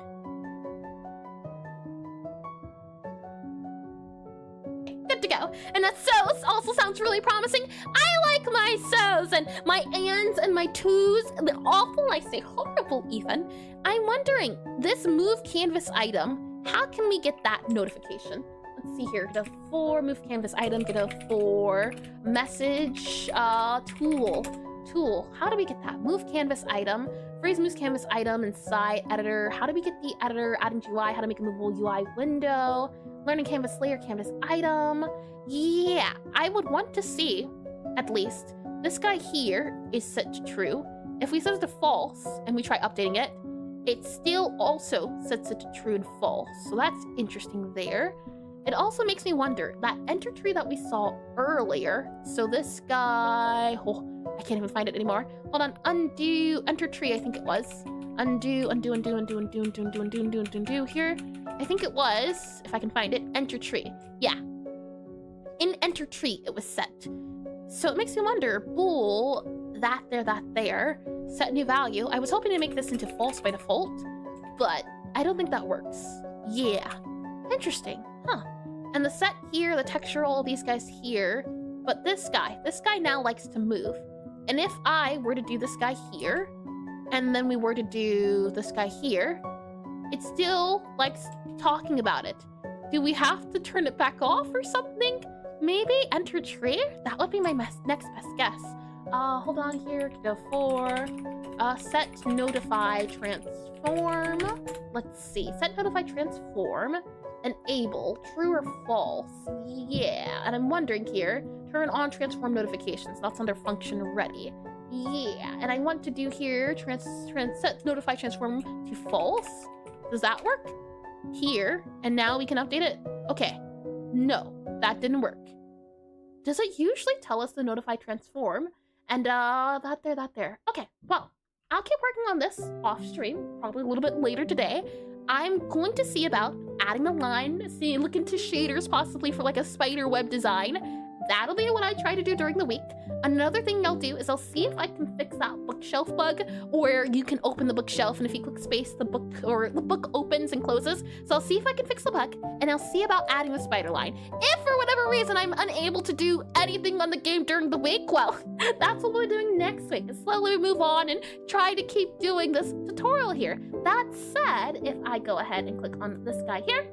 Good to go. And that so's also sounds really promising. I like my so's and my ands and my to's. The awful, I say horrible even. I'm wondering, this move canvas item, how can we get that notification? Let's see here. Godot 4, move canvas item, Godot 4, message, tool. How do we get that? Move canvas item, phrase moves canvas item inside editor. How do we get the editor, adding UI, how to make a movable UI window, learning canvas layer, canvas item. Yeah, I would want to see, at least, this guy here is set to true. If we set it to false and we try updating it, it still also sets it to true and false. So that's interesting there. It also makes me wonder, that enter tree that we saw earlier, so this guy, I can't even find it anymore. Hold on, undo, enter tree, I think it was. Undo here. I think it was, if I can find it, enter tree. Yeah. In enter tree, it was set. So it makes me wonder, bool, that there, set new value. I was hoping to make this into false by default, but I don't think that works. Yeah. Interesting, huh? And the set here, the texture, all these guys here, but this guy now likes to move. And if I were to do this guy here, and then we were to do this guy here, it still likes talking about it. Do we have to turn it back off or something? Maybe enter tree? That would be my next best guess. Hold on here, Godot 4, set notify transform. Let's see, set notify transform, enable, true or false. Yeah, and I'm wondering here, turn on transform notifications. That's under function ready. Yeah, and I want to do here set notify transform to false. Does that work? Here, and now we can update it. Okay, no, that didn't work. Does it usually tell us to notify transform? And that there. Okay, well, I'll keep working on this off stream, probably a little bit later today. I'm going to see about adding a line, look into shaders possibly for like a spider web design. That'll be what I try to do during the week. Another thing I'll do is I'll see if I can fix that bookshelf bug where you can open the bookshelf and if you click space, the book opens and closes. So I'll see if I can fix the bug and I'll see about adding the spider line. If for whatever reason I'm unable to do anything on the game during the week, well, that's what we're doing next week. Slowly move on and try to keep doing this tutorial here. That said, if I go ahead and click on this guy here,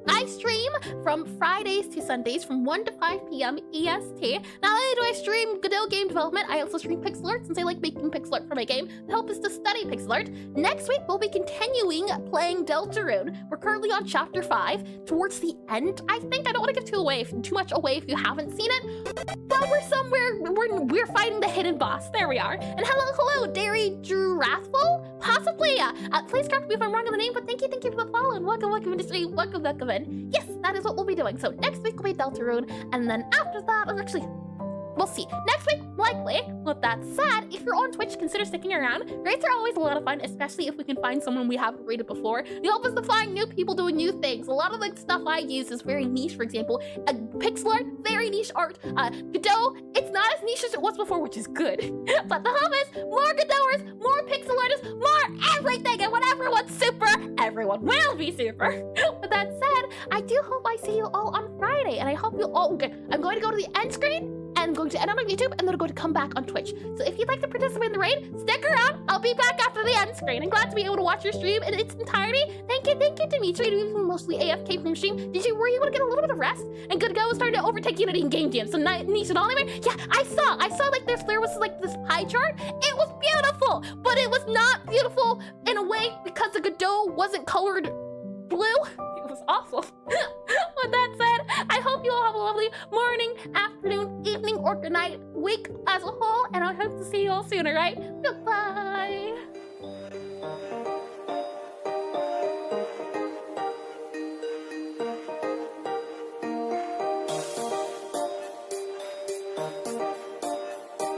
I stream from Fridays to Sundays from 1 to 5 p.m. EST. Not only do I stream Godot game development, I also stream pixel art since I like making pixel art for my game. The hope is to study pixel art. Next week, we'll be continuing playing Deltarune. We're currently on chapter 5, towards the end, I think. I don't want to give too much away if you haven't seen it, but we're somewhere, we're fighting the hidden boss. There we are. And hello, Dairy Wrathful? Possibly. Please correct me if I'm wrong on the name, but thank you for the follow and welcome to the stream. Welcome in. Yes, that is what we'll be doing. So next week will be Deltarune, and then after that, actually, we'll see. Next week, likely. With that said, if you're on Twitch, consider sticking around. Raids are always a lot of fun, especially if we can find someone we haven't raided before. They help us to find new people doing new things. A lot of the stuff I use is very niche, for example. Pixel art, very niche art. Godot, it's not as niche as it was before, which is good. But the hope is, more Godoters, more pixel artists, more everything, and when everyone's super, everyone will be super. With that said, I do hope I see you all on Friday, and I hope you all, okay, I'm going to go to the end screen, and I'm going to end on YouTube, and then I'm going to come back on Twitch. So if you'd like to participate in the raid, stick around. I'll be back after the end screen. I'm glad to be able to watch your stream in its entirety. Thank you, Dimitri, even mostly AFK from stream. Were you able to get a little bit of rest? And Godot was starting to overtake Unity in game jams. So niche and all anyway. Yeah, I saw like there was like this pie chart. It was beautiful, but it was not beautiful in a way because the Godot wasn't colored blue. It was awful. With that said, I hope you all have a lovely morning, afternoon, evening, or good night, week as a whole, and I hope to see you all soon, alright? Goodbye!